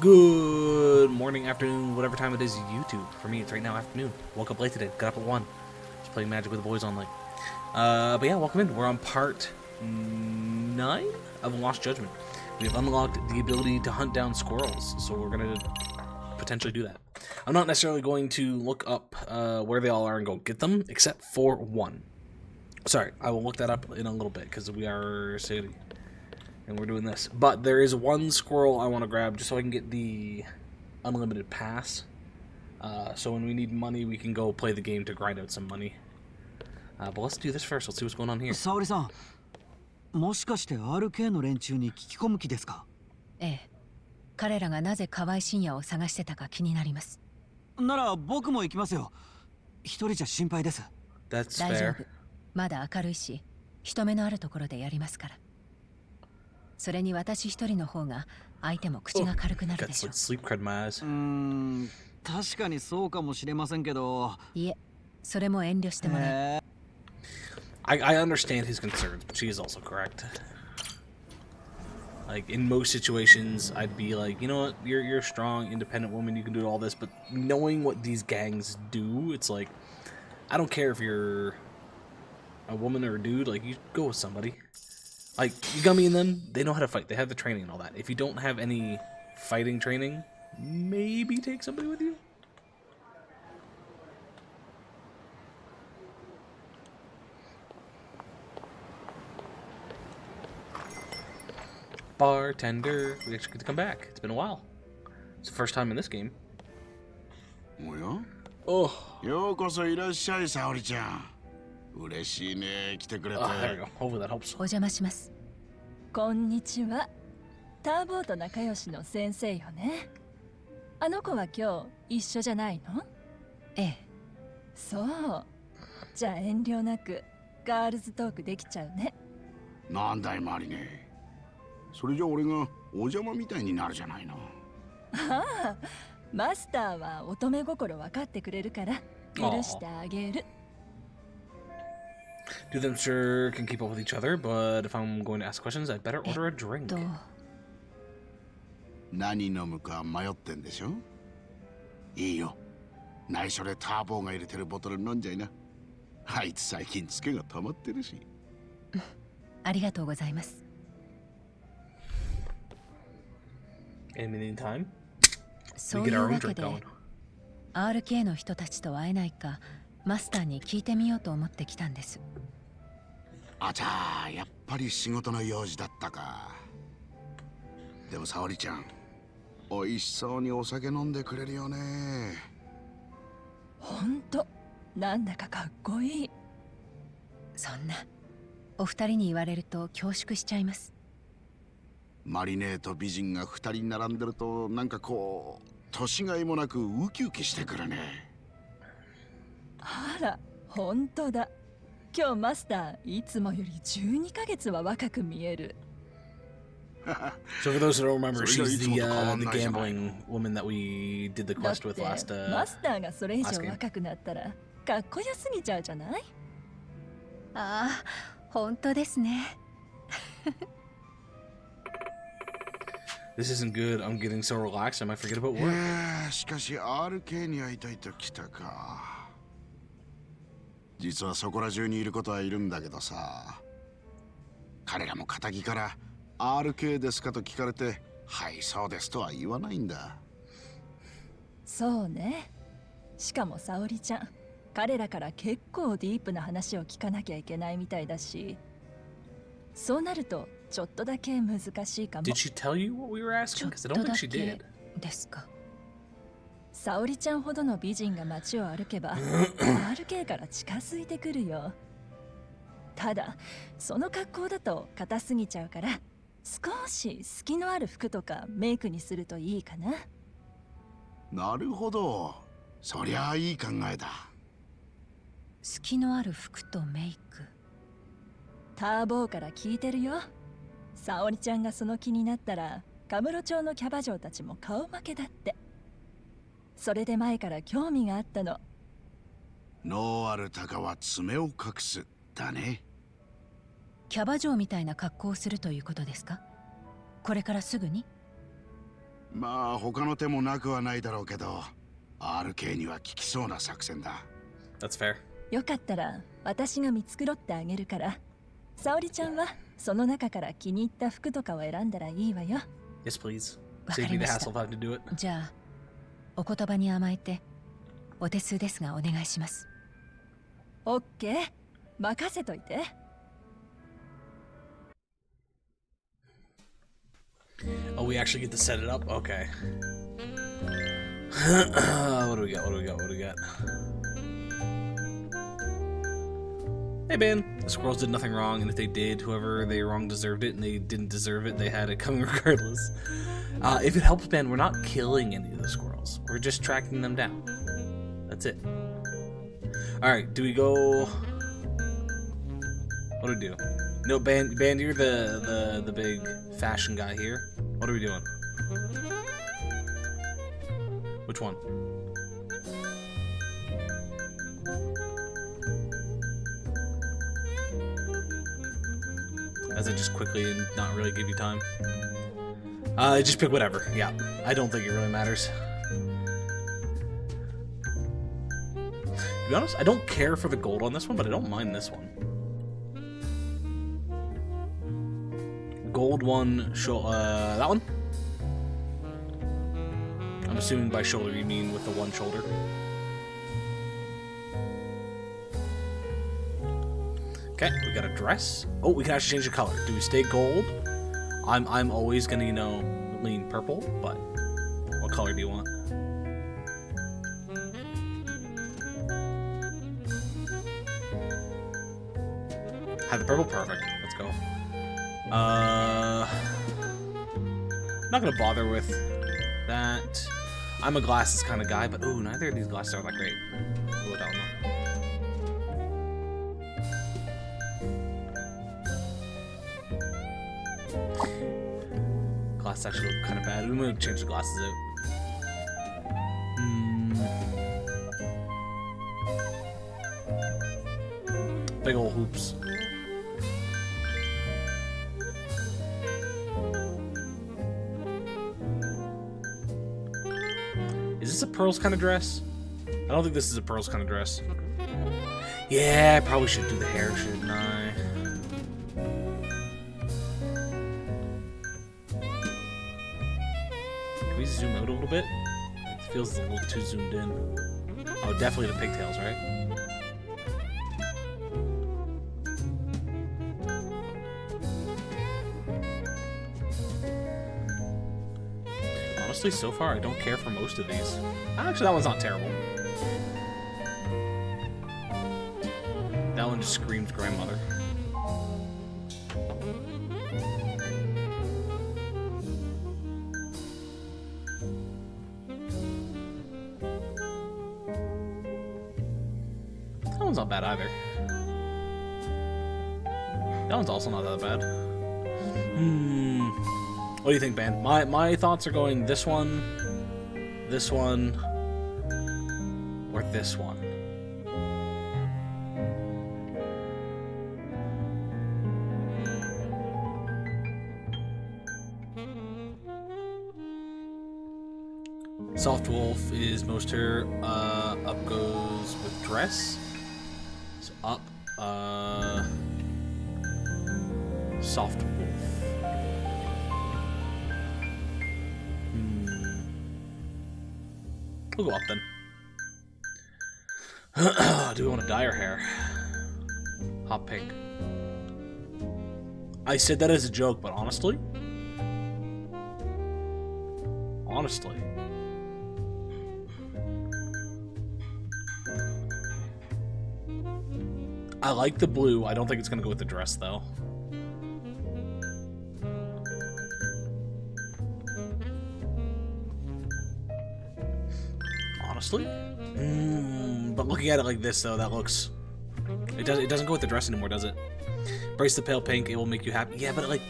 Good morning, afternoon, whatever time it is, YouTube. For me, it's right now afternoon. Woke up late today, got up at 1. Just playing Magic with the boys online. But yeah, welcome in. We're on part 9 of Lost Judgment. We have unlocked the ability to hunt down squirrels, so we're going to potentially do that. I'm not necessarily going to look up where they all are and go get them, except for one. Sorry, I will look that up in a little bit, because we are city. And we're doing this. But there is one squirrel I want to grab just so I can get the unlimited pass. So when we need money, we can go play the game to grind out some money. But let's do this first. Let's see what's going on here. 沙織さん、もしかして RK の連中に聞き込む気ですか？ええ。彼らがなぜ河合信也を探してたか気になります。なら僕も行きますよ。一人じゃ心配です。That's 大丈 fair. 夫。まだ明るいし、人目のあるところでやりますから。それに私一人の方が相手も口が軽くなる Got でしょう。 sleep cred in my eyes. 確かにそうかもしれませんけど。いえ、それも遠慮してもらえ。I understand his concerns, but she is also correct. Like, in most situations, I'd be like, you know what, you're a strong, independent woman, you can do all this, but knowing what these gangs do, it's like, I don't care if you're a woman or a dude, like, you go with somebody. Like, Yugami and them, they know how to fight, they have the training and all that. If you don't have any fighting training, maybe take somebody with you? Bartender, we actually get to come back. It's been a while. It's the first time in this game. おや Oh, ようこそいらっしゃい、沙織ちゃん。嬉しいね、来てくれて。 there we go. Hopefully that helps. お邪魔します。こんにちは。ターボーと仲良しの先生よね。あの子は今日一緒じゃないの？ええ。そう。じゃあ遠慮なくガールズトークできちゃうね。なんだい、マリネ。それじゃ俺がお邪魔みたいになるじゃないの。ああ、マスターは乙女心分かってくれるから許してあげる。Two of them sure can keep up with each other, but if I'm going to ask questions, I'd better order a drink. 何飲むか迷ってんでしょ？いいよ。内緒でターボーが入れてるボトル飲んじゃいな。あいつ最近ツケが溜まってるし。ありがとうございます。In the meantime, そ we うい get う our own わけ drink で going. RK の人たちと会えないかマスターに聞いてみようと思ってきたんです。あちゃー、やっぱり仕事の用事だったか。でも沙織ちゃん、おいしそうにお酒飲んでくれるよね。ほんと、なんだかかっこいい。そんなお二人に言われると恐縮しちゃいます。マリネーと美人が二人並んでるとなんかこう年がいもなくウキウキしてくるね。あら、ほんとだ。今日マスターいつもより12ヶ月は若く見える。So for those who don't remember, So she's you the told the gambling woman that we did the だっ quest with て last. マスターがそれ以 last 上 game. 若くなったらかっこよすぎちゃうじゃない？ああ、本当ですね。い This isn't good. I'm getting so relaxed. I might forget about や work. ー、しかし RK に会いたいと来たか。実はそこら中にいることはいるんだけどさ、彼らも仇から RK ですかと聞かれて、はいそうですとは言わないんだ。そうね。しかも沙織ちゃん、彼らから結構ディープな話を聞かなきゃいけないみたいだし、そうなるとちょっとだけ難しいかも。 Did she tell you what we were ち asking? ょっ Because I と don't だ think she け did. ですか。沙織ちゃんほどの美人が街を歩けば RK から近づいてくるよ。ただその格好だと硬すぎちゃうから少し隙のある服とかメイクにするといいかな。なるほど、そりゃあいい考えだ。隙のある服とメイク。ターボーから聞いてるよ。沙織ちゃんがその気になったらカムロ町のキャバ嬢たちも顔負けだって。それで前から興味があったの。ノーアルタカは爪を隠すだね。キャバ嬢みたいな格好をするということですか？これからすぐに？まあ他の手もなくはないだろうけど RK には効きそうな作戦だ。 That's fair. よかったら私が見繕ってあげるから、沙織ちゃんはその中から気に入った服とかを選んだらいいわよ。 Yes, please. わか Save り me ま the した hassle of having to do it. じゃあお言葉に甘えてお手数ですがお願いします。オッケー、任せといて。Oh, we actually get to set it up? Okay. What do we got? What do we got? What do we got? Hey, man. The squirrels did nothing wrong, and if they did, whoever they wronged deserved it, and they didn't deserve it, they had it coming regardless. If it helps, Ben, we're not killing any of the squirrels. We're just tracking them down. That's it. Alright, do we go... What do we do? No, Ben, you're the big fashion guy here. What are we doing? Which one? Does it just quickly and not really give you time? Just pick whatever. Yeah, I don't think it really matters. To be honest, I don't care for the gold on this one, but I don't mind this one. Gold one, that one? I'm assuming by shoulder you mean with the one shoulder. Okay, we got a dress. Oh, we can actually change the color. Do we stay gold? I'm always gonna, you know, lean purple, but what color do you want? Have the purple, perfect. Let's go. Not gonna bother with that. I'm a glasses kind of guy, but ooh, neither of these glasses are that great. We'll go with that one though. Glasses actually look kind of bad. I'm gonna change the glasses out. Big ol' hoops. Is this a Pearls kind of dress? I don't think this is a Pearls kind of dress. Yeah, I probably should do the hair, shouldn't I? Can we zoom out a little bit? It feels a little too zoomed in. Oh, definitely the pigtails, right? Honestly, so far, I don't care for most of these. Actually, that one's not terrible. That one just screams grandmother. That one's not bad either. That one's also not that bad. What do you think, Ben? My thoughts are going this one, or this one. Soft Wolf is most hair. Up goes with dress. So up. Soft Wolf. We'll go up then. Do we want to dye our hair? Hot pink. I said that as a joke, but honestly, I like the blue. I don't think it's gonna go with the dress though. Honestly, but looking at it like this though, that looks. It doesn't go with the dress anymore, does it? Brace the pale pink. It will make you happy. Yeah, but like,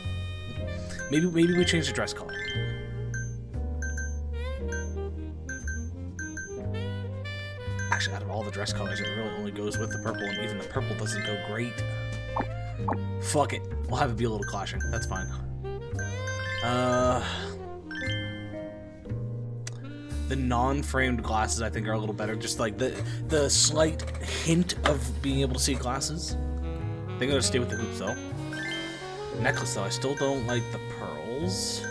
maybe we change the dress color. Actually, out of all the dress colors, it really only goes with the purple, and even the purple doesn't go great. Fuck it. We'll have it be a little clashing. That's fine. The non-framed glasses, I think, are a little better. Just like the slight hint of being able to see glasses. I think I'm gonna stay with the hoops though. Necklace though, I still don't like the pearls.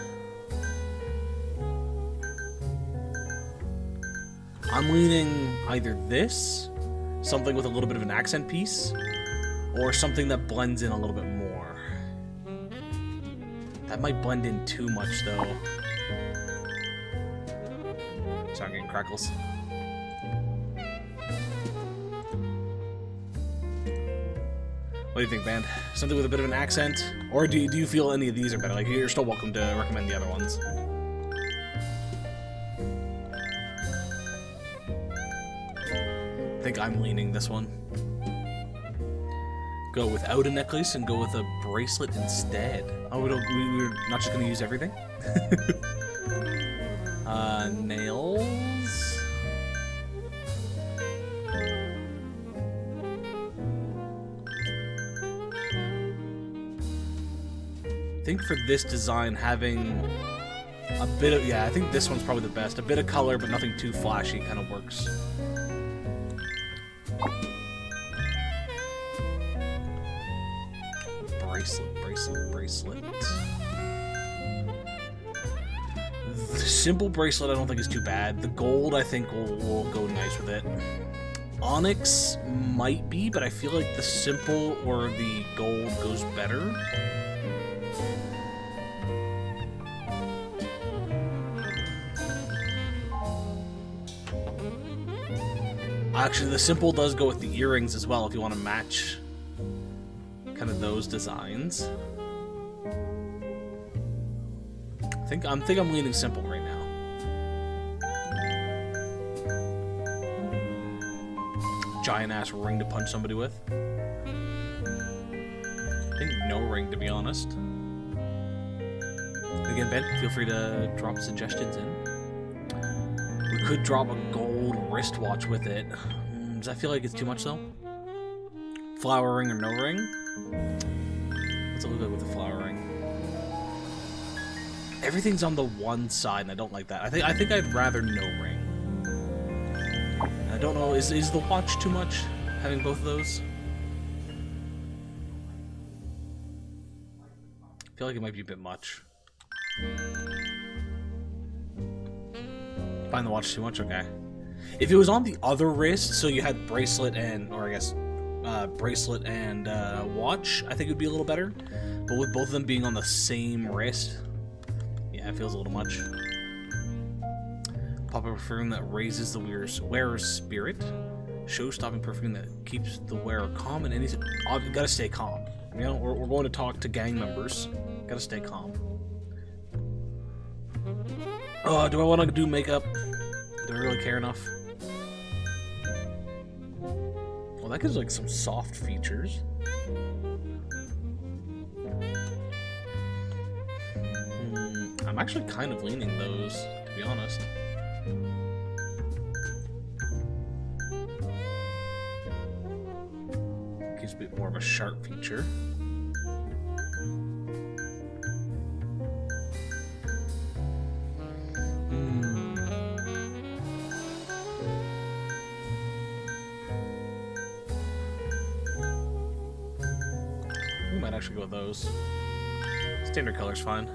I'm leaning either this, something with a little bit of an accent piece, or something that blends in a little bit more. That might blend in too much though. Sorry, I'm getting crackles. What do you think, band? Something with a bit of an accent? Or do you feel any of these are better? Like, you're still welcome to recommend the other ones. I think I'm leaning this one. Go without a necklace and go with a bracelet instead. Oh, we're not just gonna use everything? Nails? I think for this design, having a bit of, yeah, I think this one's probably the best. A bit of color, but nothing too flashy kind of works. Bracelet. The simple bracelet I don't think is too bad. The gold I think will go nice with it. Onyx might be, but I feel like the simple or the gold goes better. Actually, the simple does go with the earrings as well if you want to match kind of those designs. I think I'm leaning simple right now. Giant ass ring to punch somebody with. I think no ring, to be honest. Again, Ben, feel free to drop suggestions in. We could drop a gold wristwatch with it. Does that feel like it's too much though? Flower ring or no ring? What's it look like with the flower ring? Everything's on the one side, and I don't like that. I think I'd rather no ring. I don't know. Is the watch too much? Having both of those? I feel like it might be a bit much. Find the watch too much? Okay. If it was on the other wrist, so you had bracelet and, or I guess, bracelet and watch, I think it would be a little better. But with both of them being on the same wrist, yeah, it feels a little much. Pop a perfume that raises the wearer's spirit. Show-stopping perfume that keeps the wearer calm and any. Gotta stay calm. You know, we're going to talk to gang members. Gotta stay calm. Oh, do I want to do makeup? Do I really care enough? Well, that gives like some soft features. I'm actually kind of leaning those, to be honest. Gives a bit more of a sharp feature. We might actually go with those. Standard color's fine.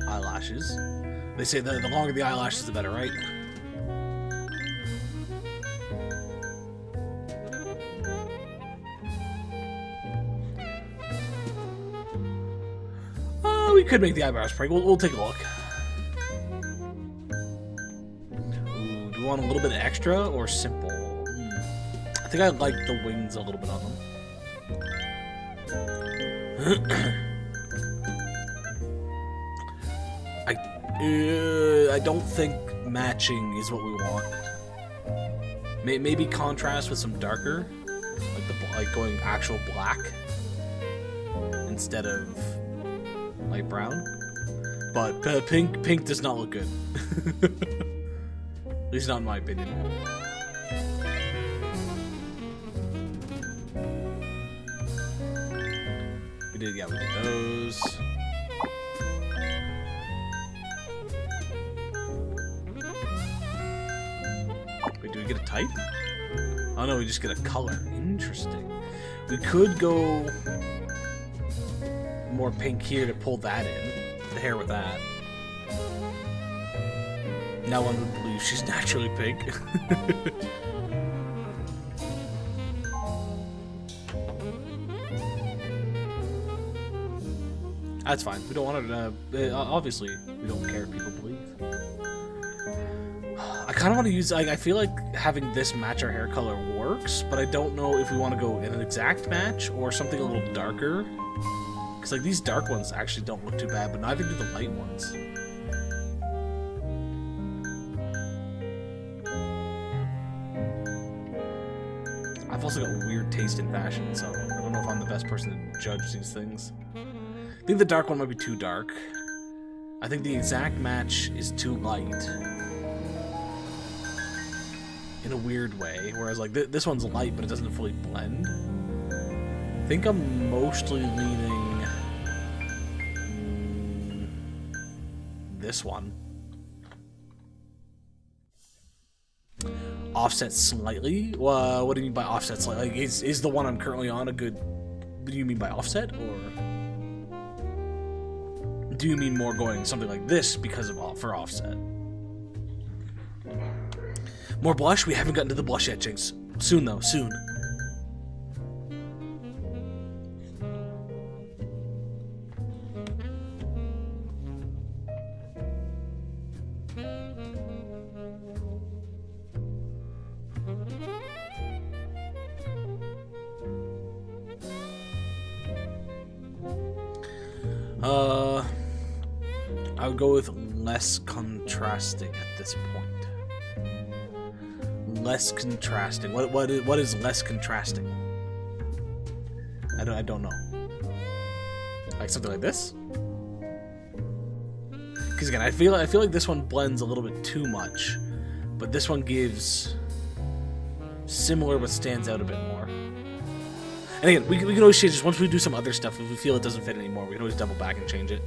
Eyelashes. They say the longer the eyelashes, the better, right? We could make the eyebrows pretty. We'll take a look. Ooh, do we want a little bit extra or simple? I think I like the wings a little bit on them. I don't think matching is what we want. Maybe contrast with some darker, like going actual black instead of light brown. But pink does not look good. At least not in my opinion. We did those. Wait, do we get a type? Oh no, we just get a color. Interesting. We could go more pink here to pull that in. The hair with that. Now one would believe she's naturally pink. That's fine. We don't want her to. Obviously, we don't care if people believe. I kind of want to use. I feel like having this match our hair color works, but I don't know if we want to go in an exact match or something a little darker. Because like these dark ones actually don't look too bad, but neither do the light ones. I've also got weird taste in fashion, so I don't know if I'm the best person to judge these things. I think the dark one might be too dark. I think the exact match is too light. In a weird way, whereas like this one's light, but it doesn't fully blend. I think I'm mostly leaning this one. Offset slightly? What do you mean by offset slightly? Like, is the one I'm currently on a good... What do you mean by offset, or... Do you mean more going something like this because of for offset? More blush? We haven't gotten to the blush etchings. Soon though, soon. I would go with less contrasting at this point. Less contrasting. What is less contrasting? I don't know. Like something like this? Because again, I feel like this one blends a little bit too much, but this one gives similar but stands out a bit more. And again, we can always change this once we do some other stuff. If we feel it doesn't fit anymore, we can always double back and change it.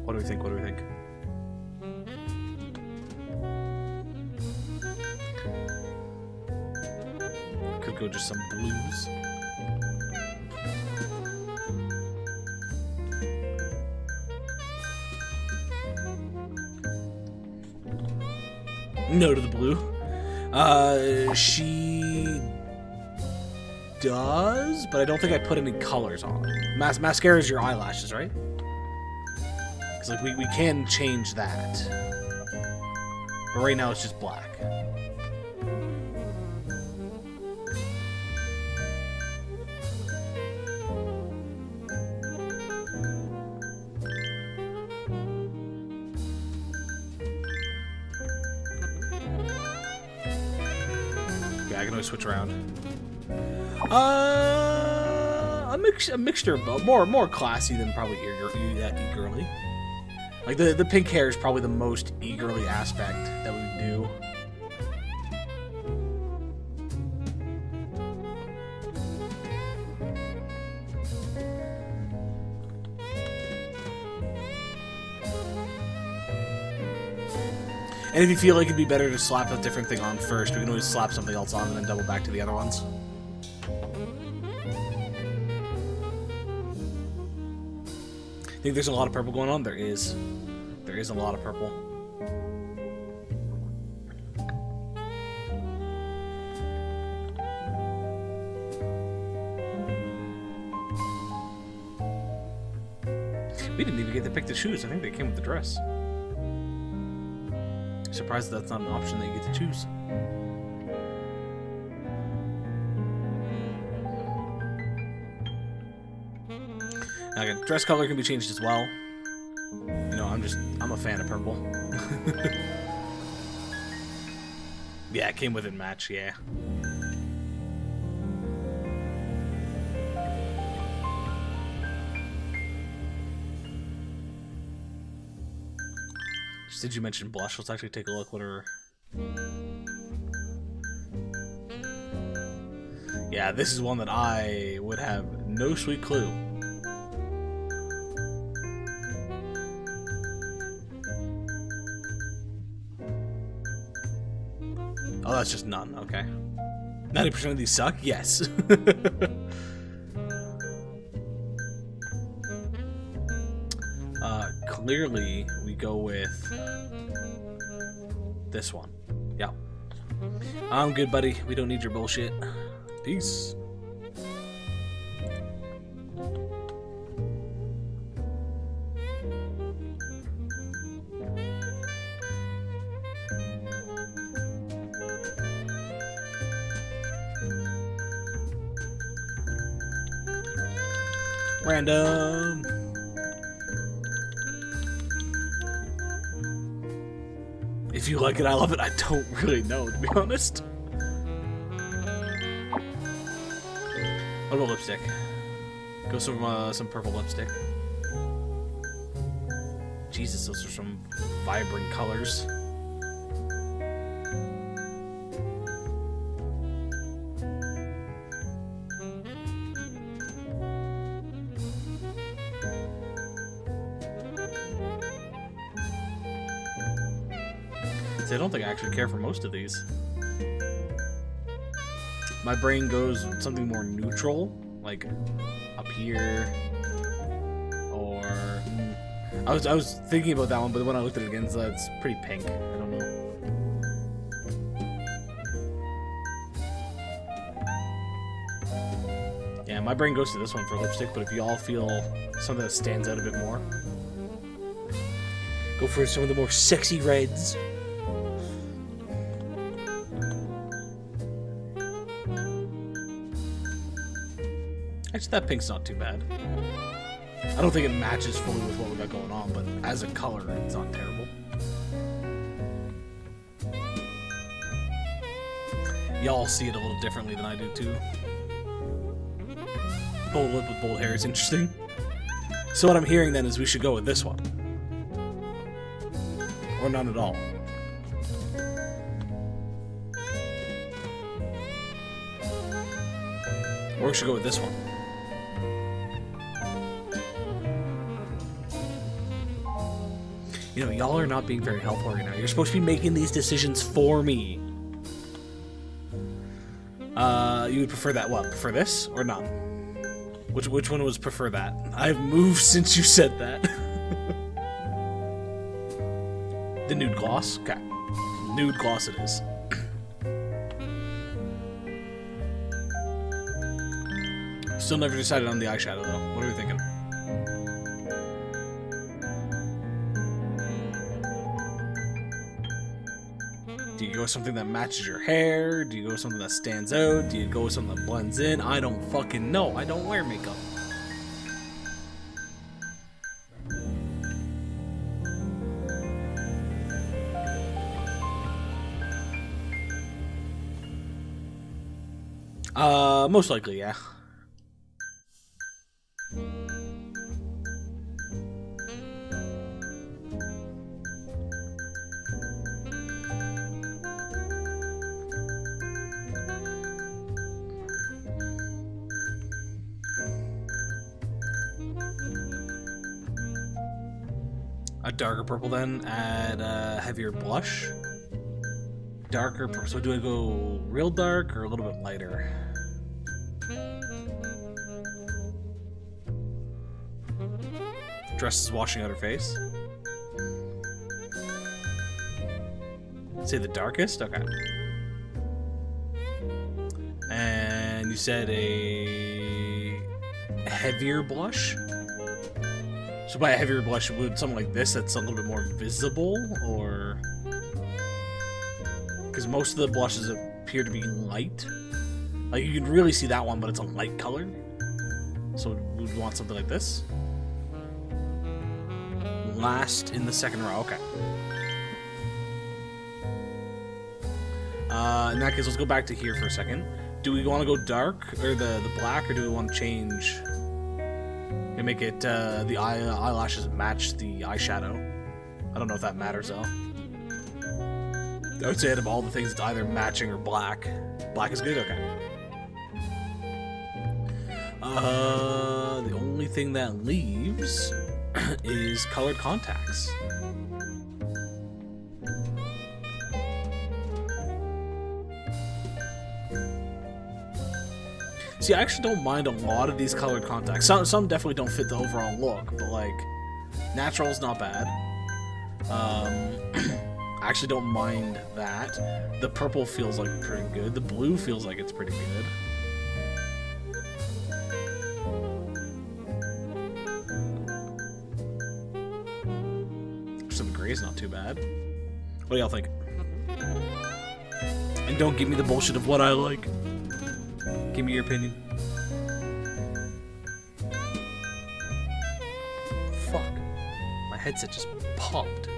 What do we think? What do we think? Could go just some blues. No to the blue. She does, but I don't think I put any colors on. Mascara is your eyelashes, right? Because like we can change that, but right now it's just black. I can always switch around. A mixture of both. More classy than probably eagerly. Like the pink hair is probably the most eagerly aspect that we do. And if you feel like it'd be better to slap a different thing on first, we can always slap something else on and then double back to the other ones. Think there's a lot of purple going on? There is. There is a lot of purple. We didn't even get to pick the shoes. I think they came with the dress. Surprised that's not an option that you get to choose. Now again, dress color can be changed as well. You know, I'm a fan of purple. Yeah, it came with it match, yeah. Did you mention blush? Let's actually take a look what her... Yeah, this is one that I would have no sweet clue. that's just none. Okay. 90% of these suck? Yes. Clearly, we go with this one. Yeah. I'm good, buddy. We don't need your bullshit. Peace. Random. If you like it, I love it. I don't really know, to be honest. What about lipstick? Go some purple lipstick. Jesus, those are some vibrant colors. I don't think I actually care for most of these. My brain goes something more neutral, like up here, or I was thinking about that one, but when I looked at it again, it's pretty pink. I don't know. Yeah, my brain goes to this one for lipstick, but if you all feel something that stands out a bit more, go for some of the more sexy reds. Actually, that pink's not too bad. I don't think it matches fully with what we got going on, but as a color, it's not terrible. Y'all see it a little differently than I do, too. Bold lip with bold hair is interesting. So what I'm hearing, then, is we should go with this one. Or none at all. Or we should go with this one. You know, y'all are not being very helpful right now. You're supposed to be making these decisions for me. You would prefer that what? Prefer this or not? Which one was prefer that? I've moved since you said that. The nude gloss? Okay. Nude gloss it is. Still never decided on the eyeshadow though. What are we thinking? Do you go with something that matches your hair? Do you go with something that stands out? Do you go with something that blends in? I don't fucking know. I don't wear makeup. Most likely, yeah. A darker purple then, add a heavier blush. Darker purple, so do I go real dark or a little bit lighter? Dress is washing out her face. Say the darkest? Okay. And you said a heavier blush? So by a heavier blush, would something like this that's a little bit more visible, or... Because most of the blushes appear to be light. Like, you can really see that one, but it's a light color. So we'd want something like this. Last in the second row, okay. In that case, let's go back to here for a second. Do we want to go dark, or the black, or do we want to change... and make it, the eyelashes match the eyeshadow? I don't know if that matters, though. I would say out of all the things, it's either matching or black. Black is good? Okay. The only thing that leaves is colored contacts. See, I actually don't mind a lot of these colored contacts. Some definitely don't fit the overall look, but like, natural's not bad. I actually don't mind that. The purple feels like pretty good. The blue feels like it's pretty good. Some gray is not too bad. What do y'all think? And don't give me the bullshit of what I like. Give me your opinion. Fuck. My headset just popped.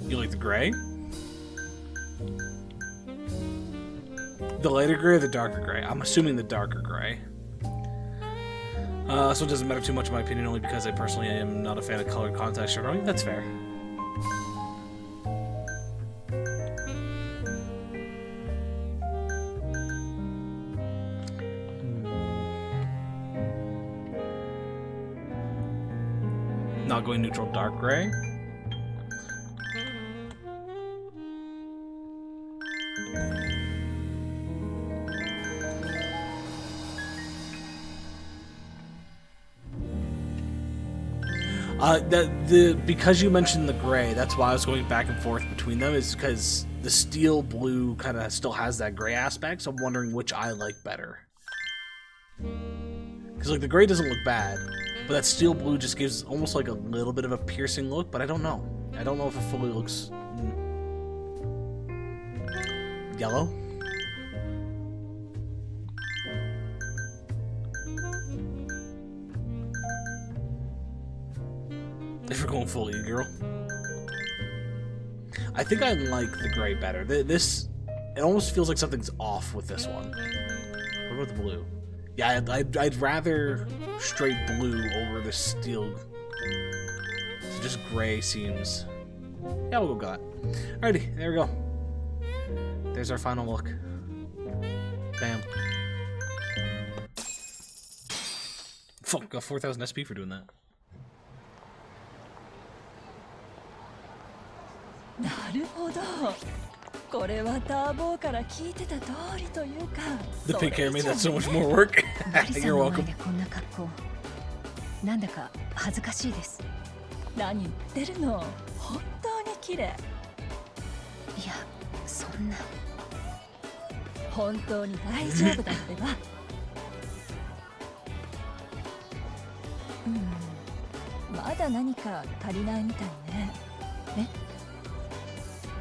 You like the gray? The lighter gray or the darker gray? I'm assuming the darker gray. So it doesn't matter too much in my opinion, only because I personally am not a fan of colored contacts. Sure, that's fair. Not going neutral, dark gray. Because you mentioned the gray, that's why I was going back and forth between them, is because the steel blue kind of still has that gray aspect, so I'm wondering which I like better. Because like the gray doesn't look bad, but that steel blue just gives almost like a little bit of a piercing look, but I don't know. I don't know if it fully looks yellow. If we're going full E-girl. I think I like the gray better. This, it almost feels like something's off with this one. What about the blue? Yeah, I'd rather straight blue over the steel. So just gray seems... Yeah, we'll go God. Alrighty, there we go. There's our final look. Bam. Fuck, got 4,000 SP for doing that. なるほど。これはターボーから聞いてた通りというか。 The pink hair made that so much more work. マリさん You're の前 welcome. でこんな格好なんだか恥ずかしいです。何言ってるの。本当に綺麗。いや、そんな。本当に大丈夫だってば。まだ何か足りないみたいね。え？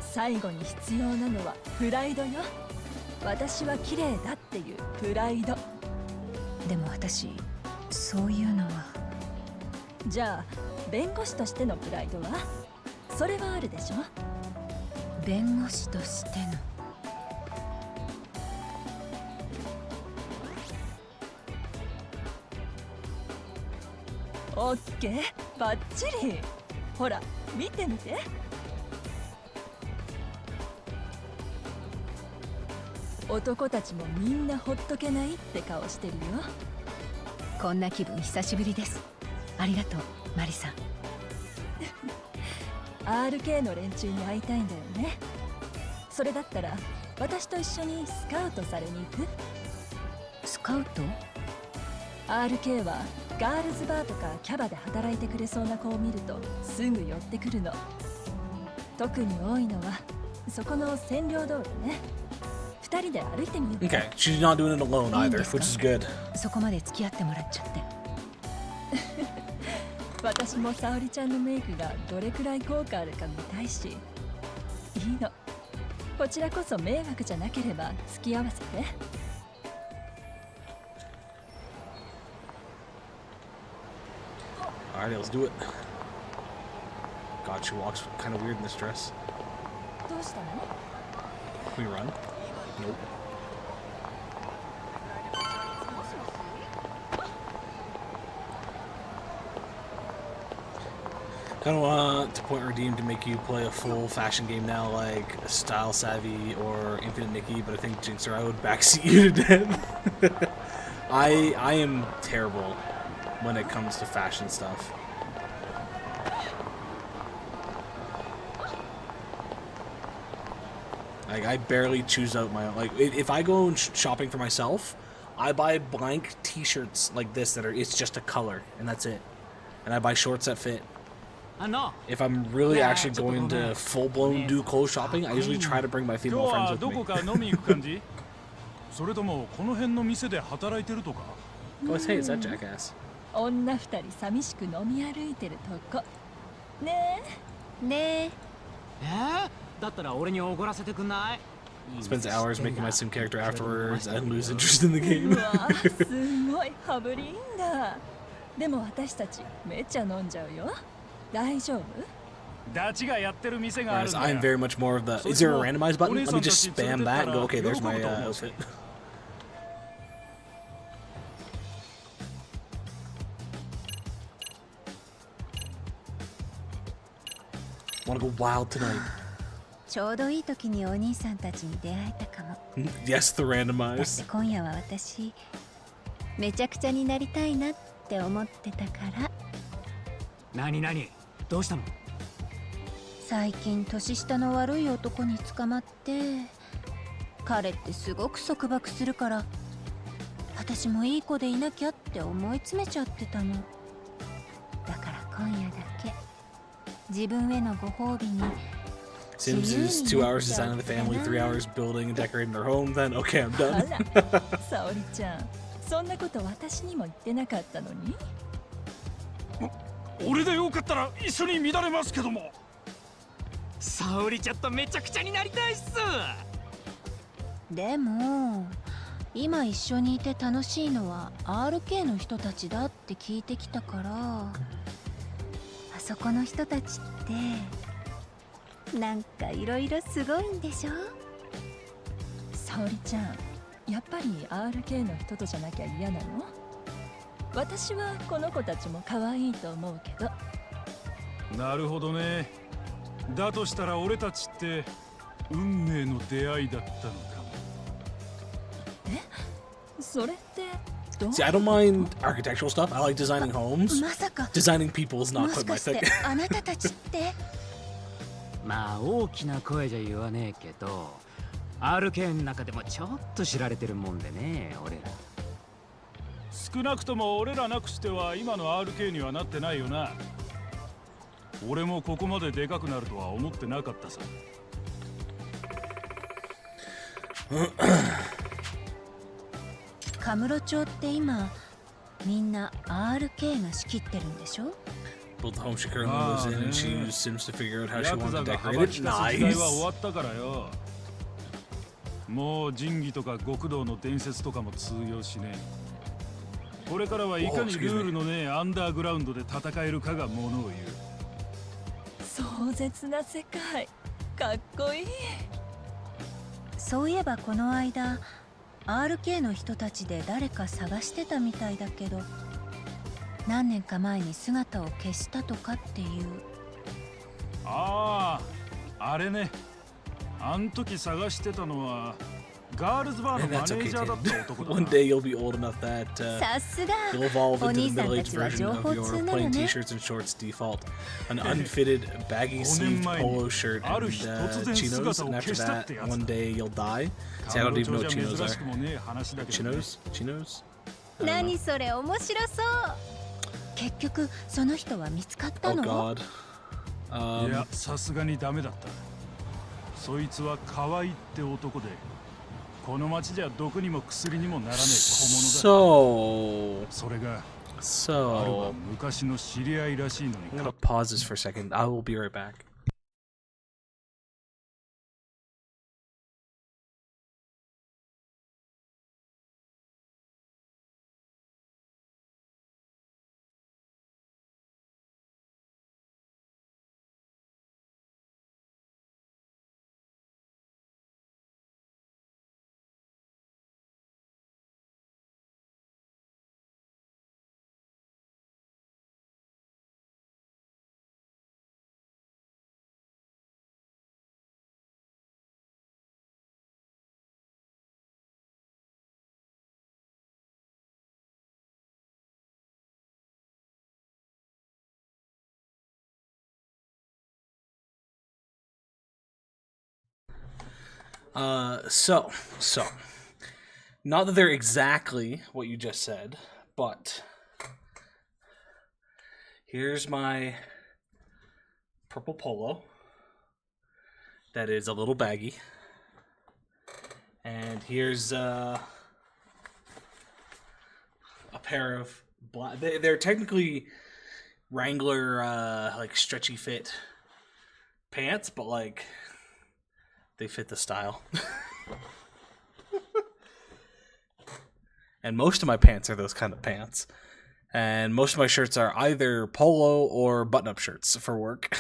最後に必要なのはプライドよ。私は綺麗だっていうプライド。でも私、そういうのは。じゃあ弁護士としてのプライドは？それはあるでしょ？弁護士としての。オッケー、バッチリ。ほら、見てみて。男たちもみんなほっとけないって顔してるよ。こんな気分久しぶりです。ありがとう、マリさん。RK の連中に会いたいんだよね。それだったら私と一緒にスカウトされに行く？スカウト？ RK はガールズバーとかキャバで働いてくれそうな子を見るとすぐ寄ってくるの。特に多いのはそこの占領道路ね。2人で歩いてみよう。 Okay, she's not doing it alone either, which is good. そこまで付き合ってもらっちゃって。私も沙織ちゃんのメイクがどれくらい効果あるか見たいし。いいの。こちらこそ迷惑じゃなければ付き合わせて。Alright, let's do it. God, she walks kind of weird in this dress. どうしたの？ Can we run? Nope. Kind of want to point Redeem to make you play a full fashion game now, like Style Savvy or Infinite Nikki, but I think Jinx or I would backseat you to death. I am terrible when it comes to fashion stuff. Like, I barely choose out my own. Like, if I go shopping for myself, I buy blank t-shirts like this that are, it's just a color, and that's it. And I buy shorts that fit. If I'm really actually going to full-blown do clothes shopping, I usually try to bring my female friends with me. それともこの辺の店で働いてるとか Oh, hey, is that jackass? 女二人寂しく飲み歩いてるとこねねだったら俺におごらせてくんない？ Spends hours making my sim character afterwards and lose interest in the え game. うわすごい羽振りいいんだでも私たちめっちゃ飲んじゃうよ大丈夫ダチがやってる店があるん Whereas だ I'm よ very much more of the. Is there a randomized button? Let me just spam that and go, okay, there's my outfit. Wanna go wild tonight? ちょうどいい時にお兄さんたちに出会えたかも。 Yes, the だって randomized. 今夜は私めちゃくちゃになりたいなって思ってたから。何どうしたの？最近年下の悪い男に捕まって、彼ってすごく束縛するから、私もいい子でいなきゃって思い詰めちゃってたの。だから今夜だけ自分へのご褒美に Sims is 2 hours designing the family, 3 hours building and decorating their home. Then okay, I'm あ done. ら沙織ちゃんそんなこと私にも言ってなかったのに俺でよかったら一緒に乱れますけども沙織ちゃんとめちゃくちゃになりたいっす。でも今一緒にいて楽しいのは RK の人たちだって聞いてきたから、あそこの人たちってなんかいろいろすごいんでしょ。沙織ちゃんやっぱり RK の人とじゃなきゃ嫌なの？私はこの子たちも可愛いと思うけど。なるほどねだとしたら俺たちって運命の出会いだったのかもそれってどう See, I don't mind architectural stuff. I like designing homes. まさか Designing people is も not し quite my かして thing. あなたたちってまあ大きな声じゃ言わねえけど RK の中でもちょっと知られてるもんでね俺ら。少なくとも俺らなくしては今の RK にはなってないよな俺もここまででかくなるとは思ってなかったさカムロ町って今みんな RK が仕切ってるんでしょ。 Built the home she currently lives in, and she used Sims to figure out how she ヤク wanted ザ to が decorate 幅 it. 利かす時代は終 Nice. わったからよもう仁義とか極道の伝説とかも通用しねえこれからはいかにルールのねえアンダーグラウンドで戦えるかがものを言う壮絶な世界かっこいい。そういえばこの間 RK の人たちで誰か探してたみたいだけど、何年か前に姿を消したとかっていう。あああれねあん時探してたのはガールズバー And のマ that's ネ okay, ージャーだっ Tatum. た男だ One な day you'll be old enough that さすが you'll evolve お into 兄 the さんた middle-aged ちは version 情 of 報 your 通なの plain ね。 t-shirts and shorts default. An unfitted, baggy-sleeved polo shirt and chinos, and after that, one day you'll die. See, I don't even know what chinos 珍しく are. もねえ話だけどね Chinos? Chinos? I don't know. 何それ面白そう。結局その人は見つかった Oh の？ god. いやさすがにダメだったそいつは可愛いって男でこの町じゃ毒にも薬にもならねえ小物だ So, それがある so は昔の知り合いらしいのに I'm gonna pause this for a second. I will be right back. So, not that they're exactly what you just said, but here's my purple polo that is a little baggy, and here's a pair of black. They're technically Wrangler, like stretchy fit pants, but like they fit the style. And most of my pants are those kind of pants. And most of my shirts are either polo or button-up shirts for work.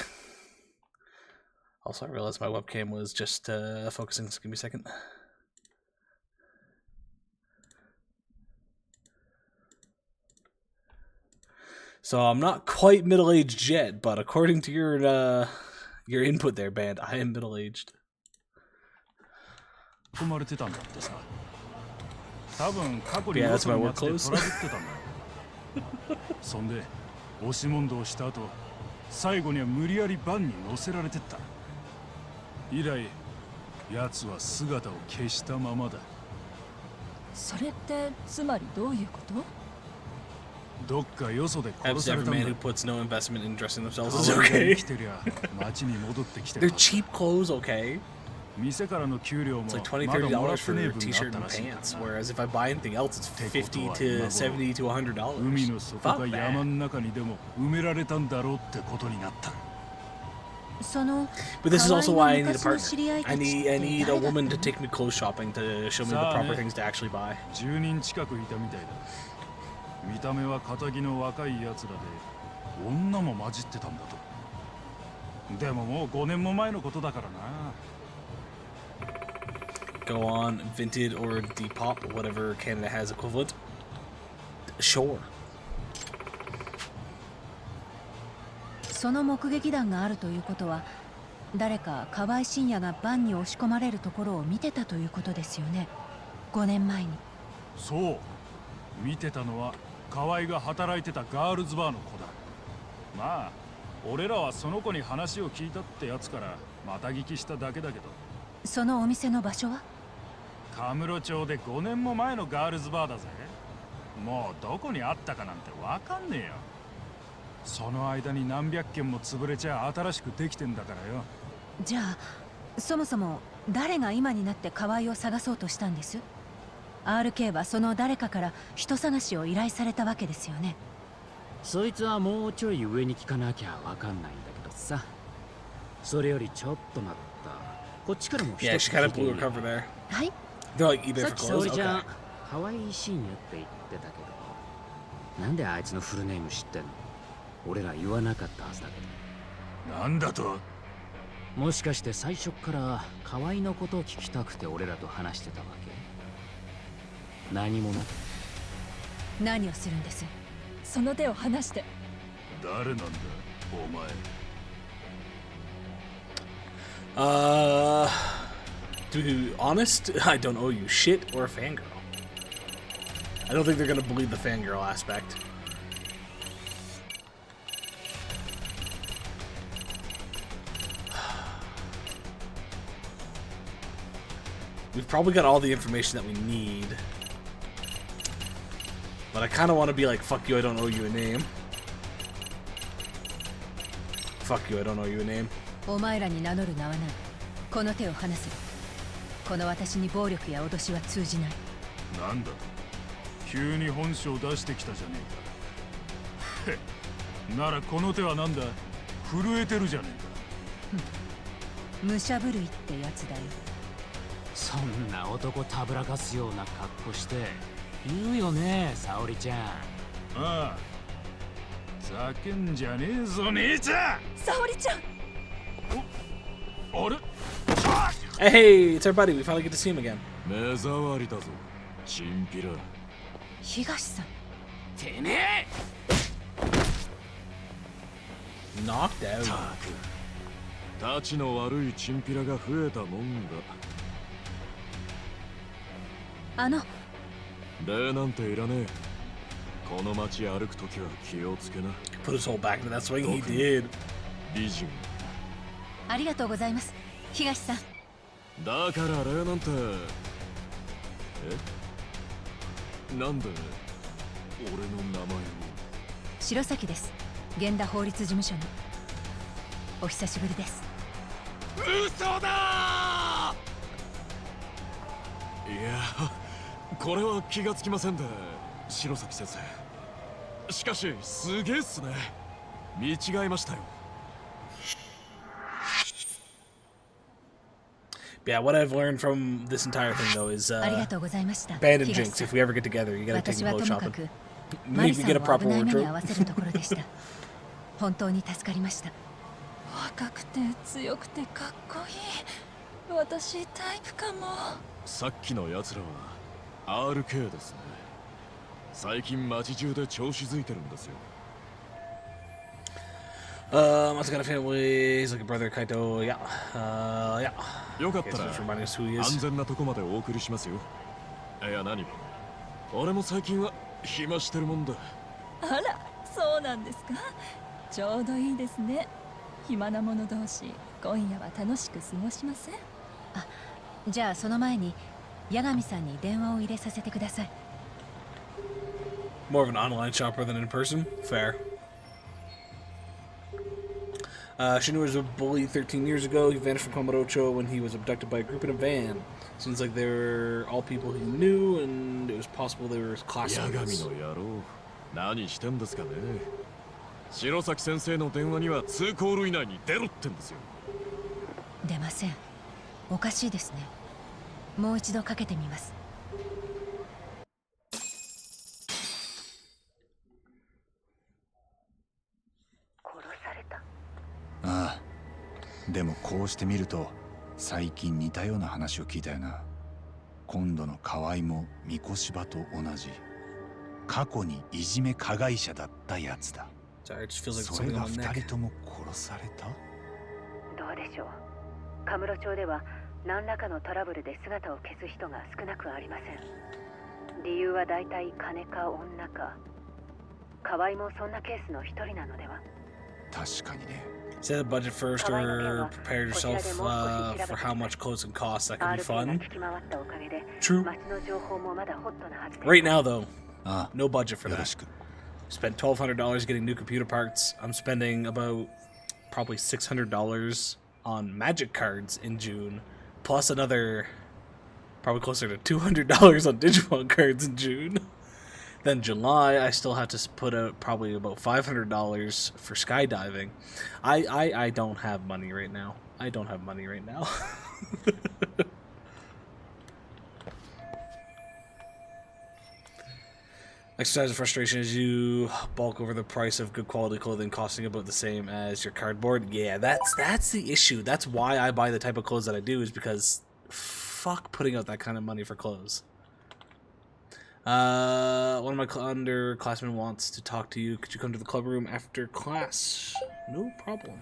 Also, I realized my webcam was just focusing. Just give me a second. So I'm not quite middle-aged yet, but according to your input there, Band, I am middle-aged. 込まれてたんだってさ。多分過去に Yeah, よ that's そ my の work 町で clothes. トラブってたんだ。そんで押し問答した後、最後には無理やりバンに乗せられてった。以来、奴は姿を消したままだ。それってつまりどういうこと？どっかよそで I've 殺され never たん man だ。 who puts no investment in dressing themselves 可 is 愛いが okay. 生きてりゃ町に戻ってきて They're た。 cheap clothes, okay? 店からの給料も It's like $20, まだもら $30 ってねえ for a 分があ t-shirt った and らしいから pants, な。 whereas if I buy anything else, it's $50 to $70 to $100. 海の底か Fuck 山 that. の中にでも埋められたんだろうってことになった。その But this is also why I need a 昔の partner. 知り合いた I ちっ need て I need a 誰だった woman の to take me clothes shopping to show me the proper things to actually buy. 10人近くいたみたいだ。見た目は堅気の若いやつらで女も混じってたんだと。でももう5年も前のことだからな。 Go on Vinted or Depop, whatever Canada has equivalent. Sure. その目撃談があるということは誰か河合信也がバンに押し込まれるところを見てたということですよね。5年前に。そう。見てたのは河合が働いてたガールズバーの子だ。まあ俺らはその子に話を聞いたってやつからまた聞きしただけだけど。そのお店の場所は？カムロ町で5年も前のガールズバーだぜ。もうどこにあったかなんてわかんねえよ。その間に何百件も潰れちゃ新しくできてんだからよ。じゃあそもそも誰が今になって河合を探そうとしたんです？ RK はその誰かから人探しを依頼されたわけですよね。そいつはもうちょい上に聞かなきゃわかんないんだけどさ。それよりちょっと待った。こっちからも一 Yeah, つ she kind 聞 of いて blew み her る。 cover there. はい。 They're like eBay さ for っき沙織 clothes. ちゃん Okay. 可愛いシーンやって言ってたけど、なんであいつのフルネーム知ってんの？俺ら言わなかったはずだけど。なんだと？もしかして最初っから河合のことを聞きたくて俺らと話してたわけ？何もな。何をするんです？その手を離して。誰なんだお前。To be honest, I don't owe you shit or a fangirl. I don't think they're gonna believe the fangirl aspect. We've probably got all the information that we need. But I kind of want to be like, fuck you, I don't owe you a name. Fuck you, I don't owe you a name. お前らに名乗る名はない。この手を離せ。この私に暴力や脅しは通じない。なんだと？急に本性出してきたじゃねえか。へならこの手はなんだ？震えてるじゃねえか。武者震いってやつだよ。そんな男たぶらかすような格好して言うよね、沙織ちゃん。ああ。ざけんじゃねえぞ姉ちゃん。沙織ちゃん。あれ？ Hey, it's our buddy. We finally get to see him again. 目障りだぞチンピラ。東さん。てめえ。 Knocked out. たくたちの悪いチンピラが増えたもんだ。礼なんていらねえ。この街歩くときは気をつけな。 Put his whole back into that swing. He did. 美人。ありがとうございます。東さん。だから礼なんて。なんで俺の名前を。白崎です。源田法律事務所の。お久しぶりです。嘘だー。いや、これは気がつきませんで、白崎先生。しかしすげえっすね。見違えましたよ。Yeah, what I've learned from this entire thing though is ありがとうございました。 Band and 東 Jinx. さん If we ever get together, you gotta take 私 me は clothes ともか shopping. くマリ Maybe さ get ん a を危 proper ない目に遭 wardrobe. わせるところでした。本当に助かりました。若くて強くてかっこいい。私タイプかも。さっきの奴らは RK ですね。最近街中で調子づいてるんですよ。Must got a family. He's like a brother, Kaito. Yeah. Yeah. よかっ Okay, た so ら just reminding us who he 安 is. 全なとこまでお送りしますよ。いや何も。俺も最近は暇してるもんだ。あら、そうなんですか。ちょうどいいですね。暇な者同士、今夜は楽しく過ごしません？あ、じゃあその前に八神さんに電話を入れさせてください。More of an online shopper than in person. Fair. Shinu was a bully 13 years ago. He vanished from Kamurocho when he was abducted by a group in a van. Seems like they were all people he knew, and it was possible they were 八神 classmates. の野郎、何してんですかね。白崎先生の電話には2コール以内に出ろってんですよ。出ません。おかしいですね。もう一度かけてみます。ああ、でもこうして見ると最近似たような話を聞いたよな。今度の河合も三越場と同じ過去にいじめ加害者だったやつだ。 Sorry, it just feels like それ something が on my 二 neck. 人とも殺された。どうでしょう。カムロ町では何らかのトラブルで姿を消す人が少なくありません。理由はだいたい金か女か。河合もそんなケースの一人なのでは。確かにね。 Set a budget first or prepare yourself for how much clothes can cost. That could be fun. True. Right now, though, あ no budget for あ、よろ that. しく。 Spent $1,200 getting new computer parts. I'm spending about probably $600 on magic cards in June, plus another probably closer to $200 on Digimon cards in June. Then July, I still have to put out probably about $500 for skydiving. I don't have money right now. I don't have money right now. Exercise of frustration as you bulk over the price of good quality clothing costing about the same as your cardboard. Yeah, that's the issue. That's why I buy the type of clothes that I do, is because fuck putting out that kind of money for clothes. One of my underclassmen wants to talk to you. Could you come to the club room after class? No problem.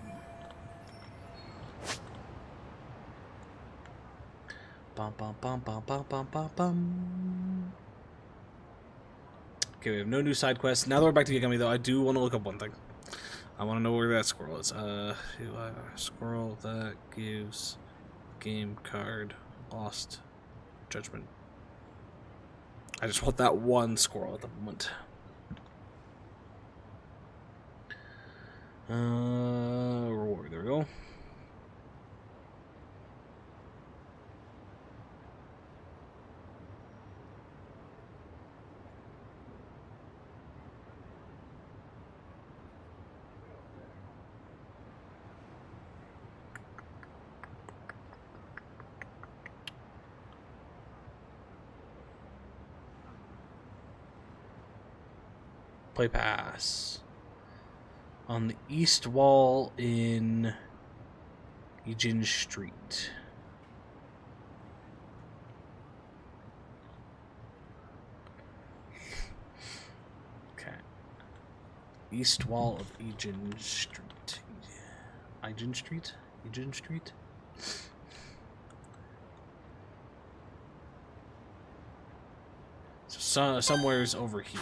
Bum bum bum bum bum bum bum bum. Okay, we have no new side quests. Now that we're back to Yagami, though, I do want to look up one thing. I want to know where that squirrel is. Squirrel that gives game card lost judgment. I just want that one squirrel at the moment. Reward. There we go. Play pass. On the east wall in Ijin Street. Okay. East wall of Ijin Street. Ijin Street? Ijin Street? So somewhere's over here.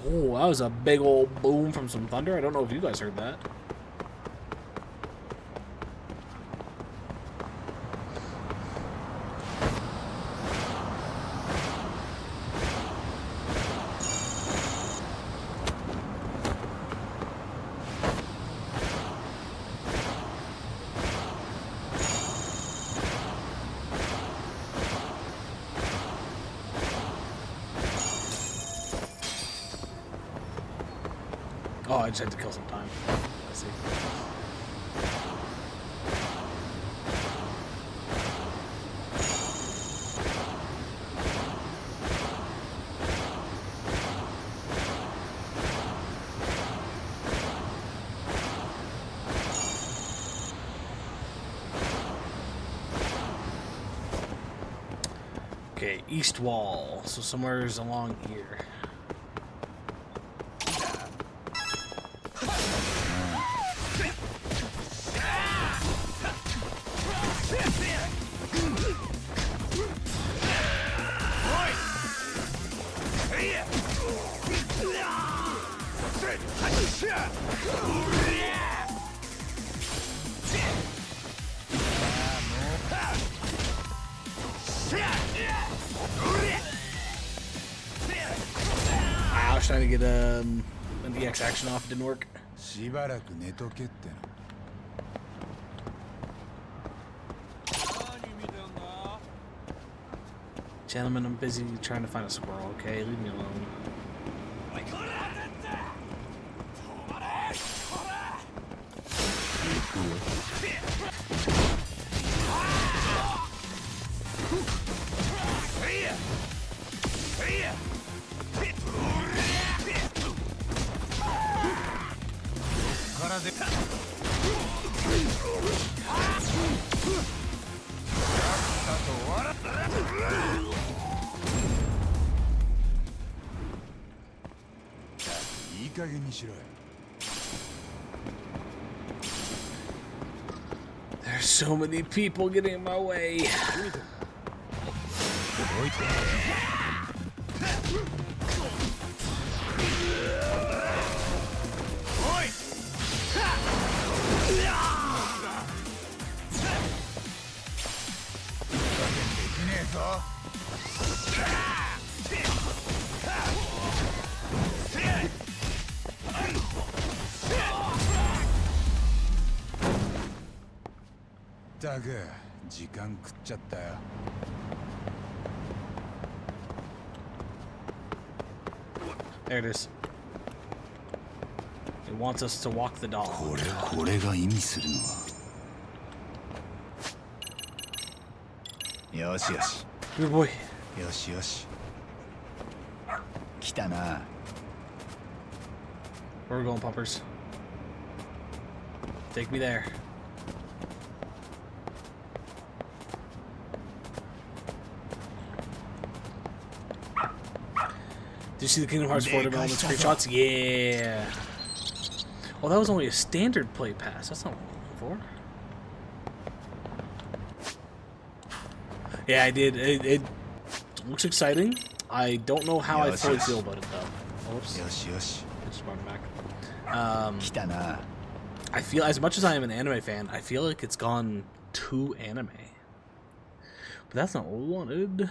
Oh, that was a big old boom from some thunder. I don't know if you guys heard that. Oh, I just had to kill some time. I see. Okay, east wall. So somewhere's along here. I was trying to get an EX action off, it didn't work. しばらく寝とけっての。 Gentlemen, I'm busy trying to find a squirrel, okay? Leave me alone. There's so many people getting in my way. There it is. It wants us to walk the dog. これが意味するのは。よしよし。 Good boy. よしよし。来たな。 Where are we going, pumpers? Take me there. Did you see the Kingdom Hearts 4 development screenshots? Yeah. Well, that was only a standard play pass. That's not what I'm looking for. Yeah, I did. It looks exciting. I don't know how I fully feel about it though. Oops. Just brought it back. I feel, as much as I am an anime fan, I feel like it's gone too anime. But that's not what we wanted.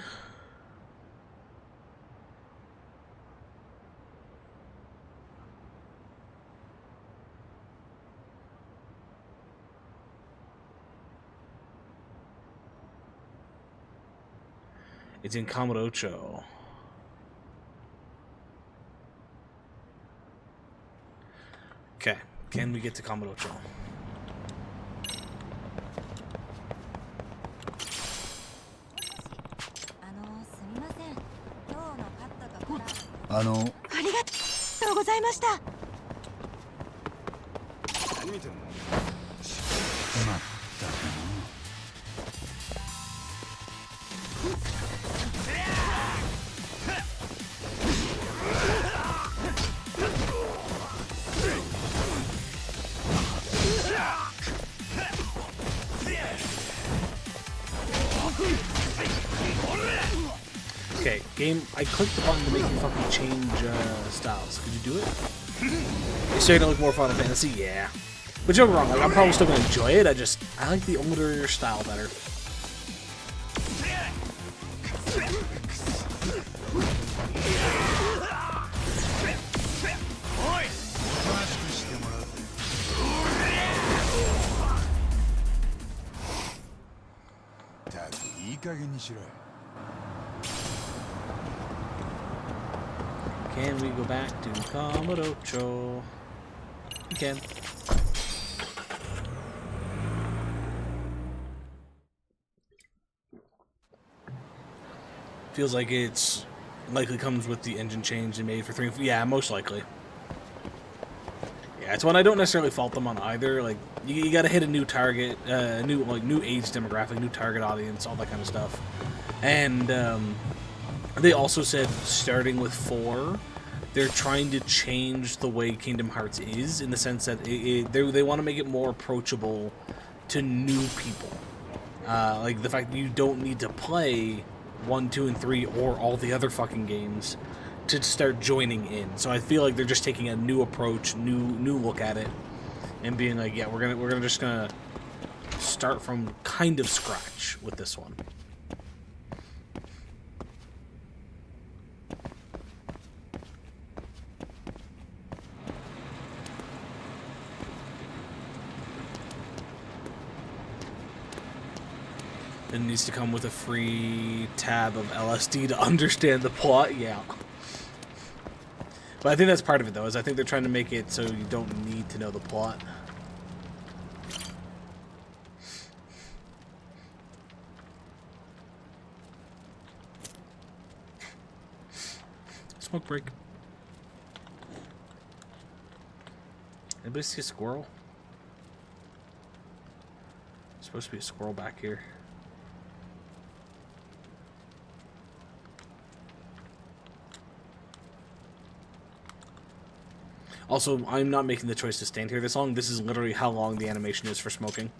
It's in Kamurocho. Okay, can we get to Kamurocho? Ah, ありがとうございました。まったく Okay, game. I clicked the button to make you fucking change styles. Could you do it? You starting to look more Final Fantasy? Yeah. But you're wrong. Like, I'm probably still gonna enjoy it. I like the older style better. Can we go back to Kamurocho? We can. Feels like it's likely comes with the engine change they made for 3. Yeah, most likely. Yeah, it's one I don't necessarily fault them on either. Like, you got to hit a new target, new age demographic, new target audience, all that kind of stuff. And they also said starting with 4, they're trying to change the way Kingdom Hearts is, in the sense that they want to make it more approachable to new people. Like the fact that you don't need to play 1, 2, and 3 or all the other fucking games to start joining in. So I feel like they're just taking a new approach, new look at it, and being like, yeah, we're just gonna start from kind of scratch with this one. It needs to come with a free tab of LSD to understand the plot, yeah. But I think that's part of it, though, is I think they're trying to make it so you don't need to know the plot. Smoke break. Anybody see a squirrel? There's supposed to be a squirrel back here. Also, I'm not making the choice to stand here this long. This is literally how long the animation is for smoking.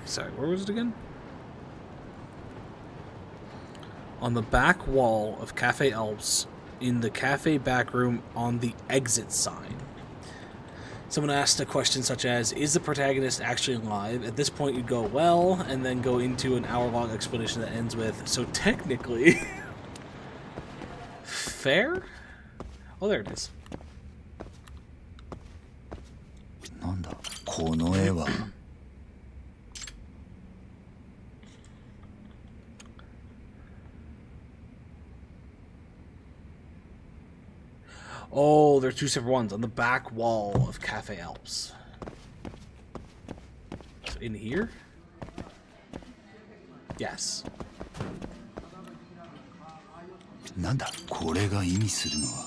Sorry, where was it again? On the back wall of Cafe Alps, in the cafe back room on the exit sign. Someone asked a question such as, is the protagonist actually alive? At this point you'd go, well, and then go into an hour-long explanation that ends with, so technically... Fair? Oh, there it is. なんだこの絵は Oh, there are 2 separate ones on the back wall of Cafe Alps. So in here? Yes. なんだこれが意味するのは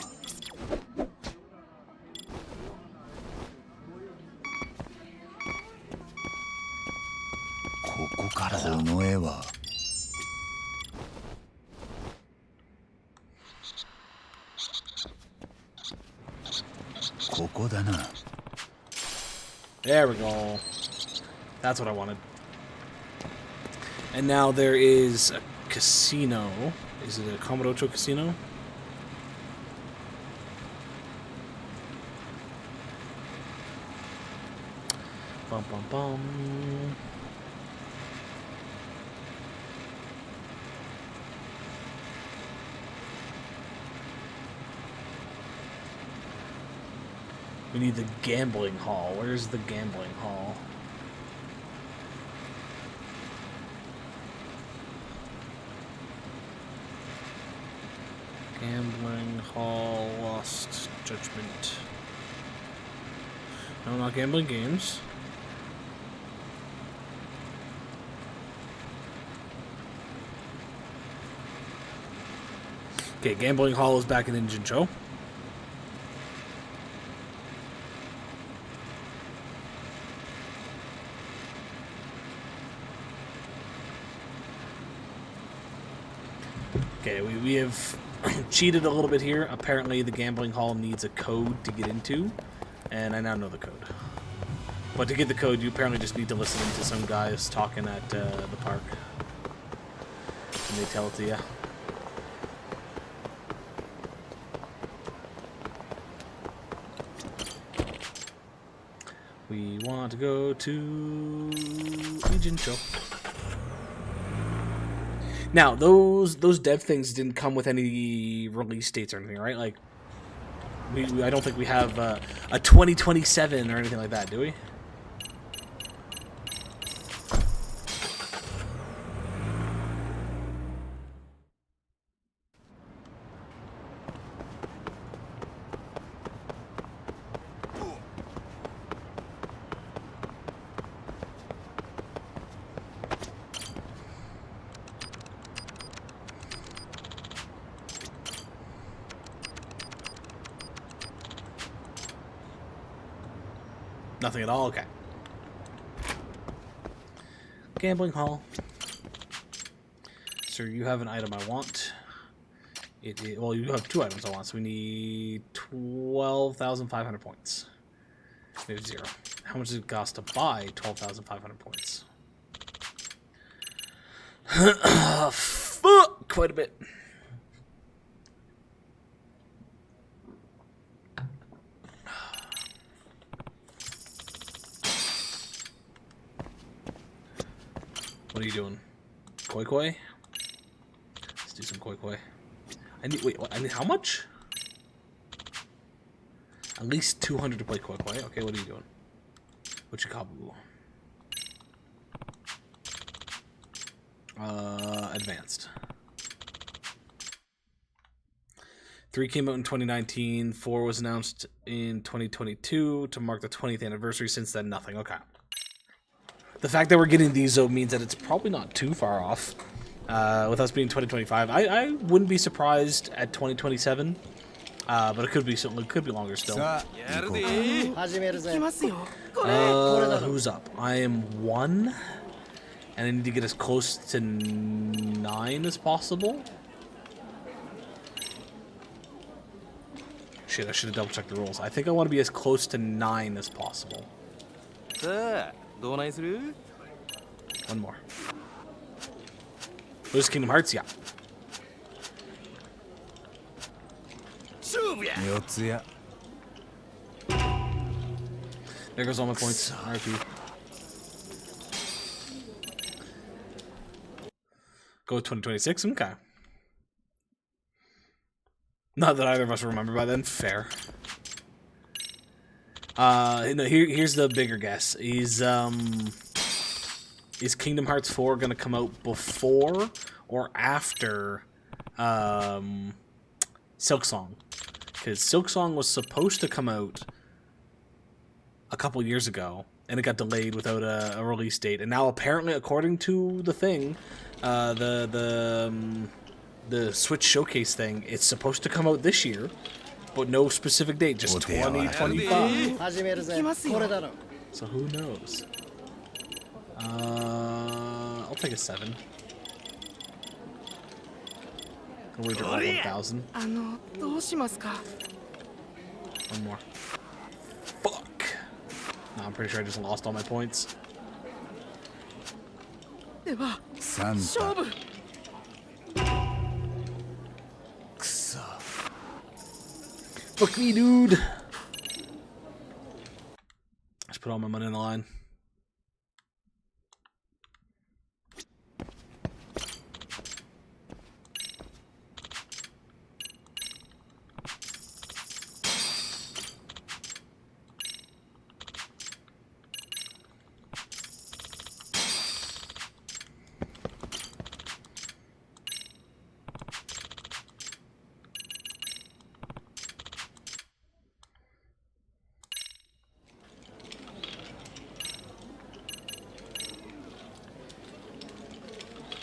ここからだこの絵は ここだな There we go. That's what I wanted. And now there is a casino. Is it a Kamurocho casino? Bum bum bum. We need the gambling hall. Where's the gambling hall? Gambling hall, lost judgment. No, not gambling games. Okay, gambling hall is back in Injincho. Okay, we have cheated a little bit here. Apparently, the gambling hall needs a code to get into, and I now know the code. But to get the code, you apparently just need to listen to some guys talking at the park, and they tell it to you. We want to go to Ijincho. Now, those dev things didn't come with any release dates or anything, right? Like, I don't think we have a 2027 or anything like that, do we? Nothing at all? Okay. Gambling hall. Sir, you have an item I want. Well, you have 2 items I want, so we need 12,500 points. We have 0. How much does it cost to buy 12,500 points? Fuck! Quite a bit. What are you doing? Koi Koi? Let's do some Koi Koi. I need, wait, what? I need how much? At least 200 to play Koi Koi. Okay, what are you doing? Uchikabu. Advanced. 3 came out in 2019. 4 was announced in 2022 to mark the 20th anniversary. Since then, nothing. Okay. The fact that we're getting these, though, means that it's probably not too far off. With us being 2025, I wouldn't be surprised at 2027, but it could be something. It could be longer still. Who's up? I am 1, and I need to get as close to 9 as possible. Shit, I should have double checked the rules. I think I want to be as close to 9 as possible. One more. Where's Kingdom Hearts? Yeah. There goes all my points. RP. Go with 2026? Okay. Not that either of us remember by then. Fair. No, here's the bigger guess. Is Kingdom Hearts 4 gonna come out before or after Silksong? Because Silksong was supposed to come out a couple years ago, and it got delayed without a release date. And now, apparently, according to the thing, the Switch Showcase thing, it's supposed to come out this year, but no specific date, just 2025. So who knows? I'll take a 7. I'll wait for 1,000. One more. Fuck. No, I'm pretty sure I just lost all my points. Santa. Fuck me, dude. Just put all my money on the line.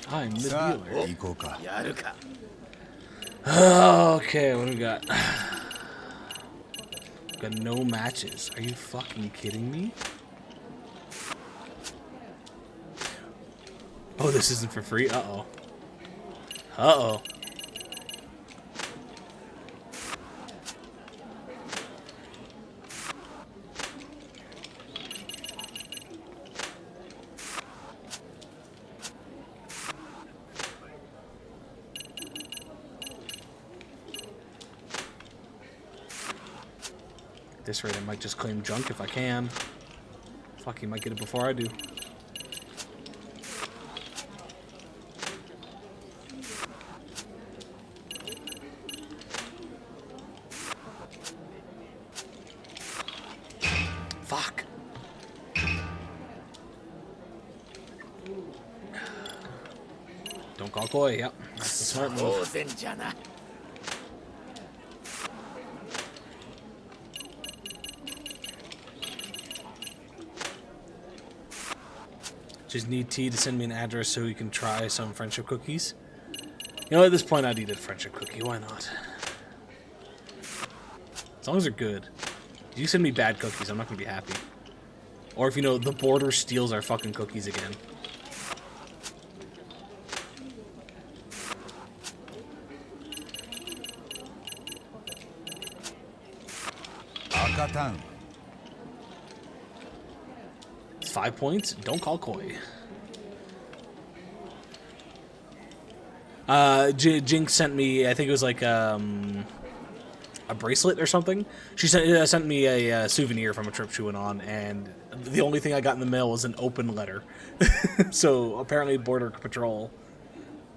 I'm the dealer. Okay, what do we got? Got no matches. Are you fucking kidding me? Oh, this isn't for free? Uh-oh. Uh-oh. At this rate, I might just claim junk if I can. Fuck, he might get it before I do. Fuck. Don't call Koi. Yep, that's the smart move. Just need T to send me an address so he can try some friendship cookies. You know, at this point, I'd eat a friendship cookie. Why not? As long as they're good. If you send me bad cookies, I'm not gonna be happy. Or if, you know, the border steals our fucking cookies again. Akatan. It's 5 points. Don't call Koi. Jinx sent me, I think it was like a bracelet or something. She sent me a souvenir from a trip she went on, and the only thing I got in the mail was an open letter. So apparently Border Patrol,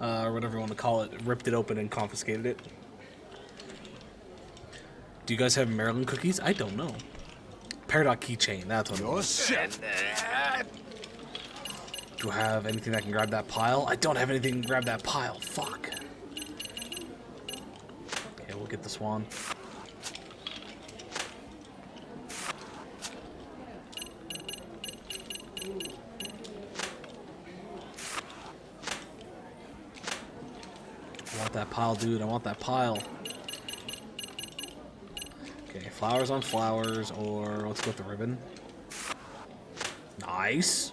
or whatever you want to call it, ripped it open and confiscated it. Do you guys have Maryland cookies? I don't know. Paradox keychain, that's what it was. Do I have anything that can grab that pile? I don't have anything to grab that pile. Fuck. Okay, we'll get the swan. I want that pile, dude. I want that pile. Okay, flowers on flowers, or let's go with the ribbon. Nice.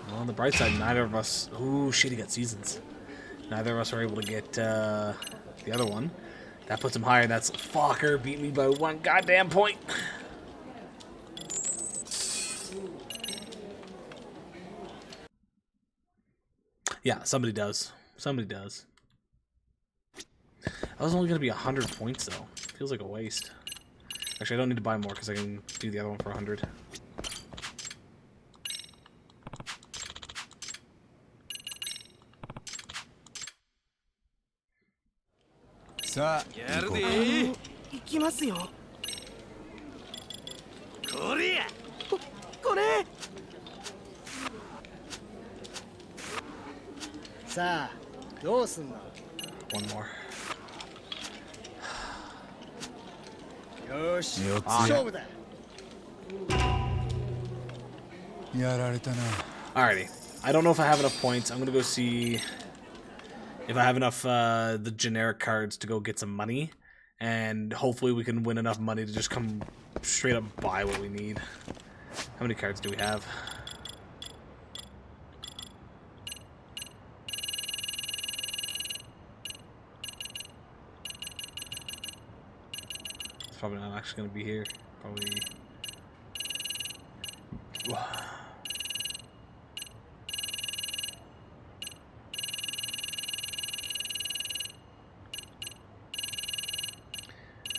Well, on the bright side, neither of us... Ooh, shit, he got seasons. Neither of us are able to get the other one. That puts him higher. That's... Fucker beat me by 1 goddamn point. Yeah, somebody does. Somebody does. I was only going to be 100 points, though. Feels like a waste. Actually, I don't need to buy more because I can do the other one for 100. Sa, やるで行きますよ。これやこれ。さあ、どうすんの。 One more. よし、よっつ勝負だ。やられたな。 Alrighty. I don't know if I have enough points. I'm gonna go see if I have enough the generic cards to go get some money, and hopefully we can win enough money to just come straight up buy what we need. How many cards do we have? It's probably not actually gonna be here. Probably.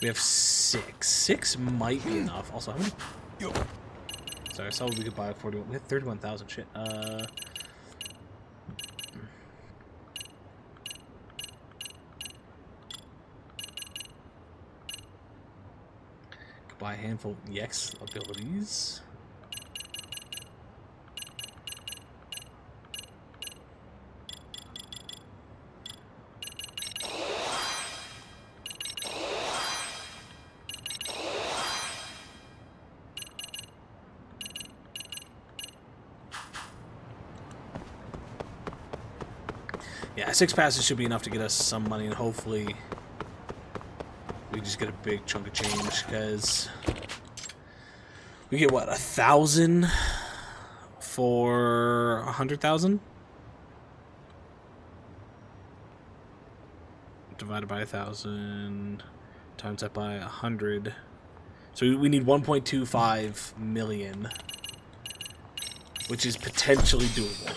We have 6. 6 might be enough. Also, how many? Sorry, I saw we could buy 41. We had 31,000. Shit. Could buy a handful of EX abilities. Yeah, 6 passes should be enough to get us some money, and hopefully we just get a big chunk of change, because we get, what, 1,000 for 100,000? Divided by 1,000, times that by 100, So we need 1.25 million, which is potentially doable.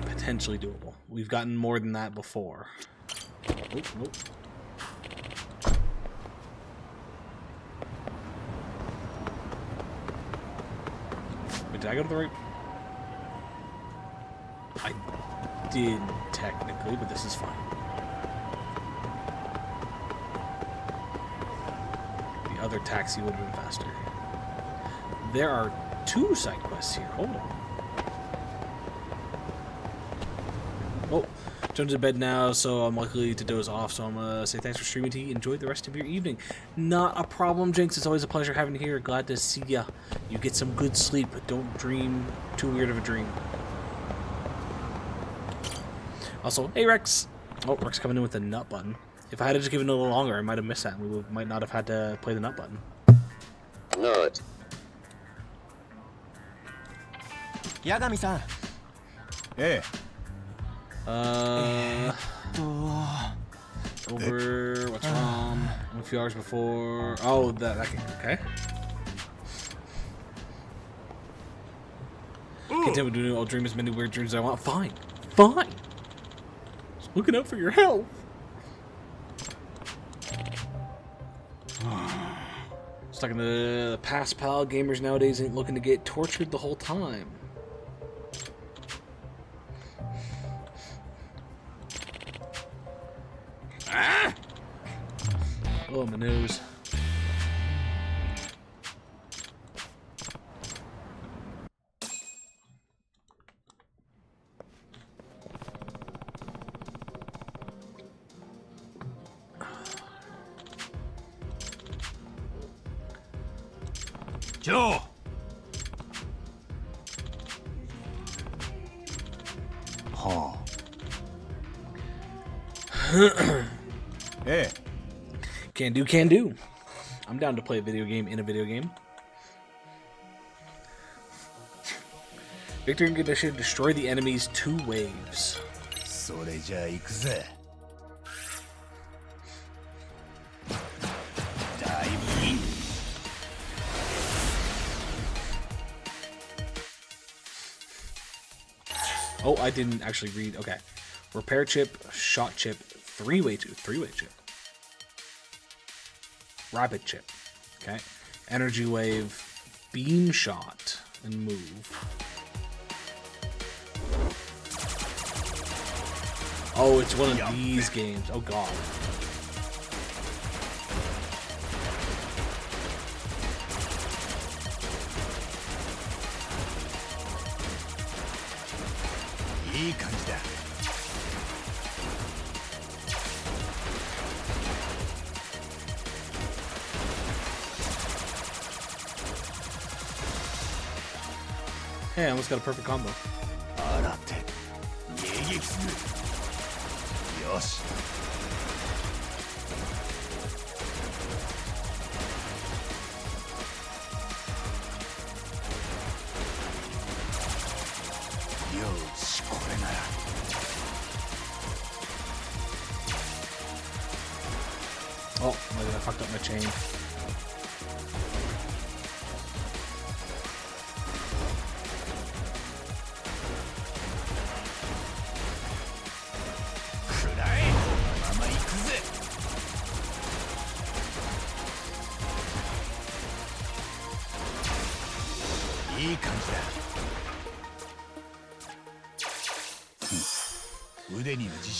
Potentially doable. We've gotten more than that before. Oh, nope. Wait, did I go to the right? I did technically, but this is fine. The other taxi would have been faster. There are 2 side quests here. Hold on. Oh, jumped to bed now, so I'm likely to doze off. So I'm gonna say thanks for streaming to you. Enjoy the rest of your evening. Not a problem, Jinx. It's always a pleasure having you here. Glad to see ya. You get some good sleep, but don't dream too weird of a dream. Also, hey Rex. Oh, Rex coming in with the nut button. If I had just given it a little longer, I might have missed that. We might not have had to play the nut button. Nut. Yagami-san. Hey. Over. What's wrong? A few hours before. Oh, that game. Okay. Content with doing. I'll dream as many weird dreams as I want. Fine. Fine. Just looking out for your health. Stuck in the past, pal. Gamers nowadays ain't looking to get tortured the whole time. Ah! Oh, my nose. Joe! Huh. Hey. Can do, can do. I'm down to play a video game in a video game. Victory and condition, destroy the enemy's 2 waves. それじゃあ行くぜ。ダイブイン。Oh, I didn't actually read. Okay. Repair chip, shot chip, three-way chip. Rapid chip. Okay. Energy wave, beam shot, and move. Oh, it's one of these games. Oh, God. Hey, I almost got a perfect combo. 洗って迎撃する。よし。よし、これなら。Oh, I fucked up my chain.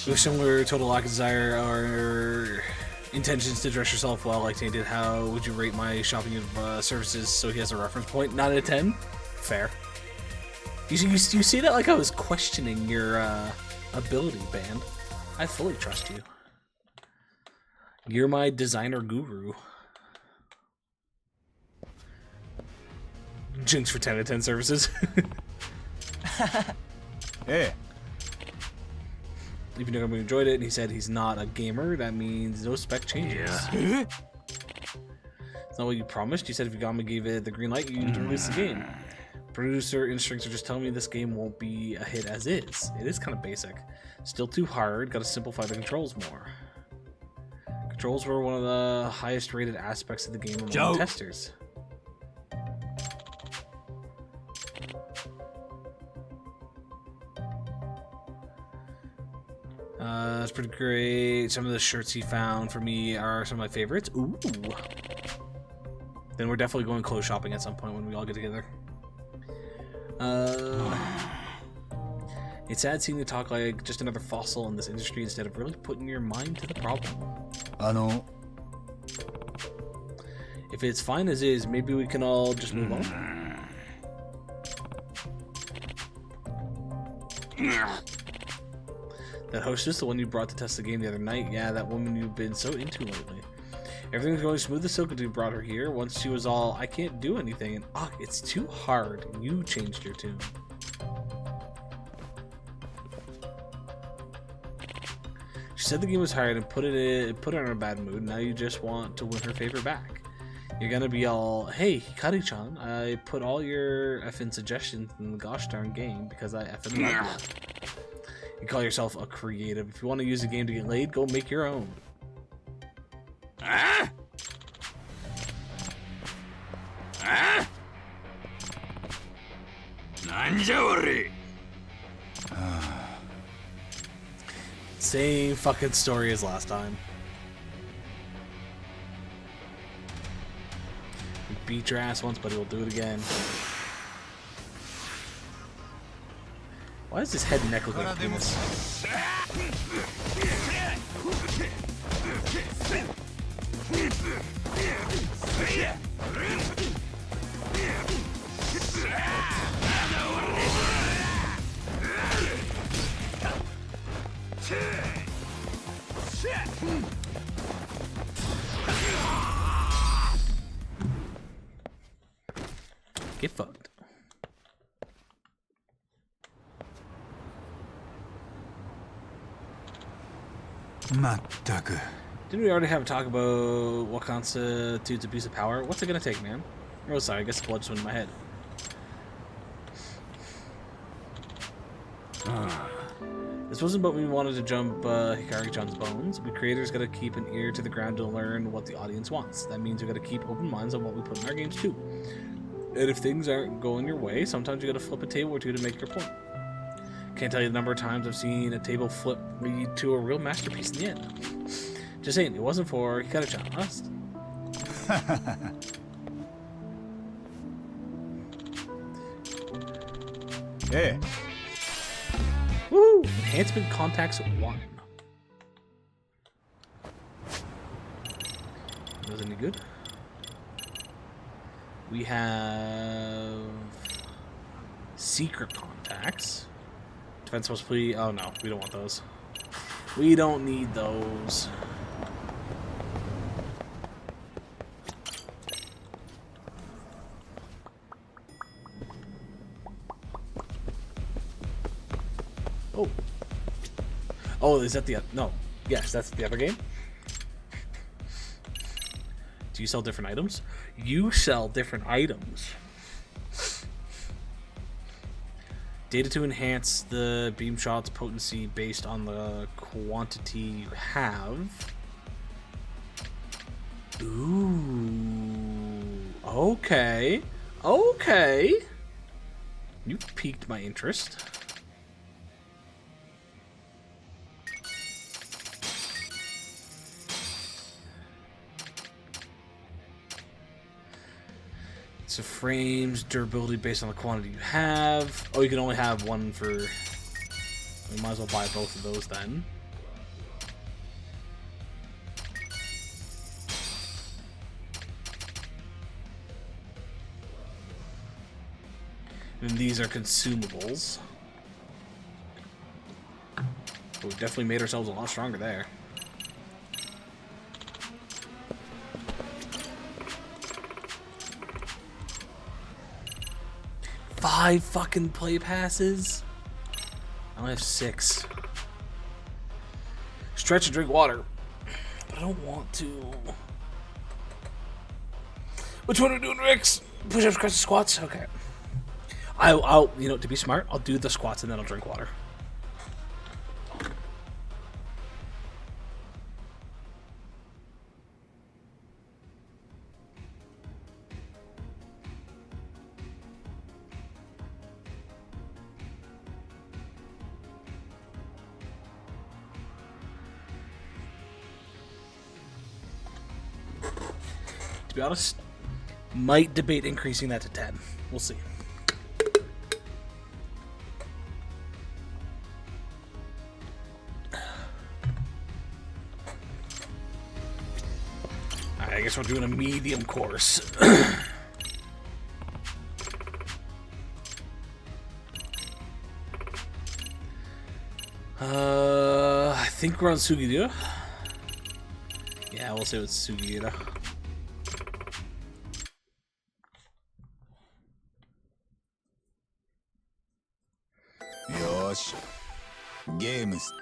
With similar total lack of desire or intentions to dress yourself well like Tainted, how would you rate my shopping of services so he has a reference point? 9 out of 10? Fair. You see that like I was questioning your ability, Band. I fully trust you. You're my designer guru. Jinx for 10 out of 10 services. Hey. Even though we enjoyed it, and he said he's not a gamer, that means no spec changes. Yeah. It's not what you promised. You said if Yagami gave it the green light, you'd release the game. Producer instincts are just telling me this game won't be a hit as is. It is kind of basic. Still too hard. Gotta simplify the controls more. Controls were one of the highest rated aspects of the game among Joe. testers. That's pretty great. Some of the shirts he found for me are some of my favorites. Ooh. Then we're definitely going clothes shopping at some point when we all get together. It's sad seeing you talk like just another fossil in this industry instead of really putting your mind to the problem. If it's fine as is, maybe we can all just move on. That hostess, the one you brought to test the game the other night, yeah, that woman you've been so into lately. Everything's going smooth as silk until you brought her here. Once she was all, I can't do anything, and it's too hard. You changed your tune. She said the game was hard and put her in a bad mood. Now you just want to win her favor back. You're gonna be all, hey, Hikari-chan, I put all your effing suggestions in the gosh darn game because I effing love it. You call yourself a creative. If you want to use a game to get laid, go make your own. Same fucking story as last time. We beat your ass once, but we'll do it again. Why does his head and neck look like this? Get fucked. Didn't we already have a talk about what constitutes abuse of power? What's it gonna take, man? Oh, sorry, I guess the blood just went in my head. This wasn't what we wanted to jump Hikari-chan's bones. We creators gotta keep an ear to the ground to learn what the audience wants. That means we gotta keep open minds on what we put in our games too. And if things aren't going your way, sometimes you gotta flip a table or two to make your point. Can't tell you the number of times I've seen a table flip lead to a real masterpiece in the end. Just saying, it wasn't for Hikari-chan, honest. Hey. Woo! Enhancement contacts 1. Those any good? We have secret contacts. Defense must please. Oh no, we don't want those. We don't need those. Oh. Oh, is that the no? Yes, that's the other game. Do you sell different items? You sell different items. Data to enhance the beam shot's potency based on the quantity you have. Ooh. Okay. Okay. You piqued my interest. So frames, durability based on the quantity you have. Oh, you can only have one for... We might as well buy both of those then. And these are consumables. But we've definitely made ourselves a lot stronger there. Five fucking play passes? I only have 6. Stretch and drink water. But I don't want to. Which one are we doing, Rix? Push-ups, crunches, squats? Okay. I'll, you know, to be smart, I'll do the squats and then I'll drink water. to be honest. Might debate increasing that to 10. We'll see. Alright, I guess we're doing a medium course. I think we're on Sugiura. Yeah, we'll say it's Sugiura. Yosh. Games.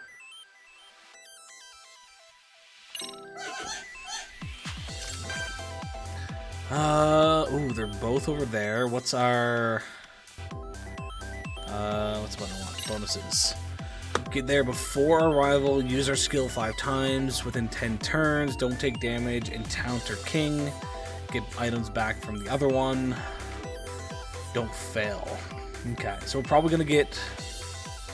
Ooh, they're both over there. What's our what's what I want? Bonuses. Get there before arrival, use our skill 5 times within 10 turns, don't take damage, encounter king, get items back from the other one, don't fail. Okay, so we're probably gonna get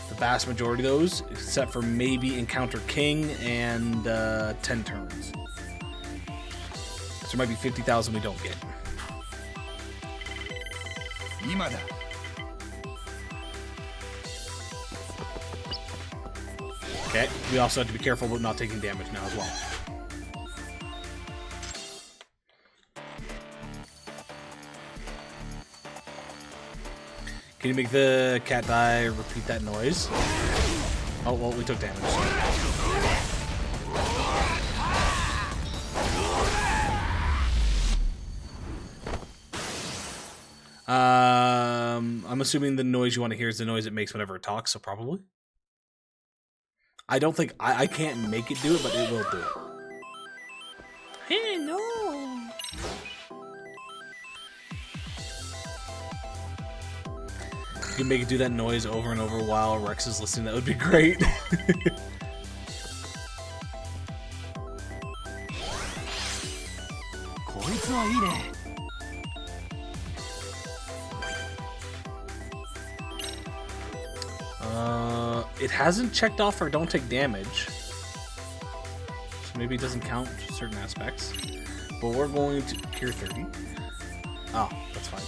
the vast majority of those, except for maybe encounter king and 10 turns. So there might be 50,000 we don't get. Imada. Okay, we also have to be careful about not taking damage now as well. Can you make the cat die repeat that noise? Oh, well, we took damage. I'm assuming the noise you want to hear is the noise it makes whenever it talks, so probably. I don't think I can't make it do it, but it will do it. Hey, no. You can make it do that noise over and over while Rex is listening. That would be great. It hasn't checked off or don't take damage. So maybe it doesn't count certain aspects. But we're going to cure 30. Oh, that's fine.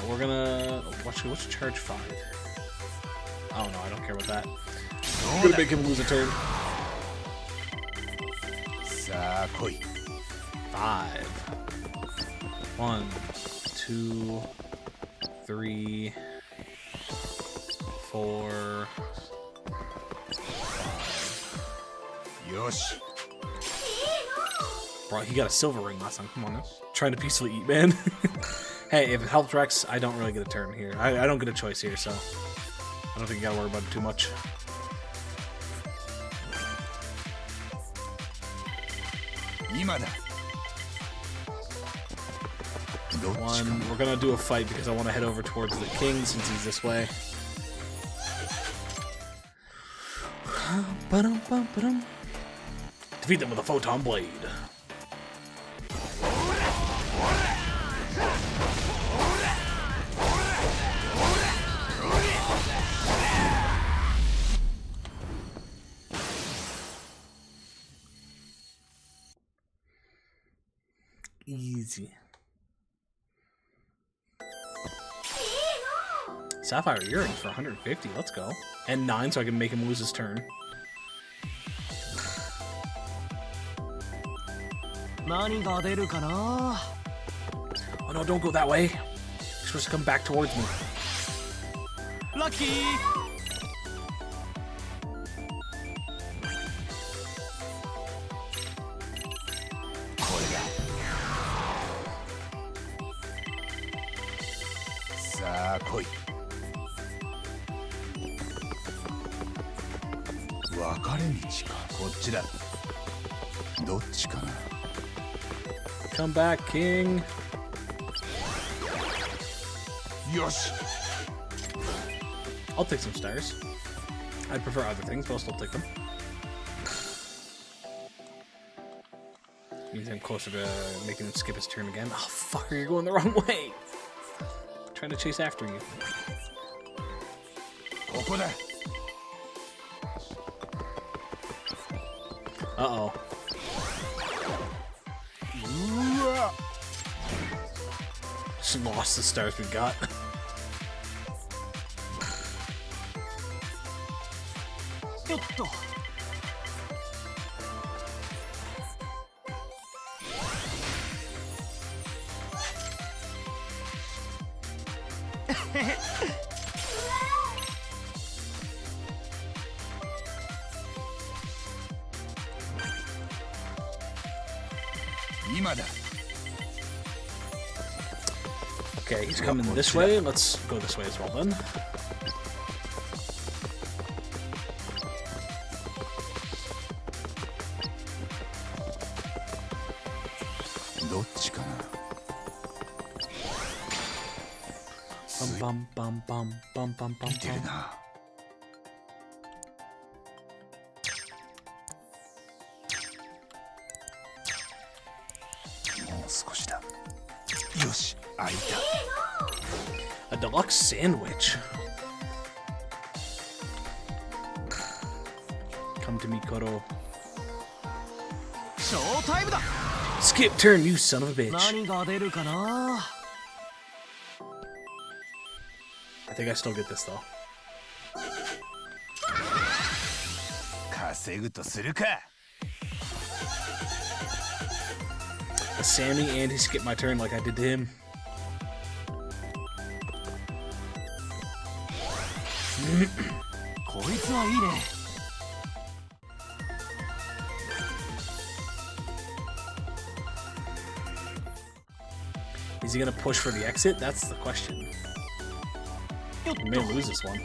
We're gonna what's charge 5? Oh no, I don't care about that. I'm gonna make him lose a turn. 5. 1, 2, 3, 4, 5. Yosh. Bro, he got a silver ring last time. Come on now. Trying to peacefully eat, man. Hey, if it helps Rex, I don't really get a turn here. I don't get a choice here, so I don't think you gotta worry about it too much. Imada. 1, we're gonna do a fight because I want to head over towards the king since he's this way. Defeat them with a photon blade. Easy. Sapphire earrings for 150. Let's go. And 9, so I can make him lose his turn. Oh no, don't go that way. You're supposed to come back towards me. Lucky! Come back, king. Yosh. I'll take some stars. I'd prefer other things, but I'll still take them. Means I'm closer to making him skip his turn again. Oh, fucker, you're going the wrong way. I'm trying to chase after you. Uh-oh. Just lost the stars we got. よっと 今だ Okay, he's coming this way. Let's go this way as well then. どっちかな Bum bum bum bum bum bum 似てる bum. なもう少しだよし開いた A deluxe sandwich. Come to me, Koto. ショータイムだ Skip turn, you son of a bitch. 何が出るかな I think I still get this though. 稼ぐとするか A Sammy and he skipped my turn like I did to him. Is he gonna push for the exit? That's the question. He may lose this one.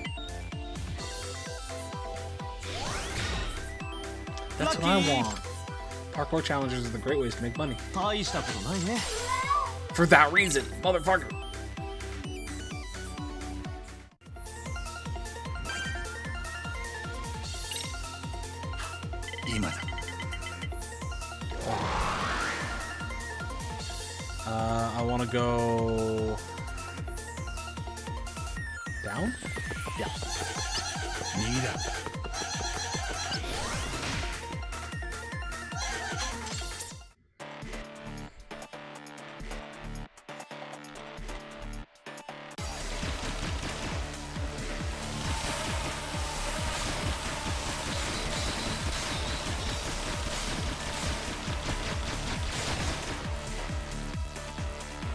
That's what I want. Parkour challenges are the great ways to make money. 大したことないね For that reason, motherfucker. I want to go down. Yeah. 右だ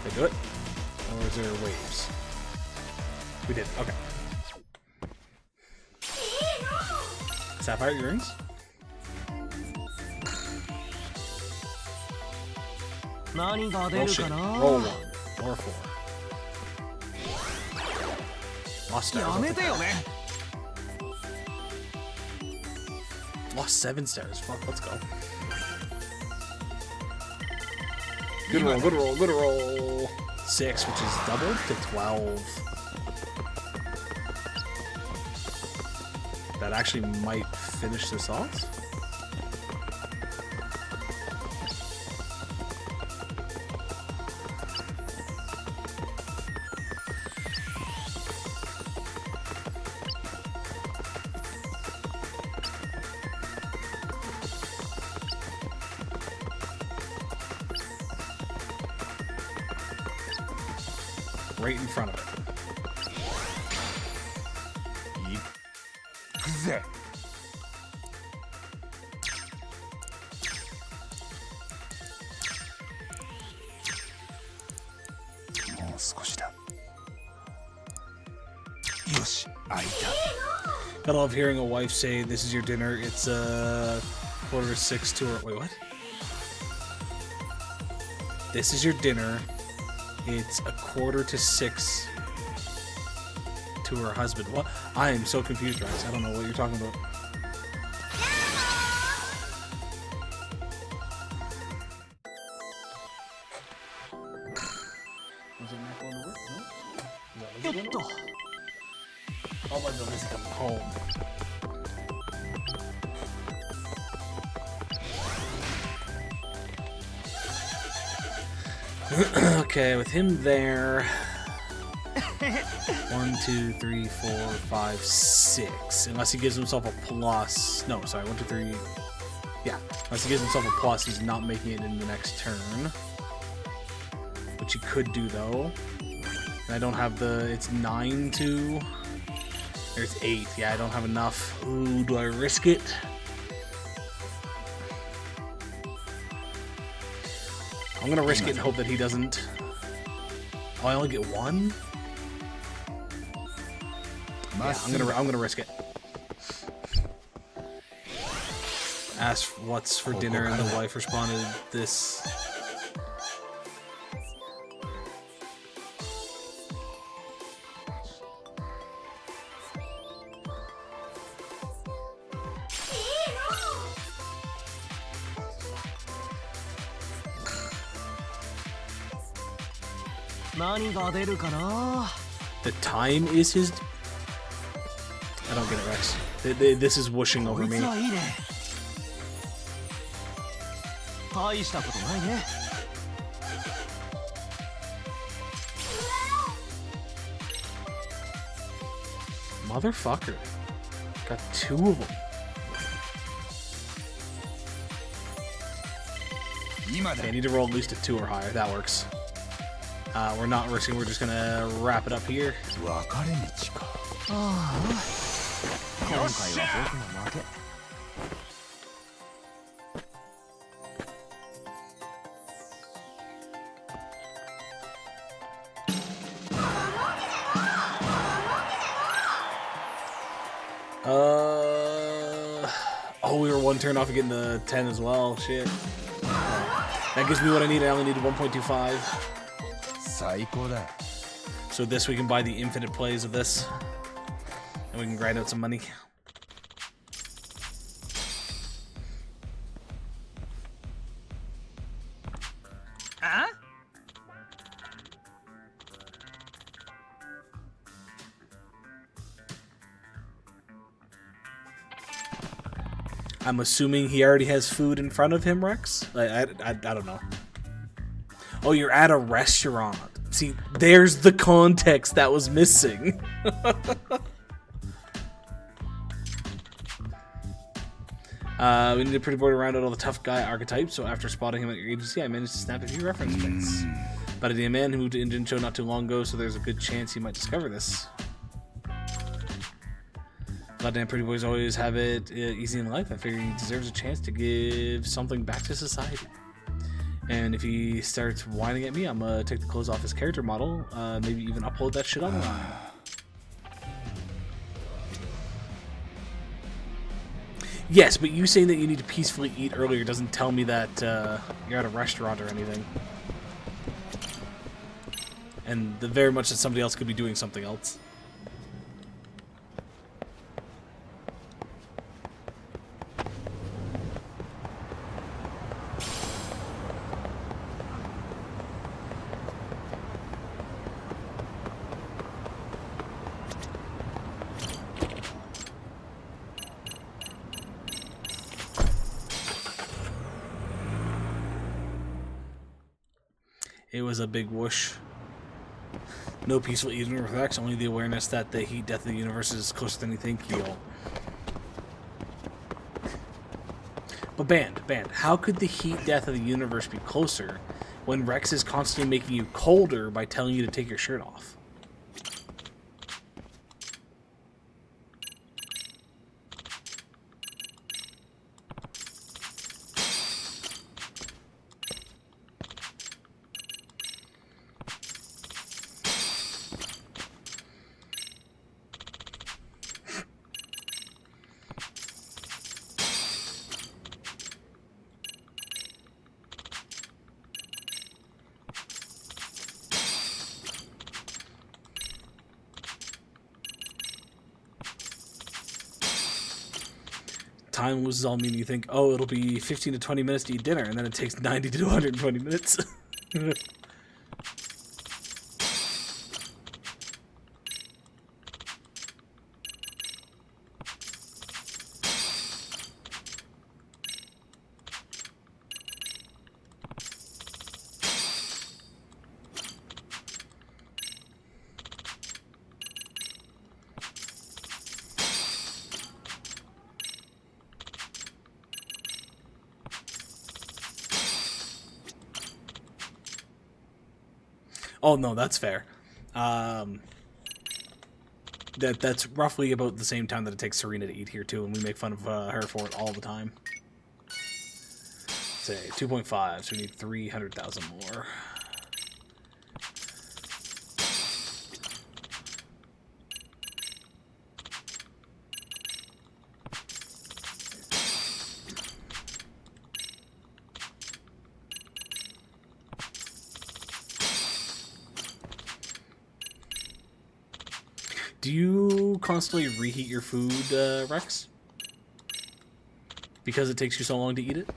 They do it? Or is there waves? We did. Okay. Sapphire earrings? Roll shit. Roll 1. Or 4. Lost stars. I'll take that. Lost 7 stars. Fuck, let's go. Good roll, good roll, good roll. 6, which is doubled to 12. That actually might finish this off. Right in front of it. 行くぜ もう少しだよし開いた I love hearing a wife say, "This is your dinner." It's 5:45 to her. Wait, what? This is your dinner. It's 5:45 to her husband. What? I am so confused, Rex. I don't know what you're talking about. Was it not going to work? No? Is that Lizzie going to work? Oh my God, Lizzie coming home. Okay, with him there. 1, 2, 3, 4, 5, 6. Unless he gives himself a plus. No, sorry. 1, 2, 3. Yeah, unless he gives himself a plus, he's not making it in the next turn. Which he could do, though. And I don't have the... It's 9 to... There's 8. Yeah, I don't have enough. Ooh, do I risk it? I'm gonna risk it and hope that he doesn't... Oh, I only get 1? Yeah, I'm gonna risk it. Asked what's for dinner, and the wife responded this. The time is his. I don't get it, Rex. This is whooshing over me. Motherfucker. Got 2 of them. Okay, I need to roll at least a 2 or higher. That works. We're not risking. We're just gonna wrap it up here. Oh, we were 1 turn off of getting the 10 as well. Shit. That gives me what I need. I only need 1.25. So this we can buy the infinite plays of this, and we can grind out some money. I'm assuming he already has food in front of him, Rex? I don't know. Oh, you're at a restaurant. See, there's the context that was missing. We need a pretty boy to round out all the tough guy archetypes, so after spotting him at your agency, I managed to snap a few reference pics. But a man who moved to Indian Show not too long ago, so there's a good chance he might discover this. Goddamn pretty boys always have it easy in life. I figure he deserves a chance to give something back to society. And if he starts whining at me, I'm gonna take the clothes off his character model, maybe even upload that shit online. Yes, but you saying that you need to peacefully eat earlier doesn't tell me that you're at a restaurant or anything. And very much that somebody else could be doing something else. It was a big whoosh. No peaceful eating with Rex, only the awareness that the heat death of the universe is closer than you think you'll. But Band, how could the heat death of the universe be closer when Rex is constantly making you colder by telling you to take your shirt off? Time loses all meaning. You think, oh, it'll be 15 to 20 minutes to eat dinner, and then it takes 90 to 120 minutes. Oh no, that's fair. That's roughly about the same time that it takes Serena to eat here too, and we make fun of her for it all the time. Say 2.5, so we need 300,000 more. Do you constantly reheat your food, Rex? Because it takes you so long to eat it?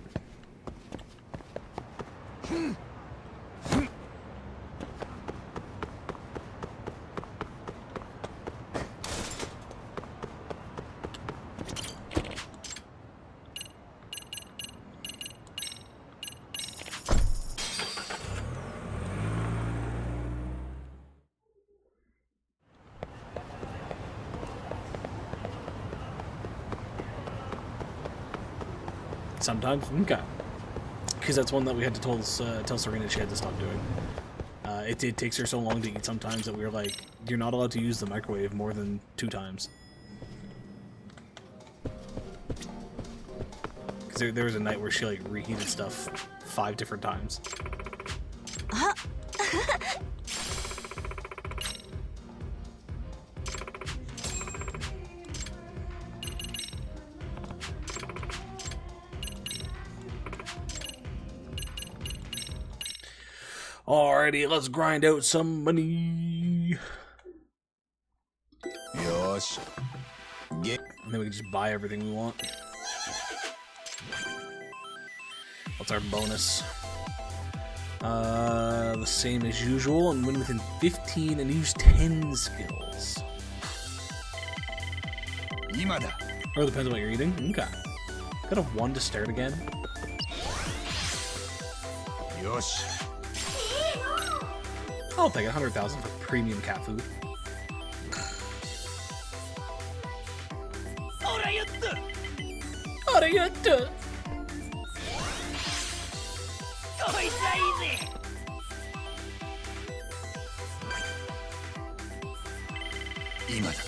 Sometimes? Okay. Because that's one that we had to tell Serena she had to stop doing. It takes her so long to eat sometimes that we were like, you're not allowed to use the microwave more than 2 times. Because there was a night where she like reheated stuff 5 different times. Alrighty, let's grind out some money. Yosh. Get. And then we can just buy everything we want. What's our bonus? The same as usual, and win within 15 and use 10 skills. Imada. Or depends on what you're eating. Okay. Got a 1 to start again. Yosh. I'll take 100,000 for premium cat food. Imada.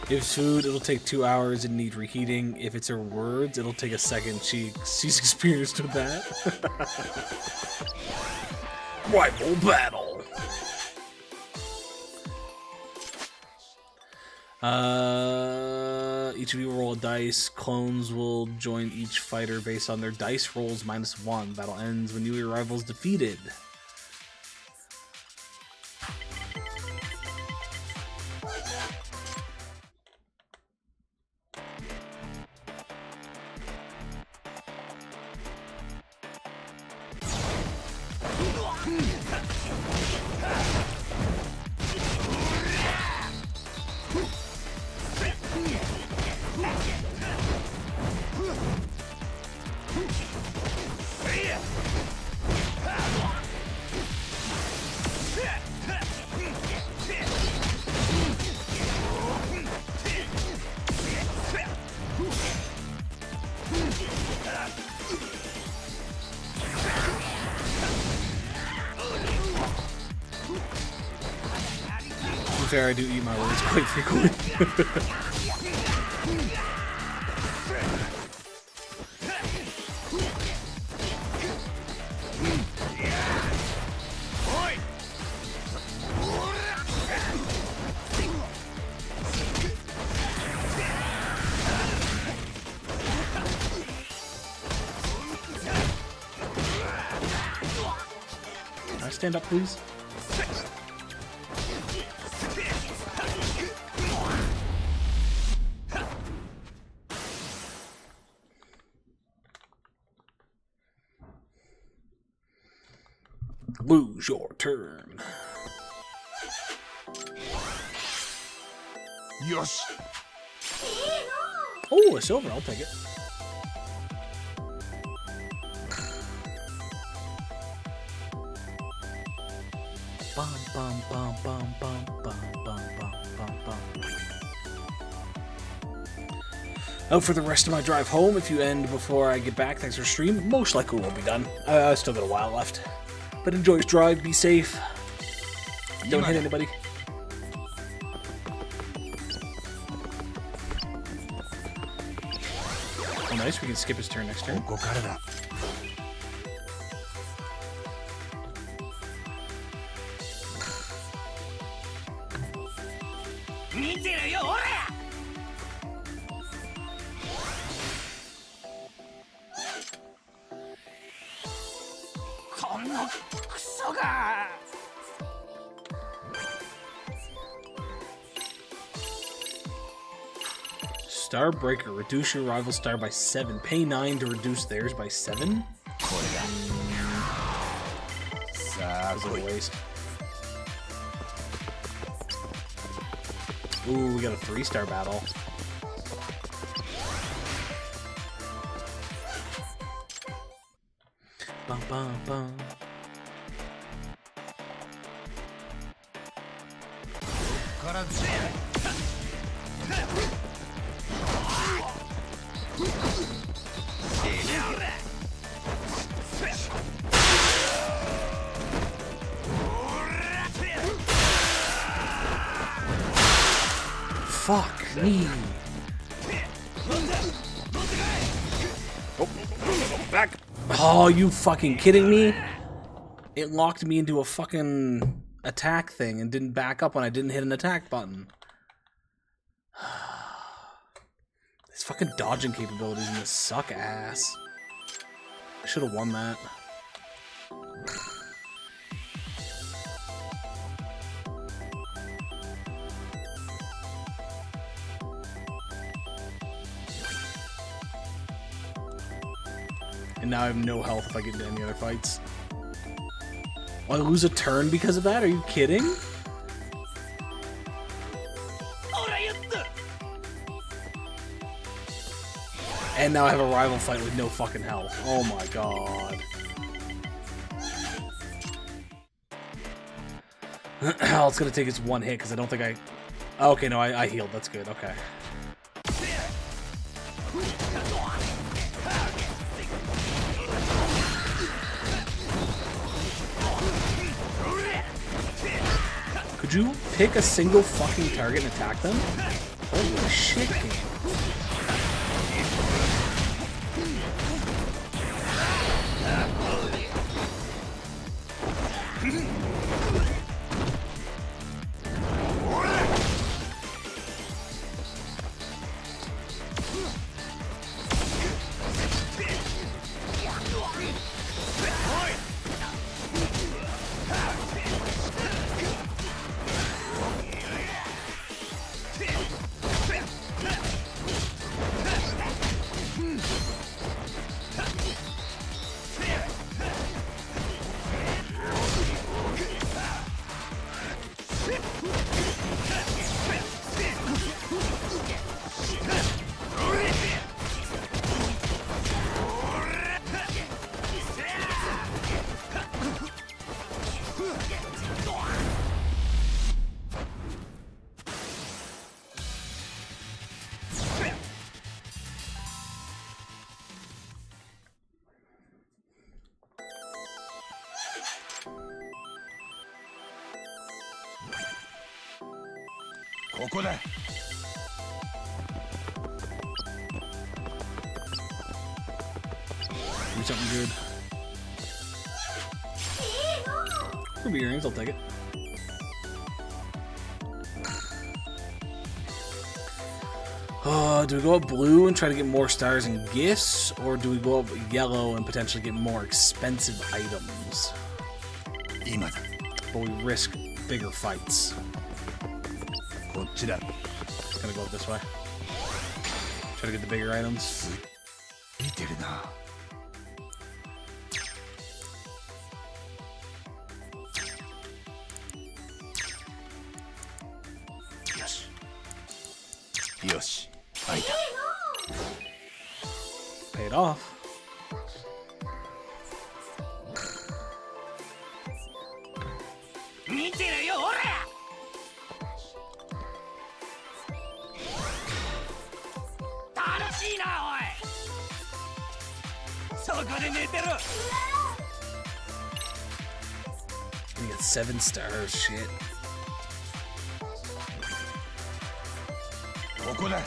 If it's food, it'll take 2 hours and need reheating. If it's her words, it'll take a second. She's experienced with that. Rival battle. Each of you roll a dice. Clones will join each fighter based on their dice rolls -1. Battle ends when your rival is defeated. Fair, I do eat my words quite frequently. Can I stand up, please? Lose your turn. Yosh. Oh, a silver. I'll take it. Bum bum bum bum bum bum bum bum bum bum. Out for the rest of my drive home. If you end before I get back, thanks for stream. Most likely won't be done. I still got a while left. But enjoy your drive, be safe. Don't hit anybody. Oh, nice. We can skip his turn next turn. Starbreaker, reduce your rival star by 7. Pay 9 to reduce theirs by 7? That's a waste. Ooh, we got a 3-star battle. Bum, bum, bum. Fuck me. Oh, back. Oh, you fucking kidding me? It locked me into a fucking attack thing and didn't back up when I didn't hit an attack button. These fucking dodging capabilities in this suck ass. I should have won that. And now I have no health if I get into any other fights. Will I lose a turn because of that? Are you kidding? And now I have a rival fight with no fucking health. Oh my god. Oh, it's gonna take its one hit because I don't think I... Oh, okay, no, I healed. That's good. Okay. Could you pick a single fucking target and attack them? Holy shit, game. Do something good. Ruby earrings, I'll take it. Do we go up blue and try to get more stars and gifts, or do we go up yellow and potentially get more expensive items? But we risk bigger fights. Just gonna go up this way. Try to get the bigger items. Paid off. しいなおい。そこで寝てろ。 We got 7 stars. Shit. ここだ。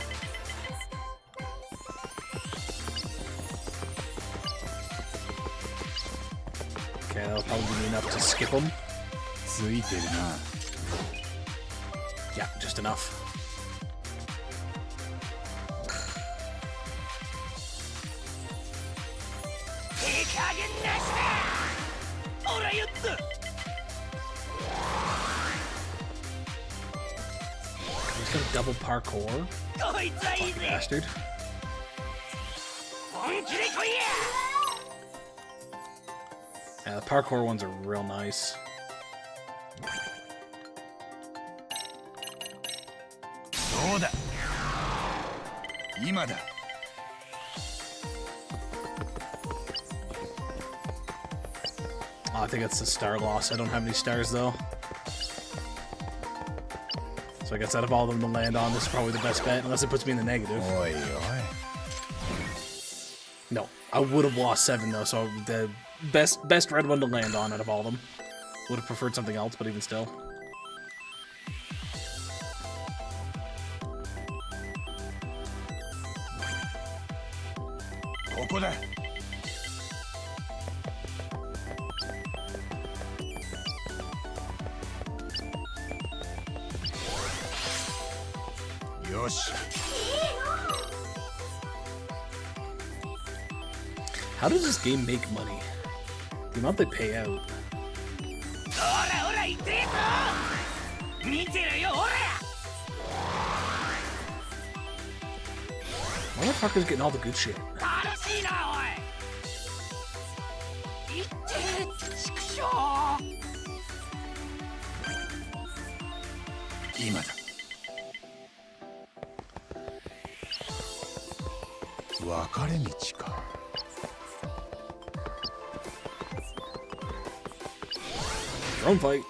Okay, that'll probably be enough to skip them. ついてるな。 Yeah, just enough. He's got a double parkour. Fucking bastard. Yeah, the parkour ones are real nice. そうだ。今だ。 Oh, I think it's the star loss. I don't have any stars though. So I guess out of all of them to land on, this is probably the best bet, unless it puts me in the negative. Oi, oi. No, I would have lost 7 though, so the best red one to land on out of all of them. Would have preferred something else, but even still. How does this game make money? The amount they pay out. Motherfucker's getting all the good shit. 今だ。分かれ道か。 Drone fight.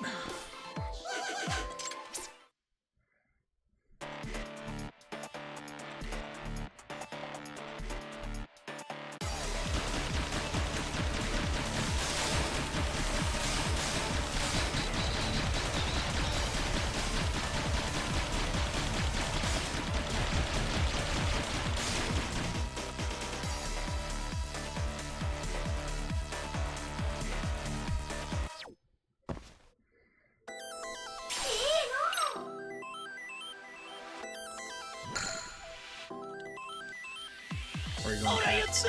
Where are you going, Cats?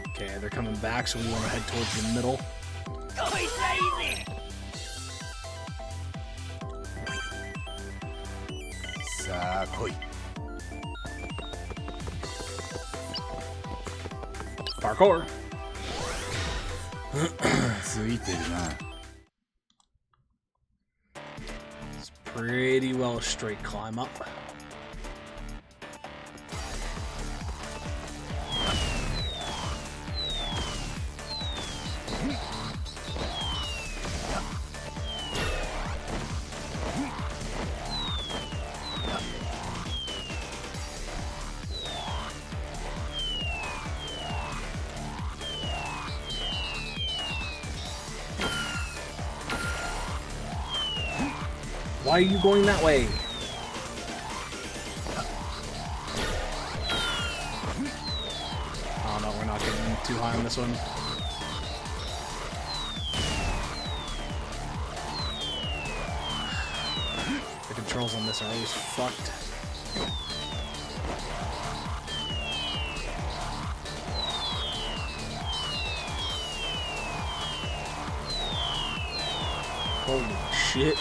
Okay, they're coming back, so we want to head towards the middle. Parkour. ついてるな。 It's pretty well a straight climb up. Why are you going that way? Oh no, we're not getting too high on this one. The controls on this are always fucked. Holy shit.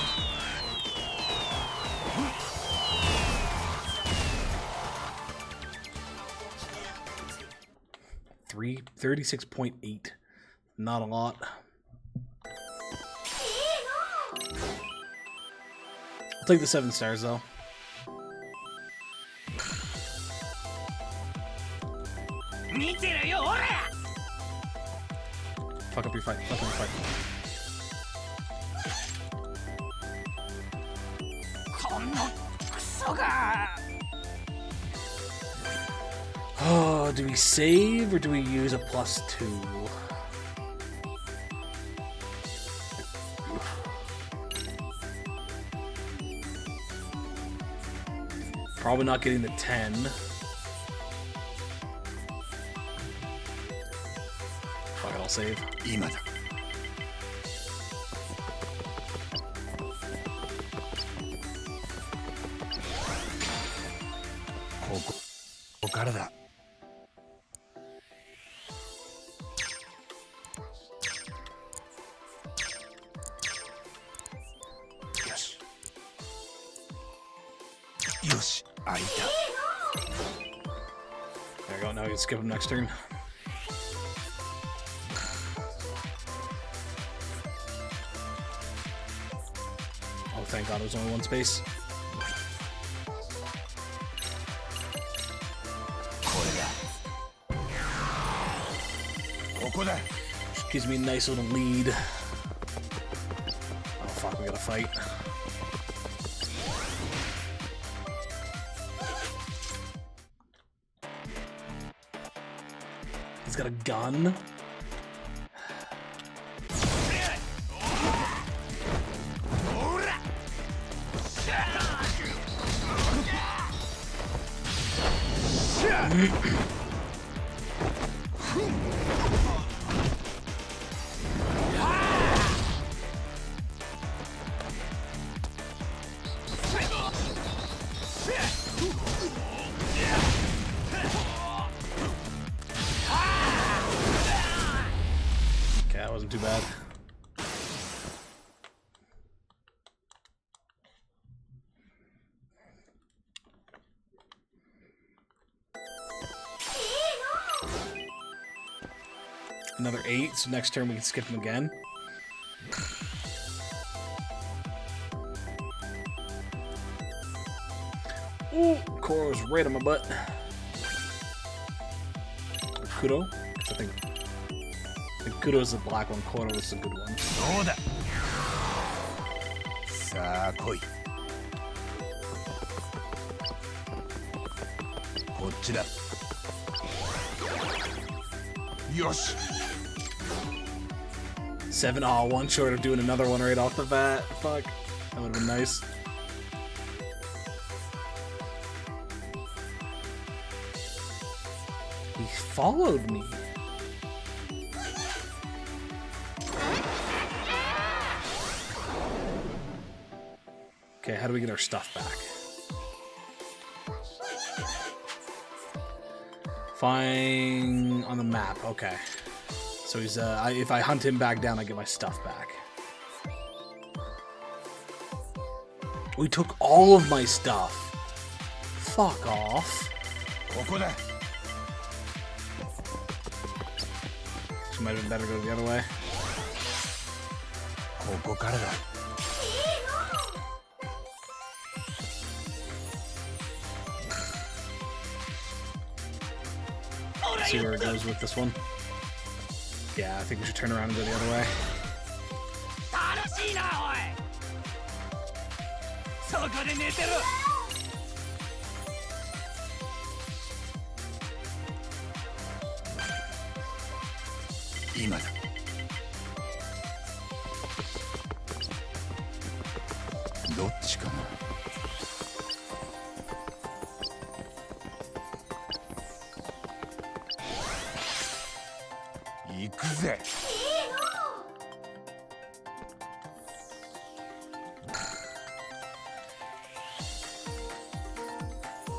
$36.8. Not a lot. I'll take the 7 stars though. Fuck up your fight. Fuck up your fight. Oh, do we save or do we use a +2? Probably not getting the 10. Fuck it, I'll save. 今だ。ここからだ。よし。よし、開いた。 There we go, now we can skip him next turn. Oh, thank God, there's only one space. ここだ。 Gives me a nice little lead. Oh fuck, we gotta fight. He's got a gun. Okay, that wasn't too bad. Another 8, so next turn we can skip him again. Ooh, Koro's right on my butt. Kudo? I think Kudo is the black one, Koro is the good one. そうだ。さあ来い。こっちだ。よし。 7, oh, one short of doing another one right off the bat. Fuck. That would have been nice. He followed me. Okay, how do we get our stuff back? Find on the map, okay. So he's, if I hunt him back down, I get my stuff back. We took all of my stuff. Fuck off. ここだ。 So might have been better go the other way. ここからだ。 Let's see where it goes with this one. Yeah, I think we should turn around and go the other way. 楽しいなおい。そこで寝てろ。今だ。どっちかな。行くぜ。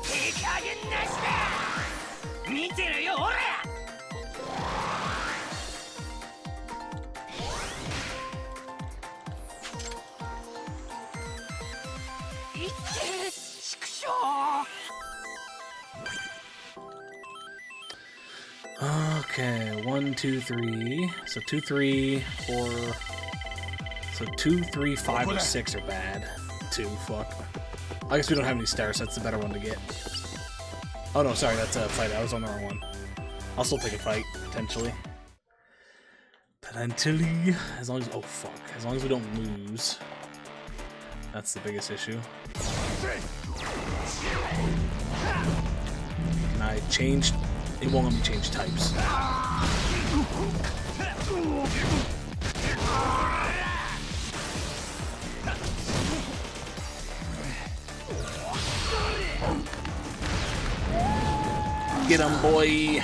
手加減なしだ。見てるよ、ほら。いって、畜生。 Okay, 1, 2, 3. So 2, 3, 4. So 2, 3, 5, or 6 are bad. 2, fuck. I guess we don't have any stars, so that's the better one to get. Oh no, sorry, that's a fight. I was on the wrong one. I'll still take a fight, potentially. Potentially. As long as, oh fuck. As long as we don't lose. That's the biggest issue. Can I change It won't let me change types. Get him, boy.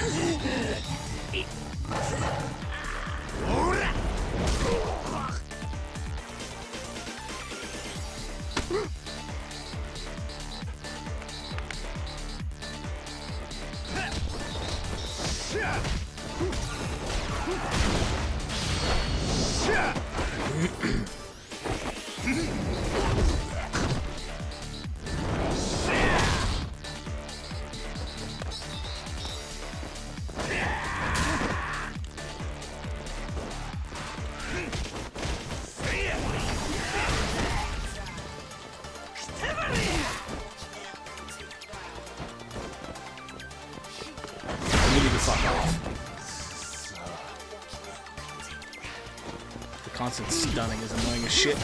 Constant stunning is annoying as shit.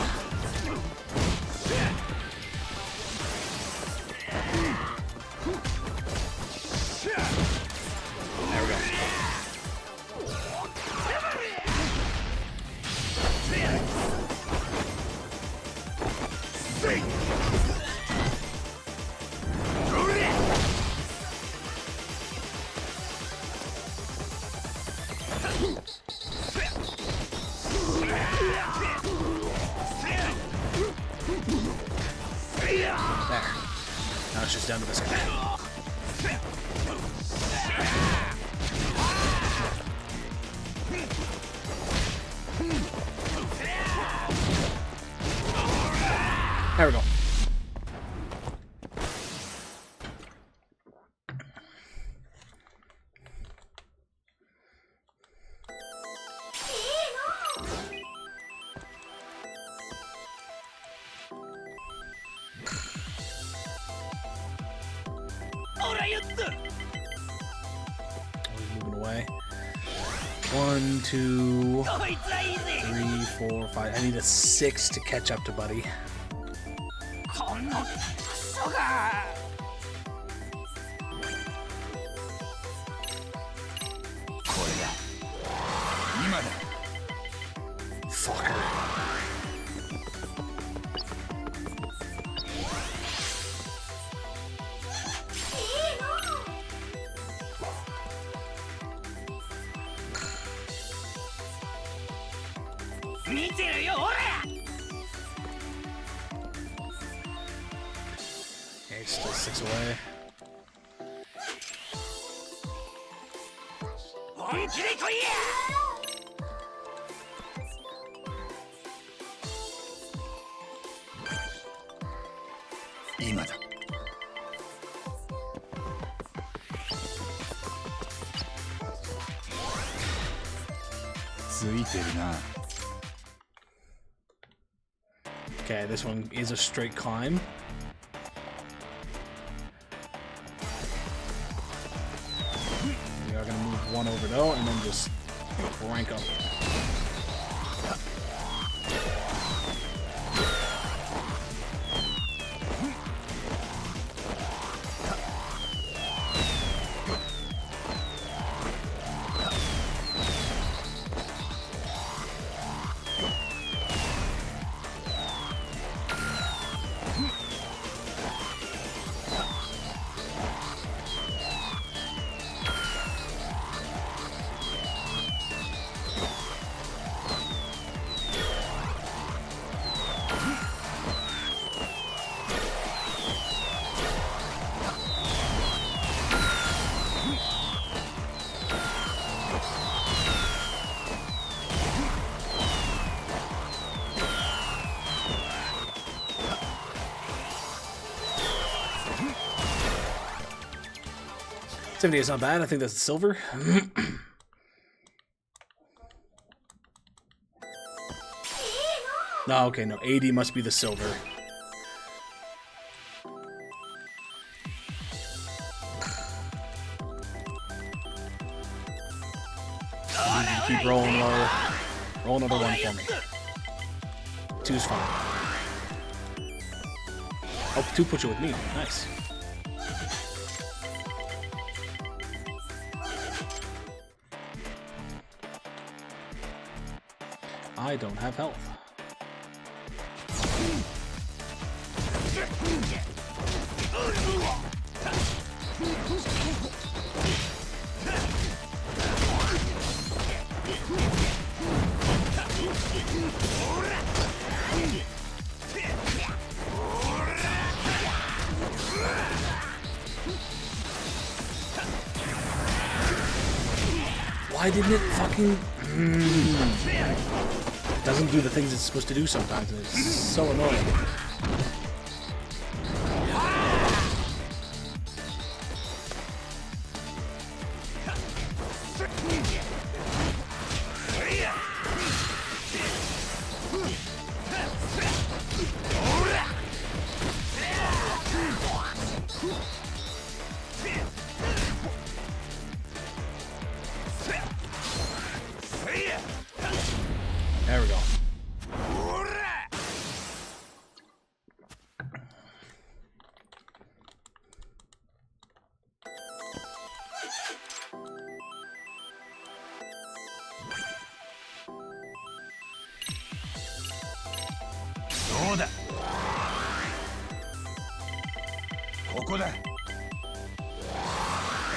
There we go. There. Now it's just down to this guy. There we go. Moving away. 1, 2, 3, 4, 5. I need a 6 to catch up to Buddy. Fucker. Yeah, he's still 6 away. Okay, this one is a straight climb. We are gonna move one over though, and then just rank up. $70 is not bad. I think that's silver. No, okay, no. 80 must be the silver. Keep rolling low. Roll another one for me. 2's fine. Oh, 2 puts you with me. Nice. I don't have health. Why didn't it fucking... doesn't do the things it's supposed to do sometimes, and it's so annoying. There we go.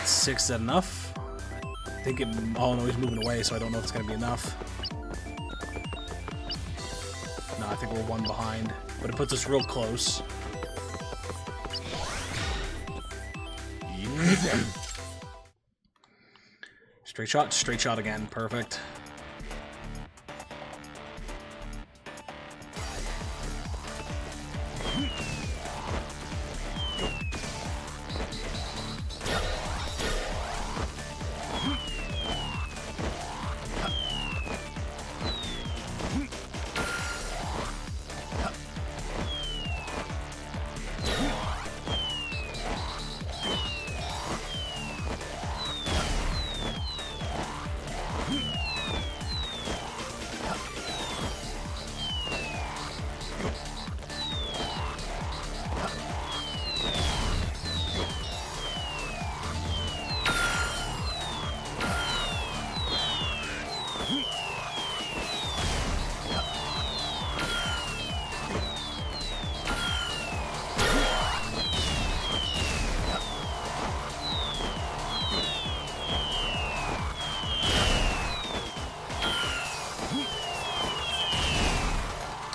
Six, is that enough? I think it... Oh no, he's moving away, so I don't know if it's gonna be enough. No, I think we're one behind, but it puts us real close. Straight shot again, perfect.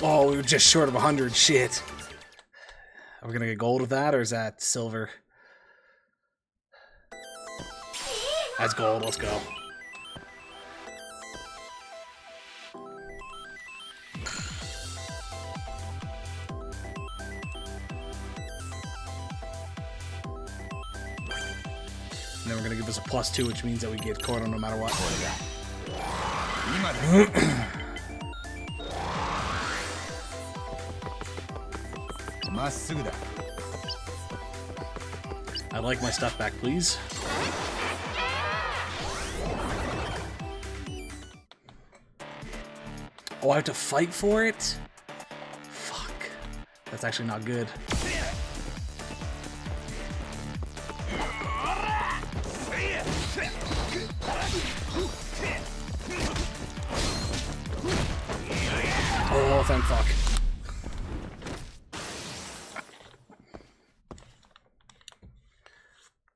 Oh, we were just short of 100. Shit. Are we gonna get gold with that, or is that silver? That's gold. Let's go. And then we're gonna give us a +2, which means that we get Cordo no matter what. I'd like my stuff back, please. Oh, I have to fight for it? Fuck. That's actually not good. Oh, thank fuck.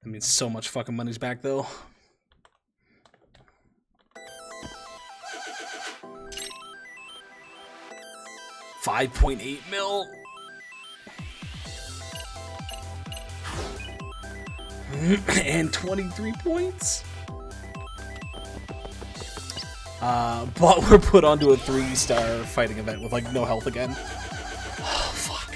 That means so much fucking money's back, though. $5.8 mil. And 23 points. But we're put onto a 3-star fighting event with like no health again. Oh, fuck.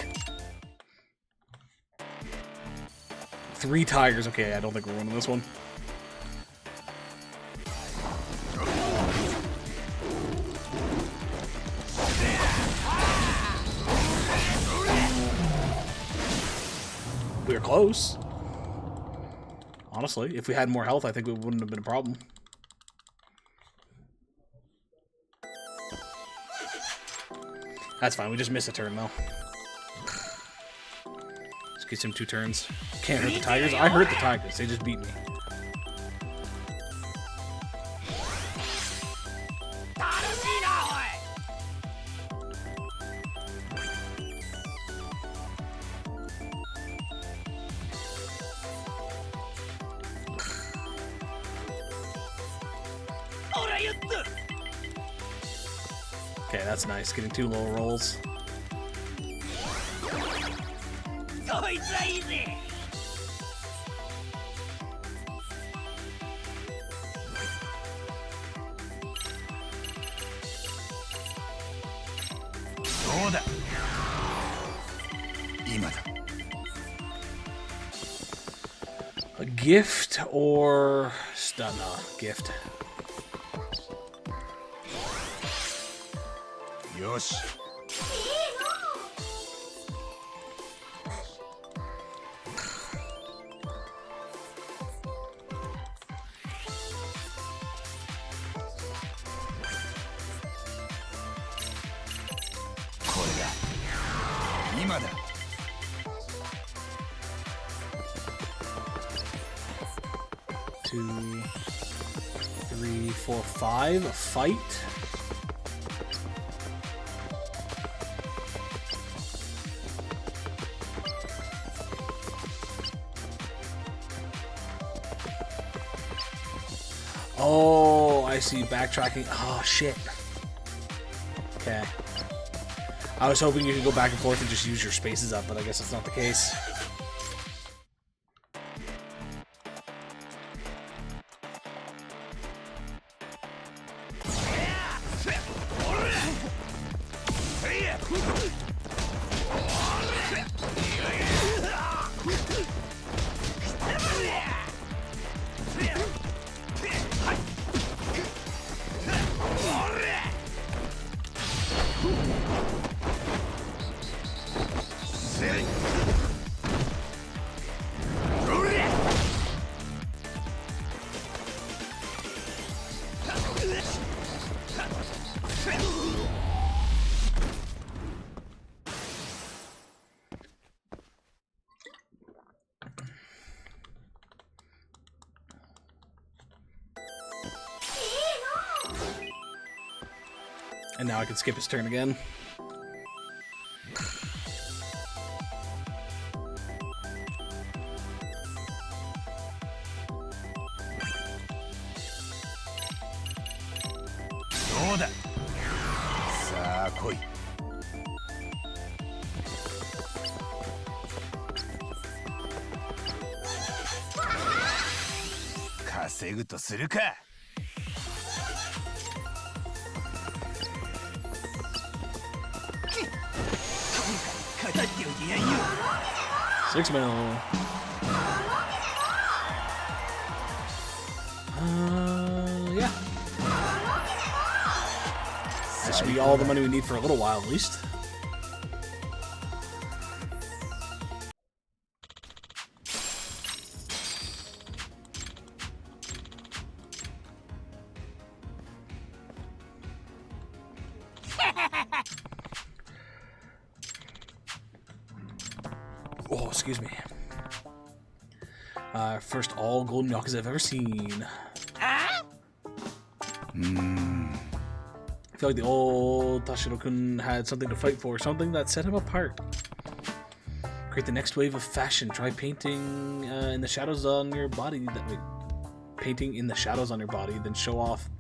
3 tigers. Okay, I don't think we're winning this one. We were close. Honestly, if we had more health, I think it wouldn't have been a problem. That's fine, we just missed a turn though. Just get him 2 turns. Can't hurt the tigers. I hurt the tigers, they just beat me. Okay, that's nice. Getting 2 low rolls. A gift or stun? Gift. よし。これだ。今だ。2, 3, 4, 5. Fight. Oh, I see. Backtracking. Oh, shit. Okay. I was hoping you could go back and forth and just use your spaces up, but I guess that's not the case. And now I can skip his turn again. $6 million. Yeah. That should be all the money we need for a little while, at least. Oh, excuse me. First all golden Yakuza I've ever seen. I feel like the old Tashiro-kun had something to fight for, something that set him apart. Create the next wave of fashion. Try painting in the shadows on your body. Painting in the shadows on your body, then show off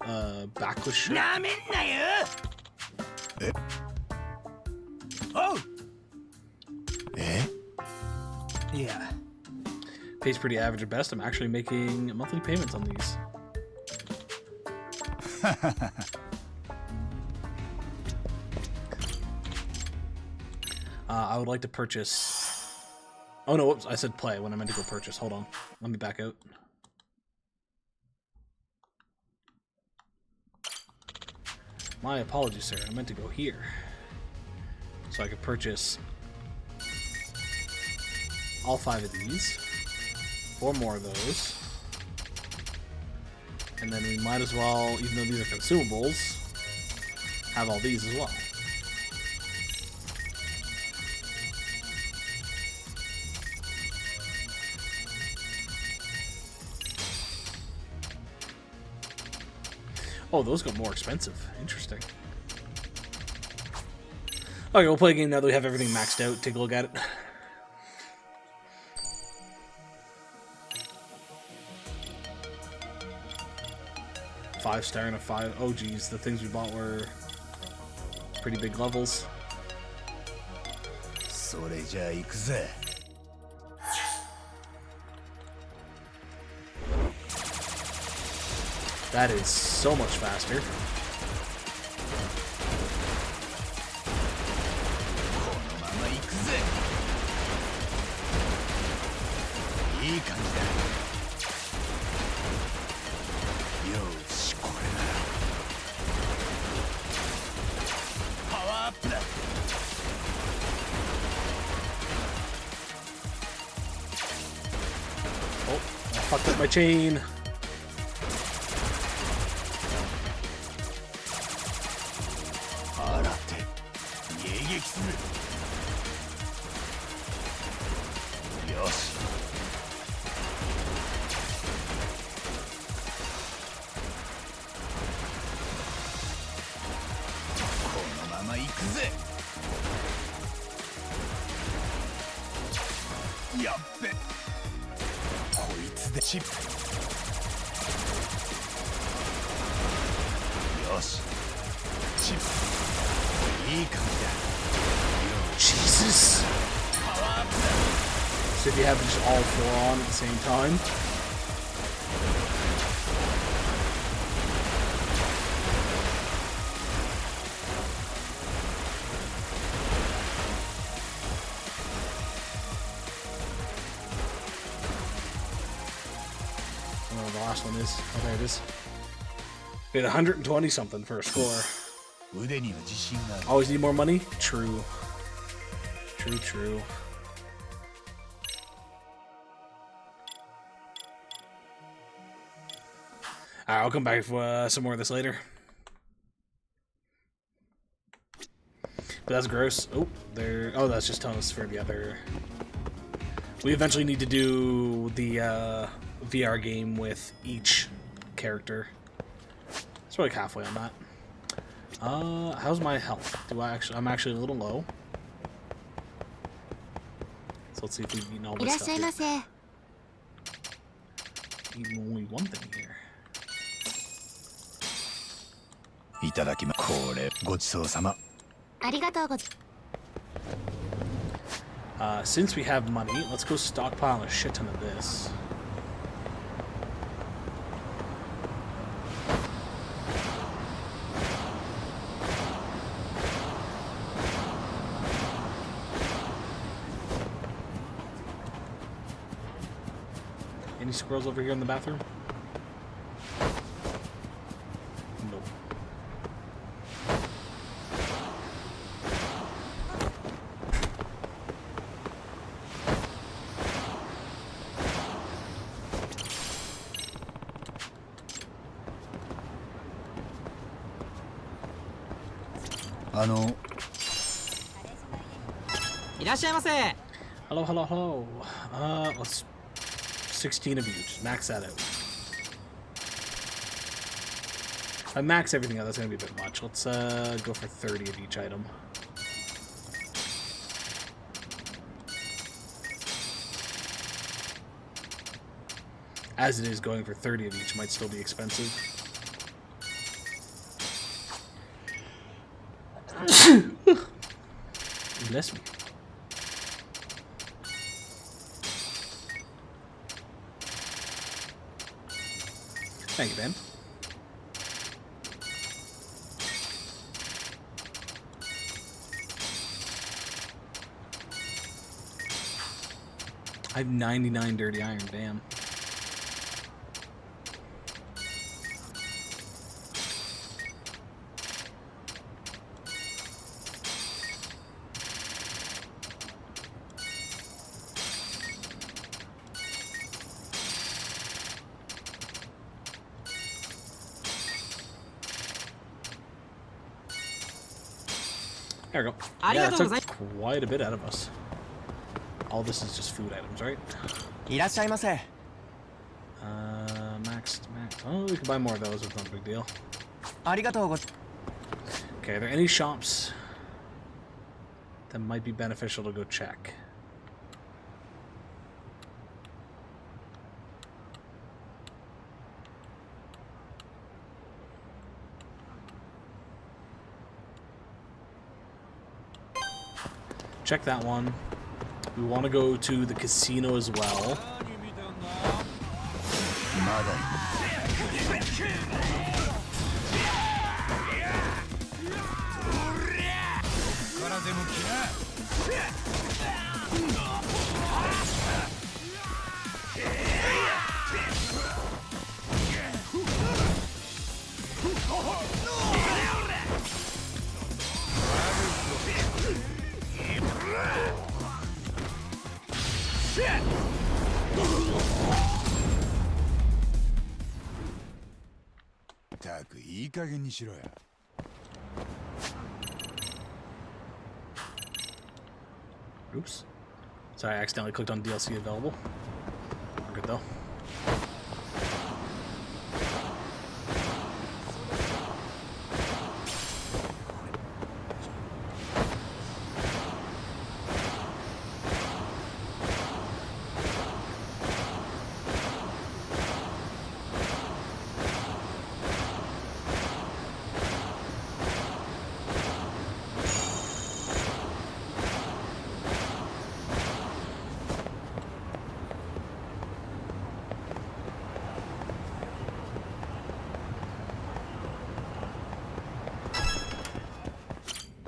backless shirt. Oh! Yeah. Pays pretty average at best. I'm actually making monthly payments on these. I would like to purchase... Oh no, whoops, I said play when I meant to go purchase. Hold on. Let me back out. My apologies, sir. I meant to go here. So I could purchase all 5 of these. 4 more of those. And then we might as well, even though these are consumables, have all these as well. Oh, those got more expensive. Interesting. Okay, we'll play a game now that we have everything maxed out. Take a look at it. 5-star and a 5. Oh geez, the things we bought were pretty big levels. それじゃあ行くぜ。That is so much faster. このまま行くぜ。いい感じだ。よし、これならパワーアップだ。Oh, I fucked up my chain. 洗って迎撃する。よし。このまま行くぜ。やっべ。こいつでチップ。よし。チップ。いい感じだ。 Jesus. So if you have just all 4 on at the same time. I don't know what the last one is. Oh, there it is. We had 120 something for a score. 腕には自信がある。 Always need more money? True. True, true. Alright, I'll come back for some more of this later. But that's gross. Oh, there. Oh, that's just telling us for the other. We eventually need to do the VR game with each character. It's like halfway on that. How's my health? I'm actually a little low. So let's see if we've eaten all this stuff here. Eaten only one thing here. いただきま。これごちそうさま。ありがとうございます。 Since we have money, let's go stockpile a shit ton of this. Any squirrels over here in the bathroom? No. Hello, hello, hello. Let's 16 of each. Max that out. If I max everything out, that's gonna be a bit much. Let's go for 30 of each item. As it is, going for 30 of each might still be expensive. Bless me. Thank you, Ben. I have 99 dirty iron, damn. There we go. Yeah, that took quite a bit out of us. All this is just food items, right? いらっしゃいませ。 Max. Oh, we can buy more of those. It's not a big deal. ありがとうご。 Okay, are there any shops that might be beneficial to go check? check that one. We want to go to the casino as well. Oops. Sorry, I accidentally clicked on DLC available. We're good though.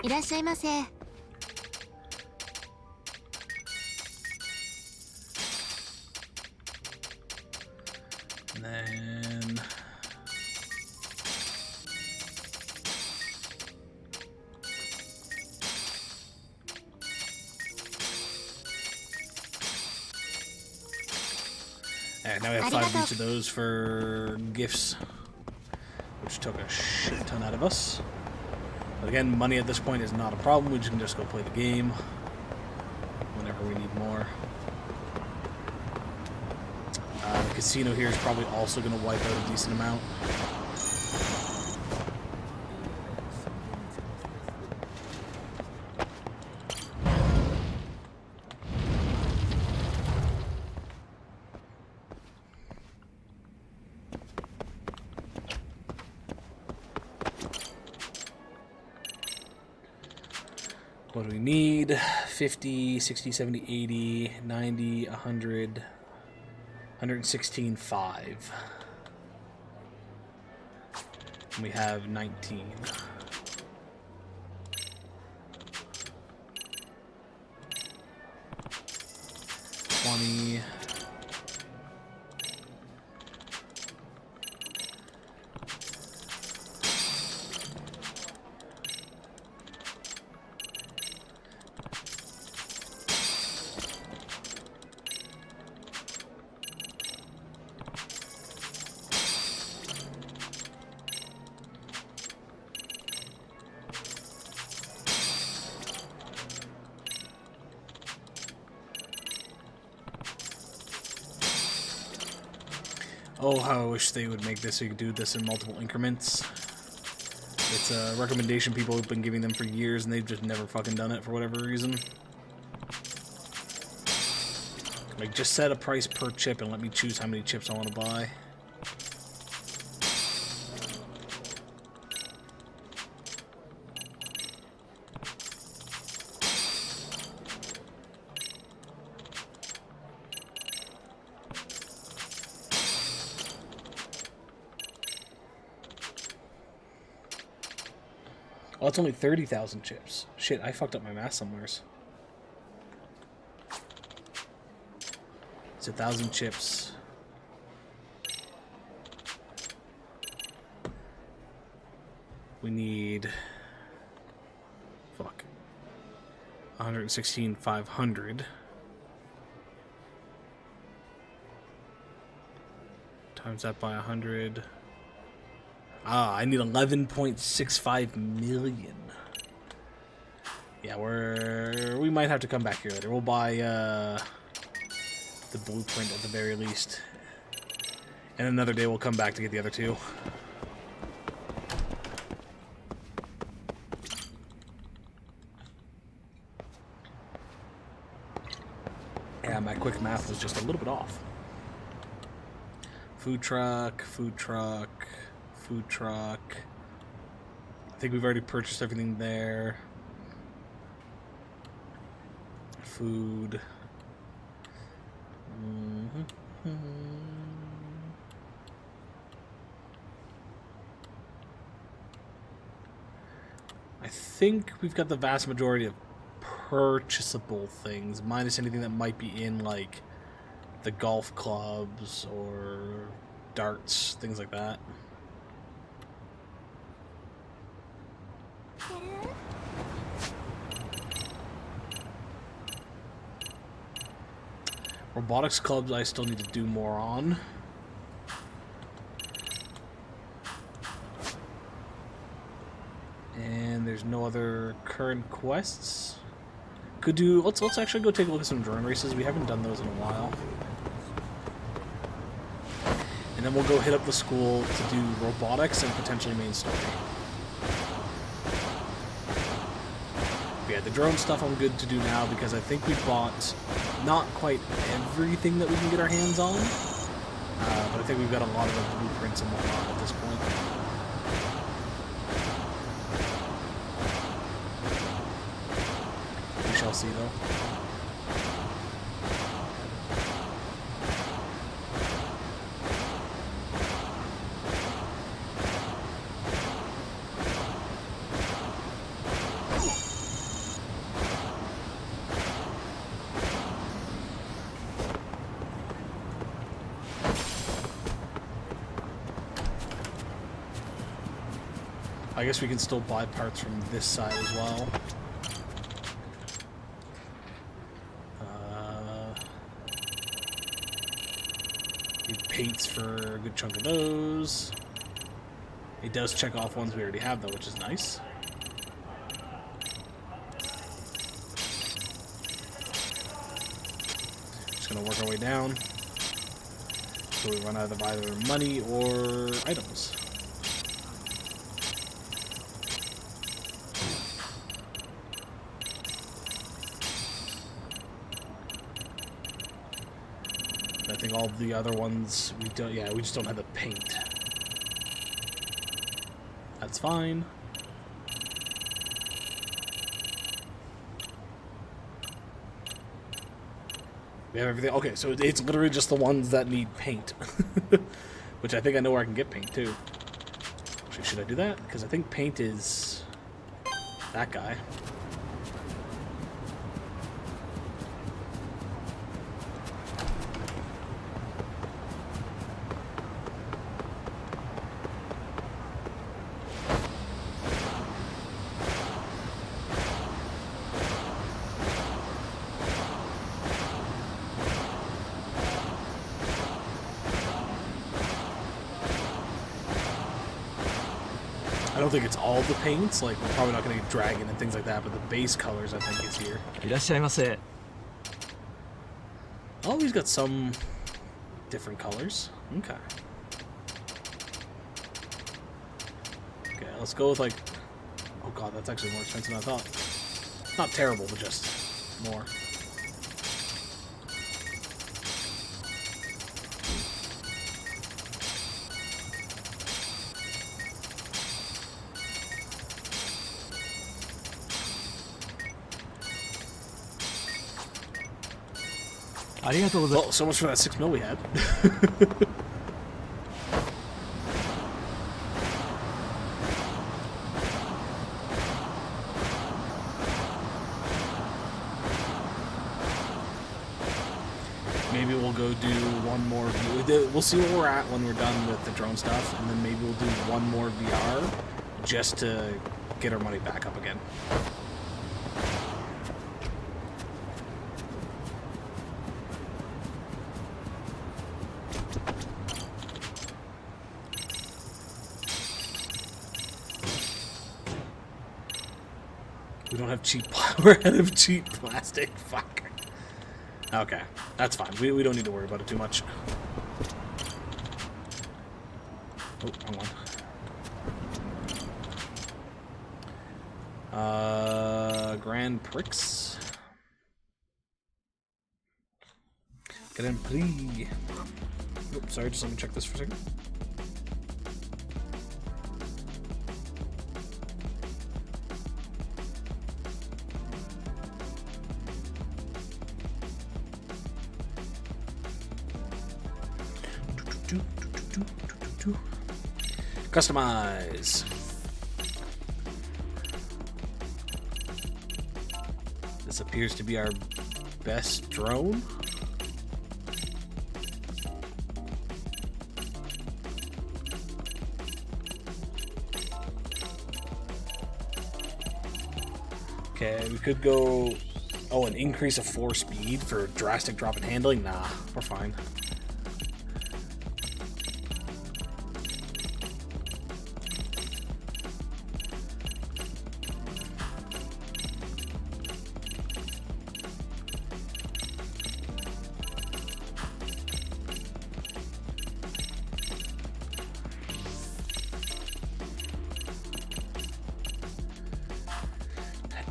いらっしゃいませ。And then alright, now we have 5 of each of those for gifts, which took a shit ton out of us. But again, money at this point is not a problem. We can just go play the game whenever we need more. The casino here is probably also going to wipe out a decent amount. What do we need? 50, 60, 70, 80, 90, 100, 116.5. And we have 19. $20. Oh, how I wish they would make this so you could do this in multiple increments. It's a recommendation people have been giving them for years, and they've just never fucking done it for whatever reason. Like, just set a price per chip and let me choose how many chips I want to buy. Oh, it's only 30,000 chips. Shit, I fucked up my math somewheres. It's 1,000 chips. We need... Fuck. 116,500. Times that by 100... Ah, I need 11.65 million. Yeah, we might have to come back here later. We'll buy the blueprint at the very least. And another day we'll come back to get the other two. Yeah, my quick math was just a little bit off. Food truck, food truck... Food truck. I think we've already purchased everything there. food. I think we've got the vast majority of purchasable things, minus anything that might be in, like, the golf clubs or darts, things like that. Robotics clubs I still need to do more on. And there's no other current quests. Could do. Let's actually go take a look at some drone races. We haven't done those in a while. And then we'll go hit up the school to do robotics and potentially main story. Yeah, the drone stuff I'm good to do now because I think we bought not quite everything that we can get our hands on, but I think we've got a lot of the blueprints and whatnot at this point. We shall see, though. I guess we can still buy parts from this side as well. Need paints for a good chunk of those. It does check off ones we already have though, which is nice. Just gonna work our way down so we run out of either money or items. I think all the other ones we don't. Yeah, we just don't have the paint. That's fine. We have everything. Okay, so it's literally just the ones that need paint, which I think I know where I can get paint too. Actually, should I do that? Because I think paint is that guy. I don't think it's all the paints, like we're probably not going to get dragon and things like that, but the base colors I think is here. いらっしゃいませ。 Oh, he's got some different colors. Okay. Okay, let's go with like... Oh god, that's actually more expensive than I thought. Not terrible, but just more. Well, so much for that 6 mil we had. Maybe we'll go do one more view. We'll see where we're at when we're done with the drone stuff, and then maybe we'll do one more VR just to get our money back up again. We don't have cheap. We're out of cheap plastic. Fuck. Okay, that's fine. We don't need to worry about it too much. Oh, wrong one. Grand Prix. Grand Prix. Oops, sorry, just let me check this for a second. Customize. This appears to be our best drone. Okay, we could go... Oh, an increase of 4 speed for a drastic drop in handling? Nah, we're fine.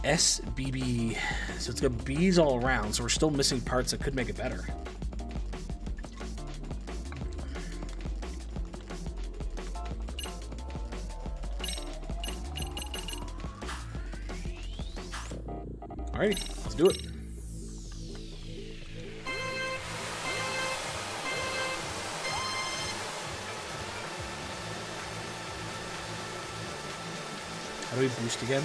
SBB, so it's got B's all around, so we're still missing parts that could make it better. Alrighty, let's do it. How do we boost again?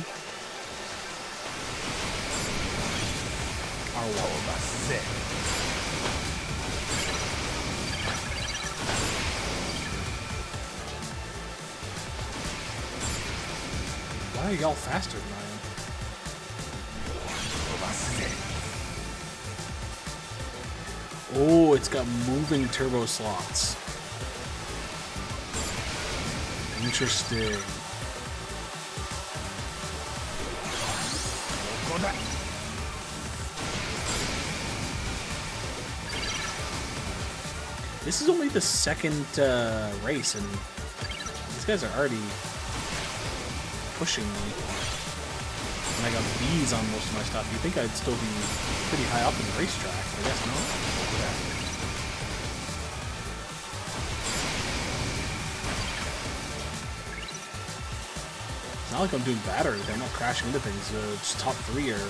Why are y'all faster than I am? Oh, it's got moving turbo slots. Interesting. This is only the second race, and these guys are already pushing me. And I got B's on most of my stuff. You'd think I'd still be pretty high up in the racetrack, I guess not. It's not like I'm doing bad or anything. I'm not crashing into things. Just top 3 are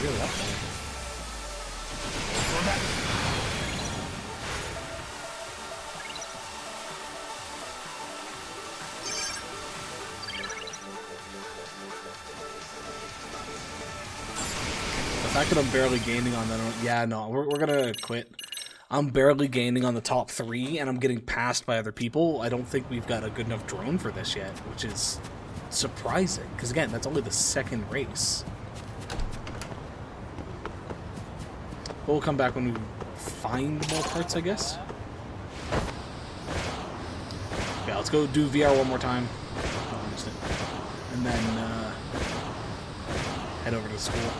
really up there. The fact that I'm barely gaining on that, yeah, no, we're gonna quit. I'm barely gaining on the top 3, and I'm getting passed by other people. I don't think we've got a good enough drone for this yet, which is surprising, because again, that's only the second race. But we'll come back when we find more parts, I guess. Yeah, let's go do VR one more time. And then head over to school.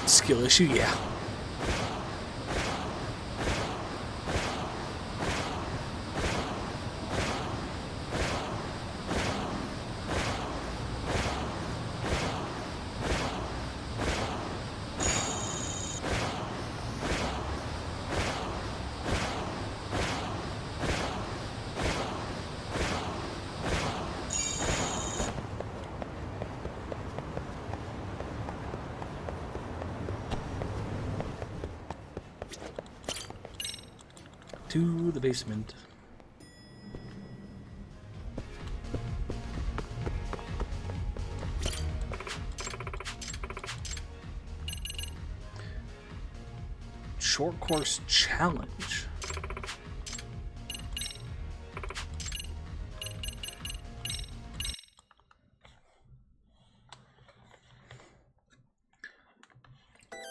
Skill issue, yeah. To the basement. Short course challenge.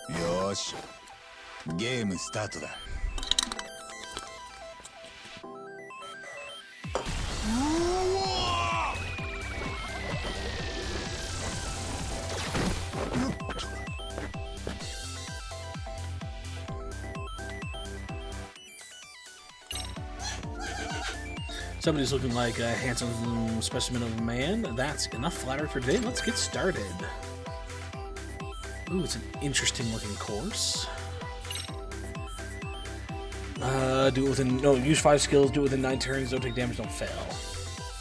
Yosh, game start だ。Somebody's looking like a handsome specimen of a man. That's enough flattery for today. Let's get started. Ooh, it's an interesting looking course. Do it within... No, use 5 skills, do it within 9 turns, don't take damage, don't fail.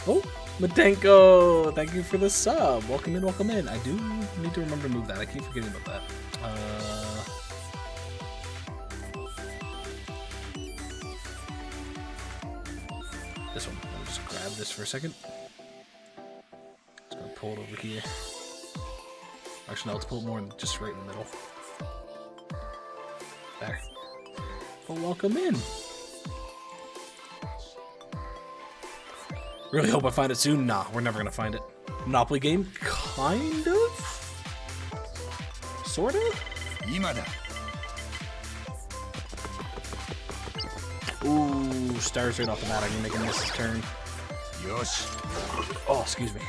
Oh, Matenko, thank you for the sub. Welcome in, welcome in. I do need to remember to move that. I keep forgetting about that. This one. Let me just grab this for a second. Just gonna pull it over here. Actually, no, let's pull it more just right in the middle. There. Well, welcome in. Really hope I find it soon. Nah, we're never gonna find it. Monopoly game? Kind of? Sorta? Ooh, stars right off the bat. I'm gonna make him miss his turn. Yosh. Oh, excuse me.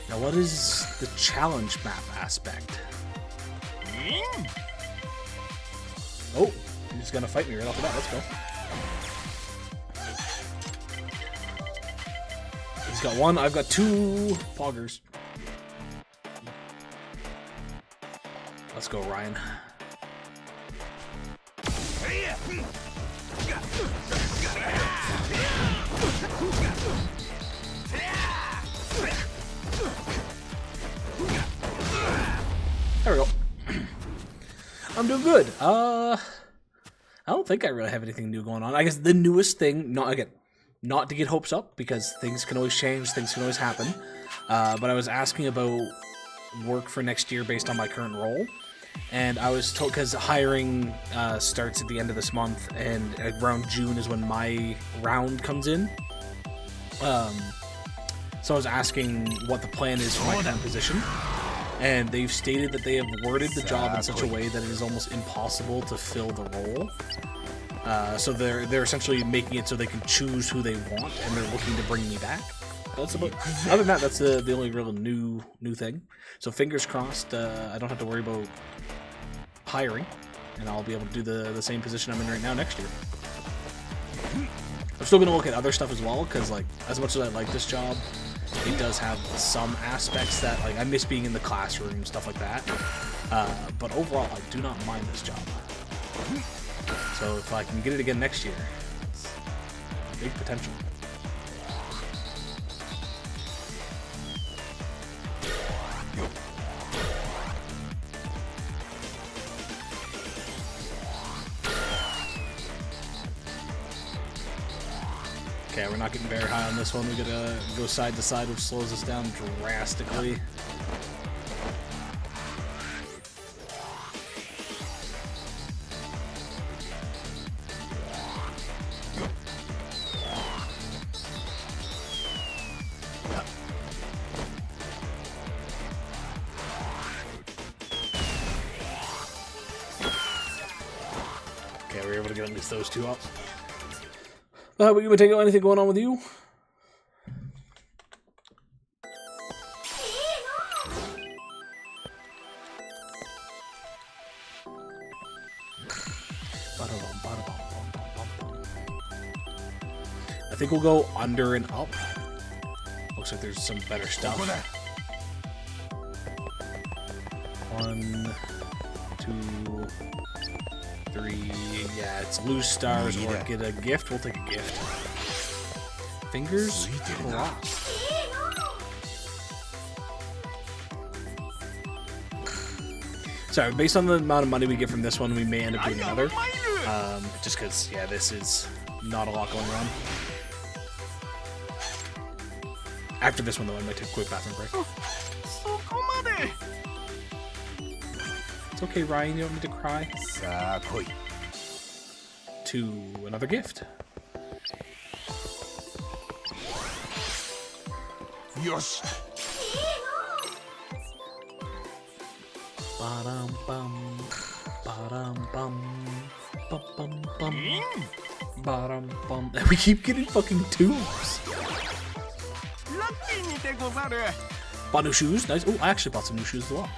Now, what is the challenge map aspect? Oh, he's gonna fight me right off the bat. Let's go. He's got one. I've got two poggers. Let's go, Ryan. There we go. I'm doing good. I don't think I really have anything new going on. I guess the newest thing, not to get hopes up, because things can always change, things can always happen. But I was asking about work for next year based on my current role. And I was told, because hiring starts at the end of this month, and around June is when my round comes in. So I was asking what the plan is for my current position. And they've stated that they have worded the job in such a way that it is almost impossible to fill the role. So they're essentially making it so they can choose who they want, and they're looking to bring me back. That's about. Other than that, that's the only real new thing. So fingers crossed, I don't have to worry about hiring, and I'll be able to do the same position I'm in right now next year. I'm still gonna look at other stuff as well, because like as much as I like this job, it does have some aspects that like I miss being in the classroom, stuff like that. But overall, I do not mind this job. So if I can get it again next year, it's big potential. Okay, we're not getting very high on this one. We gotta go side to side, which slows us down drastically. Okay, we were able to get at least those two up. But you would take anything going on with you? I think we'll go under and up. Looks like there's some better stuff. 1, 2, 3. Yeah, it's lose stars or get a gift. We'll take a gift. Fingers crossed. Sorry, based on the amount of money we get from this one, we may end up doing another. Just because, yeah, this is not a lot going on. After this one, though, I might take a quick bathroom break. It's okay, Ryan. You don't need to cry. To another gift. Yosh. Ba-dum bum, ba-dum bum, ba-bum bum, ba-dum bum. We keep getting fucking twos. Bought new shoes, nice. Oh, I actually bought some new shoes as well.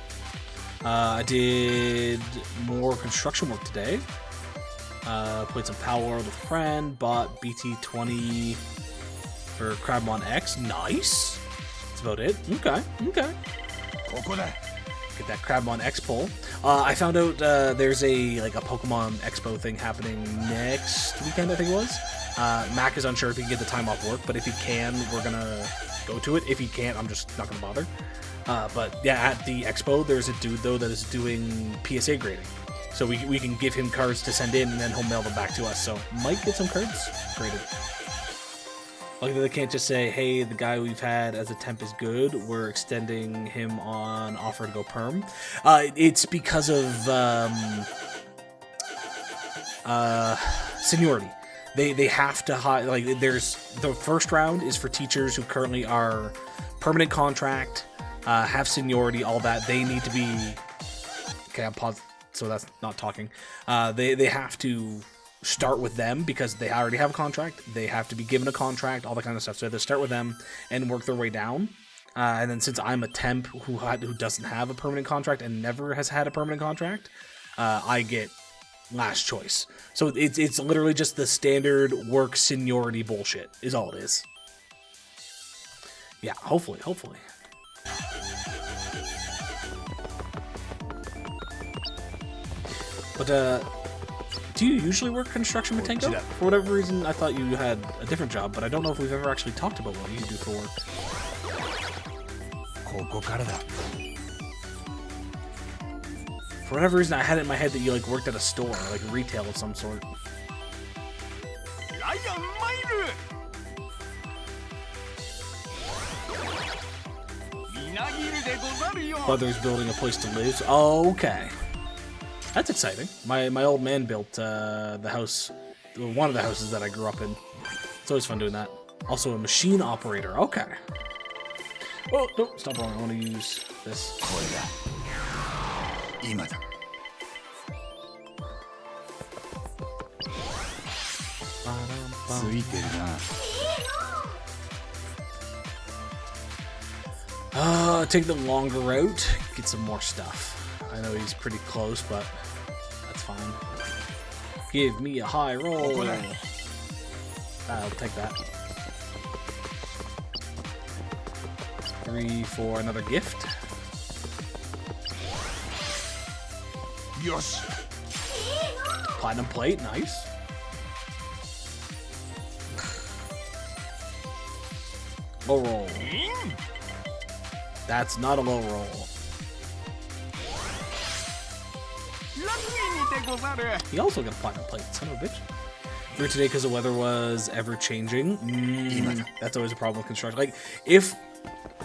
I did more construction work today. Played some Power World with a friend. Bought BT20 for Crabmon X. Nice. That's about it. Okay. get that Crabmon Expo. I found out there's a Pokemon Expo thing happening next weekend, I think it was. Mac is unsure if he can get the time off work, but if he can, we're gonna go to it. If he can't, I'm just not gonna bother. But yeah, at the expo, there's a dude though that is doing PSA grading, so we can give him cards to send in, and then he'll mail them back to us. So might get some cards graded. Luckily, they can't just say, "Hey, the guy we've had as a temp is good. We're extending him on offer to go perm." It's because of seniority. They have to hire, there's the first round is for teachers who currently are permanent contract, have seniority, all that. They need to be okay. I'm paused, so that's not talking. They have to start with them because they already have a contract. They have to be given a contract, all that kind of stuff. So they start with them and work their way down. And then since I'm a temp who doesn't have a permanent contract and never has had a permanent contract, I get last choice. So it's literally just the standard work seniority bullshit is all it is. Yeah, hopefully. But do you usually work construction, Matenko? For whatever reason, I thought you had a different job, but I don't know if we've ever actually talked about what you do for work. For whatever reason, I had it in my head that you worked at a store, like retail of some sort. Brother's building a place to live. Oh, okay. That's exciting. My old man built the house, one of the houses that I grew up in. It's always fun doing that. Also a machine operator. Okay. Oh, no, stop wrong. I want to use this. Take the longer route, get some more stuff. I know he's pretty close, but that's fine. Give me a high roll. I'll take that. 3 for another gift. Yosh. Platinum plate, nice. Low roll. That's not a low roll. He also got a platinum plate, son of a bitch. For today, because the weather was ever changing. That's always a problem with construction. If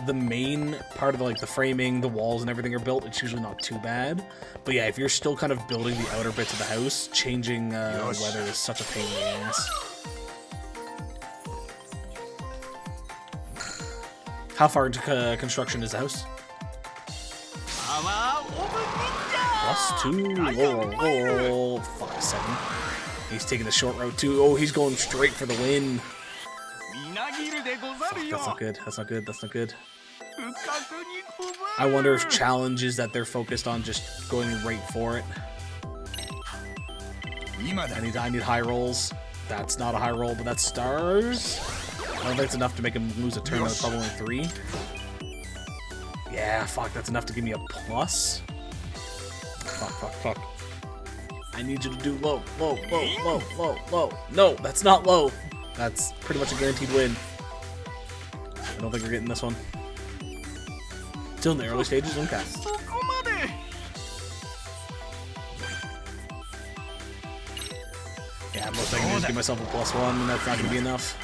the main part of the framing, the walls, and everything are built, it's usually not too bad. But yeah, if you're still kind of building the outer bits of the house, changing weather is such a pain in the ass. How far into construction is the house? +2. Roll. Fuck, 7. He's taking the short route too. Oh, he's going straight for the win. Fuck, that's not good. That's not good. That's not good. I wonder if challenges that they're focused on just going right for it. I need high rolls. That's not a high roll, but that's stars. I don't think it's enough to make him lose a turn. That's probably only 3. Yeah, fuck, that's enough to give me a plus. Fuck. I need you to do low. No, that's not low. That's pretty much a guaranteed win. I don't think we're getting this one. Still in the early stages, okay. Yeah, most I can do is give myself a +1, and that's not going to be enough.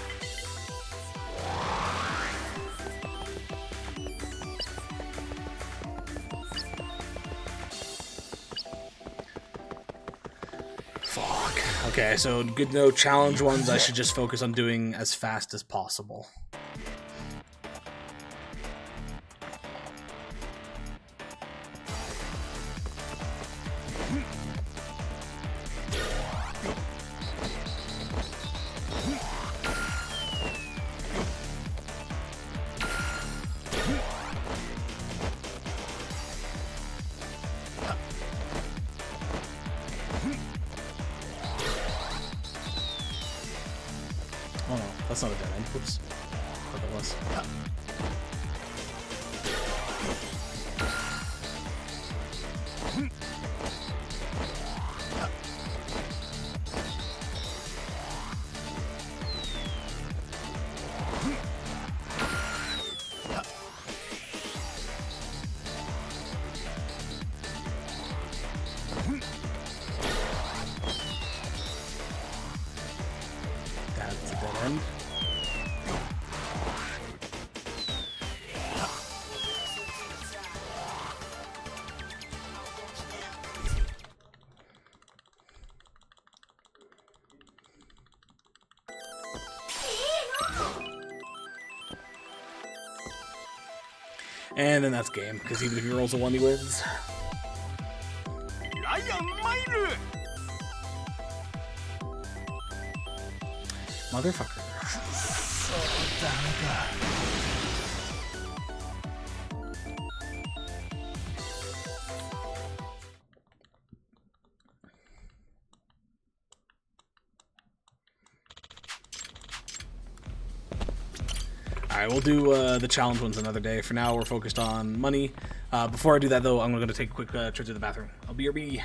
Okay, so good no challenge ones I should just focus on doing as fast as possible. Oh no, that's not a dead end. Whoops. I thought it was. That's a dead end. And then that's game, because even if he rolls a 1, he wins. Motherfucker. Alright, we'll do the challenge ones another day. For now, we're focused on money. Before I do that, though, I'm going to take a quick trip to the bathroom. I'll be your bee.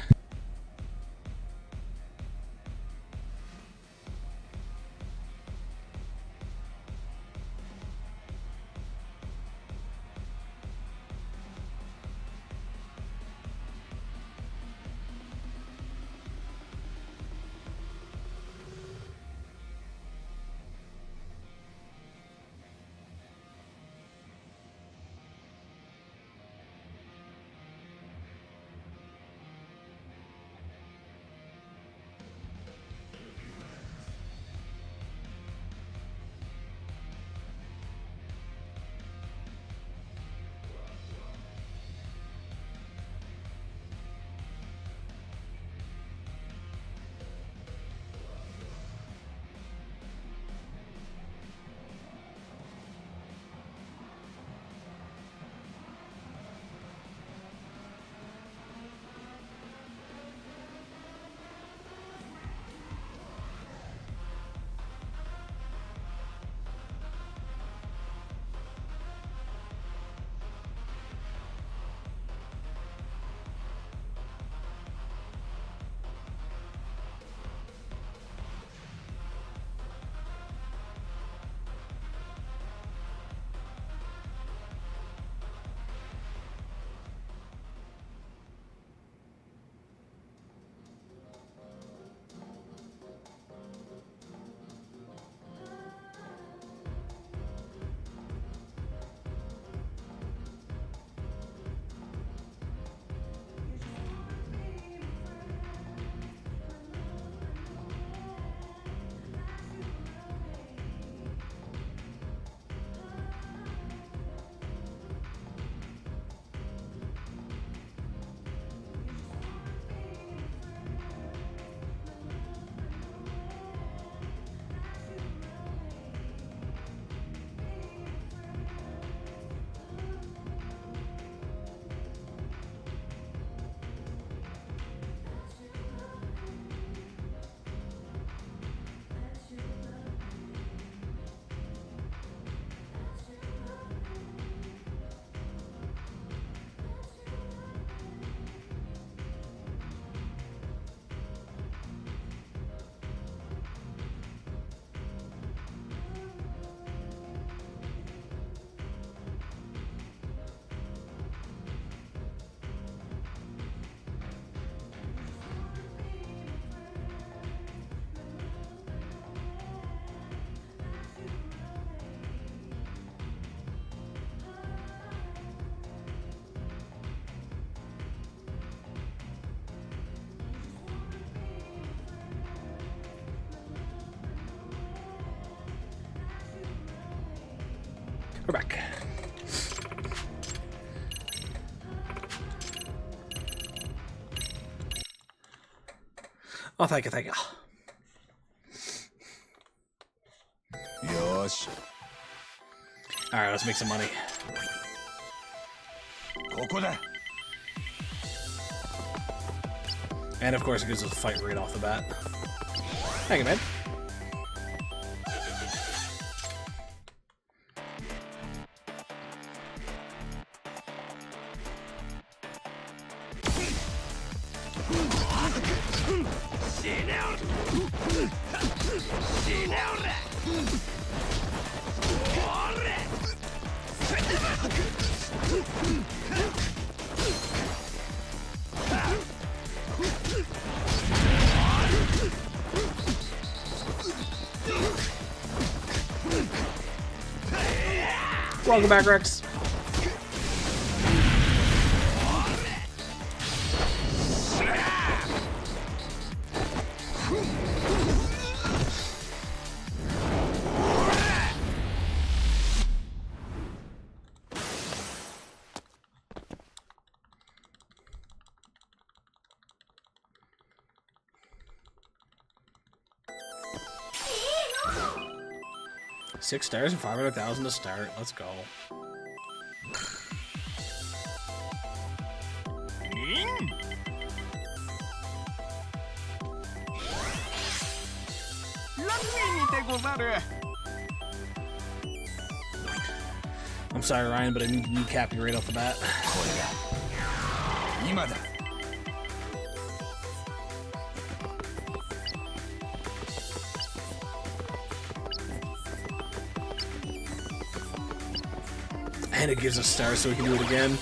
We're back. Oh, thank you, thank you. Yosh. Alright, let's make some money. And of course, it gives us a fight right off the bat. Thank you, man. Welcome back, Rex. $6 and 500,000 to start. Let's go. I'm sorry, Ryan, but I need to kneecap you right off the bat. And it gives us stars so we can do it again.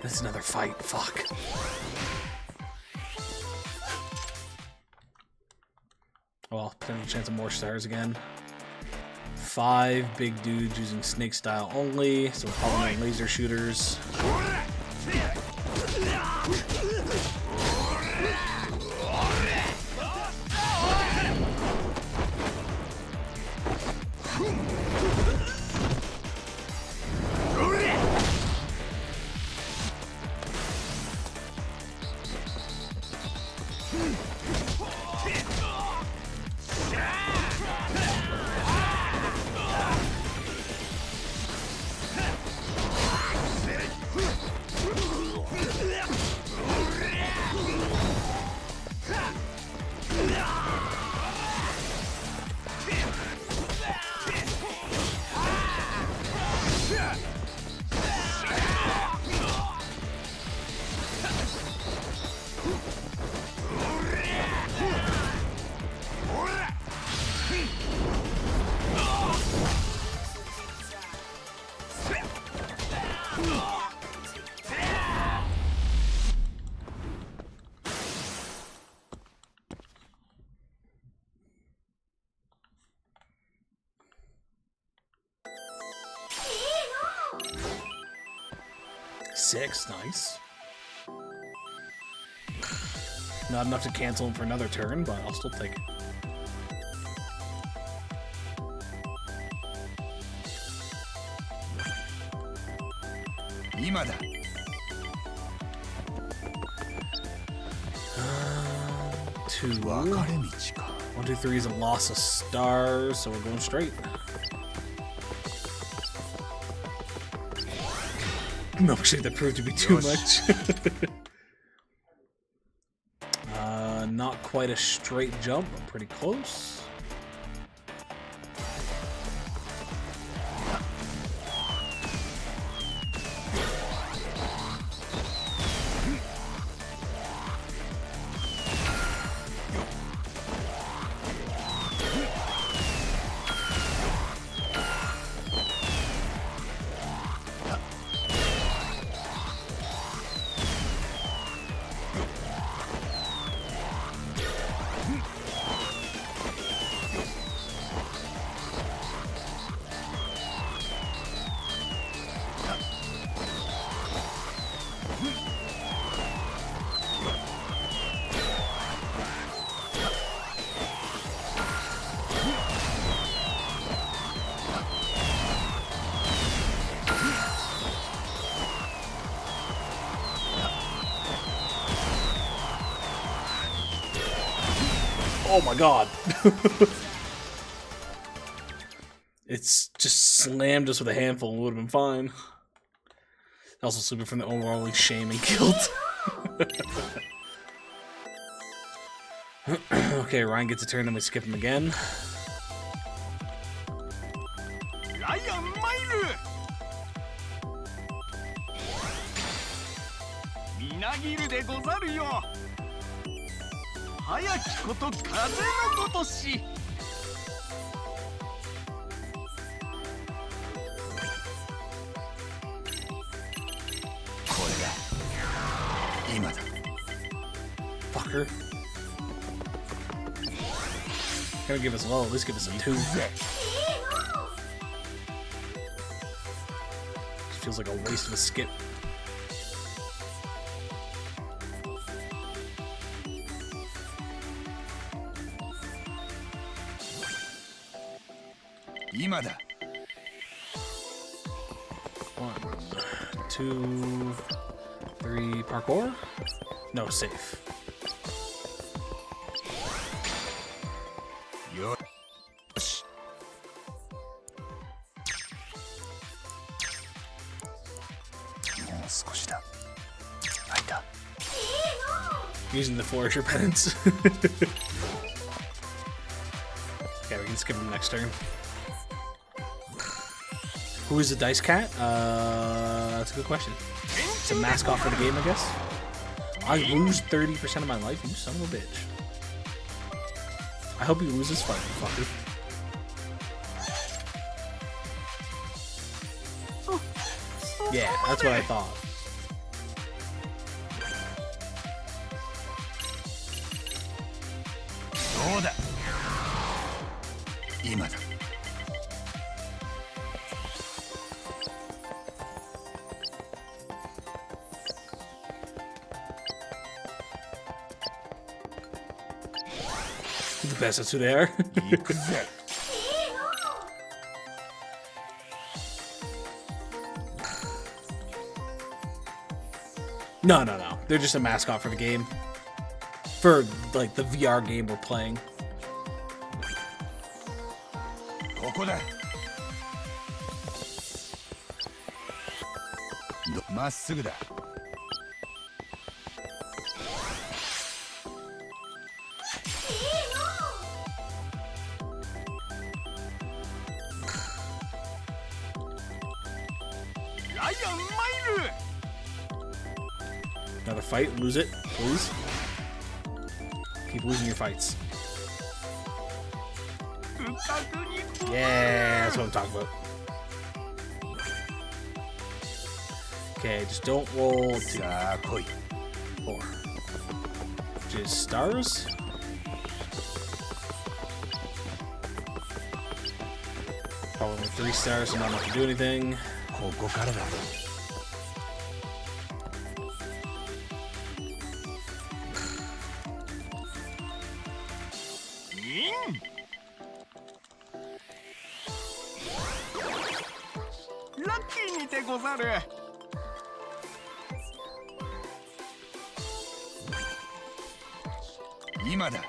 That's another fight. Fuck. Well, potential chance of more stars again. 5 big dudes using snake style only, so we're probably not laser shooters. Six, nice. Not enough to cancel him for another turn, but I'll still take it. Two. 1, 2, 3 is a loss of stars, so we're going straight. Milkshake that proved to be too much. Not quite a straight jump, but pretty close. Oh my god. It's just slammed us with a handful and would have been fine. Also sleeping from the overall shame and guilt. Okay, Ryan gets a turn and we skip him again. Fucker. Gotta give us low, at least give us a 2. Feels like a waste of a skip. Imada. 1, 2, 3, parkour? No, safe. Yosh. Using the flourisher penance. Okay, we can skip him next turn. Who is the Dice Cat? That's a good question. It's a mascot for the game, I guess. I lose 30% of my life, you son of a bitch. I hope you lose this fight, you fucker. Yeah, that's what I thought. Imada. The best, that's who they are. No. They're just a mascot for the game. For, like, the VR game we're playing. ここだ。まっすぐだ。Another fight, lose it, please. Keep losing your fights. Yeah, that's what I'm talking about. Okay, just don't roll 2. 4. Which is stars. Probably 3 stars, so not enough to do anything. ここからだ。ラッキーにてござる。今だ。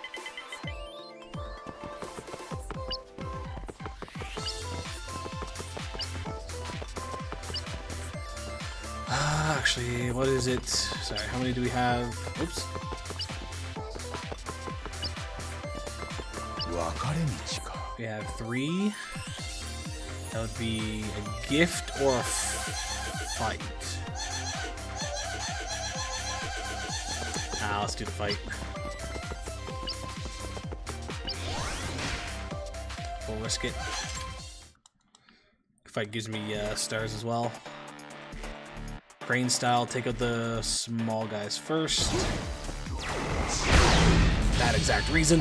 Actually, what is it? Sorry, how many do we have? Oops. 分かれ道か。 We have 3. That would be a gift or a fight. Ah, let's do the fight. We'll risk it. Fight gives me stars as well. Crane style, take out the small guys first. That exact reason.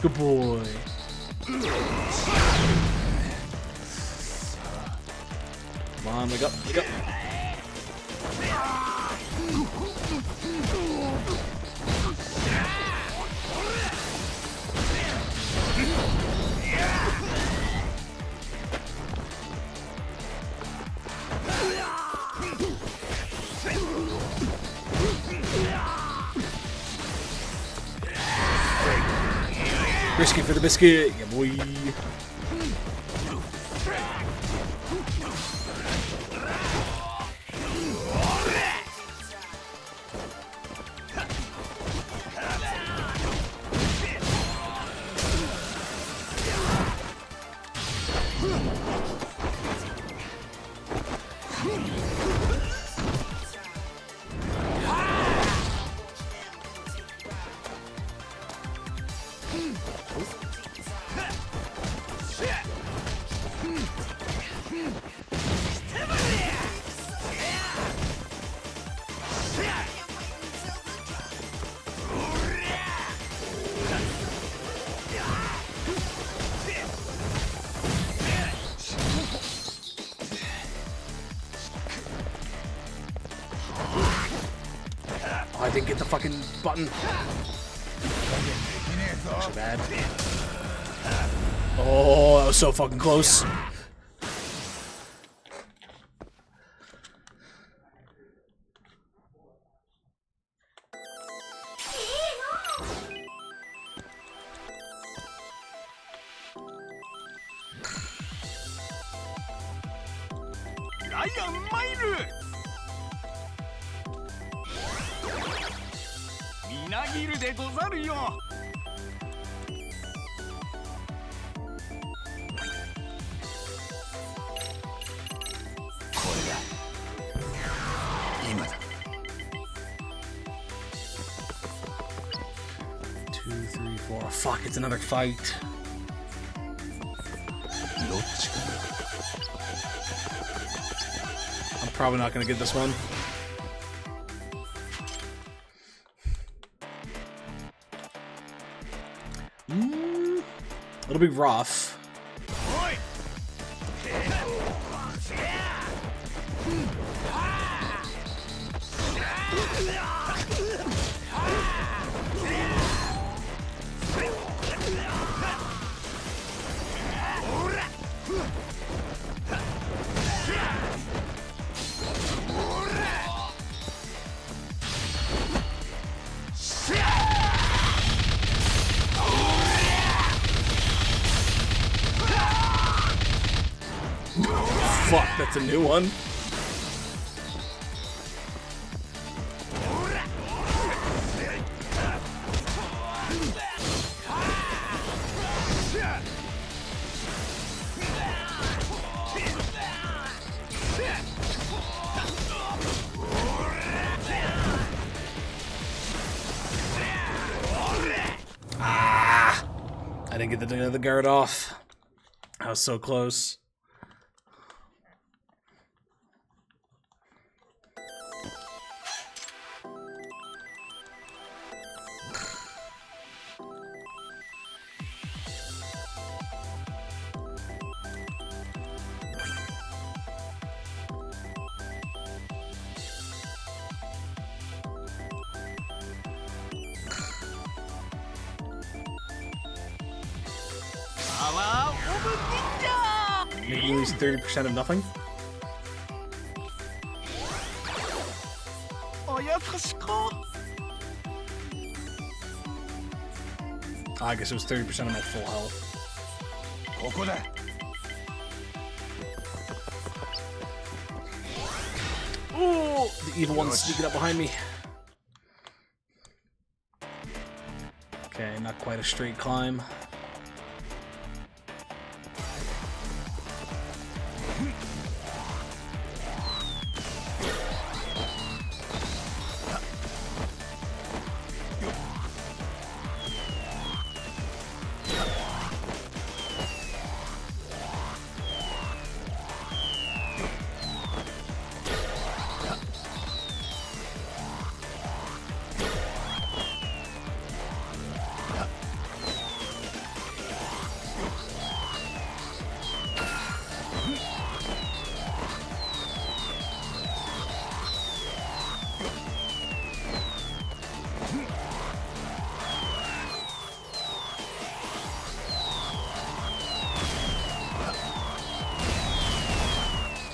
Good boy. Come on, wake up, wake up. Risky for the biscuit, yeah boy. Oh, I didn't get the fucking button. So bad. Oh, that was so fucking close. Oh, fuck, it's another fight. I'm probably not gonna get this one. It'll be rough. Fuck, that's a new one. Ah! I didn't get the guard off. I was so close. Maybe you lose 30% of nothing? I guess it was 30% of my full health. Oh, the evil one's sneaking up behind me. Okay, not quite a straight climb.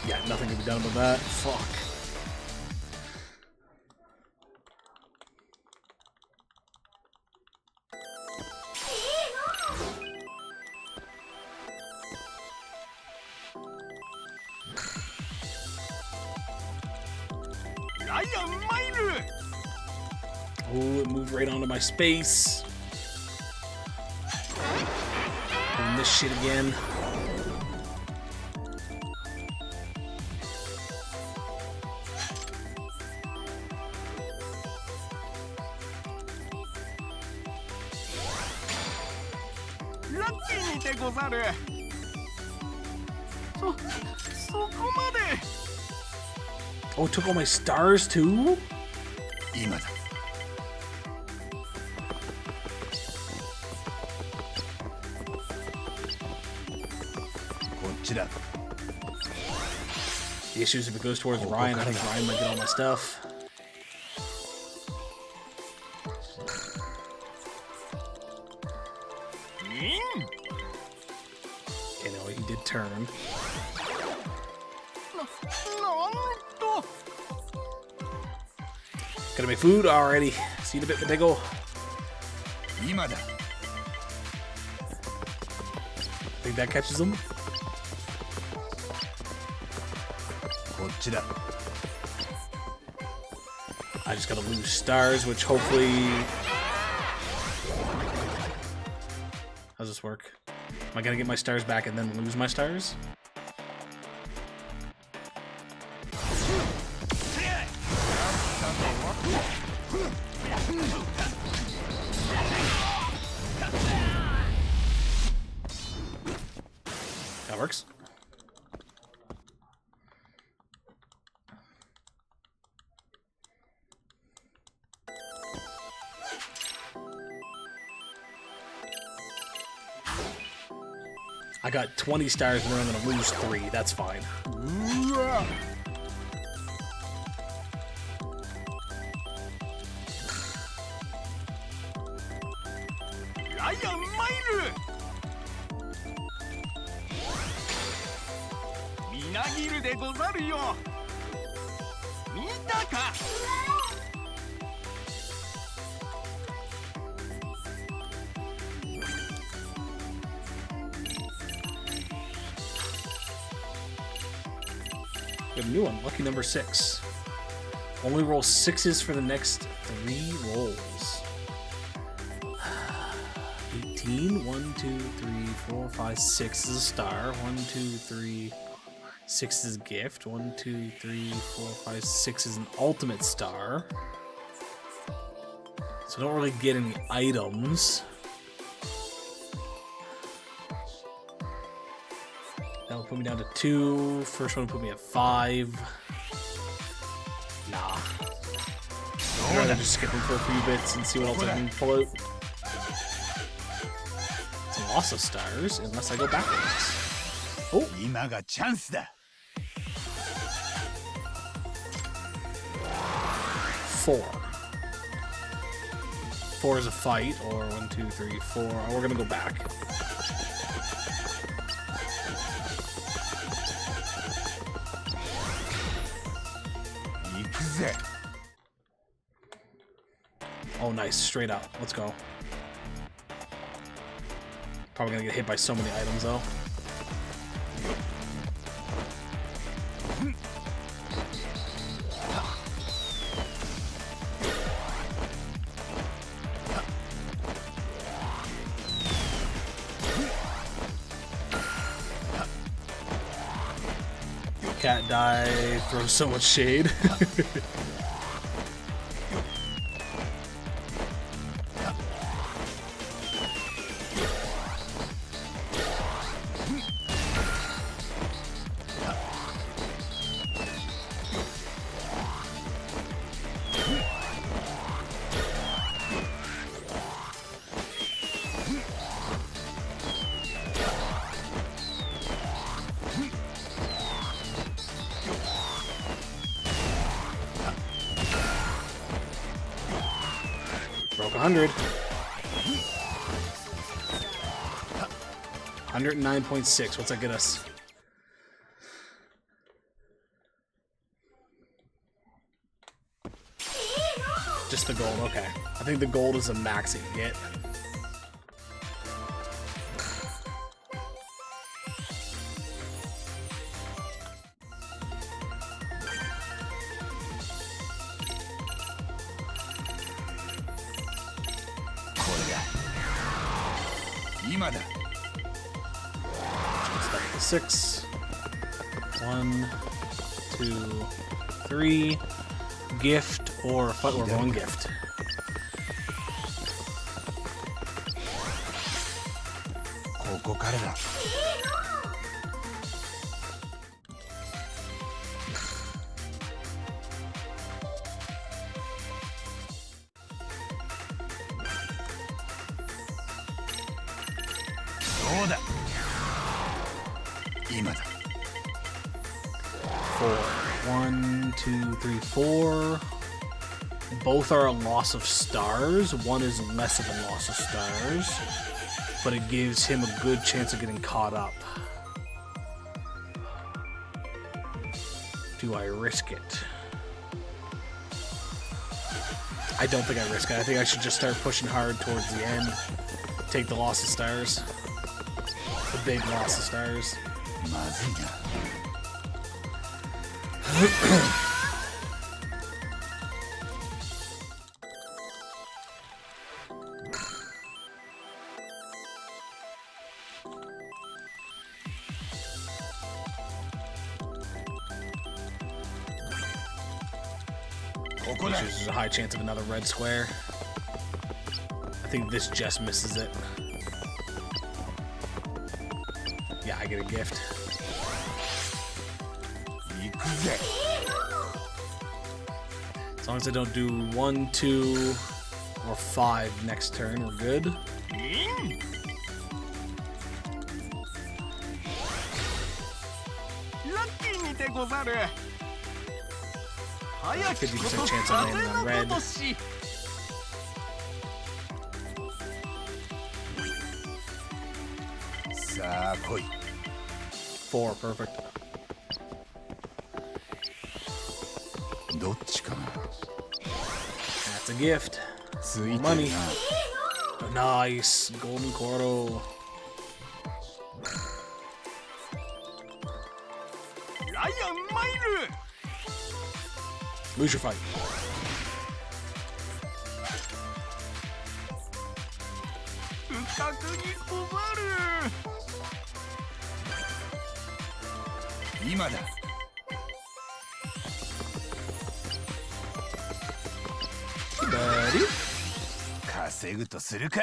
Yeah, nothing can be done about that. Fuck. Oh, it moved right onto my space. Doing this shit again. Oh, it took all my stars too? 今だ こっちだ The issue is if it goes towards Ryan, I think Ryan might get all my stuff. Okay, no, he did turn. Gotta make food already. See you in a bit, Matego. 今だ Think that catches him? こっちだ I just gotta lose stars, which hopefully... How's this work? Am I gonna get my stars back and then lose my stars? That works. I got 20 stars and then I'm gonna lose 3. That's fine. We have a new one, lucky number 6. Only roll 6s for the next 3 rolls. 18, 1, 2, 3, 4, 5, 6 is a star. 1, 2, 3, 6 is a gift. 1, 2, 3, 4, 5, 6 is an ultimate star. So I don't really get any items. That would put me down to 2. First one would put me at 5. Nah. I'd rather just skip them for a few bits and see what else I can pull out. It's a loss of stars unless I go backwards. Oh! 今がチャンスだ 4. 4 is a fight, or 1, 2, 3, 4. Oh, we're gonna go back. Oh, nice. Straight up. Let's go. Probably gonna get hit by so many items, though. Cat die throws so much shade. Broke 100. 109.6. What's that get us? Just the gold. Okay. I think the gold is the max that you get. 今だ。 6. 1, 2, 3. Gift or fight. We're going gift. ここからだ。どうだ。今だ。 4. 1, 2, 3, 4. Both are a loss of stars. One is less of a loss of stars, but it gives him a good chance of getting caught up. Do I risk it? I don't think I risk it. I think I should just start pushing hard towards the end. Take the loss of stars. The big loss of stars. まずいな。 Which is a high chance of another red square. I think this just misses it. Yeah, I get a gift. As long as I don't do 1, 2, or 5 next turn, we're good. 50% chance of landing on red. Sa koi. 4, perfect. どっちかな。 That's a gift. ついてる Money. な。 Nice. Golden Quarto. Lose your fight. Imada. Buddy. 稼ぐとするか。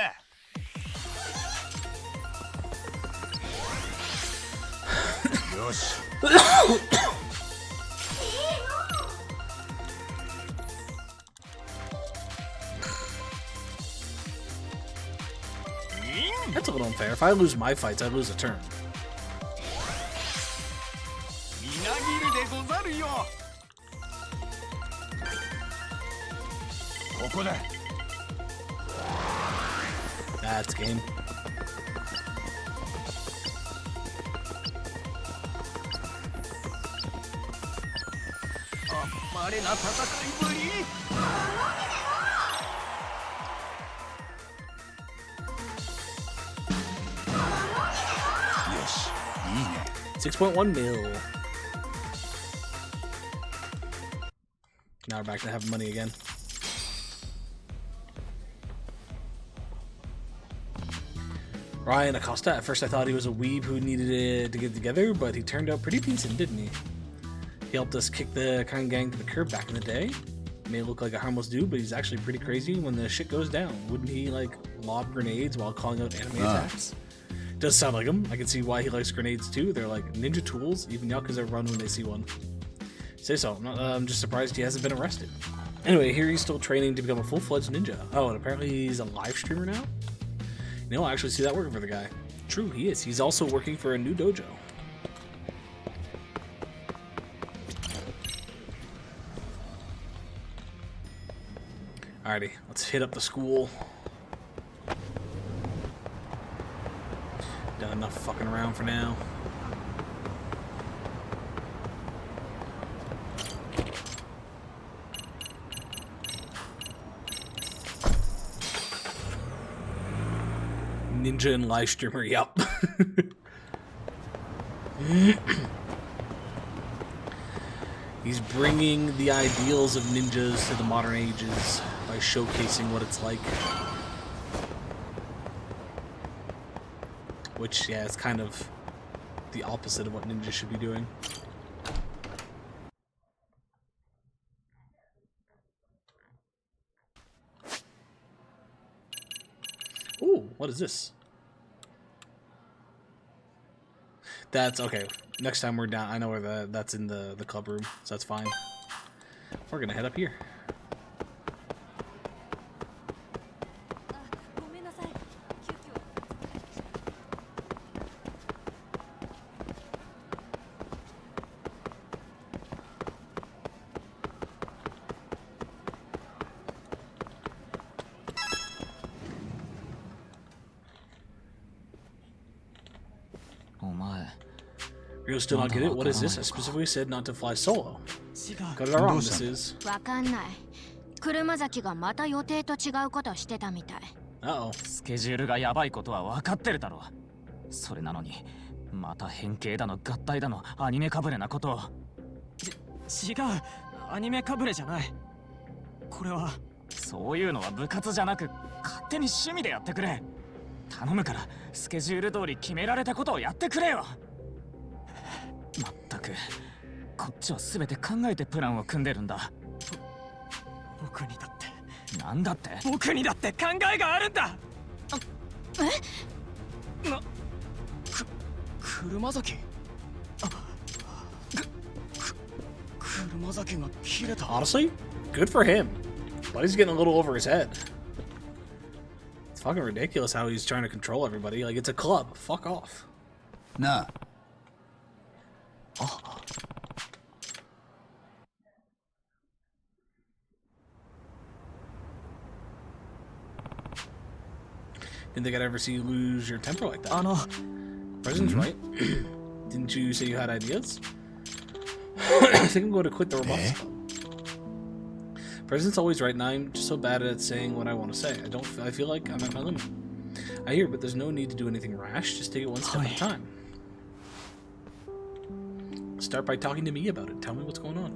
よし。That's a little unfair. If I lose my fights, I lose a turn. That's game. Yes, いいね。 $6.1 mil. Now we're back to having money again. Ryan Acosta. At first I thought he was a weeb who needed to get together, but he turned out pretty decent, didn't he? He helped us kick the Kang gang to the curb back in the day. May look like a harmless dude, but he's actually pretty crazy when the shit goes down. Wouldn't he, like, lob grenades while calling out enemy attacks? Does sound like him. I can see why he likes grenades too. They're like ninja tools. Even Yakuza run when they see one. Say so. I'm just surprised he hasn't been arrested. Anyway, here he's still training to become a full-fledged ninja. Oh, and apparently he's a live streamer now? You know, I actually see that working for the guy. True, he is. He's also working for a new dojo. Alrighty, let's hit up the school. Done enough fucking around for now. Ninja and live streamer, yup. He's bringing the ideals of ninjas to the modern ages by showcasing what it's like. which, yeah, is kind of the opposite of what ninja should be doing. Ooh, what is this? That's okay. Next time we're down, I know where that's in the club room, so that's fine. We're gonna head up here. ごめんなさい。急遽。お前 You'll still not get it? What is this? I specifically said not to fly solo. Got it all wrong. This is. わかんない。車崎がまた予定と違うことしてたみたい。Uh-oh. スケジュールがやばいことは分かってるだろ。それなのにまた変形だの合体だのアニメかぶれなことを。違う、アニメかぶれじゃない。これはそういうのは部活じゃなく勝手に趣味でやってくれ。頼むからスケジュール通り決められたことをやってくれよ。まったくこっちは全て考えてプランを組んでるんだ。僕にだってなんだって僕にだって考えがあるんだ。車崎車崎が切れた。 Honestly, good for him. But he's getting a little over his head. It's fucking ridiculous how he's trying to control everybody. Like, it's a club. Fuck off. なあ、 Didn't think I'd ever see you lose your temper like that. President's right. Didn't you say you had ideas? I think I'm going to quit the robotics club. President's always right, and I'm just so bad at saying what I want to say. I feel like I'm at my limit. I hear, but there's no need to do anything rash. Just take it one step at a time. Start by talking to me about it. Tell me what's going on.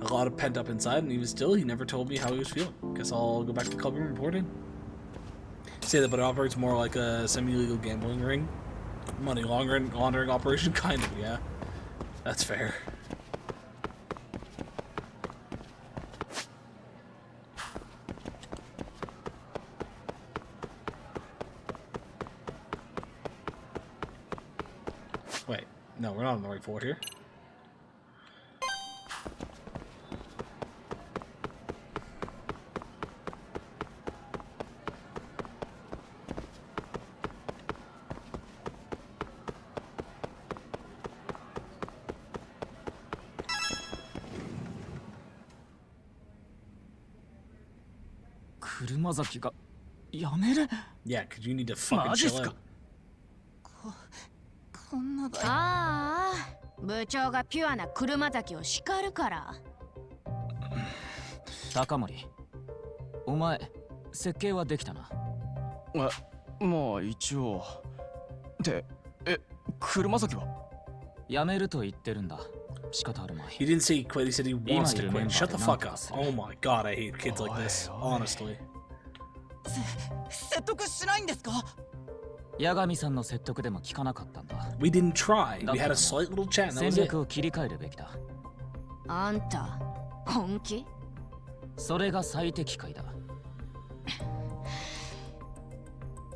A lot of pent up inside, and even still, he never told me how he was feeling. Guess I'll go back to the club room and report in. Say that, but it operates more like a semi-legal gambling ring. Money laundering operation, kind of, yeah. That's fair. Wait, no, we're not on the right floor here. Yeah, because you need to fucking chill out. こんな場合。ああ、部長がピュアな車崎を叱るから。高森、お前設計はできたな。まあ一応。で、車崎は辞めると言ってるんだ。仕方あるまい。 He didn't say he quit, he said he wants to quit. Shut the fuck up. Oh my god, I hate kids like this. Honestly. 説得しないんですか？八神さんの説得でも聞かなかったんだ。We didn't try. We had a slight little chat. And that 戦 was it. 略を切り替えるべきだ。あんた、本気？それが最適解だ。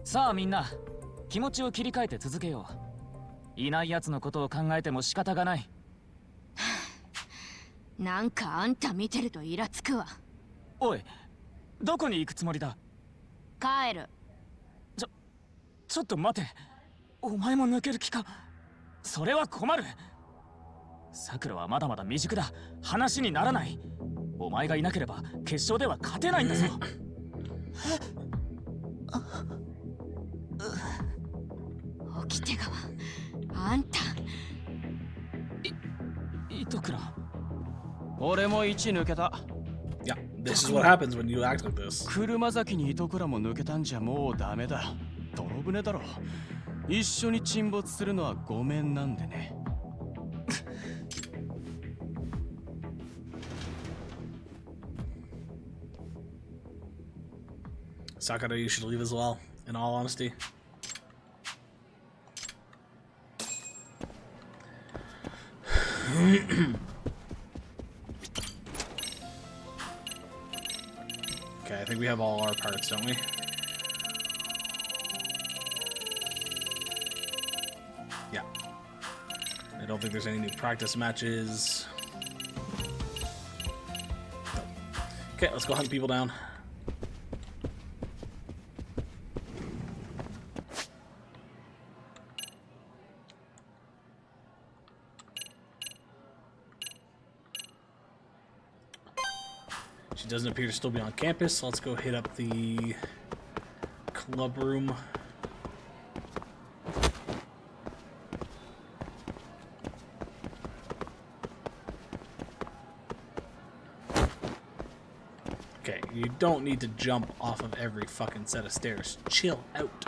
さあみんな、気持ちを切り替えて続けよう。いない奴のことを考えても仕方がない。なんかあんた見てるとイラつくわ。おい、どこに行くつもりだ？帰る。ちょっと待て。お前も抜ける気か？それは困る。さくらはまだまだ未熟だ。話にならない。お前がいなければ決勝では勝てないんだぞ。起きて川。あんた。糸倉。俺も1抜けた。Yeah, this is what happens when you act like this. 車崎に糸倉も抜けたんじゃもうダメだ。泥船だろ。一緒に沈没するのはごめんなんでね。Sakura, you should leave as well, in all honesty. Okay, I think we have all our parts, don't we? Yeah. I don't think there's any new practice matches. No. Okay, let's go hunt people down. She doesn't appear to still be on campus, so let's go hit up the club room. Okay, you don't need to jump off of every fucking set of stairs. Chill out.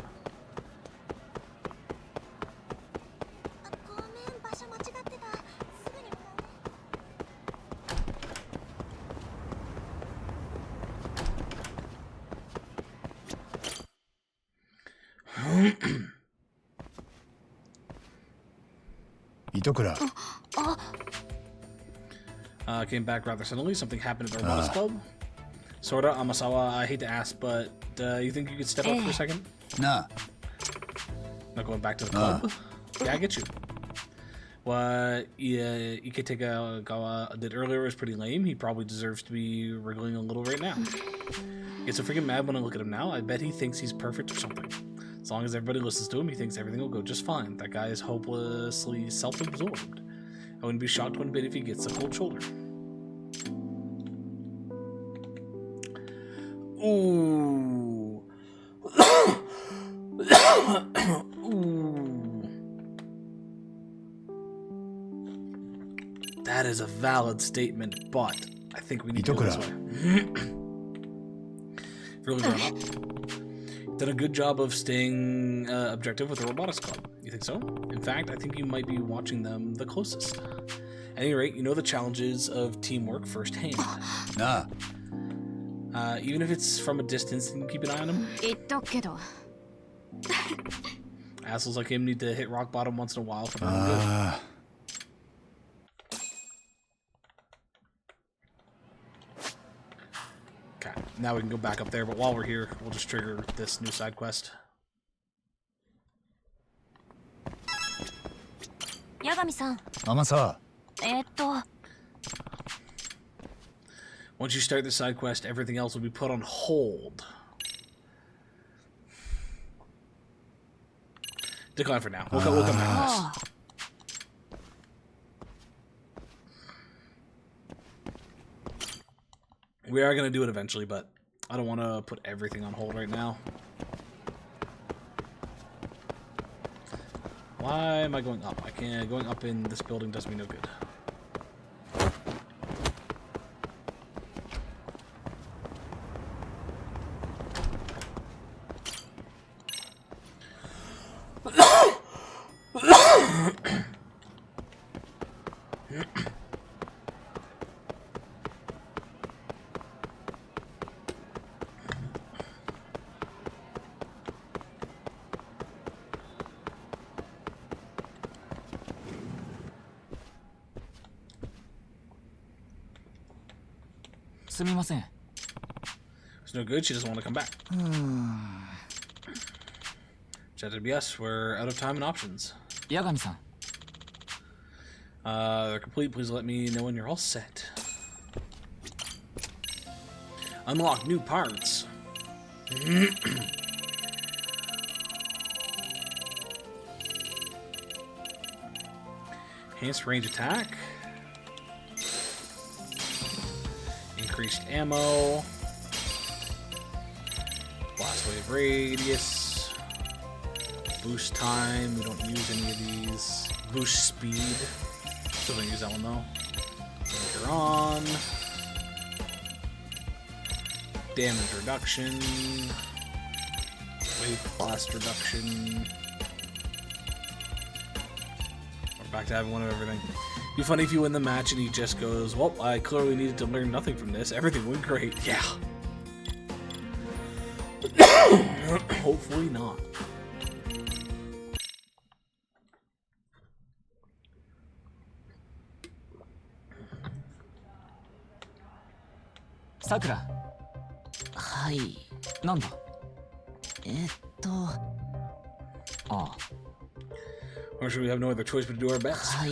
Itokura. Came back rather suddenly. Something happened at the robotics club. Sorta, Amasawa, I hate to ask, but you think you could step up for a second? Nah. Not going back to the club? Yeah, I get you. What Iketegawa did earlier was pretty lame. He probably deserves to be wriggling a little right now. Gets so freaking mad when I look at him now. I bet he thinks he's perfect or something. As long as everybody listens to him, he thinks everything will go just fine. That guy is hopelessly self-absorbed. I wouldn't be shocked one bit if he gets the cold shoulder. Ooh. Ooh. That is a valid statement, but I think we need to go this way. Really grown up. Did a good job of staying objective with the robotics club. You think so? In fact, I think you might be watching them the closest. At any rate, you know the challenges of teamwork firsthand. Nah. Even if it's from a distance, you can keep an eye on them. Assholes like him need to hit rock bottom once in a while for their own good. Okay, now we can go back up there, but while we're here, we'll just trigger this new side quest. Yagami-san. Amasawa. Once you start the side quest, everything else will be put on hold. Decline for now. We'll come back to this. We are going to do it eventually, but I don't want to put everything on hold right now. Why am I going up? I can't. Going up in this building does me no good. It's no good, she doesn't want to come back. JWS, we're out of time and options. Yagami-san. They're complete. Please let me know when you're all set. Unlock new parts. Enhanced range attack. Increased ammo. Blast wave radius. Boost time. We don't use any of these. Boost speed. Still don't use that one though. Later on. Damage reduction. Wave blast reduction. We're back to having one of everything. It'd be funny if you win the match and he just goes, well, I clearly needed to learn nothing from this. Everything went great. Yeah. Hopefully not. Sakura. はい。なんだ。ああ。 Or should we have no other choice but to do our best? はい。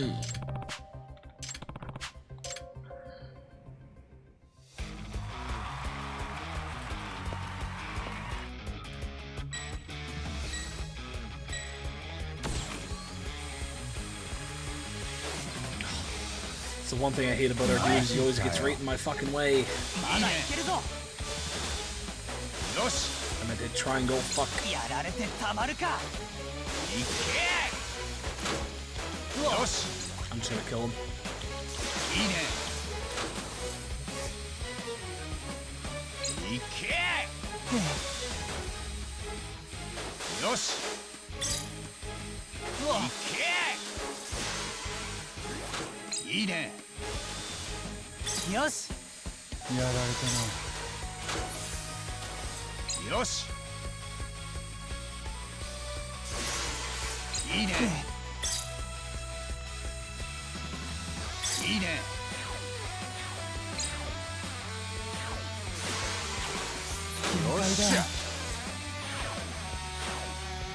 It's the one thing I hate about our dude is he always gets right in my fucking way. I meant to try and go fuck. I'm just gonna kill him.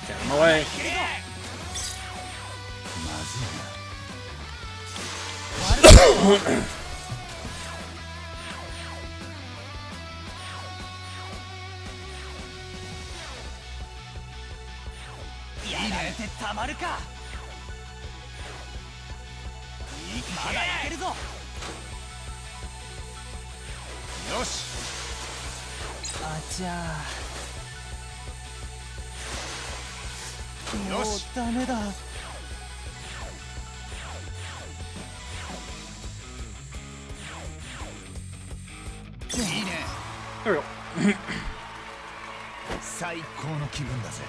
Get him away. There we go. 最高の気分だぜ。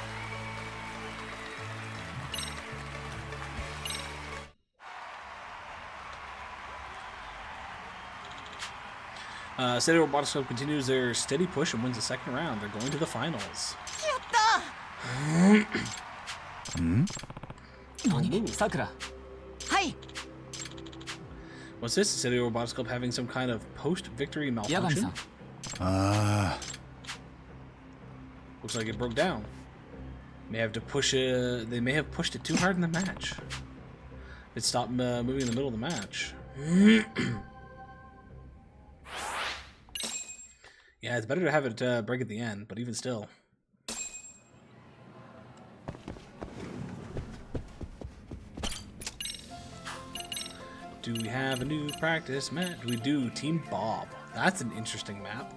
Steady Robotics Club continues their steady push and wins the second round. They're going to the finals. Sakura. Hi. What's this? Steady Robotics Club having some kind of post-victory malfunction? Yagami-san. Looks like it broke down. May have to push it. They may have pushed it too hard in the match. It stopped moving in the middle of the match. Yeah, it's better to have it break at the end, but even still. Do we have a new practice map? We do. Team Bob. That's an interesting map.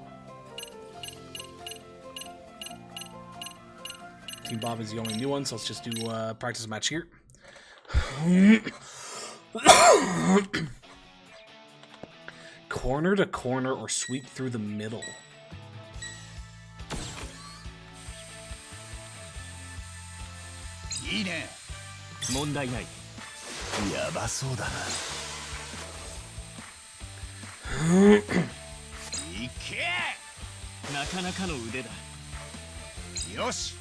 Team Bob is the only new one, so let's just do a practice match here. Corner to corner or sweep through the middle. いいね。問題ない。やばそうだな。いけ。なかなかの腕だ。よし。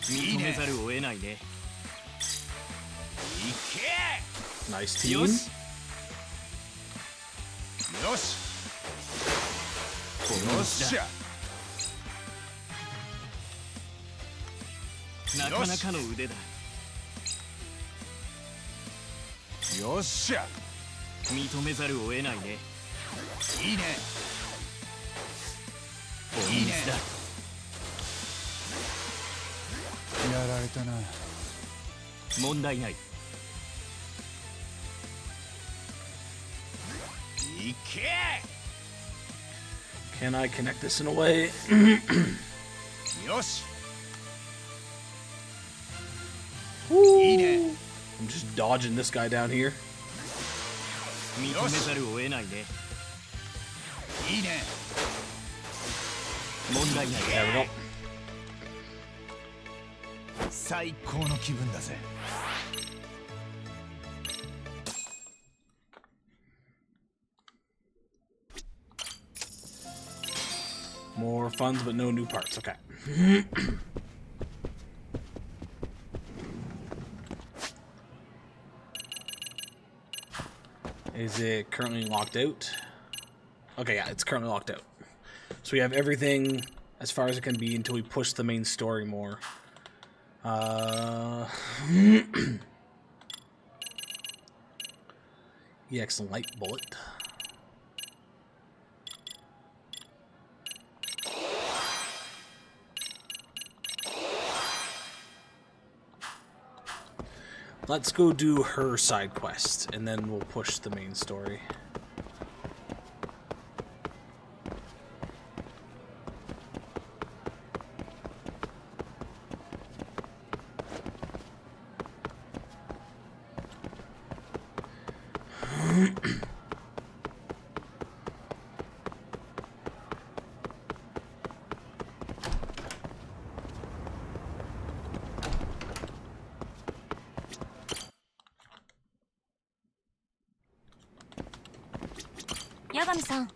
認めざるを得ないね。いけ。ナイスティーム。よし。よし。よっしゃ。 なかなかの腕だ。よっしゃ。認めざるを得ないね。いいね。いいね。やられたな。問題ない。いけ。 Can I connect this in a way? よし。 I'm just dodging this guy down here. 認めざるを得ないね。いいね。問題ない。There we go. 最高の気分だぜ。More More funds, but no new parts. Okay. Is it currently locked out? Okay, yeah, it's currently locked out. So we have everything as far as it can be until we push the main story more. EX light bullet. Let's go do her side quest, and then we'll push the main story. Yagami-san.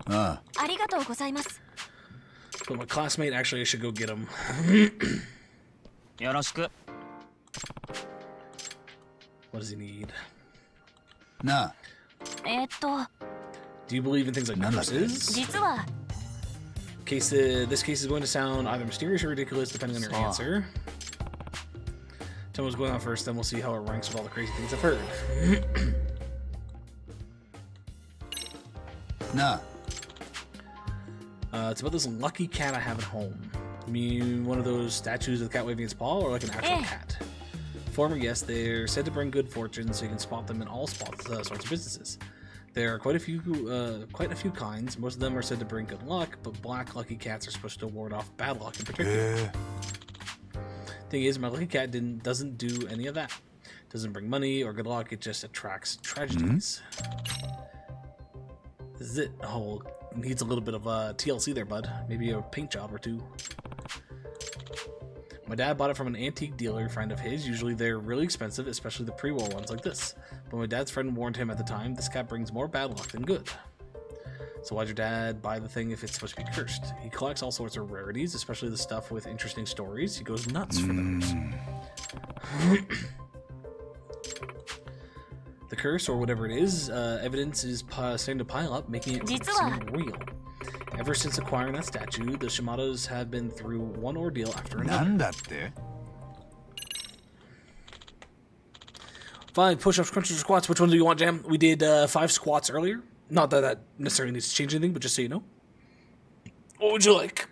ああ、ありがとうございます。 But my classmate, actually, I should go get him. よろしく。 What does he need? なあ、Do you believe in things like curses? 実は This case is going to sound either mysterious or ridiculous depending on your answer. Tell me what's going on first, then we'll see how it ranks with all the crazy things I've heard. なあ、 It's about this lucky cat I have at home. You mean one of those statues with a cat waving its paw, or like an actual cat? Former, yes, they're said to bring good fortune, so you can spot them in all sorts of businesses. There are quite a few kinds. Most of them are said to bring good luck, but black lucky cats are supposed to ward off bad luck in particular. Thing is, my lucky cat doesn't do any of that. Doesn't bring money or good luck. It just attracts tragedies. This is it. Oh, needs a little bit of TLC there, bud. Maybe a paint job or two. My dad bought it from an antique dealer friend of his. Usually they're really expensive, especially the pre-war ones like this. But my dad's friend warned him at the time, this cat brings more bad luck than good. So why'd your dad buy the thing if it's supposed to be cursed? He collects all sorts of rarities, especially the stuff with interesting stories. He goes nuts for those. The curse, or whatever it is, evidence is starting to pile up, making it seem real. Ever since acquiring that statue, the Shimadas have been through one ordeal after another. なんだって? 5 push-ups, crunches, or squats. Which one do you want, Jam? We did 5 squats earlier. Not that that necessarily needs to change anything, but just so you know. What would you like?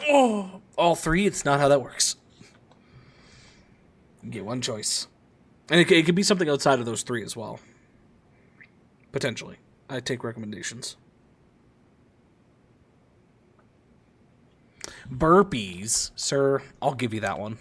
Oh, all 3? It's not how that works. You get one choice. And it could be something outside of those 3 as well. Potentially. I take recommendations. Burpees, sir. I'll give you that one.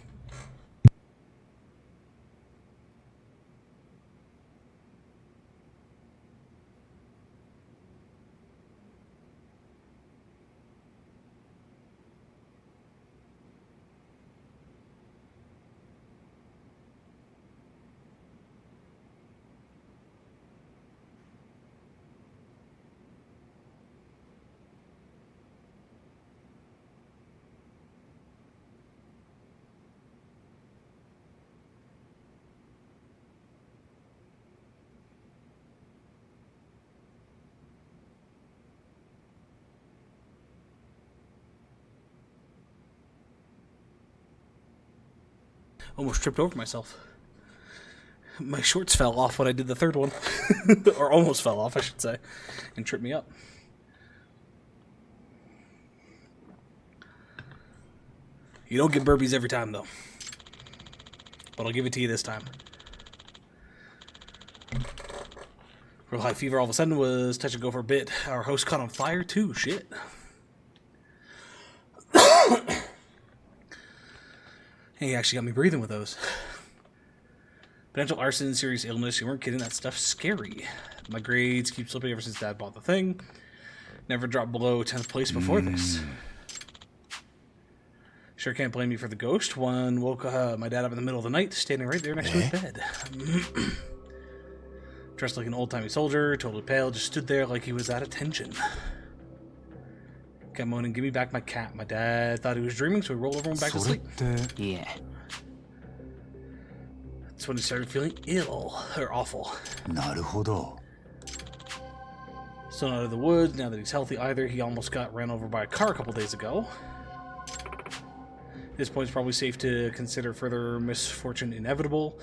Almost tripped over myself. My shorts fell off when I did the 3rd one. Or almost fell off, I should say. And tripped me up. You don't get burpees every time, though. But I'll give it to you this time. Real high fever all of a sudden was touch and go for a bit. Our host caught on fire, too. Shit. Hey, you actually got me breathing with those. Potential arson, serious illness. You weren't kidding. That stuff's scary. My grades keep slipping ever since Dad bought the thing. Never dropped below 10th place before this. Sure can't blame me for the ghost. One woke my dad up in the middle of the night, standing right there next to his bed. Dressed like an old-timey soldier, totally pale, just stood there like he was at attention. Kept moaning, "Give me back my cat." My dad thought he was dreaming, so he rolled over and went back to sleep. Yeah. That's when he started feeling ill, or awful. なるほど。 Still not out of the woods, now that he's healthy either. He almost got ran over by a car a couple days ago. At this point, it's probably safe to consider further misfortune inevitable.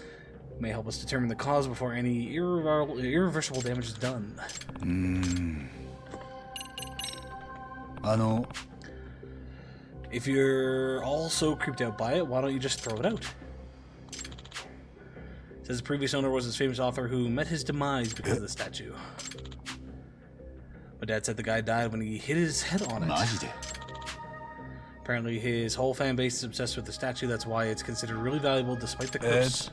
May help us determine the cause before any irreversible damage is done. If you're all so creeped out by it, why don't you just throw it out? Says the previous owner was his famous author who met his demise because of the statue. My dad said the guy died when he hit his head on it. Apparently his whole fan base is obsessed with the statue, that's why it's considered really valuable despite the curse.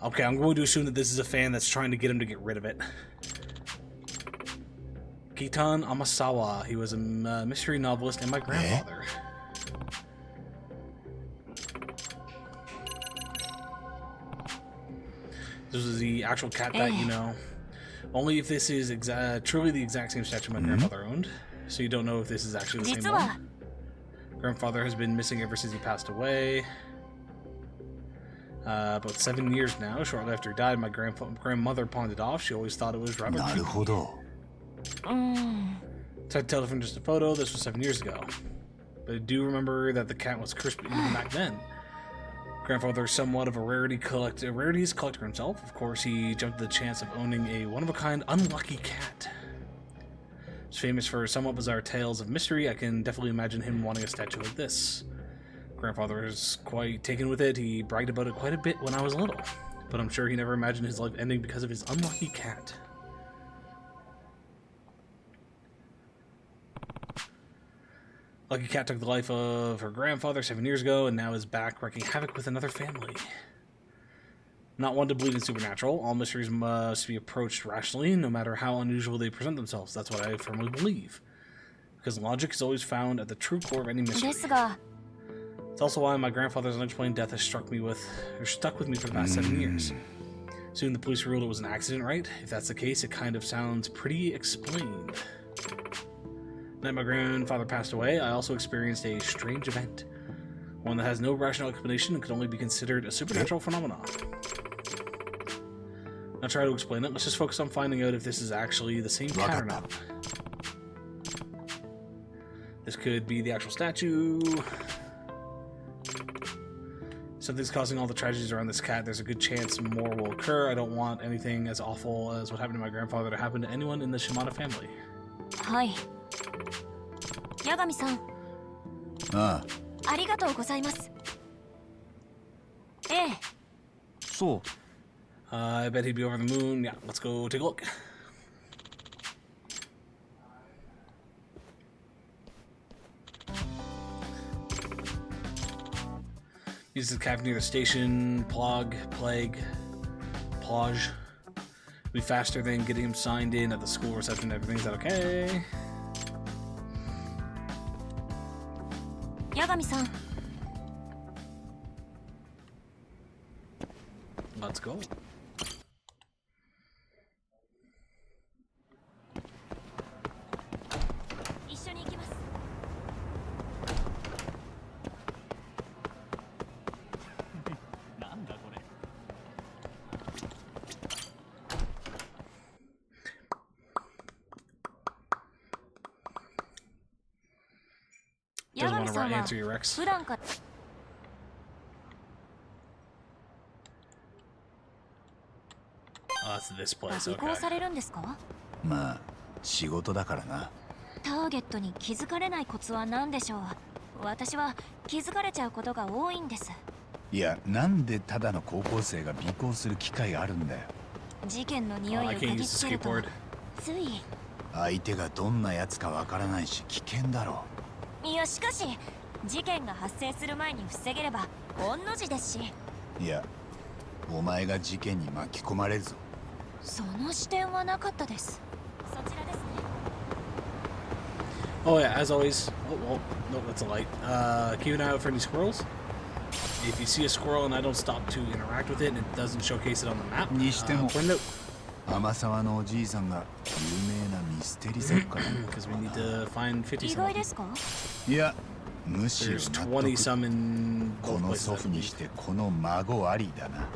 Okay, I'm going to assume that this is a fan that's trying to get him to get rid of it. Kitan Amasawa. He was a mystery novelist and my grandfather. This was the actual cat that you know. Only if this is truly the exact same statue my grandfather owned. So you don't know if this is actually the same one. Grandfather has been missing ever since he passed away. About 7 years now. Shortly after he died, my grandmother pawned it off. She always thought it was rather creepy. So I tell from just a photo, this was 7 years ago. But I do remember that the cat was cursed even back then. Grandfather is somewhat of a rarities collector himself. Of course, he jumped at the chance of owning a one-of-a-kind unlucky cat. He's famous for somewhat bizarre tales of mystery. I can definitely imagine him wanting a statue like this. Grandfather is quite taken with it. He bragged about it quite a bit when I was little. But I'm sure he never imagined his life ending because of his unlucky cat. Lucky cat took the life of her grandfather 7 years ago and now is back wreaking havoc with another family. Not one to believe in supernatural. All mysteries must be approached rationally, no matter how unusual they present themselves. That's what I firmly believe. Because logic is always found at the true core of any mystery. It's also why my grandfather's unexplained death has stuck with me for the past 7 years. Soon the police ruled it was an accident, right? If that's the case, it kind of sounds pretty explained. The night my grandfather passed away, I also experienced a strange event. One that has no rational explanation and could only be considered a supernatural phenomenon. I'll try to explain it. Let's just focus on finding out if this is actually the same cat or not. This could be the actual statue. Something's causing all the tragedies around this cat. There's a good chance more will occur. I don't want anything as awful as what happened to my grandfather to happen to anyone in the Shimada family. Hi. Yagami-san. Arigatou gozaimasu. So. I bet he'd be over the moon. Yeah, let's go take a look. This is the cafe near the station. Plague. Be faster than getting him signed in at the school reception and everything. Is that okay? Yagami-san. Let's go. Doesn't want to answer your Rex. That's this place, okay. まあ、仕事だからな。ターゲットに気づかれないコツは何でしょう。私は気づかれちゃうことが多いんです。いや、なんでただの高校生が尾行する機会があるんだよ。事件の匂いを嗅ぎつけるとつい。相手がどんなやつかわからないし危険だろう。いやしかし事件が発生する前に防げれば御の字ですし。いや、お前が事件に巻き込まれるぞ。その視点はなかったです。そちらですね。Oh yeah, as always. Oh, well, no, that's a light. Keep an eye out for any squirrels. if you see a squirrel and I don't stop to interact with it and it doesn't showcase it on the map, にしても point it out. 天沢のおじいさんが有名なミステリ作家なんだ Because we need to find 50意 some 外 of で them. すか？いやむしろ There's 納 20 得 some in こ both の places. 祖父にしてこの孫ありだな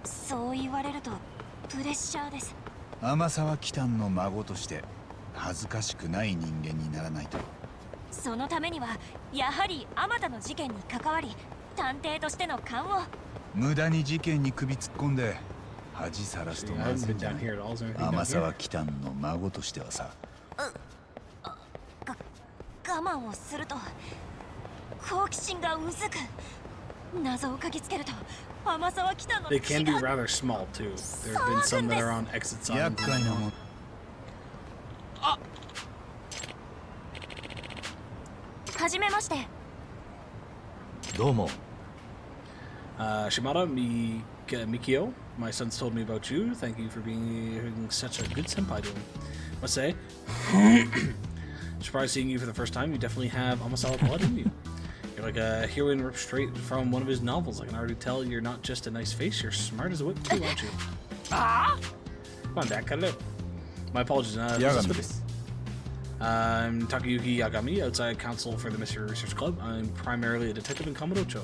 そう言われるとプレッシャーです。天沢キタンの孫として恥ずかしくない人間にならないとそのためにはやはりあまたの事件に関わり探偵としての勘を。無駄に事件に首突っ込んで恥さらすと I ま haven't ずい been んじゃ down ない here at all. Is there anything down 天 here? 沢キタンの孫としてはさ我慢をすると好奇心がうずく。謎を嗅ぎつけると甘さは来たの They can be rather small too. There have been some that are on exits on. 厄介なもんはじめまして。どうも Shimada Mikio, my son's told me about you. Thank you for being such a good senpai to him. Must say, surprised seeing you for the first time. You definitely have Amasawa blood in you. You're like a heroine ripped straight from one of his novels. I can already tell you're not just a nice face, you're smart as a whip too, aren't you? Come on, Dad, cut it out. My apologies. Yagami desu. I'm Takayuki Yagami, outside counsel for the Mystery Research Club. I'm primarily a detective in Kamurocho.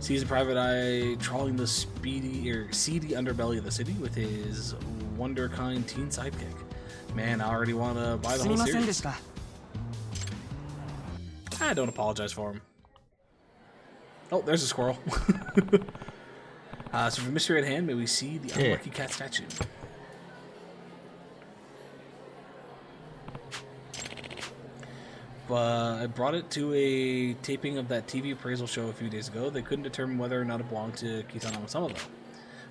Sees a private eye trawling the seedy underbelly of the city with his wonderkind teen sidekick. Man, I already want to buy the whole series. I don't apologize for him. Oh, there's a squirrel. So for mystery at hand, may we see the unlucky cat statue. I brought it to a taping of that TV appraisal show a few days ago. They couldn't determine whether or not it belonged to Kitano Masama, though.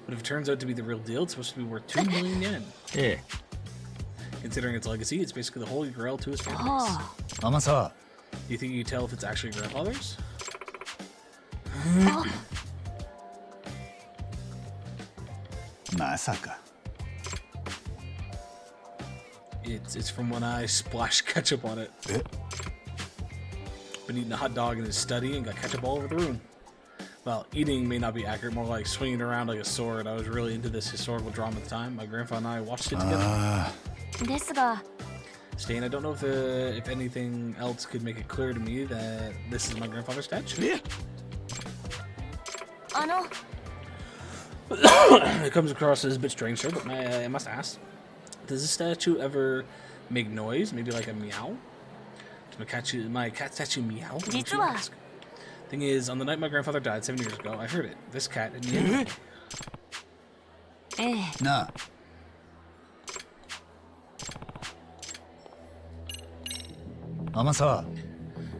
But if it turns out to be the real deal, it's supposed to be worth 2 million yen. Yeah. Considering its legacy, it's basically the holy grail to his fan base. 天沢 Do you think you can tell if it's actually grandfather's? まさか It's from when I splashed ketchup on it. Eh? Been eating a hot dog in his study and got ketchup all over the room. Well, eating may not be accurate, more like swinging around like a sword. I was really into this historical drama at the time. My grandpa and I watched it together. ですが、 Stain, I don't know if anything else could make it clear to me that this is my grandfather's statue. あの It comes across as a bit strange, sir, but I must ask. Does this statue ever make noise? Maybe like a meow? Does my cat statue meow?実は Thing is, on the night my grandfather died 7 years ago, I heard it. This cat had meowed. ええ、なあ天沢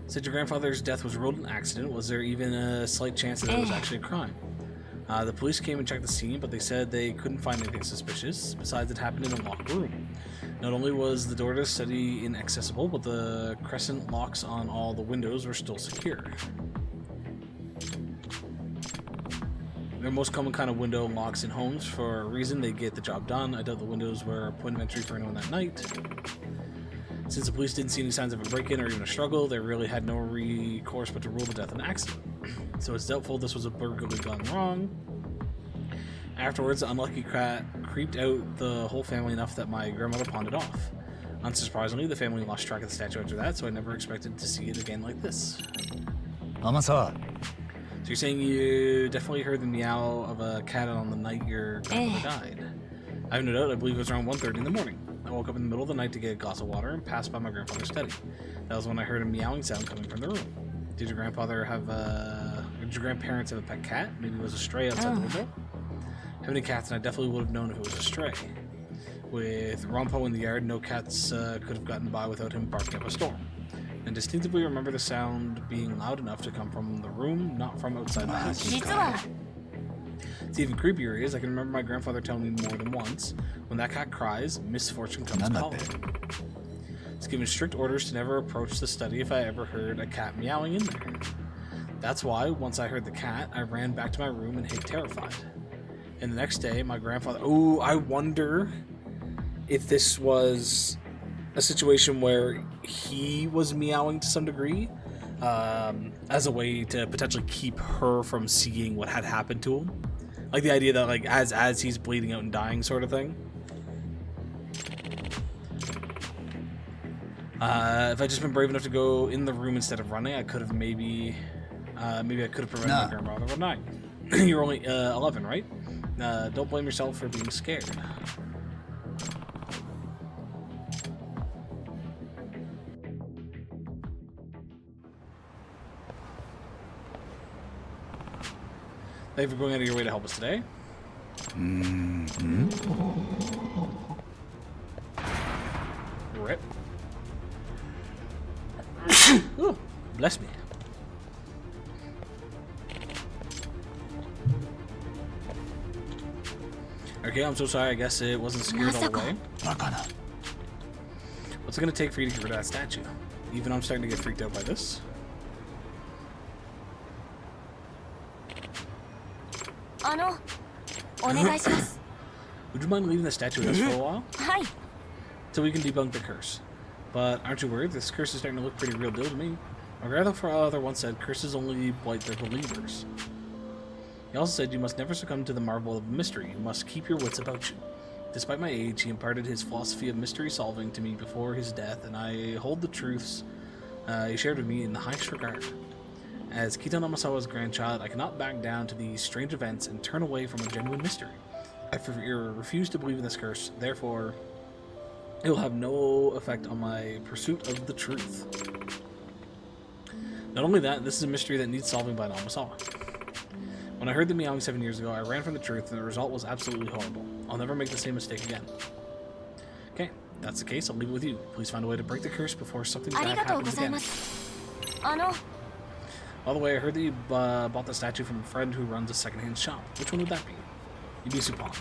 Said your grandfather's death was ruled an accident. Was there even a slight chance that it was actually a crime? The police came and checked the scene, but they said they couldn't find anything suspicious. Besides, it happened in a locked room. Not only was the door to the study inaccessible, but the crescent locks on all the windows were still secure. They're most common kind of window locks in homes. For a reason, they get the job done. I doubt the windows were a point of entry for anyone that night. Since the police didn't see any signs of a break-in or even a struggle, they really had no recourse but to rule the death an accident. So it's doubtful this was a burglary gone wrong. Afterwards, the unlucky cat creeped out the whole family enough that my grandmother pawned it off. Unsurprisingly, the family lost track of the statue after that, so I never expected to see it again like this. 天沢 So you're saying you definitely heard the meow of a cat on the night your grandmother died? I have no doubt. I believe it was around 1:30 in the morning. I woke up in the middle of the night to get a glass of water and passed by my grandfather's study. That was when I heard a meowing sound coming from the room. Did your grandparents have a pet cat? Maybe it was a stray outside the window? I have any cats, and I definitely would have known if it was a stray. With Rompo in the yard, no cats could have gotten by without him barking up a storm. And distinctively remember the sound being loud enough to come from the room, not from outside the house. 実は It's even creepier is I can remember my grandfather telling me more than once, when that cat cries, misfortune comes calling. It's given strict orders to never approach the study if I ever heard a cat meowing in there. That's why, once I heard the cat, I ran back to my room and hid terrified. And the next day, my grandfather... Oh, I wonder if this was a situation where he was meowing to some degree, as a way to potentially keep her from seeing what had happened to him. Like the idea that like as he's bleeding out and dying sort of thing. If I'd just been brave enough to go in the room instead of running, I could have maybe I could have prevented my grandmother from dying. You're only 11, right? Don't blame yourself for being scared. Thank you for going out of your way to help us today. Rip. Ooh, bless me. Okay, I'm so sorry. I guess it wasn't secured all the way. What's it gonna take for you to get rid of that statue? Even I'm starting to get freaked out by this. Would you mind leaving the statue with us for a while? So we can debunk the curse. But aren't you worried? This curse is starting to look pretty real deal to me. My grandfather once said curses only blight their believers. He also said you must never succumb to the marvel of mystery. You must keep your wits about you. Despite my age, he imparted his philosophy of mystery solving to me before his death, and I hold the truths he shared with me in the highest regard. As Kitan Amasawa's grandchild, I cannot back down to these strange events and turn away from a genuine mystery. I refuse to believe in this curse, therefore it will have no effect on my pursuit of the truth. Not only that, this is a mystery that needs solving by an Amasawa. When I heard the meowing 7 years ago, I ran from the truth, and the result was absolutely horrible. I'll never make the same mistake again. Okay, if that's the case, I'll leave it with you. Please find a way to break the curse before something bad happens again. By the way, I heard that you bought the statue from a friend who runs a secondhand shop. Which one would that be? Ibisu Pawn.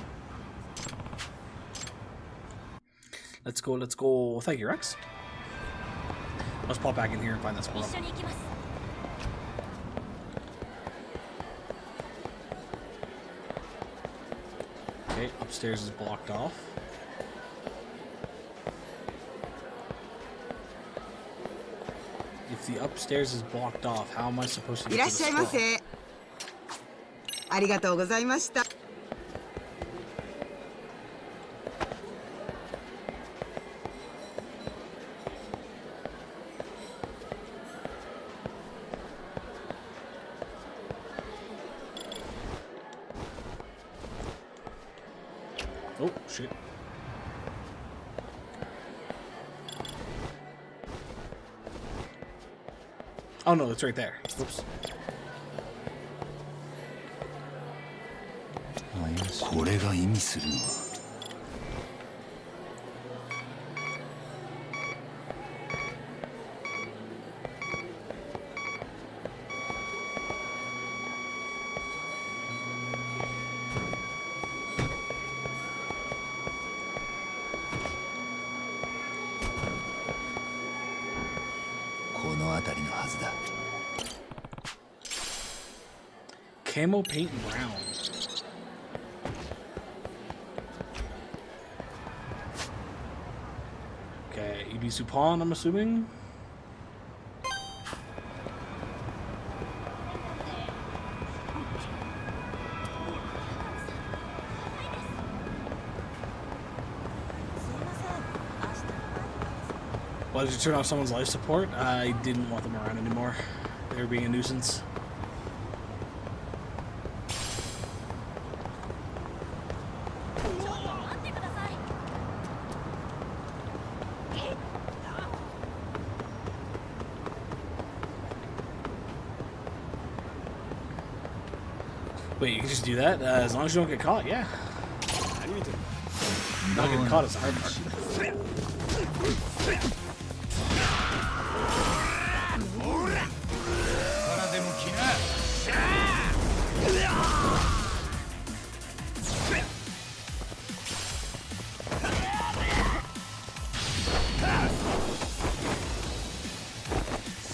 Let's go, let's go. Thank you, Rex. Let's pop back in here and find that squirrel. Okay, upstairs is blocked off. If the upstairs is blocked off, how am I supposed to get to the squirrel? Oh, shit. Oh no, it's right there. Whoops. これが意味するのはこの辺りのはずだ。 Camo paint brown. Okay, Ibisu Pawn, I'm assuming. Why did you turn off someone's life support? I didn't want them around anymore. They were being a nuisance. Wait, you can just do that? As long as you don't get caught, yeah. Not getting caught is the hard part.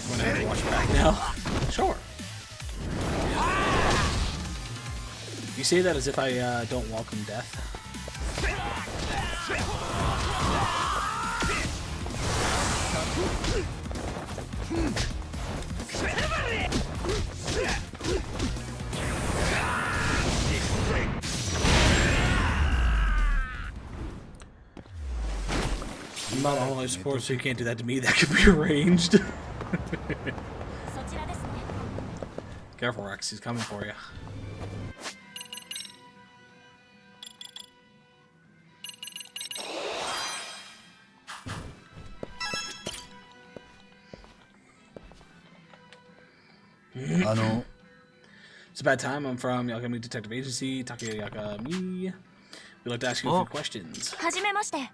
I'm gonna have to watch back now. Sure. You say that as if I don't welcome death. I'm not on life support, so you can't do that to me. That could be arranged. そちらですね。 Careful, Rex. He's coming for you. It's a bad time. I'm from Yakami Detective Agency, Takuya Yakami. We'd like to ask you a few questions. はじめまして。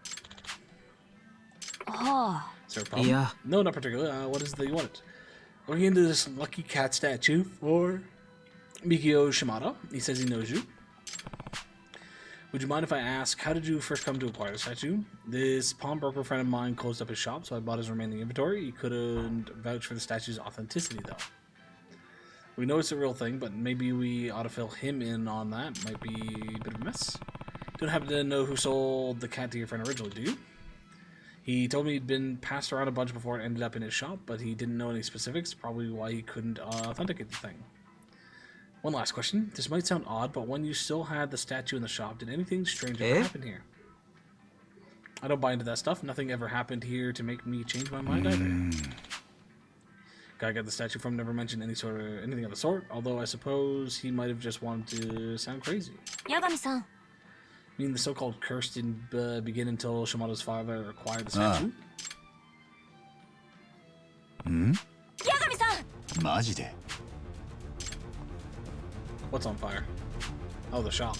はあ。 Is there a problem? Yeah. No, not particularly. What is it that you wanted? Looking into this lucky cat statue for Mikio Shimada. He says he knows you. Would you mind if I ask, how did you first come to acquire the statue? This pawnbroker friend of mine closed up his shop, so I bought his remaining inventory. He couldn't vouch for the statue's authenticity, though. We know it's a real thing, but maybe we ought to fill him in on that. Might be a bit of a mess. Don't happen to know who sold the cat to your friend originally, do you? He told me he'd been passed around a bunch before it ended up in his shop, but he didn't know any specifics, probably why he couldn't authenticate the thing. One last question. This might sound odd, but when you still had the statue in the shop, did anything strange ever happen here? I don't buy into that stuff. Nothing ever happened here to make me change my mind either. Guy I got the statue from never mentioned anything of the sort, although I suppose he might have just wanted to sound crazy. 八神さん。 I mean, the so-called curse didn't begin until Shimada's father acquired the statue? 八神さん。マジで What's on fire? Oh, the shop.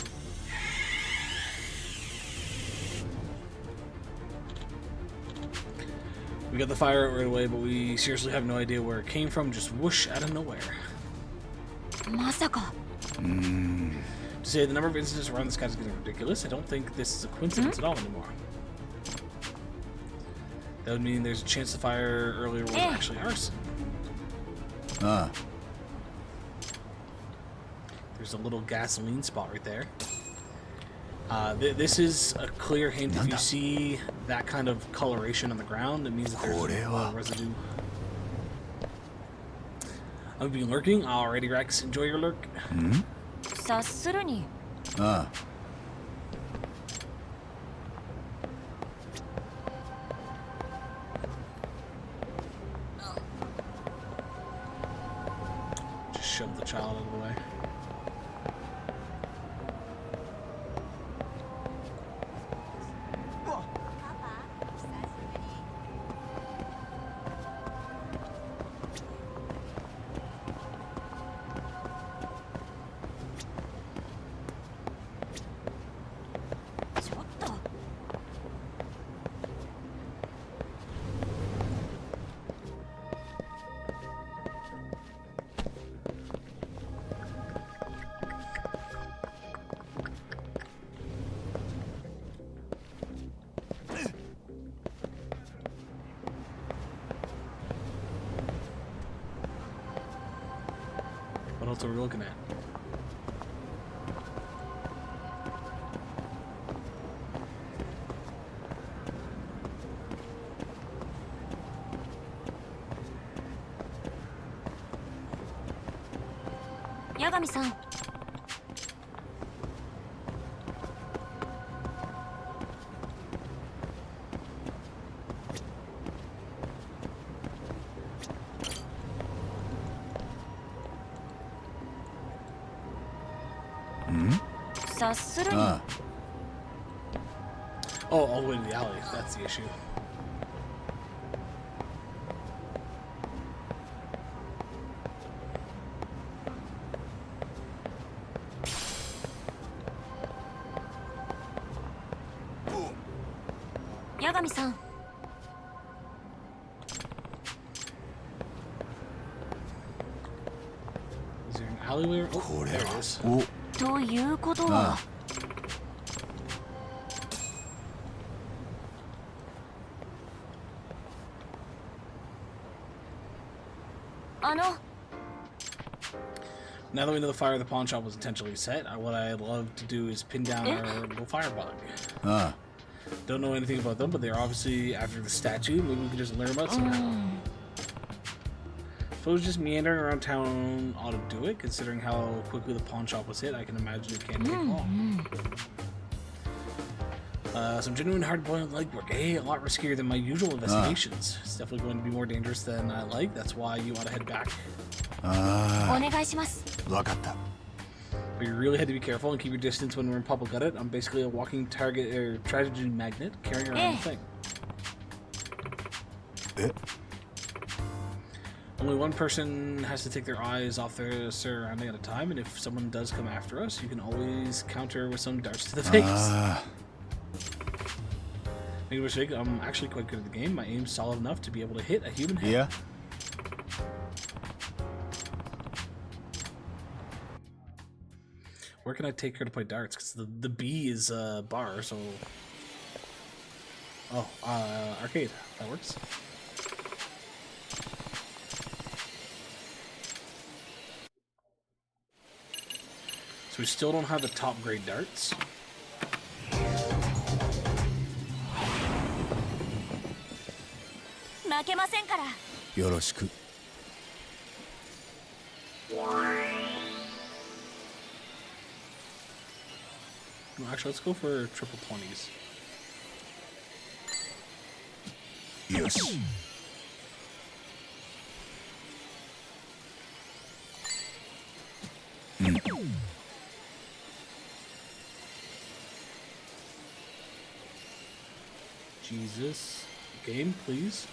We got the fire out right away, but we seriously have no idea where it came from, just whoosh out of nowhere. まさか。 To say the number of incidents around this cat is getting ridiculous, I don't think this is a coincidence at all anymore. That would mean there's a chance the fire earlier was actually arson. There's a little gasoline spot right there. This is a clear hint. If you see that kind of coloration on the ground, it means that there's more residue. I've been lurking. Alrighty, Rex. Enjoy your lurk. 察するに。 Just shove the child out of the way. What else are we looking at? Yagami-san. 八神さん。 察するに。 Oh, all the way to the alley. That's the issue. Yagami-san. Is there an alleyway? Oh, there it is. ということは。Now that we know the fire of the pawn shop was intentionally set, what I'd love to do is pin down our little firebug. Don't know anything about them, but they're obviously after the statue. Maybe we can just learn about somehow. Suppose just meandering around town ought to do it, considering how quickly the pawn shop was hit. I can imagine it can't take long. Some genuine hard-boiled legwork. Hey, a lot riskier than my usual investigations. It's definitely going to be more dangerous than I like. That's why you ought to head back. お願いします。わかった。 But you really had to be careful and keep your distance when we're in public. Got it? I'm basically a walking target or tragedy magnet carrying around the thing. Only one person has to take their eyes off their surrounding at a time, and if someone does come after us, you can always counter with some darts to the face. Make no mistake, I'm actually quite good at the game. My aim's solid enough to be able to hit a human head. Yeah. Where can I take her to play darts? Because the B is bar, so... Oh, arcade. That works. So we still don't have the top grade darts. Yoroshiku. Well, actually, let's go for triple 20s. Yoshi. Jesus. Game, please.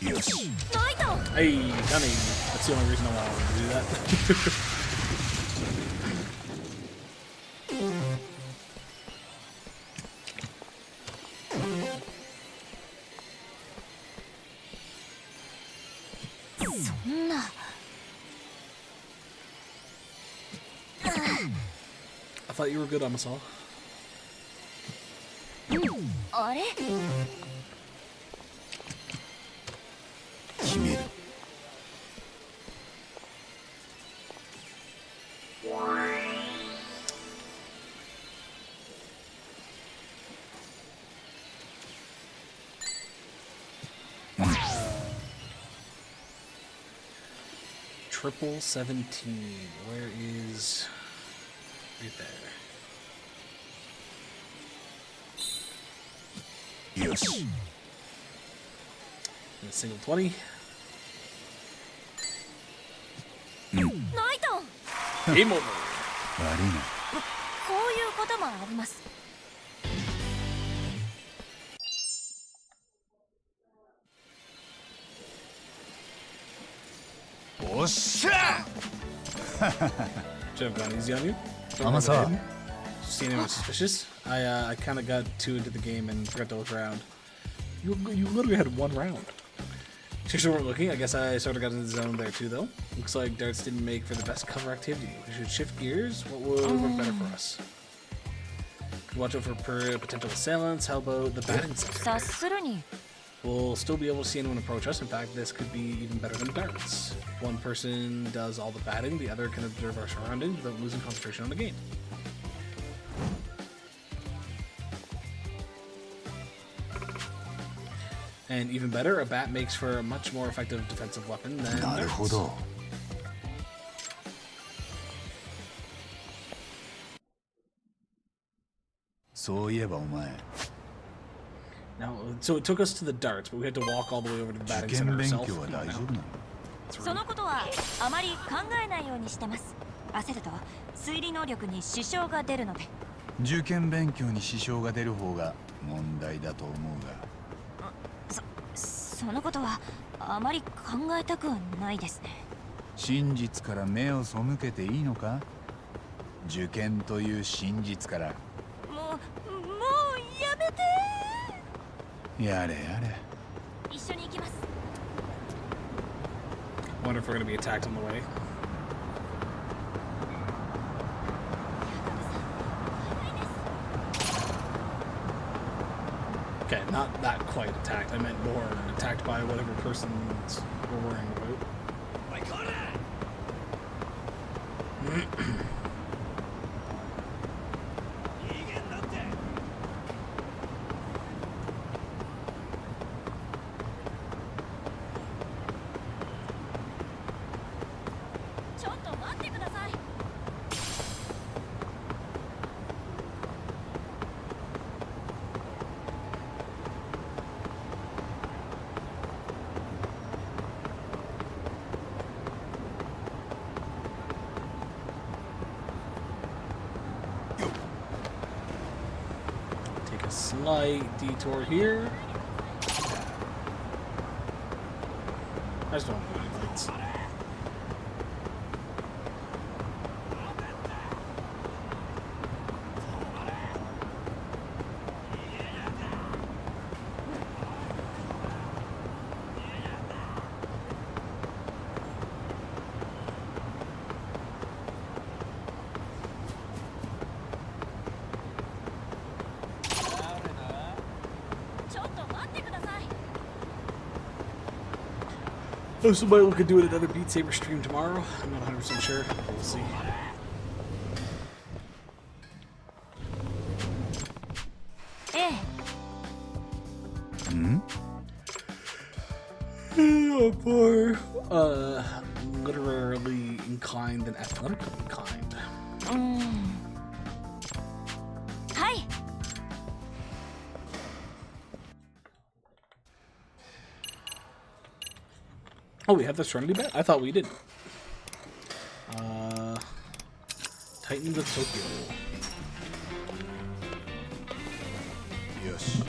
Yoshi. Hey, Gunny. That's the only reason I wanted to do that. I thought you were good, Amasal. あれ? 決める。Triple 17. Where is... Right there. Yoshi. And a single 20. ナイトン Game over. 悪いな。こういうこともあります。おっしゃ Should have gone easy on you. Amasa. See anyone suspicious? I kind of got too into the game and forgot to look around. You literally had one round. Seriously, weren't looking. I guess I sort of got into the zone there too, though. Looks like darts didn't make for the best cover activity. We should shift gears. What would work better for us? Watch out for potential assailants. How about the batting center? 察するに We'll still be able to see anyone approach us. In fact, this could be even better than darts. One person does all the batting, the other can observe our surroundings without losing concentration on the game. And even better, a bat makes for a much more effective defensive weapon than なるほ darts. ど。そういえばお前、 Now, so it took us to the darts, but we had to walk all the way over to the 受 batting 験 center 勉 ourselves. 強は大丈夫なの？ That's そ rude. のことはあまり考えないようにしてます。焦ると推理能力に支障が出るので。受験勉強に支障が出る方が問題だと思うが。そのことはあまり考えたくはないですね。真実から目を背けていいのか？受験という真実から。もうやめて。やれやれ。一緒に行きます。 Wonder if we're going to be attacked on the way. Okay, not that quite attacked. I meant more attacked by whatever persons we're worrying about. Slight detour here. I just don't want to do any lights. Oh, so might look at doing another Beat Saber stream tomorrow. I'm not 100% sure. We'll see. Hmm? More literally inclined than athletically inclined. Hi. Oh, we have the Serenity bet? I thought we did. Titans of Tokyo. Yoshi.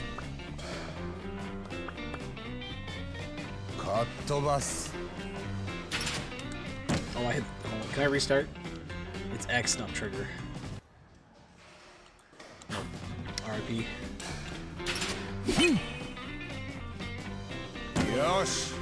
Kattobas. Oh, I hit. Oh, can I restart? It's X, not trigger. No. RIP. Yoshi.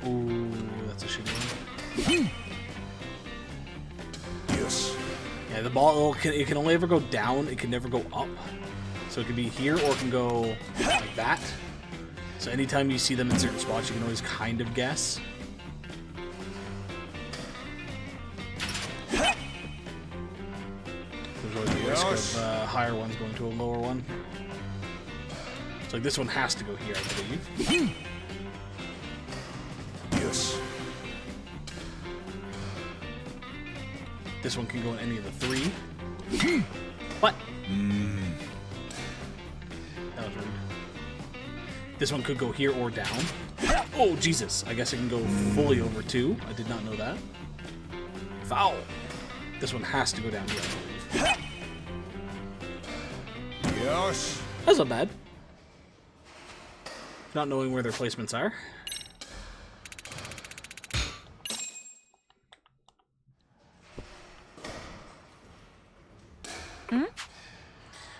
Ooh, that's a shitty one. Yoshi. Yeah, the ball, it can only ever go down, it can never go up. So it can be here or it can go like that. So anytime you see them in certain spots, you can always kind of guess. There's always the risk of higher ones going to a lower one. So like this one has to go here, I believe. Yoshi. This one can go in any of the three. What? That was rude. This one could go here or down. Oh, Jesus. I guess it can go fully over two. I did not know that. Foul. This one has to go down here, I believe. Yoshi. That's not bad. Not knowing where their placements are.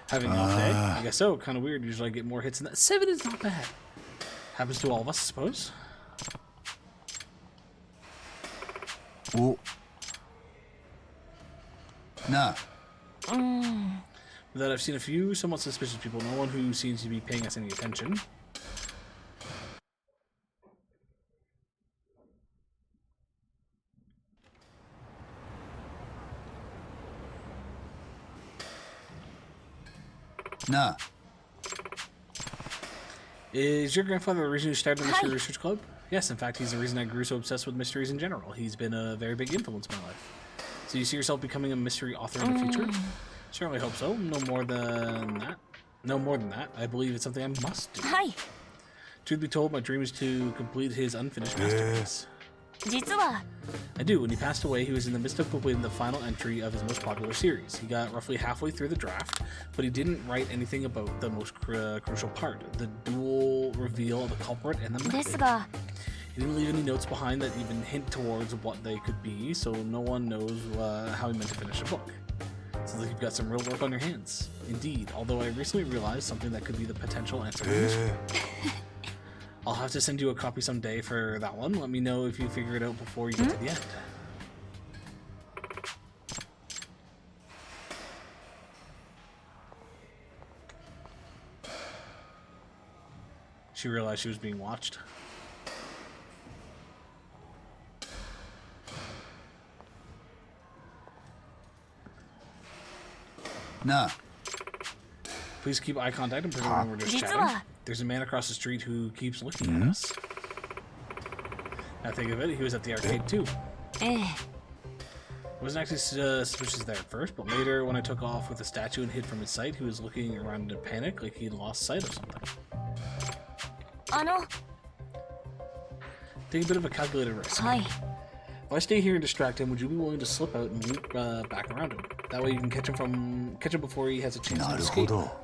Having an off day. I guess so. Kind of weird. Usually I get more hits than that. 7 is not bad. Happens to all of us, I suppose. Oh. Nah. With that, I've seen a few somewhat suspicious people. No one who seems to be paying us any attention. Nah. Is your grandfather the reason you started the Mystery Research Club? Yes, in fact, he's the reason I grew so obsessed with mysteries in general. He's been a very big influence in my life. So you see yourself becoming a mystery author in the future? Certainly hope so. No more than that. No more than that. I believe it's something I must do. Hi. Truth be told, my dream is to complete his unfinished masterpiece. 実は I do. When he passed away, he was in the midst of completing the final entry of his most popular series. He got roughly halfway through the draft, but he didn't write anything about the most crucial part, the dual reveal of the culprit and the method. ですが He didn't leave any notes behind that even hint towards what they could be, so no one knows how he meant to finish the book. Sounds like you've got some real work on your hands. Indeed, although I recently realized something that could be the potential answer to the mystery. I'll have to send you a copy someday for that one. Let me know if you figure it out before you get to the end. She realized she was being watched. Nah. Please keep eye contact and pretend when we're just chatting. There's a man across the street who keeps looking at us. Now think of it, he was at the arcade too. I wasn't actually suspicious there at first, but later when I took off with the statue and hid from his sight, he was looking around in panic like he'd lost sight of something. あの Take a bit of a calculated risk. Hi. If I stay here and distract him, would you be willing to slip out and loop back around him? That way you can catch him before he has a chance to escape. あ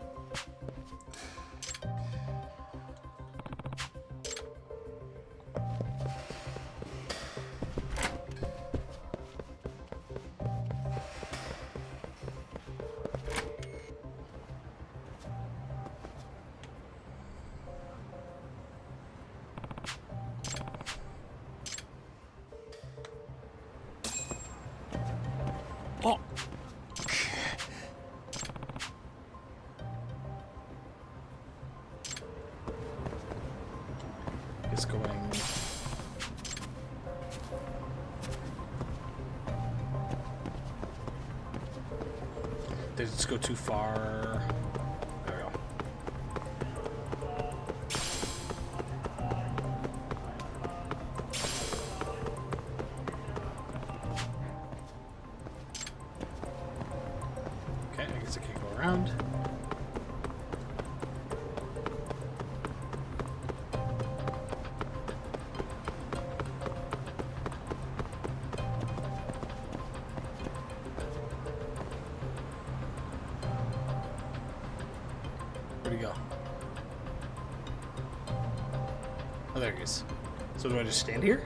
It's going. Did it just go too far? There we go. Okay, I guess I can't go around. Where'd he go? Oh, there he is. So do I just stand here?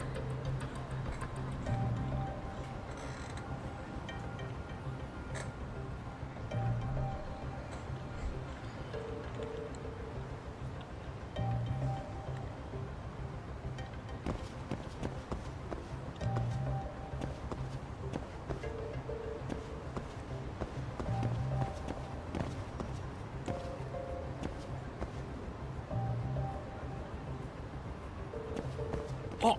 Oh.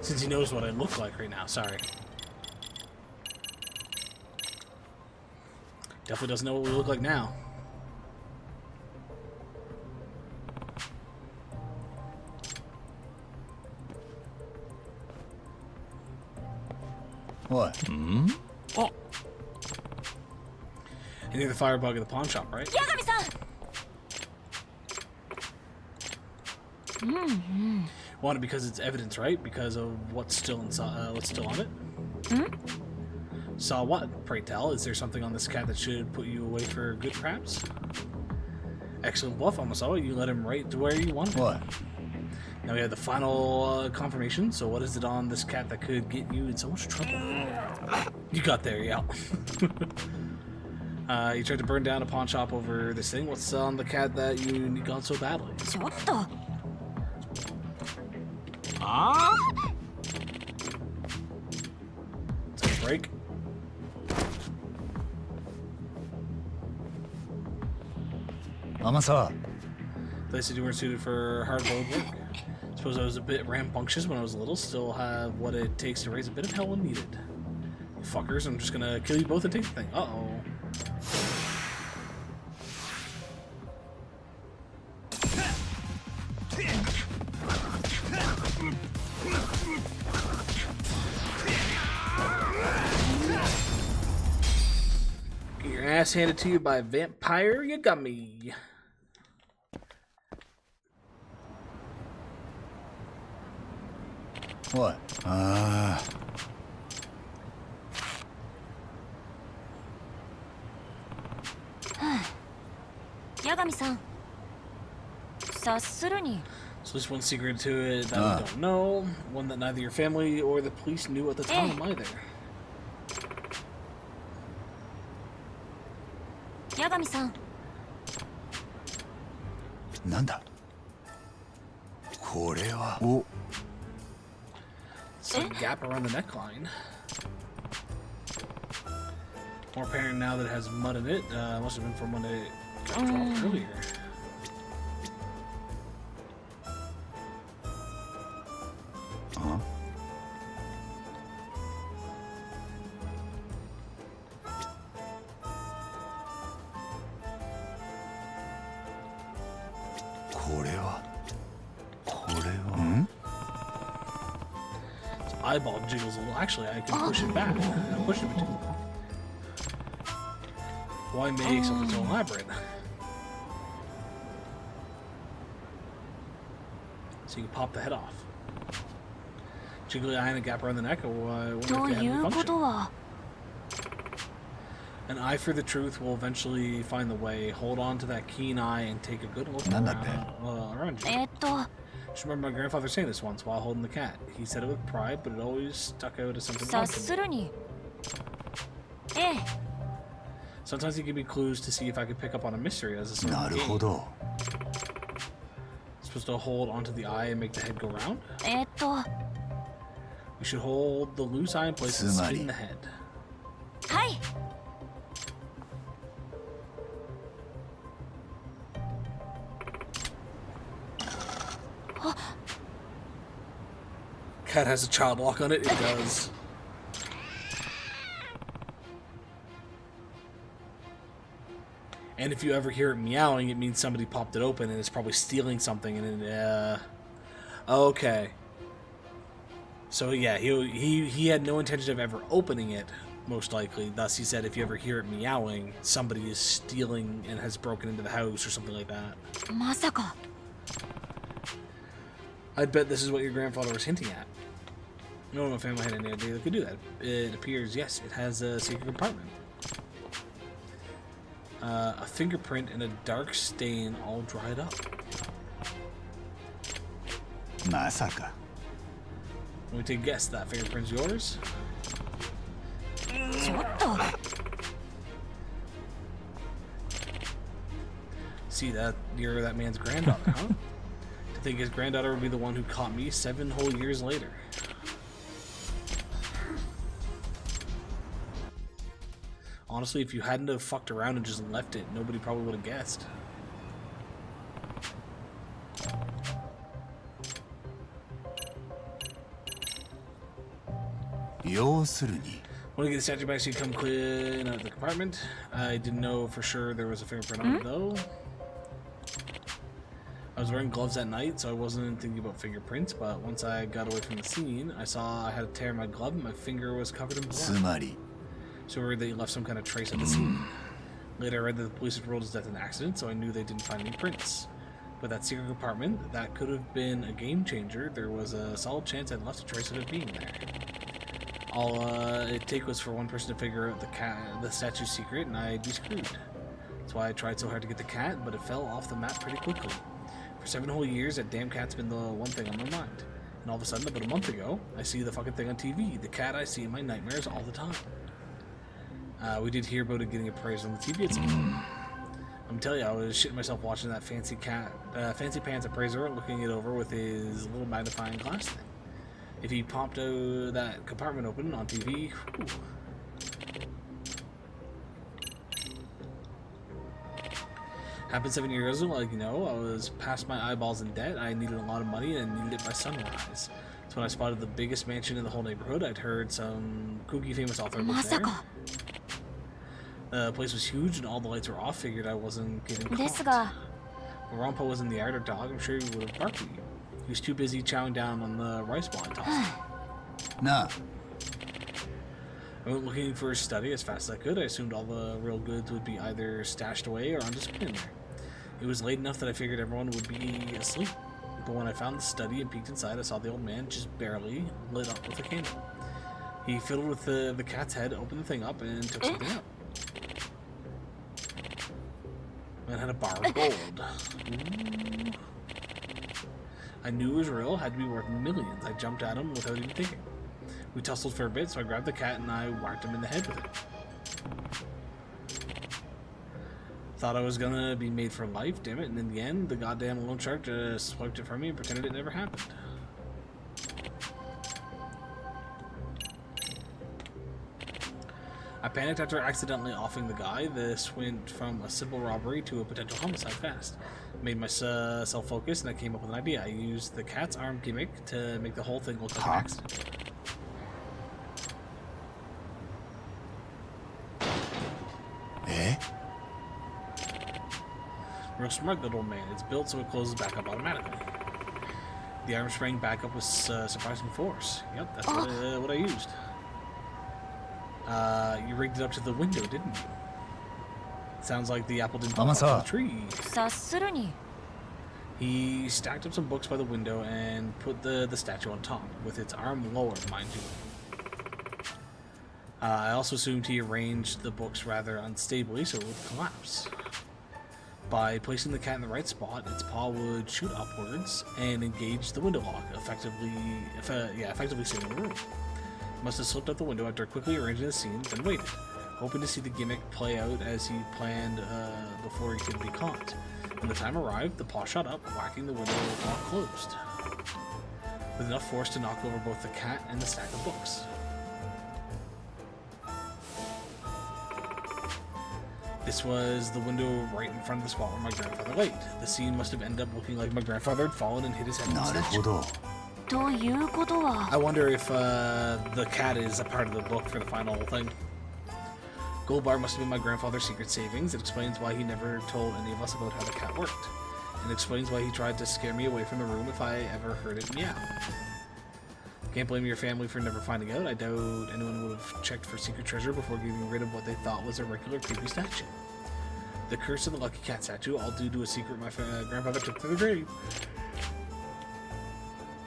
Since he knows what I look like right now, sorry. Definitely doesn't know what we look like now. What? Hmm? Oh. You need the firebug at the pawn shop, right? Yagami-san! Want it because it's evidence, right? Because of what's still inside, what's still on it. Saw what? Pray tell. Is there something on this cat that should put you away for good, perhaps? Excellent bluff, Amasawa. You led him right to where you wanted. What? Now we have the final confirmation. So what is it on this cat that could get you in so much trouble? You got there, yeah. You tried to burn down a pawn shop over this thing. What's on the cat that you got so badly? ちょっと あ It's a break. Amasawa. They said you weren't suited for hard road work. Suppose I was a bit rambunctious when I was little. Still have what it takes to raise a bit of hell when needed. You fuckers, I'm just gonna kill you both and take the thing. Uh-oh. Get your ass handed to you by a vampire, you got me. What? Ah. 八神さん察するに So there's one secret to it that we don't know, one that neither your family or the police knew at the time either. 八神さんなんだこれはお It's a gap around the neckline. More apparent now that it has mud in it. Must have been from when it got dropped earlier. Huh? Eyeball jiggles a little. Actually, I can push it back. I'll push it too. Why make something so elaborate? So you can pop the head off. Jiggly eye and a gap around the neck, or what if they have a function? An eye for the truth will eventually find the way. Hold on to that keen eye and take a good look around you. Just remember my grandfather saying this once while holding the cat. He said it with pride, but it always stuck out as something odd to me. Sometimes he gave me clues to see if I could pick up on a mystery as a sort of game. Supposed to hold onto the eye and make the head go round? We should hold the loose eye in place and spin the head. Cat has a child lock on it. It does. And if you ever hear it meowing, it means somebody popped it open and is probably stealing something. And okay. So yeah, he had no intention of ever opening it, most likely. Thus, he said if you ever hear it meowing, somebody is stealing and has broken into the house or something like that. I'd bet this is what your grandfather was hinting at. No one in my family had any idea they could do that. It appears, yes, it has a secret compartment. A fingerprint and a dark stain all dried up. Masaka. Let me take a guess. That fingerprint's yours? See, that you're that man's granddaughter, huh? To think his granddaughter would be the one who caught me 7 whole years later. Honestly, if you hadn't have fucked around and just left it, nobody probably would have guessed. Want to get the statue back so you come clean out of the compartment. I didn't know for sure there was a fingerprint on it though. I was wearing gloves at night, so I wasn't thinking about fingerprints, but once I got away from the scene, I saw I had a tear in my glove and my finger was covered in blood. So worried that you left some kind of trace at the scene. Later I read that the police had ruled his death an accident, so I knew they didn't find any prints. But that secret compartment, that could have been a game changer. There was a solid chance I'd left a trace of it being there. All it take was for one person to figure out the statue's secret, and I'd be screwed. That's why I tried so hard to get the cat, but it fell off the map pretty quickly. For 7 whole years, that damn cat's been the one thing on my mind. And all of a sudden, about a month ago, I see the fucking thing on TV. The cat I see in my nightmares all the time. We did hear about it getting appraised on the TV at some point. I'm telling you, I was shitting myself watching that fancy pants appraiser looking it over with his little magnifying glass thing. If he popped that compartment open on TV, whew. Happened 7 years ago, like, you know, I was past my eyeballs in debt, I needed a lot of money, and I needed it by sunrise. That's when I spotted the biggest mansion in the whole neighborhood. I'd heard some kooky famous author was there. The place was huge and all the lights were off, figured I wasn't getting caught. If Rampa was in the yard or dog, I'm sure he would have barked at you. He was too busy chowing down on the rice ball I tossed him. Nah. I went looking for his study as fast as I could. I assumed all the real goods would be either stashed away or on display in there. It was late enough that I figured everyone would be asleep. But when I found the study and peeked inside, I saw the old man just barely lit up with a candle. He fiddled with the cat's head, opened the thing up, and took something out. And had a bar of gold. Ooh. I knew it was real, had to be worth millions. I jumped at him without even thinking. We tussled for a bit, so I grabbed the cat and I whacked him in the head with it. Thought I was gonna be made for life, damn it, and in the end, the goddamn loan shark just swiped it from me and pretended it never happened. I panicked after accidentally offing the guy. This went from a simple robbery to a potential homicide fast. Made myself focus and I came up with an idea. I used the cat's arm gimmick to make the whole thing look like an accident. Eh? Real smart little man. It's built so it closes back up automatically. The arm sprang back up with surprising force. Yep, that's what I used. You rigged it up to the window, didn't you? Sounds like the apple didn't fall off the tree. 察するに He stacked up some books by the window and put the statue on top, with its arm lower, mind you. I also assumed he arranged the books rather unstably so it would collapse. By placing the cat in the right spot, its paw would shoot upwards and engage the window lock, effectively sealing the room. He must have slipped out the window after quickly arranging the scene, then waited, hoping to see the gimmick play out as he planned before he could be caught. When the time arrived, the paw shot up, whacking the window lock closed, with enough force to knock over both the cat and the stack of books. This was the window right in front of the spot where my grandfather laid. The scene must have ended up looking like my grandfather had fallen and hit his head in the statue. ということは I wonder if the cat is a part of the book for the final thing. Gold bar must have been my grandfather's secret savings. It explains why he never told any of us about how the cat worked. And explains why he tried to scare me away from the room if I ever heard it meow. Can't blame your family for never finding out. I doubt anyone would have checked for secret treasure before getting rid of what they thought was a regular creepy statue. The curse of the lucky cat statue, all due to a secret my grandfather took to the grave.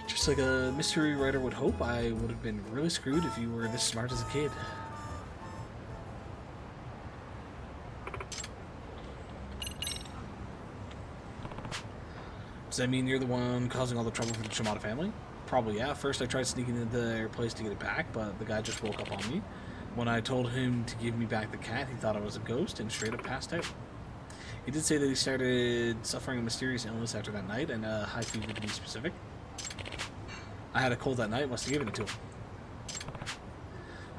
Just like a mystery writer would hope, I would have been really screwed if you were this smart as a kid. Does that mean you're the one causing all the trouble for the Shimada family? Probably, yeah. First I tried sneaking into their place to get it back, but the guy just woke up on me. When I told him to give me back the cat, he thought I was a ghost and straight up passed out. He did say that he started suffering a mysterious illness after that night, and a high fever to be specific. I had a cold that night, must have given it to him.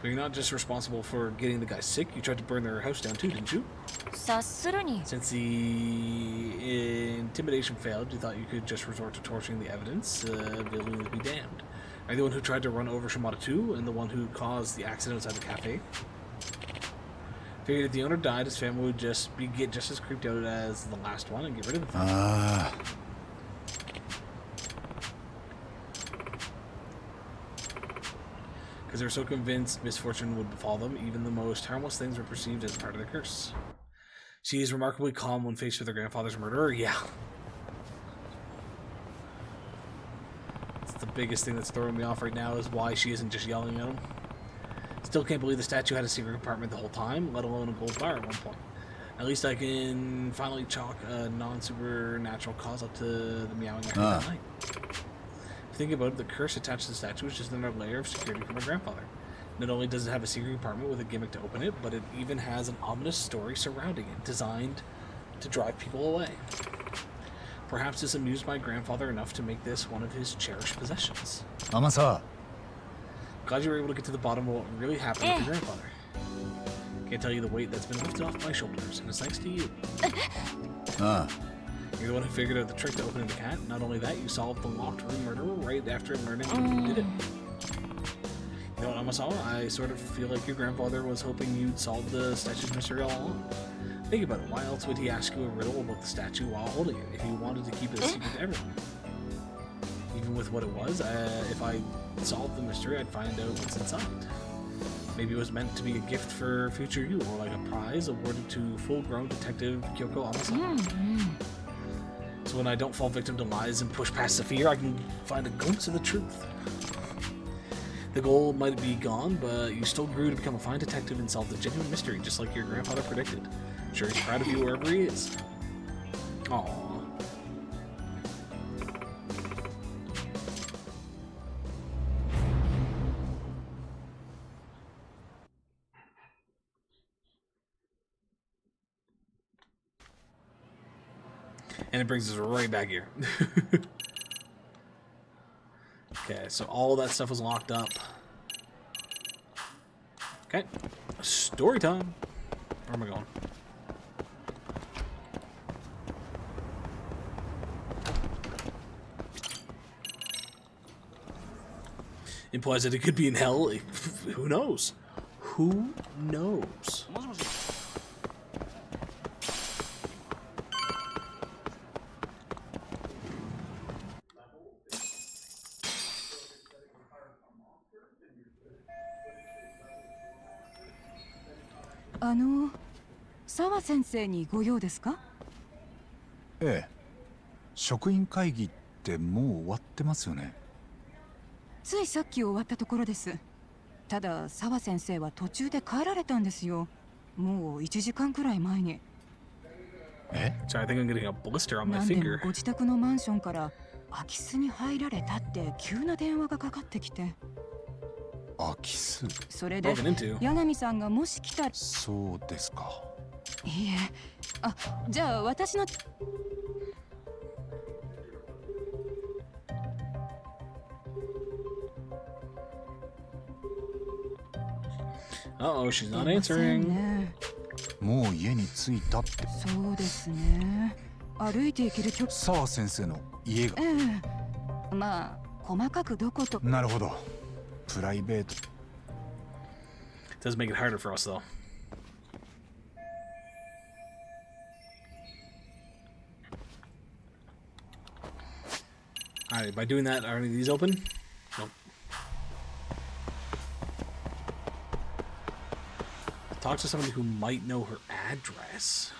But you're not just responsible for getting the guy sick, you tried to burn their house down too, didn't you? 察するに Since the intimidation failed, you thought you could just resort to torturing the evidence, willing to be damned. Are you the one who tried to run over Shimada too, and the one who caused the accident outside the cafe? Figured if the owner died, his family would get just as creeped out as the last one and get rid of the thing. Because they were so convinced misfortune would befall them, even the most harmless things were perceived as part of the curse. She is remarkably calm when faced with her grandfather's murderer. Yeah. It's the biggest thing that's throwing me off right now is why she isn't just yelling at him. Still can't believe the statue had a secret compartment the whole time, let alone a gold bar at one point. At least I can finally chalk a non-supernatural cause up to the meowing after that night. Thinking about it, the curse attached to the statue is just another layer of security for my grandfather. Not only does it have a secret compartment with a gimmick to open it, but it even has an ominous story surrounding it, designed to drive people away. Perhaps this amused my grandfather enough to make this one of his cherished possessions. Amasa. Glad you were able to get to the bottom of what really happened with your grandfather. Can't tell you the weight that's been lifted off my shoulders, and it's thanks to you. You're the one who figured out the trick to opening the cat. Not only that, you solved the locked room murder right after learning who did it. You know what, Amasawa? I sort of feel like your grandfather was hoping you'd solve the statue's mystery all along. Think about it. Why else would he ask you a riddle about the statue while holding it if he wanted to keep it a secret to everyone? Even with what it was, if I solved the mystery, I'd find out what's inside. Maybe it was meant to be a gift for future you, or like a prize awarded to full-grown detective Kyoko Amasawa. So when I don't fall victim to lies and push past the fear, I can find a glimpse of the truth. The goal might be gone, but you still grew to become a fine detective and solve the genuine mystery, just like your grandfather predicted. Sure, he's proud of you wherever he is. Aww. And it brings us right back here. Okay, so all that stuff was locked up. Okay, story time. Where am I going? Implies that it could be in hell. Who knows? Who knows? 「沢先生にご用ですか？ええ。職員会議ってもう終わってますよね。ついさっき終わったところです。ただ沢先生は途中で帰られたんですよ。もう1時間くらい前に。So I think I'm getting a blister on my 何でも finger. ご自宅のマンションから空き巣に入られたって急な電話がかかってきて。空き巣。それで Broken into. 八神さんがもし来たら。そうですか。いいえ。あ、じゃあ私の。Uh-oh, she's すい not ません answering. ね。もう家に着いたって。そうですね。歩いて行ける距離。沢先生の家が。ええ。まあ細かくどこと。なるほど。プライベート。Does make it harder for us though. Alright, by doing that, are any of these open? Nope. Talk to somebody who might know her address.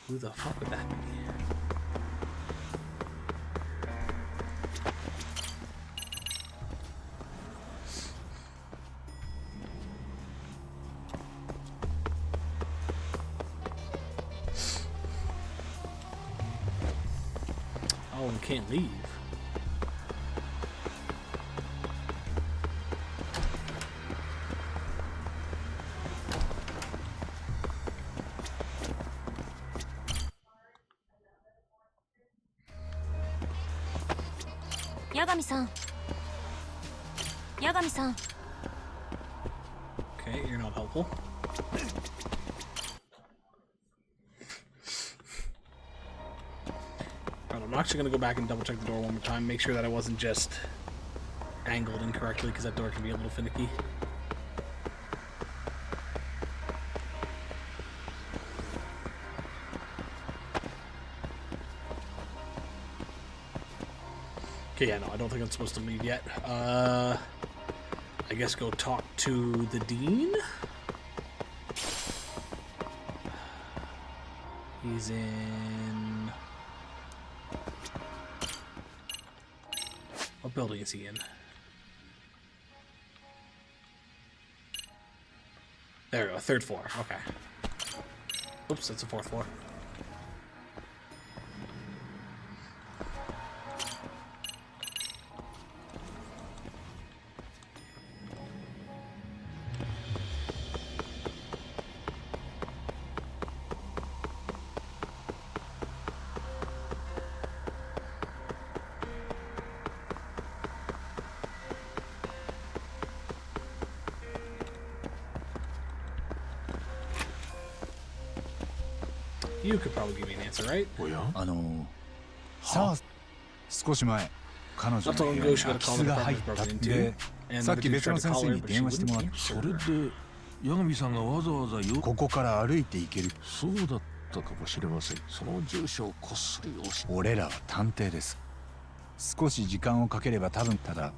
Who the fuck would that be? Oh, we can't leave. Yagami-san. Okay, you're not helpful. Alright, I'm actually gonna go back and double check the door one more time, make sure that I wasn't just angled incorrectly, because that door can be a little finicky. Okay, yeah, no, I don't think I'm supposed to leave yet. I guess go talk to the dean? He's in... What building is he in? There we go, third floor, okay. Oops, that's the fourth floor. You could probably give me an answer, right? さあ、少し前、彼女の部屋に空き巣が入ったって、さっき別の先生に電話してもらった。それで八神さんがわざわざここから歩いて行ける。そうだったかもしれません。その住所をこっそり教え。俺らは探偵です。少し時間をかければ多分ただ、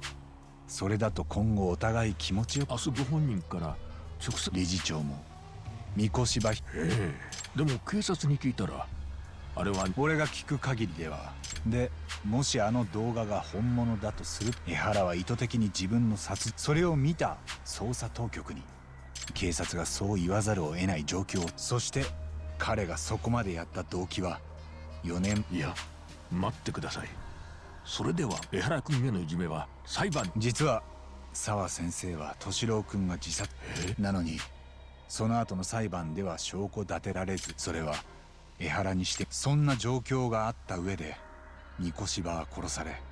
それだと今後お互い気持ちよく。明日ご本人から直接。理事長も三越場。でも警察に聞いたら、あれは俺が聞く限りでは。で、もしあの動画が本物だとする、江原は意図的に自分のそれを見た捜査当局に警察がそう言わざるを得ない状況。そして彼がそこまでやった動機は4年。いや、待ってください。それでは江原君へのいじめは裁判。実は沢先生は敏郎君が自殺なのに、その後の裁判では証拠立てられず、それは江原にして。そんな状況があった上で三越場は殺され。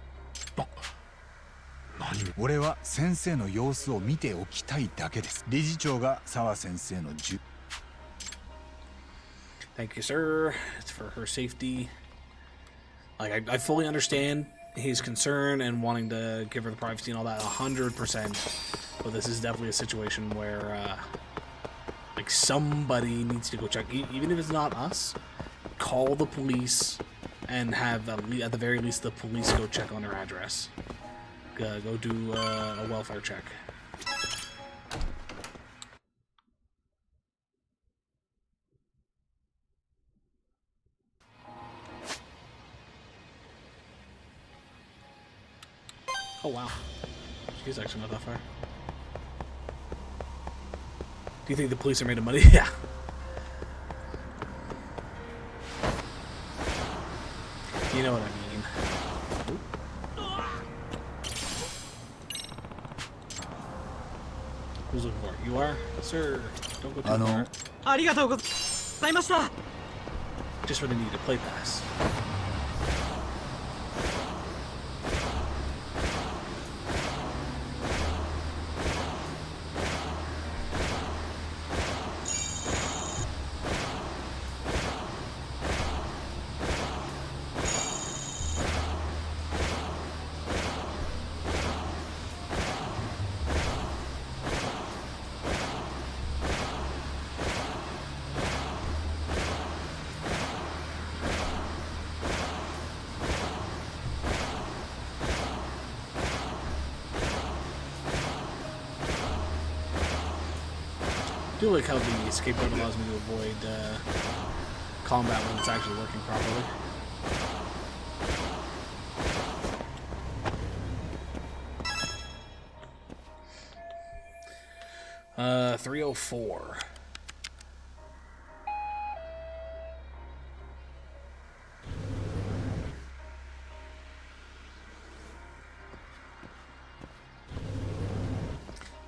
何？俺は先生の様子を見ておきたいだけです。理事長が沢先生のThank you, sir. It's for her safety. Like, I fully understand his concern and wanting to give her the privacy and all that 100%. But this is definitely a situation where, like, somebody needs to go check. Even if it's not us, call the police and have, at the very least, the police go check on her address. go do a welfare check. Oh wow, she's actually not that far. Do you think the police are made of money? Yeah. You know what I mean. Who's looking for it? You are? Sir, don't go too far. Just really need a play pass. I do like how the skateboard allows me to avoid combat when it's actually working properly. Uh, 304.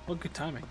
Well, good timing.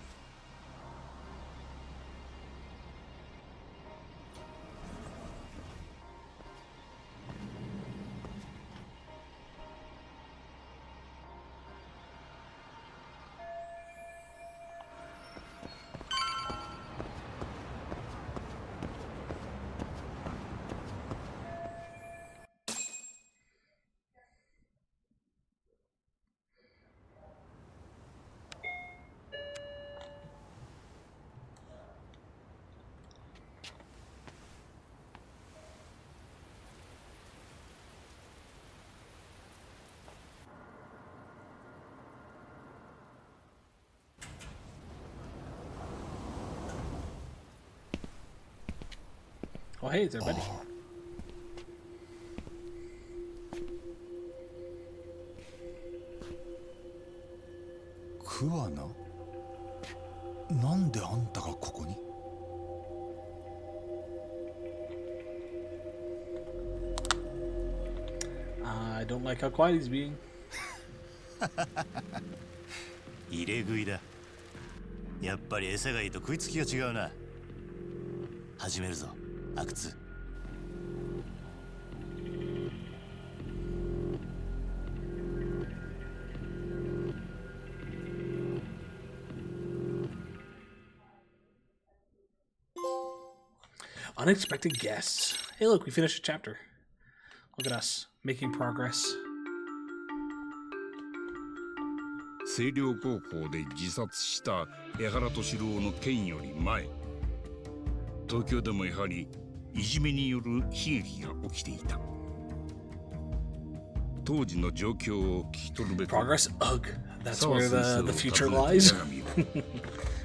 Oh, hey, it's everybody. Kuwana? なんであんたがここに? I don't like how quiet he's being. 入れ食いだ。やっぱり餌がいいと食いつきが違うな。始めるぞ、阿久津。Unexpected guests. Hey, look, we finished a chapter. Look at us, making progress. 星稜高校で自殺した江原敏郎の件より前、東京でもやはりいじめによる悲劇が起きていた。当時の状況を聞き取るべく Progress? Ugh, that's where the future lies.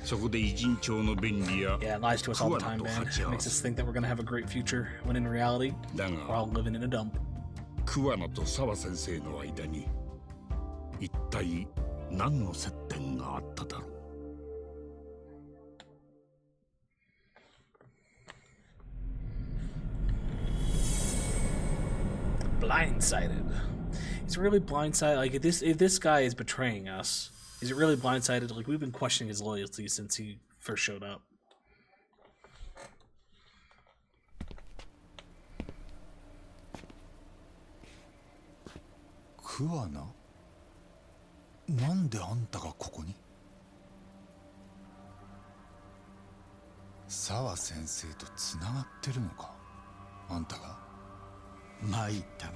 そこで偉人帳の便利や Yeah, it lies to us all the time, man. It makes us think that we're gonna have a great future, when in reality, we're all living in a dump. 桑名と澤先生の間に一体何の接点があっただろう。 Blindsided. He's really blindsided. Like if this guy is betraying us, is it really blindsided? Like we've been questioning his loyalty since he first showed up. Kuwana? なんであんたがここに? 澤先生とつながってるのか? あんたが? 参ったな。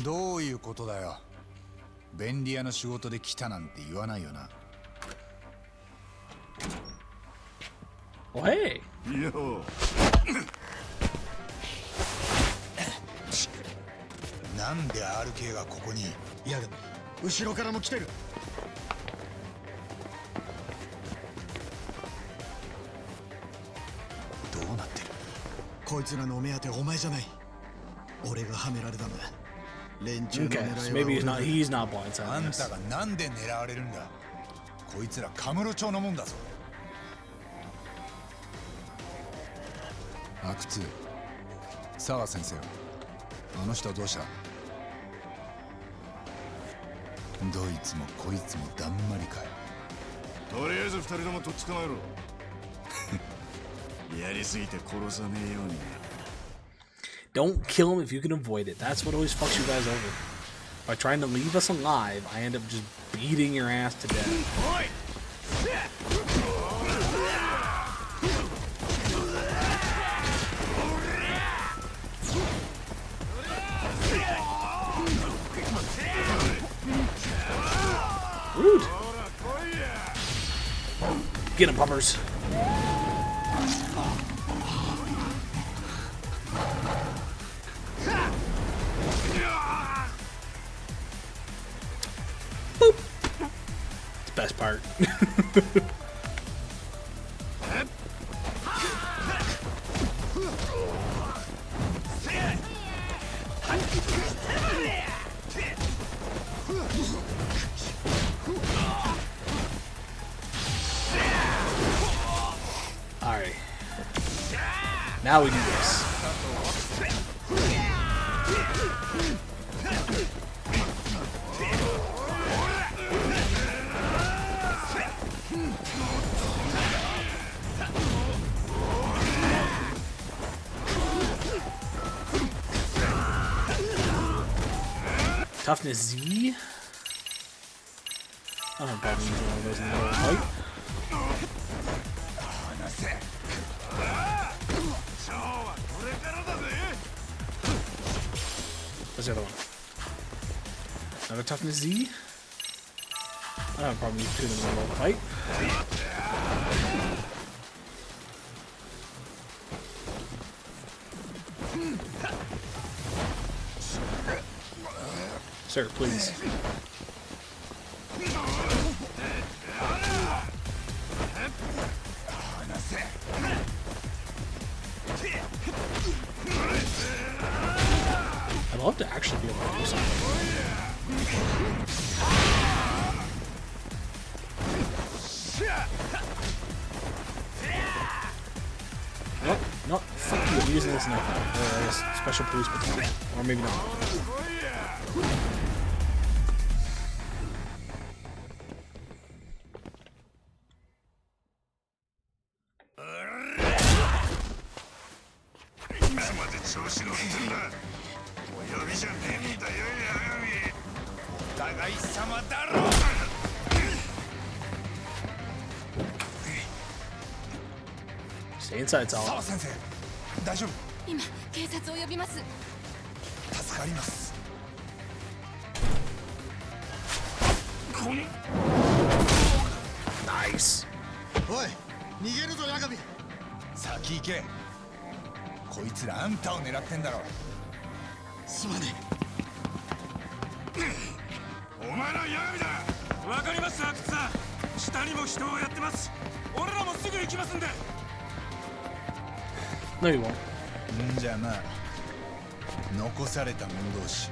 どういうことだよ。便利屋の仕事で来たなんて言わないよな。Oh, hey! Yo! なんで RK がここに? いや、後ろからも来てる。どうなってる？こいつらのお目当てお前じゃない。俺がはめられたんだ。連中の Okay, 狙 so いは maybe 俺 he's だ。 not blindsiding あん us. たがなんで狙われるんだ？こいつらカムロ町のもんだぞ。阿久津、澤先生はあの人はどうした？どいつもこいつもだんまりかよ。とりあえず二人ともとっ捕まえろ。やりすぎて殺さねえようにな。 Don't kill him if you can avoid it. That's what always fucks you guys over. By trying to leave us alive, I end up just beating your ass to death. Rude. Get him, puppers. Boop. It's the best part. Alright. Now we do this. Toughness Z. I don't have a problem using one of those in the middle of the fight. What's the other one? Another toughness Z. I don't have a problem using two in the middle of the fight. Sir, please. I'd love to actually be able to do something. Nope, no, fuck you, I'm using this knife now. Special police battalion. Or maybe not. Stay inside, Sal. 澤先生、大丈夫？今警察を呼びます。助かります。Nice. おい、逃げるぞヤガミ。先行け。こいつらあんたを狙ってんだろ。すまねお前らヤガミだ。わかります阿久津さん。下にも人をやってます。俺らもすぐ行きますんで。 No, you won't. んじゃな、残された者同士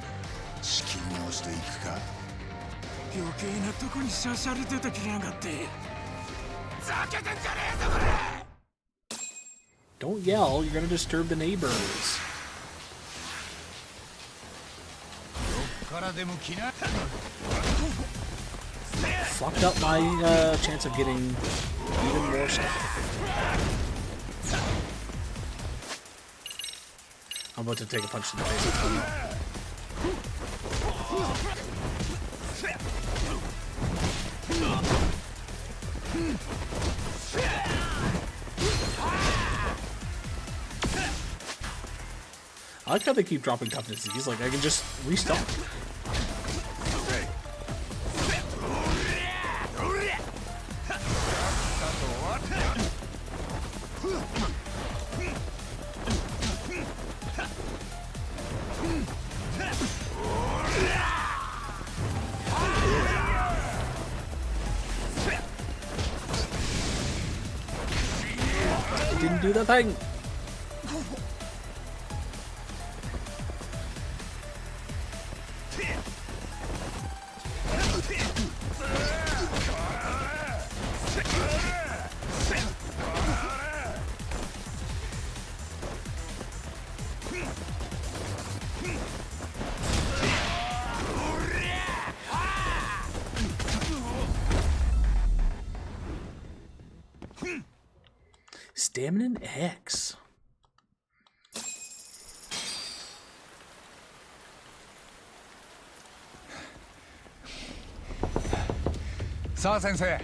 仕切り直しといくか。余計なとこにしゃしゃり出てきやがって。ざけてんじゃねえぞこれ。 Don't yell, you're gonna disturb the neighbors. どっからでも来な。 Fucked up my chance of getting even more stuff. I'm about to take a punch to the face. I like how they keep dropping toughness Z's. Like, I can just restock. Didn't do the thing. Stamina X. さあ先生。はい。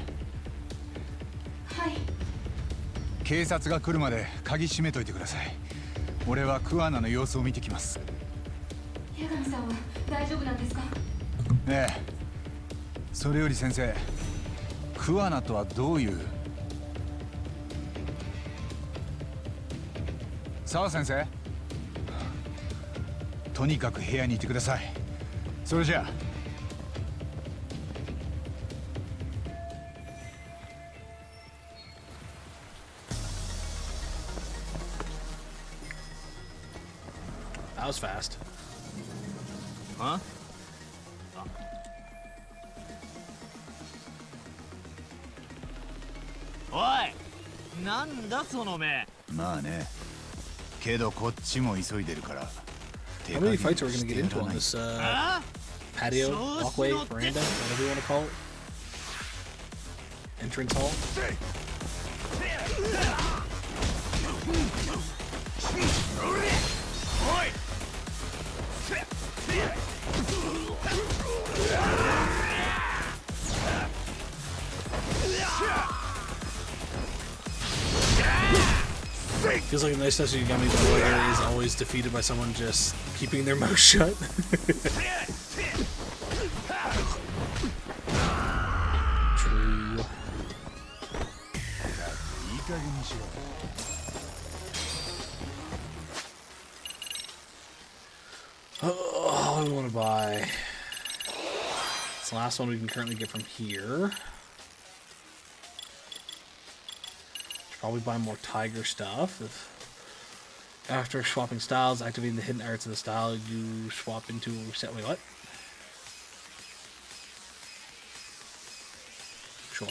警察が来るまで鍵閉めといてください。俺はクアナの様子を見てきます。八神さんは大丈夫なんですか？ええ。それより先生、クアナとはどういう？さあ先生。とにかく部屋にいてください。それじゃあ。That was fast. Huh? おい、なんだその目。まあね。けどこっちも急いでるから。 How many fights are we gonna get into on this patio, walkway, veranda, whatever you want to call it? Entrance hall? Feels like a nice touch Yagami the warrior is always defeated by someone just keeping their mouth shut. True. Oh, I want to buy. It's the last one we can currently get from here. Probably buy more tiger stuff. After swapping styles, activating the hidden arts of the style, you swap into set. Wait, what? Sure.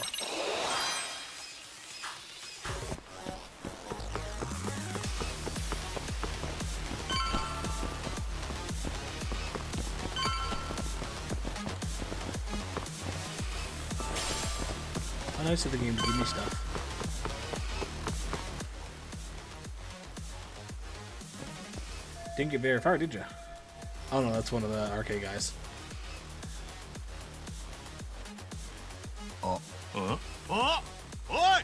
How nice of the game to give me stuff. Didn't get very far, did you? Oh no, that's one of the arcade guys. Oh. Oh! Oi!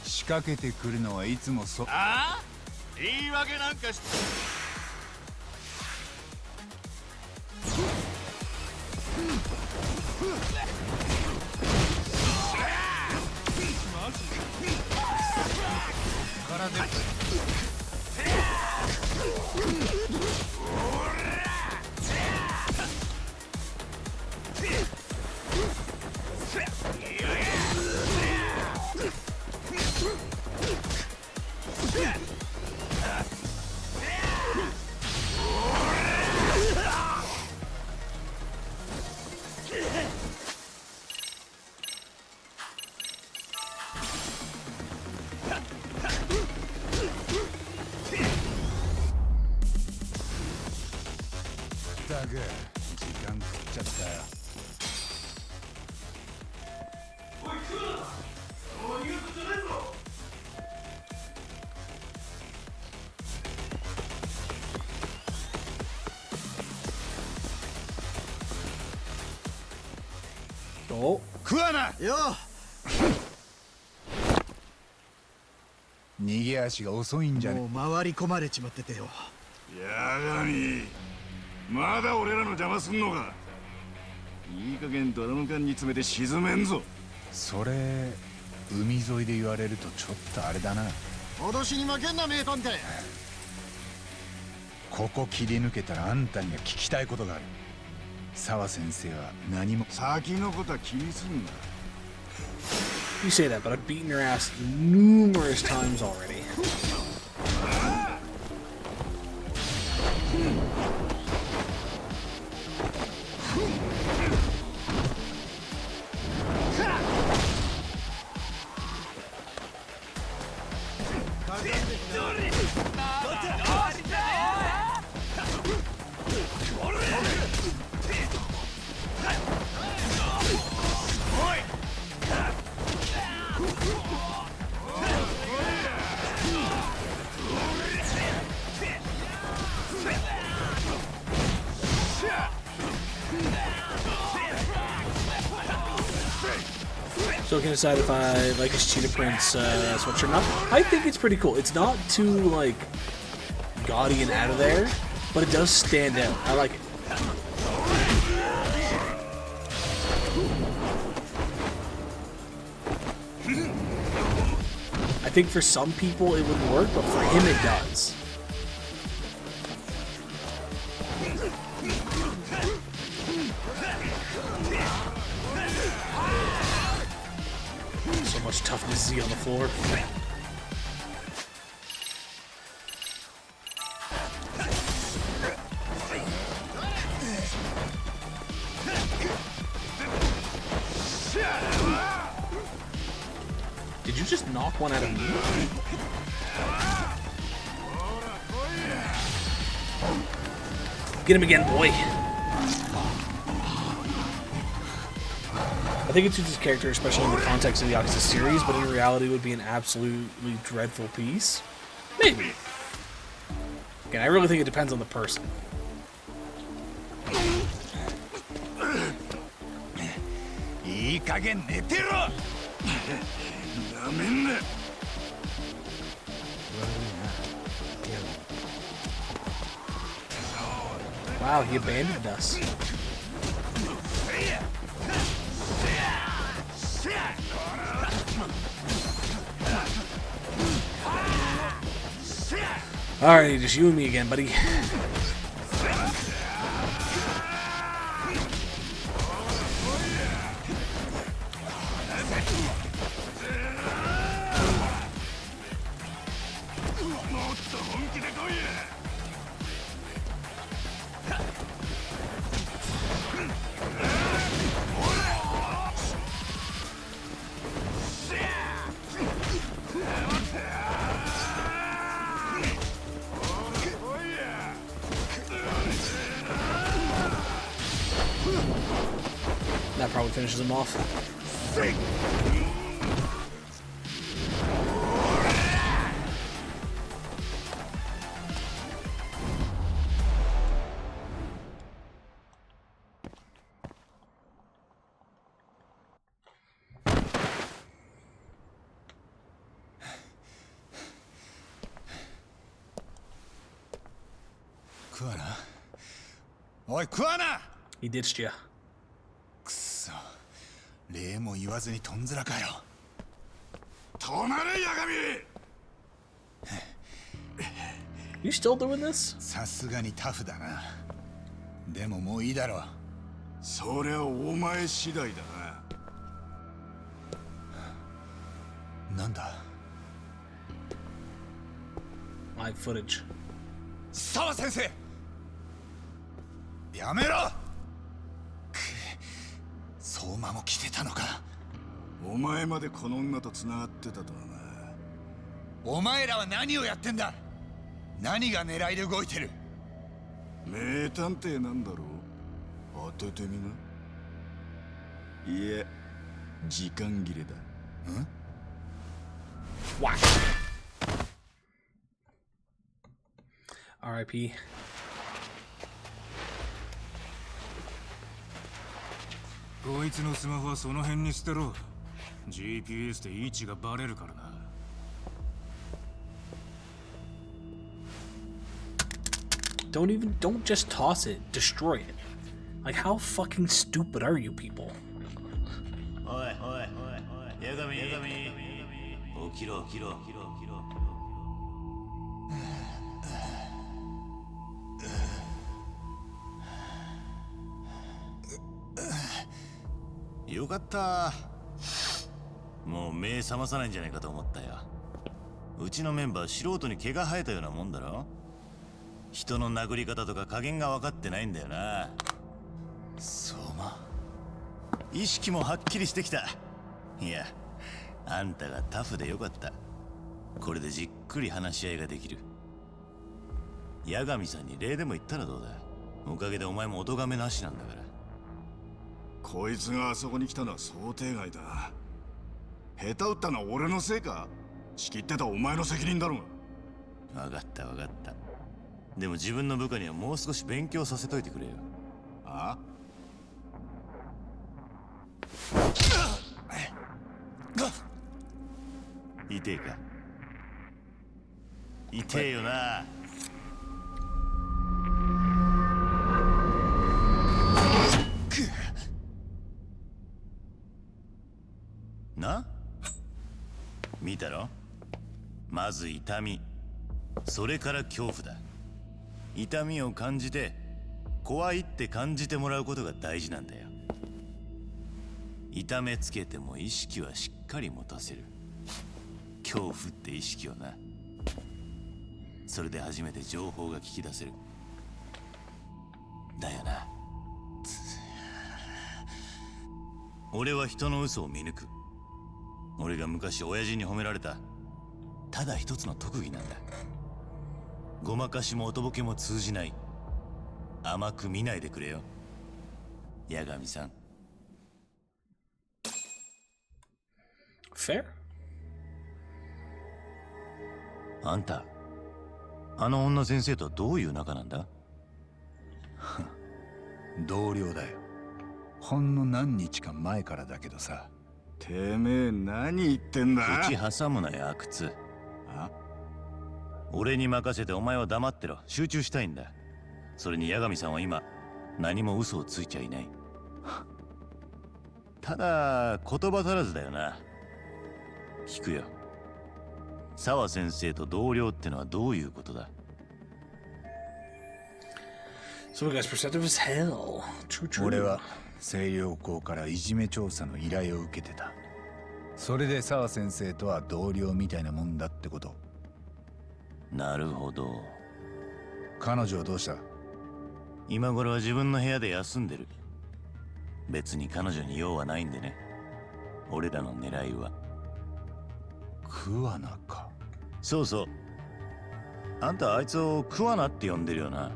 仕掛けてくるのはいつもそ。ああ？言い訳なんかし。だが時間食っちゃったよ。お、クアナよ。逃げ足が遅いんじゃね。もう回り込まれちまっててよ。八神、まだ俺らの邪魔すんのか。いい加減ドラム缶に詰めて沈めんぞ。それ海沿いで言われるとちょっとあれだな。脅しに負けんな名探偵。ここ切り抜けたらあんたには聞きたいことがある。沢先生は何も。先のことは気にすんな。 You say that, but I've beaten your ass numerous times already. So I can decide if I like his Cheetah Prince sweatshirt or not. I think it's pretty cool. It's not too like gaudy and out of there, but it does stand out. I like it. I think for some people it wouldn't work, but for him it does. So much toughness Z on the floor. Did you just knock one out of me? Get him again, boy. I think it suits his character, especially in the context of the Yakuza series, but in reality would be an absolutely dreadful piece. Maybe. Again, I really think it depends on the person. Wow, he abandoned us. Alright, just you and me again, buddy. That probably finishes him off. Kuana. Oi, Kuana! He ditched you. 礼も言わずにとんずらかよ。止まれ、ヤガミ。 You still doing this? さすがにタフだな。でももういいだろう。そりゃお前次第だな。なんだ Live footage. 沢先生やめろ。相馬も来てたのか。お前までこの女と繋がってたとはな。お前らは何をやってんだ。何が狙いで動いてる。名探偵なんだろう。当ててみな。いや、時間切れだ。ん？What? R.I.P. こいつのスマホはその辺に捨てろ。GPS で位置がバレるからな。Don't just toss it. Destroy it. Like, how fucking stupid are you people? おいおいおいおい、ヤガミ起きろ起きろ起きろ起きろ。よかった。もう目覚まさないんじゃないかと思ったよ。うちのメンバー素人に毛が生えたようなもんだろ。人の殴り方とか加減が分かってないんだよな。相馬、意識もはっきりしてきた。いや、あんたがタフでよかった。これでじっくり話し合いができる。八神さんに礼でも言ったらどうだ。おかげでお前もお咎めなしなんだから。こいつがあそこに来たのは想定外だ。下手打ったのは俺のせいか。仕切ってたお前の責任だろうが。分かった分かった。でも自分の部下にはもう少し勉強させといてくれよ。あ？痛えか。痛えよな。な？見たろ？まず痛み、それから恐怖だ。痛みを感じて怖いって感じてもらうことが大事なんだよ。痛めつけても意識はしっかり持たせる。恐怖って意識をな。それで初めて情報が聞き出せる。だよな。俺は人の嘘を見抜く。俺が昔親父に褒められたただ一つの特技なんだ。ごまかしもおとぼけも通じない。甘く見ないでくれよ、八神さん。Fair? あんた、あの女先生とはどういう仲なんだ？同僚だよ。ほんの何日か前からだけどさ。てめえ何言ってんだ？口挟むなよ、阿久津。あ？俺に任せてお前は黙ってろ。集中したいんだ。それに八神さんは今何も嘘をついちゃいない。ただ言葉足らずだよな。聞くよ。沢先生と同僚ってのはどういうことだ？ So the guy's perceptive as hell. True, true. 俺は星稜校からいじめ調査の依頼を受けてた。それで沢先生とは同僚みたいなもんだってこと。なるほど。彼女はどうした？今頃は自分の部屋で休んでる。別に彼女に用はないんでね。俺らの狙いは桑名か。そうそう。あんたあいつを桑名って呼んでるよな。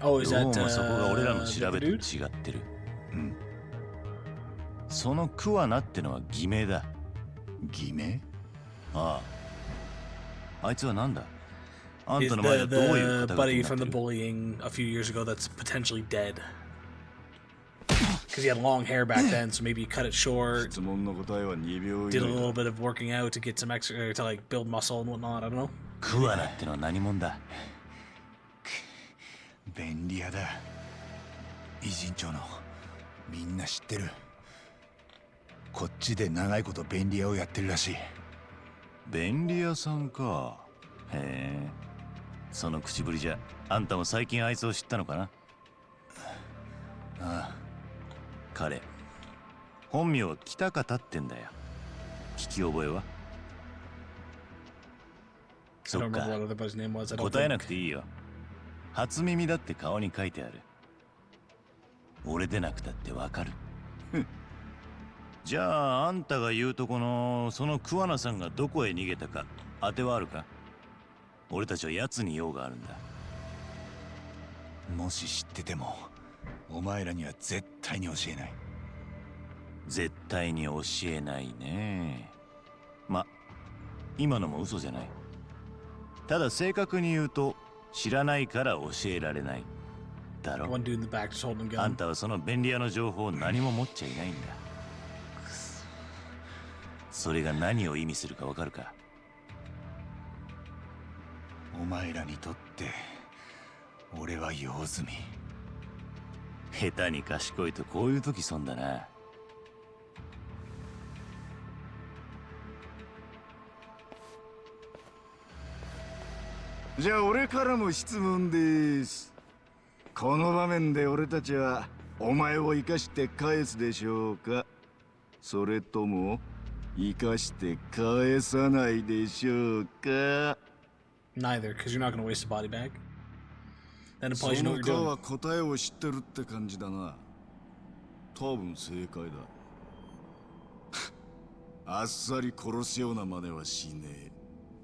Oh, is どう that もそこが俺らの the 調 other べと dude? 違ってる。その桑名ってのは偽名だ。偽名？ああ。あいつはなんだ？あん Is たの前で the どういう肩書き buddy にな from って the る？ bullying a few years ago that's potentially dead. Because he had long hair back then, so maybe he cut it short. 質問の答えは2秒以 Did a 内 little だ。 bit of working out to get some extra, to like build muscle and whatnot. I don't know. 桑名ってのは何者だ？便利屋だ。偉人町のみんな知ってる。こっちで長いこと便利屋をやってるらしい。便利屋さんか。へえ。その口ぶりじゃあんたも最近あいつを知ったのかな？ああ。彼本名は北方ってんだよ。聞き覚えは？ I そ don't っ remember か。 what other buddy's name was. I don't 答え think. なくていいよ。初耳だって顔に書いてある。俺でなくたってわかる。じゃああんたが言うとこのその桑名さんがどこへ逃げたか当てはあるか？俺たちは奴に用があるんだ。もし知っててもお前らには絶対に教えない。絶対に教えないね。ま、今のも嘘じゃない。ただ正確に言うと知らないから教えられないだろ。 One dude in the back just holding a あ gun. んたはその便利屋の情報を何も持っちゃいないんだ。それが何を意味するかわかるか？お前らにとって俺は用済み。下手に賢いとこういう時損だな。じゃあ俺からも質問です。この場面で俺たちはお前を生かして返すでしょうか、それとも生かして返さないでしょうか。 Neither, because you're not going to waste a body bag. Then そ implies you know の what 顔 you're は doing. 答えを知ってるって感じだな。多分正解だ。あっさり殺すような真似はしねえ。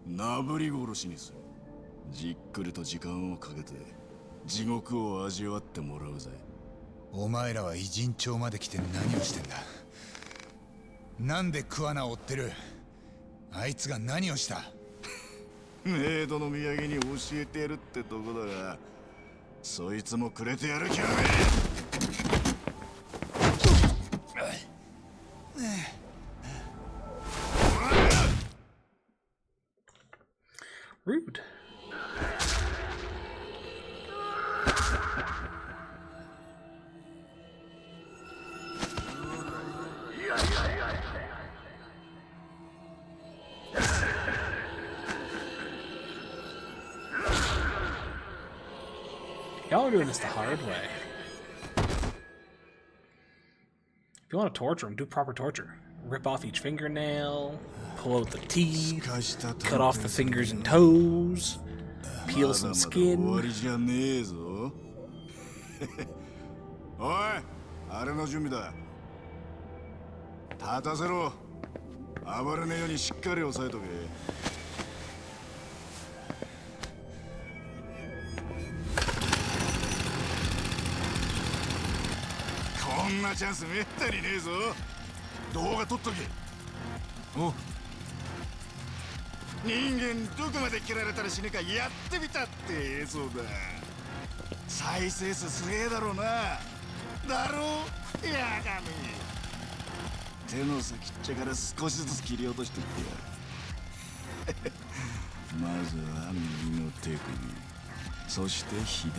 なぶり殺しにする。じっくりと時間をかけて地獄を味わってもらうぜ。お前らは偉人町まで来て何をしてんだ。なんで桑名を追ってる。あいつが何をした。メイドの土産に教えてやるってとこだが、そいつもくれてやる気はねえ。Rude. Y'all are doing this the hard way. If you want to torture him, do proper torture. Rip off each fingernail, pull out the teeth, cut off the fingers and toes, peel some 終わ skin. りじゃねえぞ。おい、あれの準備だ。立たせろ。暴れねえようにしっかり押さえとけ。こんなチャンスめったにねえぞ。動画撮っとけ。お人間どこまで切られたら死ぬかやってみたって映像だ。再生数すげえだろうな。だろうやがめ。手の先っちゃから少しずつ切り落としてってやる。まずは右の手首、そして左手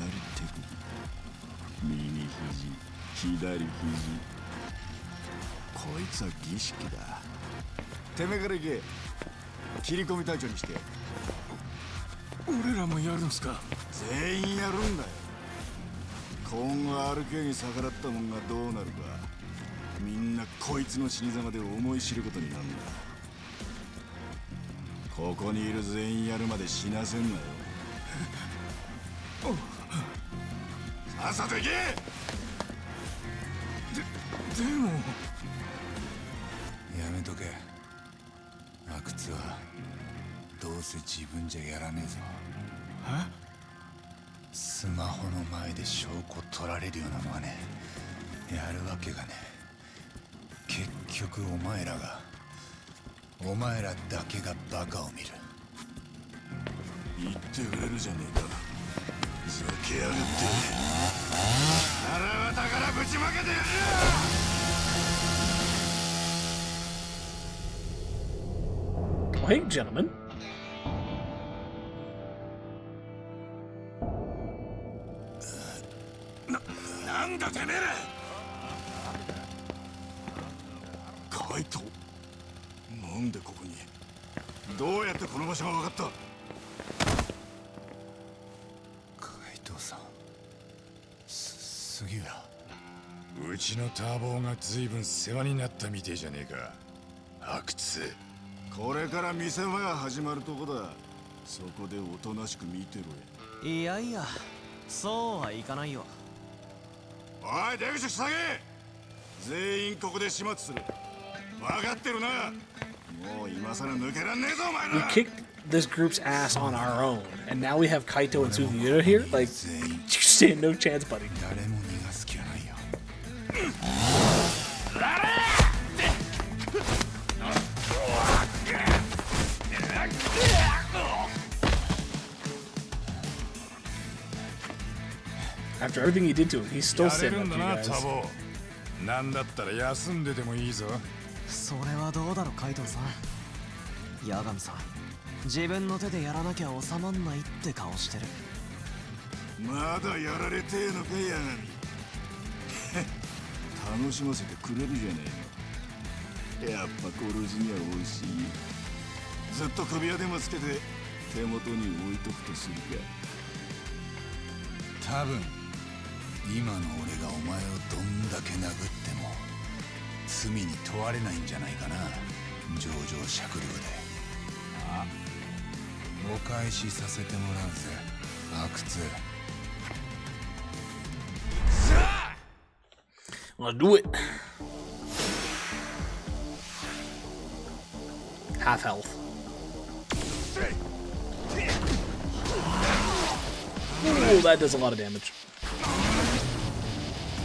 首、右肘、左肘。こいつは儀式だ。てめえから行け。切り込み隊長にしてやる。俺らもやるんすか。全員やるんだよ。今後 RK に逆らったもんがどうなるか、みんなこいつの死に様で思い知ることになるんだ。ここにいる全員やるまで死なせんなよ。さっさと行け。でもやめとけ。阿久津はどうせ自分じゃやらねえぞ。スマホの前で証拠取られるような真似やるわけがねえ。結局お前らだけがバカを見る。言ってくれるじゃねえか。ふざけやがって。腹渡からぶちまけてやるよ。Hey, gentlemen. なんだてめえら。カイト、なんでここに。どうやってこの場所が分かった。海藤さん、杉浦。うちのターボーが随分世話になったみてえじゃねえか、阿久津。これから見せ場が始まるとこだ。そこでおとなしく見てろや。いやいや、そうはいかないよ。おい、出口塞げ。全員ここで始末する。分かってるな。もう今さら抜けらんねえぞお前 We ら。 kicked this group's ass on our own, and now we have Kaito and Sugiura here? Like, you stand no chance, buddy. 誰も逃がす気はないよ。After everything he did to him, he's still やれ standing る up ん to だ you な、タ guys. ボー。なんだったら休んででもいいぞ。それはどうだろカイトさん。八神さん、自分の手でやらなきゃ収まんないって顔してる。まだやられてえのか、八神。楽しませてくれるじゃねえの。やっぱ殺しには惜しい。ずっと首輪でもつけて手元に置いとくとするか。多分今の俺がお前をどんだけ殴っても罪に問われないんじゃないかな。情状酌量で。あ、お返しさせてもらうぜ、阿久津。Let's do it. Half health. Ooh, that does a lot of damage.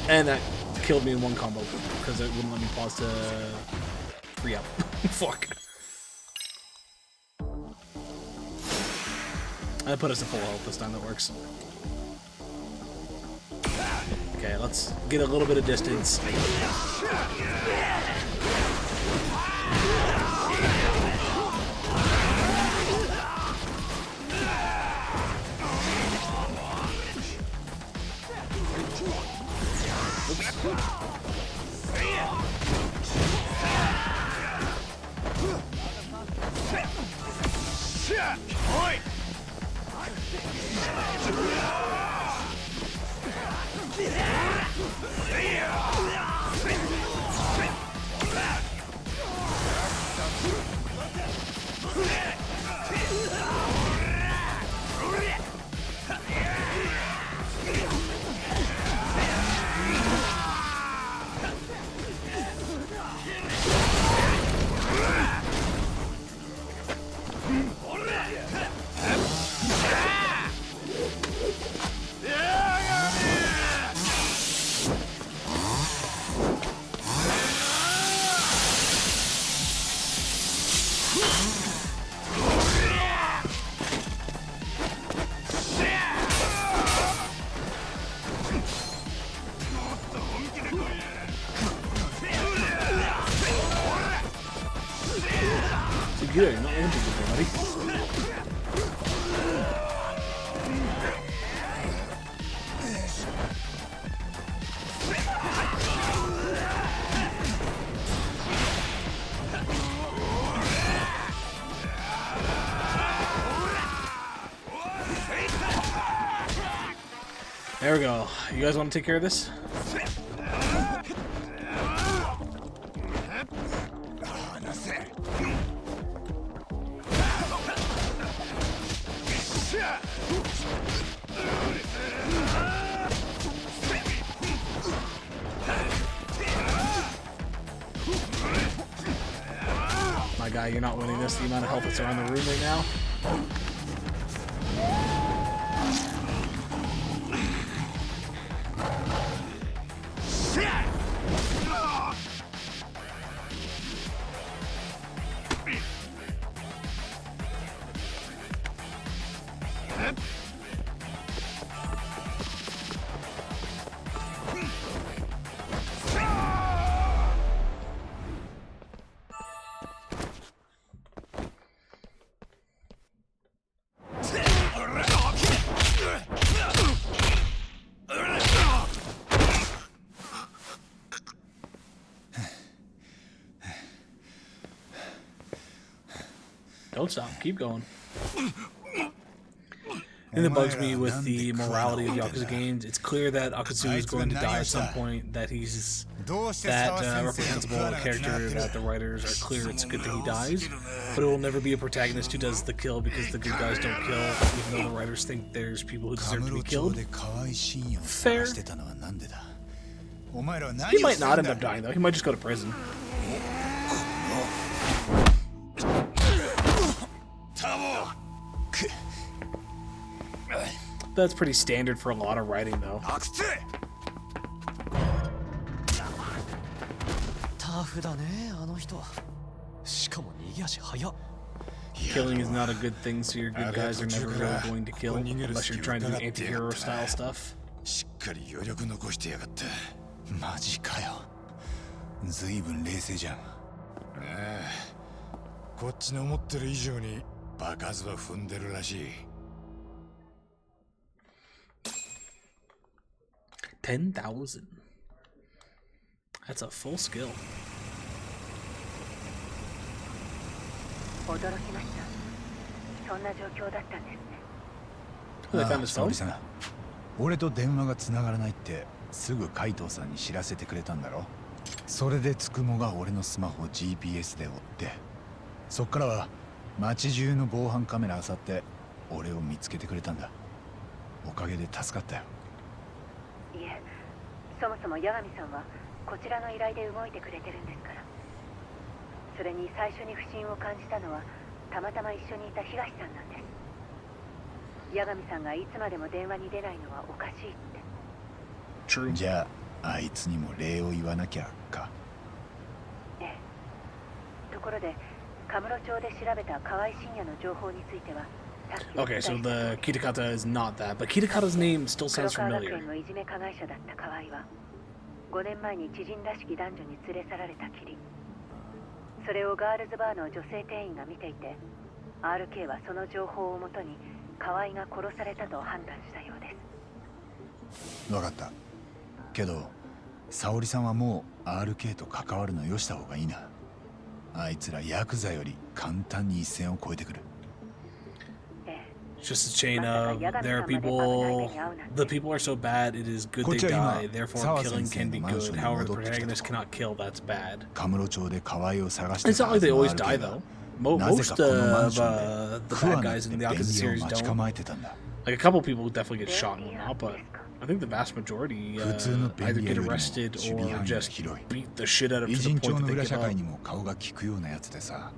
And that killed me in one combo because it wouldn't let me pause to free up. Fuck. I put us at full health this time, that works. Okay, let's get a little bit of distance. You're not looking good, buddy. There we go. You guys want to take care of this? My guy, you're not winning this. The amount of health that's around the room right now. Don't stop. Keep going. And it bugs me with the morality of Yakuza games. It's clear that Akatsuki is going to die at some point, that he's that reprehensible character, that the writers are clear it's good that he dies, but it will never be a protagonist who does the kill because the good guys don't kill, even though the writers think there's people who deserve to be killed. Fair. He might not end up dying, though. He might just go to prison. That's pretty standard for a lot of writing, though. Killing is not a good thing, so your good guys are never really going to kill, unless you're trying to do anti-hero style stuff. マジかよ。随分冷静じゃん。ああ、こっちの思ってる以上に場数は踏んでるらしい。10,000. That's a full skill. 驚きました。そんな状況だったんですね。They found his phone? 俺と電話がつながらないってすぐ海藤さんに知らせてくれたんだろ。それでつくもが俺のスマホを GPS で追って、そっからは街中の防犯カメラ漁って俺を見つけてくれたんだ。おかげで助かったよ。いえ、そもそも八神さんはこちらの依頼で動いてくれてるんですから。それに最初に不審を感じたのはたまたま一緒にいた東さんなんです。八神さんがいつまでも電話に出ないのはおかしいって。じゃああいつにも礼を言わなきゃか。ええ。ところでカムロ町で調べた河合信也の情報については、Okay, so the Kitakata is not that, but Kitakata's name still 黒 sounds 川学 familiar. 園のいじめ加害者だった河合は5年前に知人らしき男女に連れ去られたきり、それをガールズバーの女性店員が見ていて、 RK はその情報をもとに河合が殺されたと判断したようです。分かった。けど沙織さんはもう RK と関わるのよした方がいいな。あいつらヤクザより簡単に一線を越えてくる。It's just a chain of there are people, the people are so bad it is good they die, therefore killing can be good. However, the protagonist cannot kill, that's bad. It's not like they always die though. Most of the bad guys in the Yakuza series don't. Like a couple people definitely get shot and whatnot, but I think the vast majority either get arrested or just beat the shit out of to the point that they give up.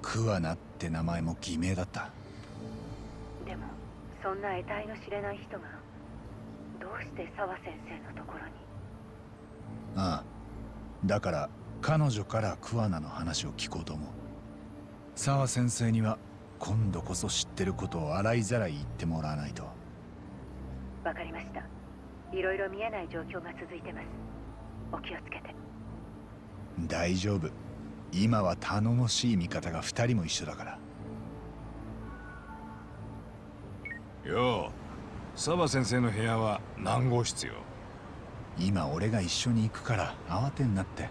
桑名って名前も偽名だった。でもそんな得体の知れない人がどうして澤先生のところに。ああ、だから彼女から桑名の話を聞こうと思う。澤先生には今度こそ知ってることを洗いざらい言ってもらわないと。わかりました。いろいろ見えない状況が続いてます。お気をつけて。大丈夫。今は頼もしい味方が2人も一緒だから。よう、澤先生の部屋は何号室よ。今俺が一緒に行くから慌てんなって。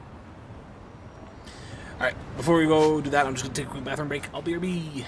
Alright, before we go do that, I'm just gonna take a quick bathroom break. I'll be RB.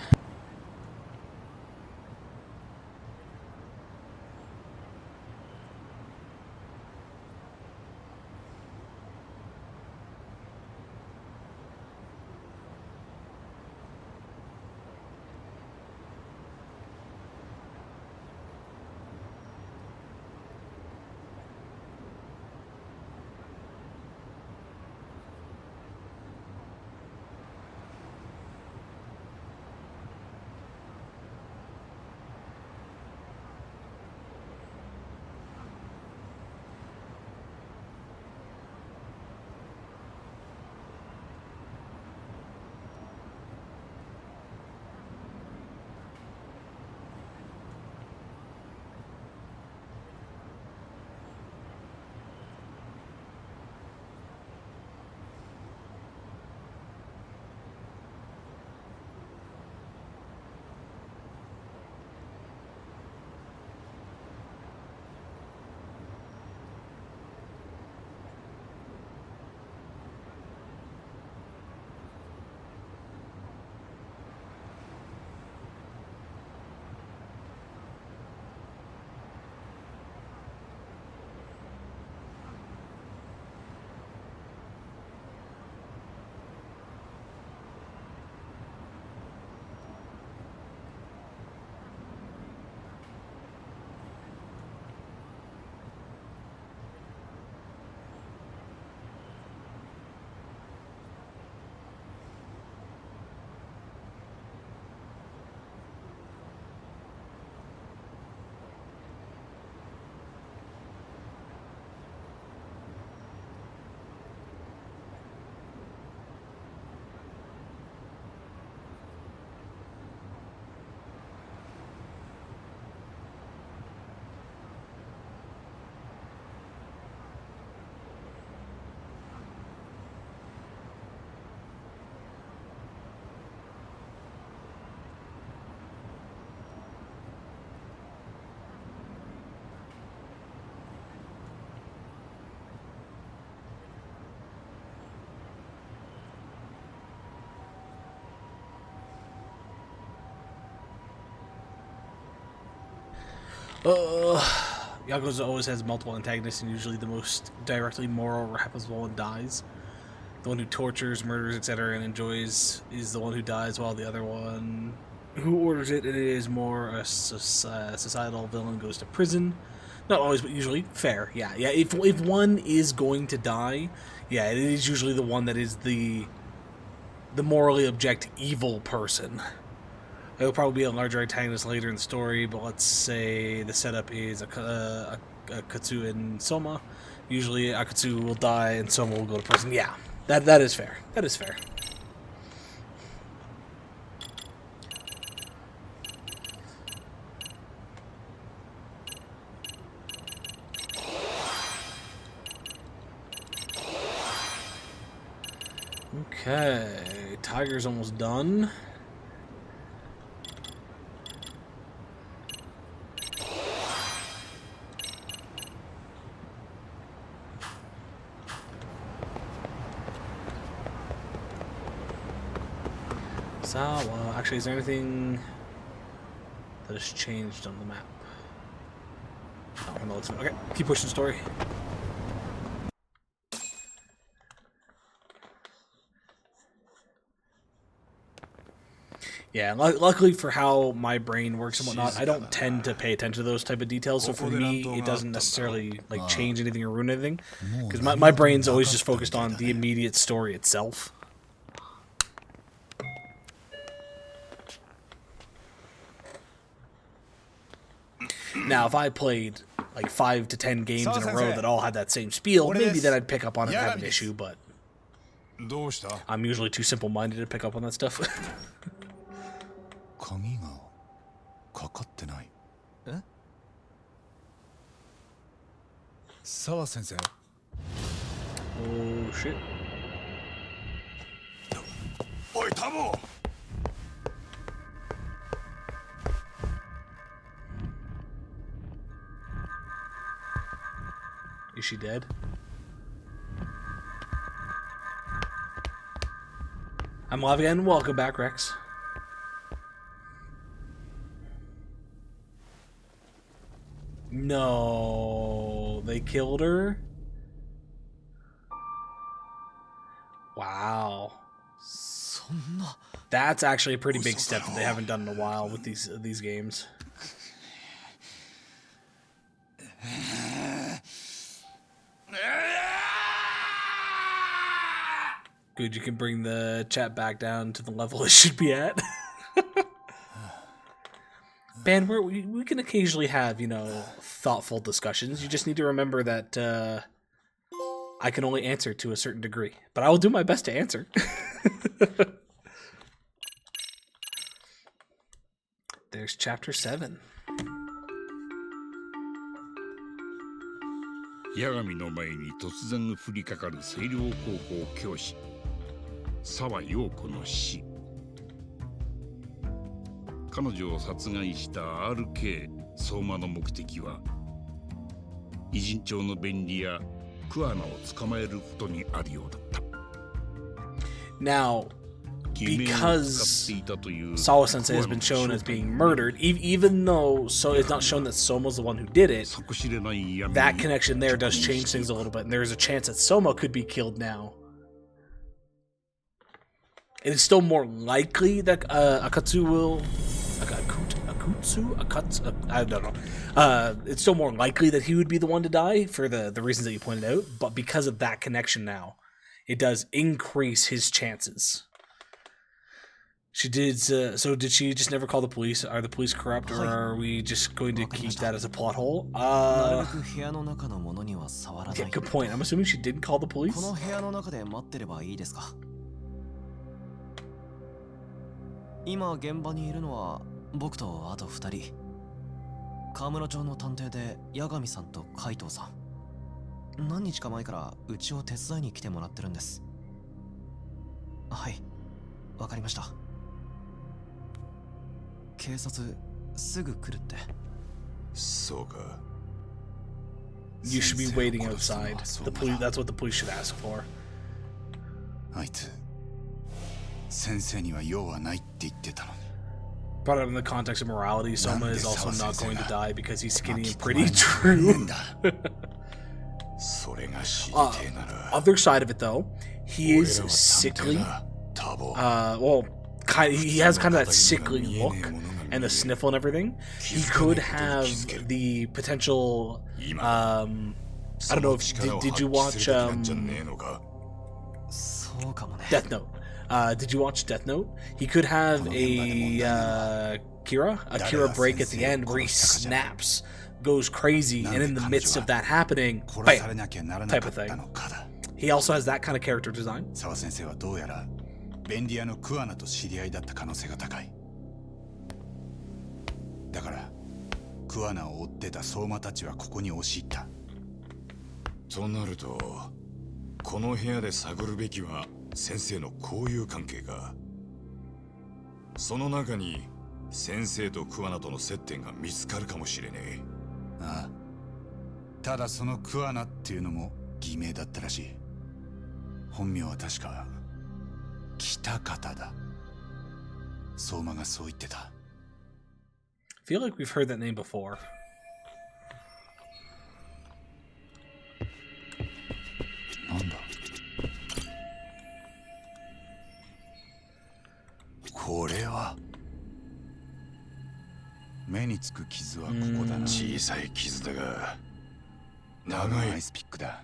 Yakuza always has multiple antagonists, and usually the most directly moral or hapless one dies. The one who tortures, murders, etc., and enjoys is the one who dies, while the other one who orders it, and it is more a societal villain, goes to prison. Not always, but usually. Fair, yeah. If one is going to die, yeah, it is usually the one that is the morally object evil person. There will probably be a larger antagonist later in the story, but let's say the setup is Akatsu and Soma. Usually Akatsu will die and Soma will go to prison. Yeah, that is fair. That is fair. Okay, Tiger's almost done. Sawa. Actually, is there anything that has changed on the map? Oh, no, okay, keep pushing the story. Yeah, luckily for how my brain works and whatnot, I don't tend to pay attention to those type of details, so for me, it doesn't necessarily like change anything or ruin anything, because my brain's always just focused on the immediate story itself. Now, if I played like 5 to 10 games in a row that all had that same spiel, maybe then I'd pick up on it and have an issue, but I'm usually too simple-minded to pick up on that stuff. 鍵がかかってない。え？澤先生。Oh shit. おい、タモ。Is she dead? I'm live again. Welcome back, Rex. No, they killed her? Wow. That's actually a pretty big step that they haven't done in a while with these games. Good, you can bring the chat back down to the level it should be at. Ben, we can occasionally have, you know, thoughtful discussions. You just need to remember that I can only answer to a certain degree. But I will do my best to answer. There's chapter 7. 八神の前に突然降りかかる星稜高校教師澤陽子の死。彼女を殺害した RK 相馬の目的は偉人帳の便利や桑名を捕まえることにあるようだった。 Now, because Sawa Sensei has been shown as being murdered, even though it's not shown that Soma's the one who did it, that connection there does change things a little bit, and there is a chance that Soma could be killed now. It is still more likely that Akatsu will... Akatsu? I don't know. It's still more likely that he would be the one to die for the reasons that you pointed out, but because of that connection now, it does increase his chances. She did. So did she just never call the police? Are the police corrupt, or are we just going to keep that as a plot hole? Yeah, good point. I'm assuming she didn't call the police. 今現場にいるのは僕とあと2人。河村町の探偵で八神さんと海藤さん。何日か前からうちを手伝いに来てもらってるんです。はい、わかりました。警察すぐ来るって。そうか。You should be waiting outside. The police. That's what the police should ask for. あいつ先生には用はないって言ってたのに。brought up in the context of morality, Soma is also not going to die because he's skinny and pretty. True. Other side of it, though, he is sickly. Well, he has kind of that sickly look and the sniffle and everything. He could have the potential. I don't know if did you watch Death Note? Did you watch Death Note? He could have a Kira break at the end where he snaps, goes crazy, and in the midst of that happening, bam, type of thing. He also has that kind of character design. 沢先生はどうやら便利屋のクアナと知り合いだった可能性が高い。だからクアナを追ってた相馬たちはここに押し入った。となると、この部屋で探るべきは先生の交友関係か。その中に先生とクアナとの接点が見つかるかもしれねえ。ああ。ただそのクアナっていうのも偽名だったらしい。本名は確か北方だ。相馬がそう言ってた。I feel like we've heard that name before. なんだ。これは目につく傷はここだな。小さい傷だが長いアイスピックだ。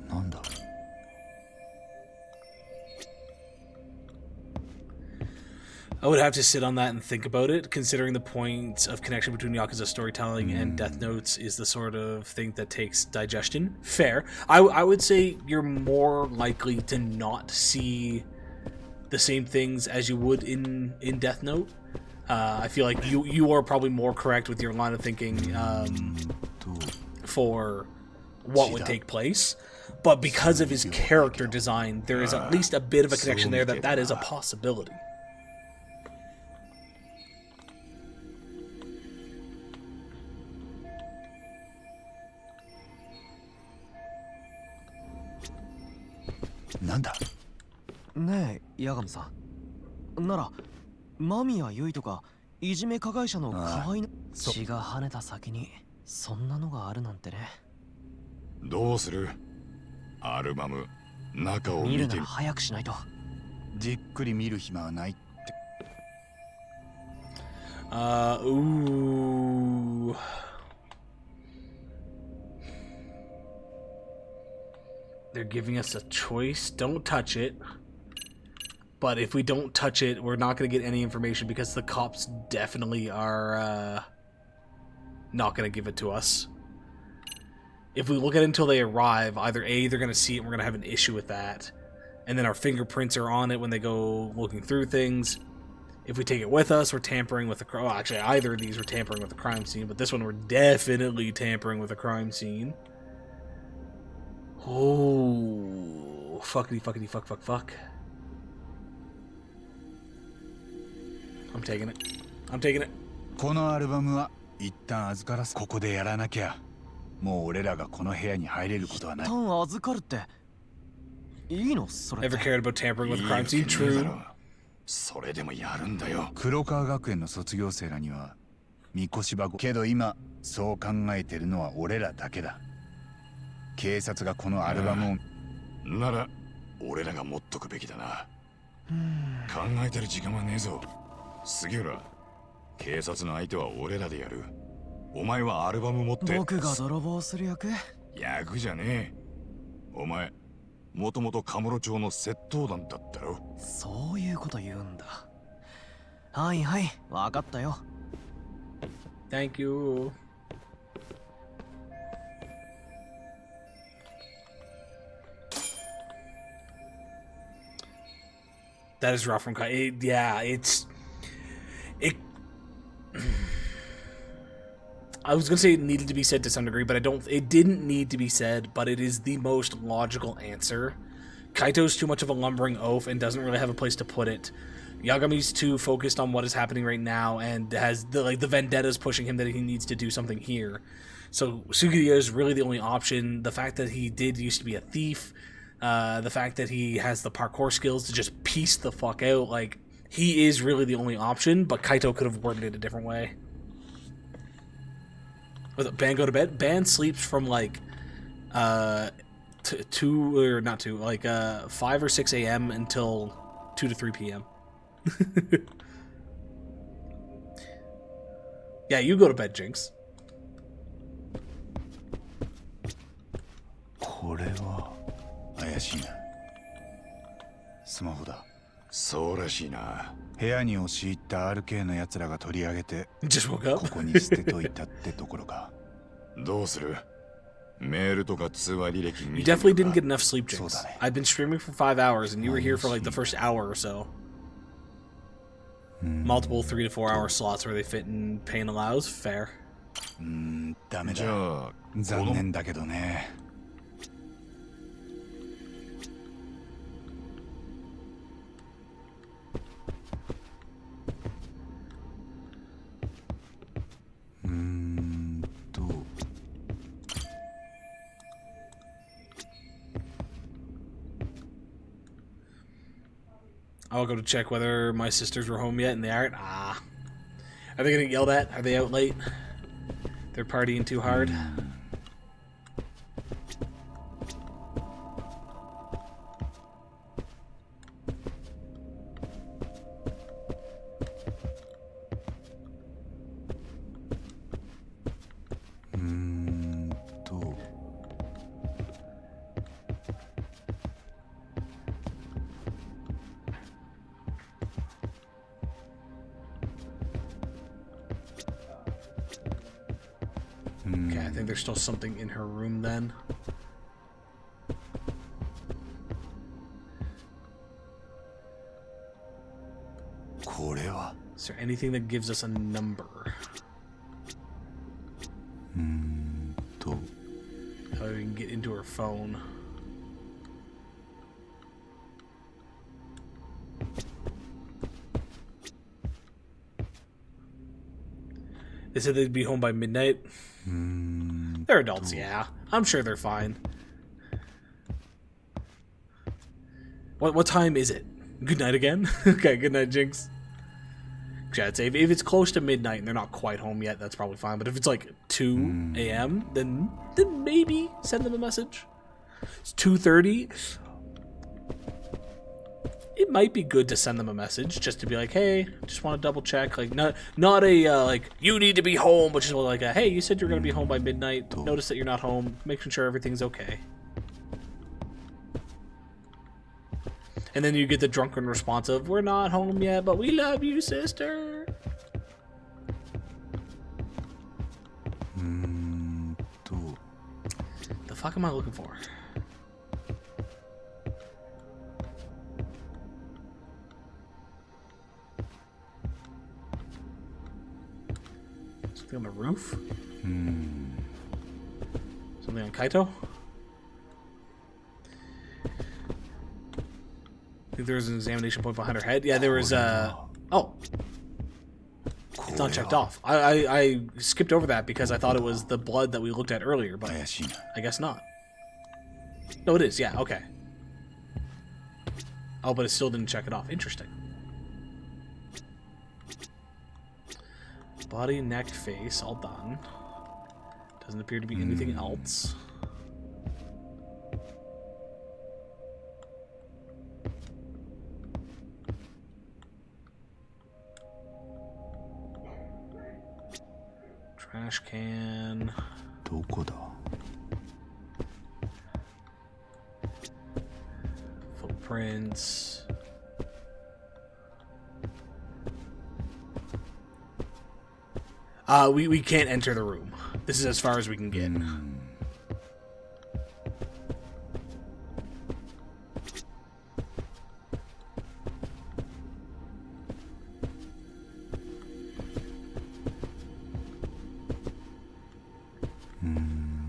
なんだ。I would have to sit on that and think about it, considering the point of connection between Yakuza storytelling and Death Notes is the sort of thing that takes digestion. Fair. I would say you're more likely to not see the same things as you would in Death Note. I feel like you are probably more correct with your line of thinking for what would take place. But because of his character design, there is at least a bit of a connection there that is a possibility. Nanda? ねえ、八神さん。なら、マミやユイとかいじめ加害者の可愛い血が跳ねた先にそんなのがあるなんてね。どうする？アルバム中を見てるなら早くしないと。じっくり見る暇はないって。Ooh. They're giving us a choice. Don't touch it. But if we don't touch it, we're not going to get any information because the cops definitely are not going to give it to us. If we look at it until they arrive, either A, they're going to see it and we're going to have an issue with that. And then our fingerprints are on it when they go looking through things. If we take it with us, we're tampering with the crime. Well, actually, either of these we're tampering with the crime scene, but this one we're definitely tampering with the crime scene. Oh, fuckity fuckity fuck fuck fuck. I'm taking it. I'm taking it. このアルバムは一旦預からす。ここでやらなきゃもう俺らがこの部屋に入れることはない。一旦預かるっていいのそれ。 Ever cared about tampering with the crime scene? True. それでもやるんだよ。黒川学園の卒業生らには三越箱けど今そう考えてるのは俺らだけだ。警察がこのアルバムをなら俺らが持っとくべきだな。考えてる時間はねえぞ。杉浦、警察の相手は俺らでやる。お前はアルバム持って。僕が泥棒する役？役じゃねえ。お前もともとカムロ町の窃盗団だったろ。そういうこと言うんだ。はいはい、わかったよ。Thank you. That is rough from Kai. Yeah, it. I was gonna say it needed to be said to some degree, but I don't. It didn't need to be said, but it is the most logical answer. Kaito's too much of a lumbering oaf and doesn't really have a place to put it. Yagami's too focused on what is happening right now and has the vendettas pushing him that he needs to do something here. So Sugiriya is really the only option. The fact that he did used to be a thief, The fact that he has the parkour skills to just piece the fuck out, like, he is really the only option, but Kaito could have worded it a different way. With Ban go to bed? Ban sleeps from, like, 5 or 6 a.m. until 2 to 3 p.m. Yeah, you go to bed, Jinx. これは怪しいな。スマホだ。そうらしいな。部屋に押し入った RK の奴らが取り上げて Just woke up? ここに捨てといたってところか。どうする？メールとか通話履歴 You 見てみ definitely るか didn't get enough sleep, Jinx. I've been streaming for 5 hours, and you were here for like the first hour or so. Multiple 3 to 4 hour slots where they fit in pain allows. Fair. ダメだ。じゃあ残念だけどね。I'll go to check whether my sisters were home yet, and they aren't. Ah. Are they getting yelled at? Are they out late? They're partying too hard? Okay, I think there's still something in her room then. Is there anything that gives us a number? How we can get into her phone. They said they'd be home by midnight. They're adults, yeah. I'm sure they're fine. What time is it? Good night again? Okay, good night, Jinx. Yeah, I'd say if it's close to midnight and they're not quite home yet, that's probably fine. But if it's like 2 a.m., then maybe send them a message. It's 2:30. It might be good to send them a message just to be like, hey, just want to double check. Like, not a, like, you need to be home, but just like, hey, you said you're going to be home by midnight. Notice that you're not home. Making sure everything's okay. And then you get the drunken response of, we're not home yet, but we love you, sister. The fuck am I looking for? Something on the roof? Something on Kaito? I think there was an examination point behind her head. Yeah, there was oh. It's not checked off. I skipped over that because I thought it was the blood that we looked at earlier, but I guess not. No, it is. Yeah, okay. Oh, but it still didn't check it off. Interesting. Body, neck, face, all done. Doesn't appear to be anything else. Trash can. Footprints. We can't enter the room. This is as far as we can get.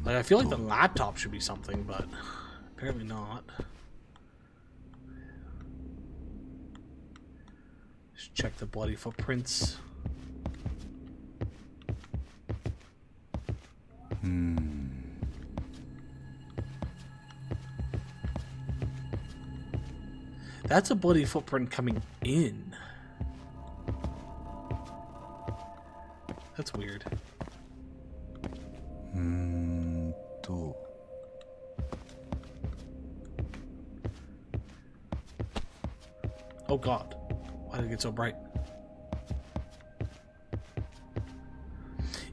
Like, I feel like the laptop should be something, but apparently not. Just check the bloody footprints. That's a bloody footprint coming in. That's weird. Oh god. Why did it get so bright?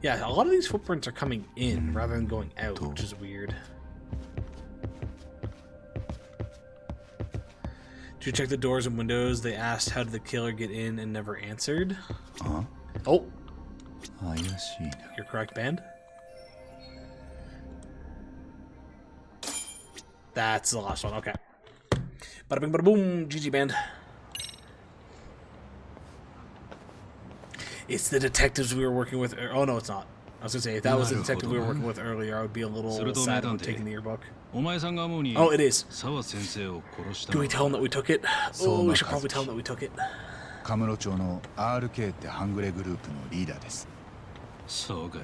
Yeah, a lot of these footprints are coming in rather than going out, which is weird. Did you check the doors and windows? They asked how did the killer get in and never answered. Oh. You're correct, band. That's the last one, okay. Bada bing bada boom, GG band. It's the detectives we were working with. Oh no, it's not. I was gonna say if that was the detective we were working with earlier, I would be a little sad about taking the yearbook. Oh, it is. Do we tell him that we took it? Oh, we should probably tell him that we took it. カムロ町の RK って半グレグループのリーダーです。そうか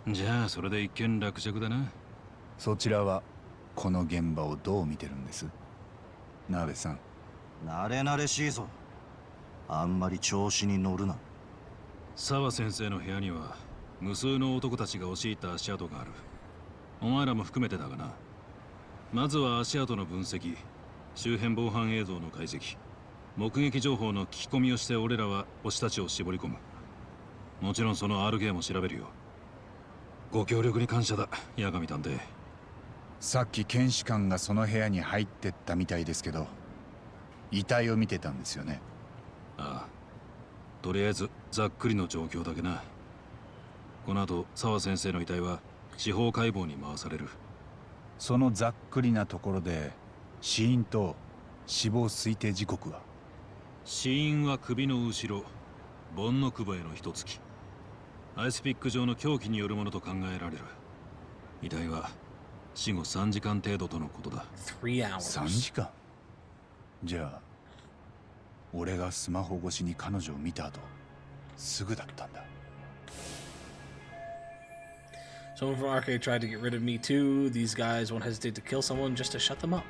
い。じゃあそれで一件落着だな。そちらはこの現場をどう見てるんです？ナベさん。慣れ慣れしいぞ。あんまり調子に乗るな。沢先生の部屋には無数の男たちが押し入った足跡がある。お前らも含めてだがな。まずは足跡の分析、周辺防犯映像の解析、目撃情報の聞き込みをして俺らは推したちを絞り込む。もちろんその RK も調べるよ。ご協力に感謝だ、八神探偵。さっき検視官がその部屋に入ってったみたいですけど、遺体を見てたんですよね。ああ。とりあえずざっくりの状況だけな。この後沢先生の遺体は司法解剖に回される。そのざっくりなところで死因と死亡推定時刻は？死因は首の後ろ、盆の窪への一突き。アイスピック上の凶器によるものと考えられる。遺体は死後3時間程度とのことだ。3時間？じゃあ俺がスマホ越しに彼女を見た後すぐだったんだ。Someone from RK tried to get rid of me too. These guys won't hesitate to kill someone just to shut them up.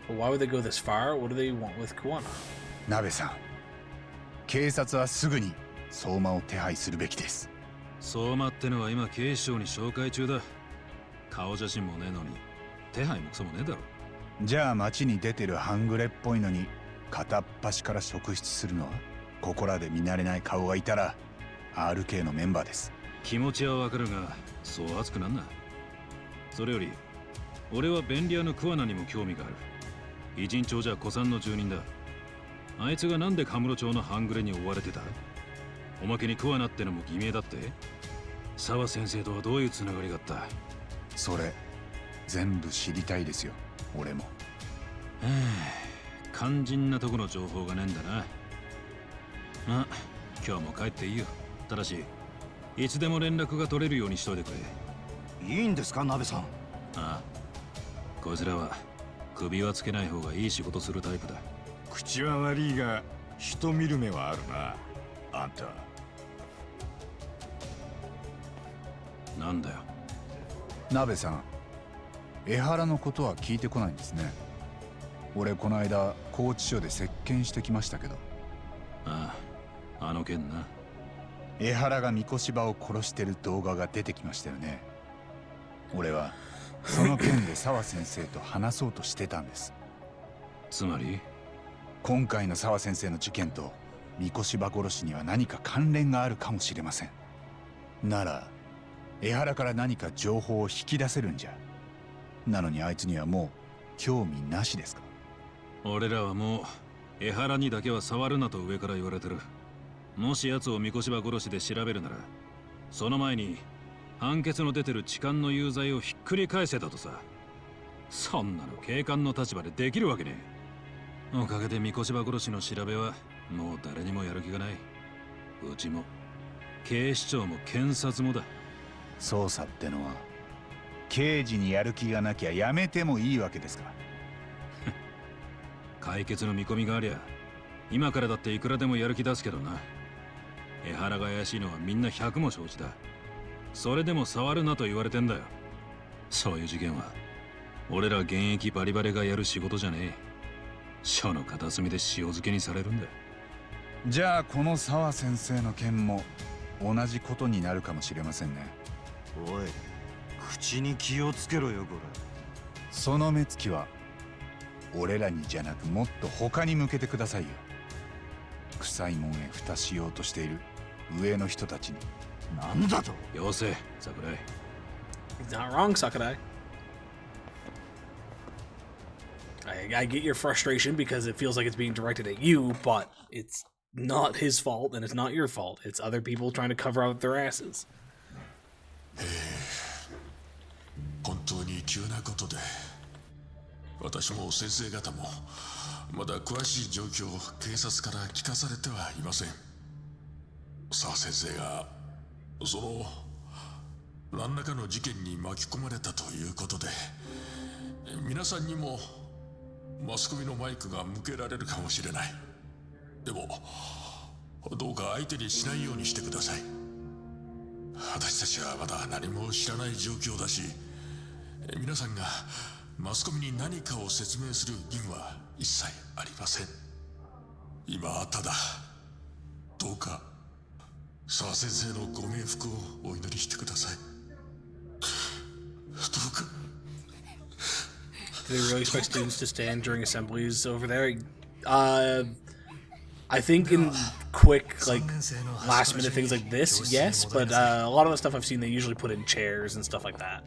But why would they go this far? What do they want with Kuwana? ナベさん、警察はすぐに相馬を手配するべきです。相馬ってのは今警視庁に紹介中だ。顔写真もねえのに手配もクソもねえだろ。じゃあ街に出てる半グレっぽいのに片っ端から職質するのは？ここらで見慣れない顔がいたら RK のメンバーです。気持ちはわかるがそう熱くなんな。それより俺は便利屋の桑名にも興味がある。偉人町じゃ古参の住人だ。あいつがなんでカムロ町の半グレに追われてた？おまけに桑名ってのも偽名だって？沢先生とはどういうつながりがあった？それ全部知りたいですよ、俺も。肝心なとこの情報がねえんだな。まあ今日も帰っていいよ。ただしいつでも連絡が取れるようにしといてくれ。いいんですか、ナベさん。ああ、こいつらは首はつけない方がいい仕事するタイプだ。口は悪いが人見る目はあるな、あんた。なんだよ。ナベさん、江原のことは聞いてこないんですね。俺この間拘置所で接見してきましたけど。ああ、あの件な。江原が三越柴を殺してる動画が出てきましたよね。俺はその件で沢先生と話そうとしてたんです。つまり今回の沢先生の事件と三越柴殺しには何か関連があるかもしれません。なら江原から何か情報を引き出せるんじゃ。なのにあいつにはもう興味なしですか？俺らはもう江原にだけは触るなと上から言われてる。もし奴を三越柴殺しで調べるならその前に判決の出てる痴漢の有罪をひっくり返せたとさ。そんなの警官の立場でできるわけねえ。おかげで三越柴殺しの調べはもう誰にもやる気がない。うちも警視庁も検察もだ。捜査ってのは刑事にやる気がなきゃやめてもいいわけですか？解決の見込みがありゃ今からだっていくらでもやる気出すけどな。江原が怪しいのはみんな100も承知だ。それでも触るなと言われてんだよ。そういう事件は俺ら現役バリバリがやる仕事じゃねえ。書の片隅で塩漬けにされるんだ。じゃあこの沢先生の件も同じことになるかもしれませんね。おい、口に気をつけろよこれ。その目つきは俺らにじゃなくもっと他に向けてくださいよ。臭いもんへ蓋しようとしている上の人たちに。なんだと。よせ、桜井。 He's not wrong, Sakurai. I get your frustration because it feels like it's being directed at you, but it's not his fault and it's not your fault. It's other people trying to cover up their asses. 本当に急なことで、私も先生方もまだ詳しい状況を警察から聞かされてはいません。沢先生がその何らかの事件に巻き込まれたということで、皆さんにもマスコミのマイクが向けられるかもしれない。でもどうか相手にしないようにしてください。私たちはまだ何も知らない状況だし、皆さんがマスコミに何かを説明する義務は一切ありません。今はただどうか沢先生のご冥福をお祈りしてください。どうか。 Do they really expect students to stand during assemblies over there? I think in quick, like, last minute things like this, yes, but a lot of the stuff I've seen, they usually put in chairs and stuff like that.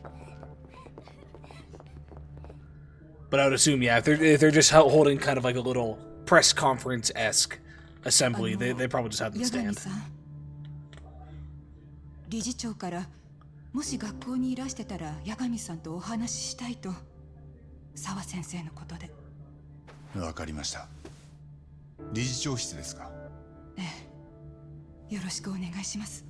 But I would assume, yeah, if they're just holding kind of like a little press conference-esque assembly, they probably just have them stand. 理事長からもし学校にいらしてたら八神さんとお話ししたいと。沢先生のことで。わかりました。理事長室ですか。ええ、よろしくお願いします。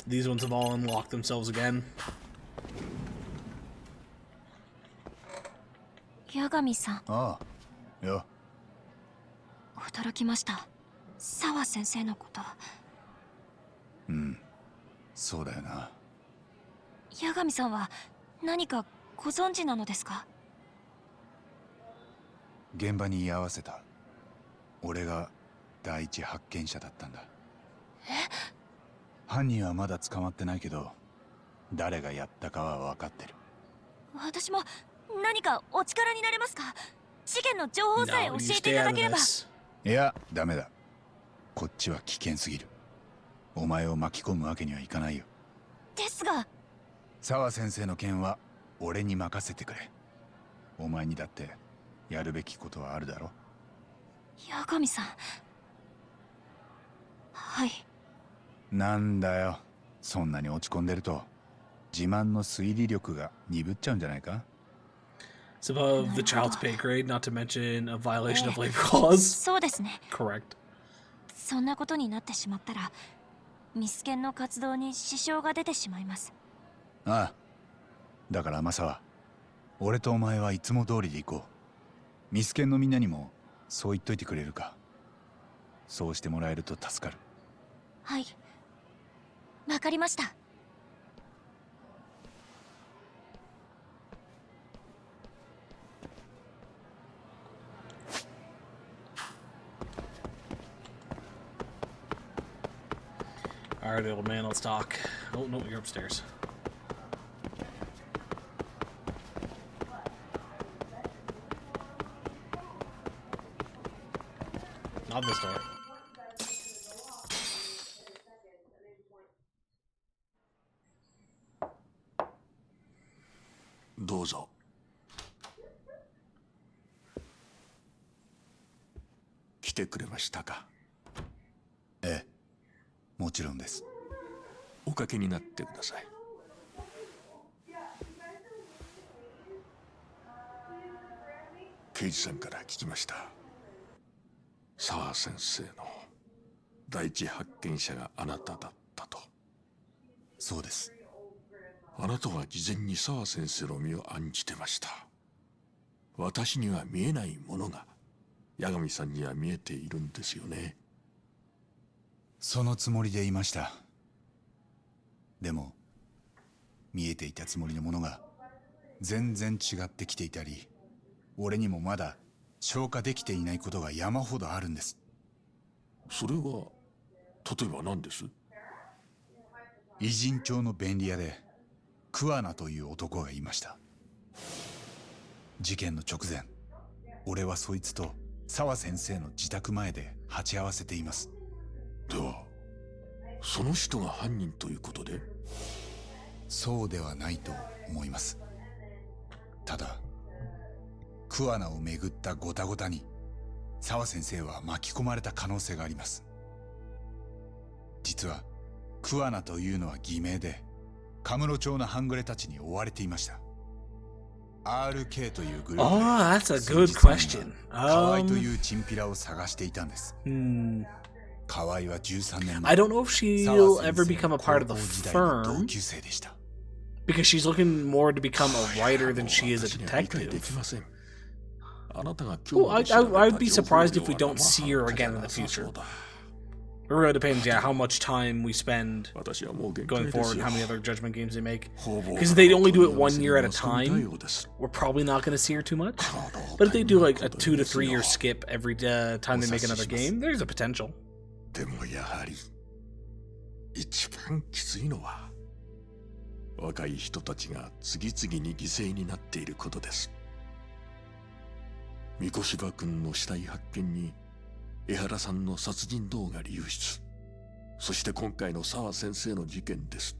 These ones have all unlocked themselves again. 八神さん。ああ、よ。驚きました。沢先生のこと。うん、そうだよな。八神さんは何かご存知なのですか？現場に居合わせた。俺が第一発見者だったんだ。犯人はまだ捕まってないけど、誰がやったかは分かってる。私も何かお力になれますか？事件の情報さえ教えていただければ。いや、ダメだ。こっちは危険すぎる。お前を巻き込むわけにはいかないよ。ですが、沢先生の件は俺に任せてくれ。お前にだってやるべきことはあるだろ。八神さん。はい。なんだよ、そんなに落ち込んでると自慢の推理力が鈍っちゃうんじゃないか。 It's above the child's pay grade, not to mention a violation of labor laws. そうですね。 Correct. そんなことになってしまったら、ミスケンの活動に支障が出てしまいます。ああ、だから天沢、俺とお前はいつも通りで行こう。ミスケンのみんなにもそう言っといてくれるか。そうしてもらえると助かる。はい、わかりました。Alright, old man, let's talk. Oh, no, you're upstairs. Not this door. Dozo. 来てくれましたか。ええ、もちろんです。おかけになってください。刑事さんから聞きました。沢先生の第一発見者があなただったと。そうです。あなたは事前に沢先生の身を案じてました。私には見えないものが八神さんには見えているんですよね。そのつもりでいました。でも見えていたつもりのものが全然違ってきていたり、俺にもまだ消化できていないことが山ほどあるんです。それは例えば何です？偉人町の便利屋で桑名という男がいました。事件の直前、俺はそいつと沢先生の自宅前で鉢合わせています。ではその人が犯人ということで？そうではないと思います。ただ桑名をめぐったゴタゴタに沢先生は巻き込まれた可能性があります。実は桑名というのは偽名で、カムロ町の半グレたちに追われていました。RK というグループで、that's a good question. 河合というチンピラを探していたんです。河合は13年前、 I don't know if she'll ever become a part of the 同 firm 級生でした。 because she's looking more to become a writer than she is a detective. Well, I'd be surprised if we don't see her again in the future. It really depends, yeah, how much time we spend going forward and how many other Judgment games they make. Because if they only do it 1 year at a time, we're probably not going to see her too much. But if they do like a 2 to 3 year skip every time they make another game, there's a potential. でもやはり一番きついのは若い人たちが次々に犠牲になっていることです。三越柴君の死体発見に江原さんの殺人動画流出、そして今回の沢先生の事件です。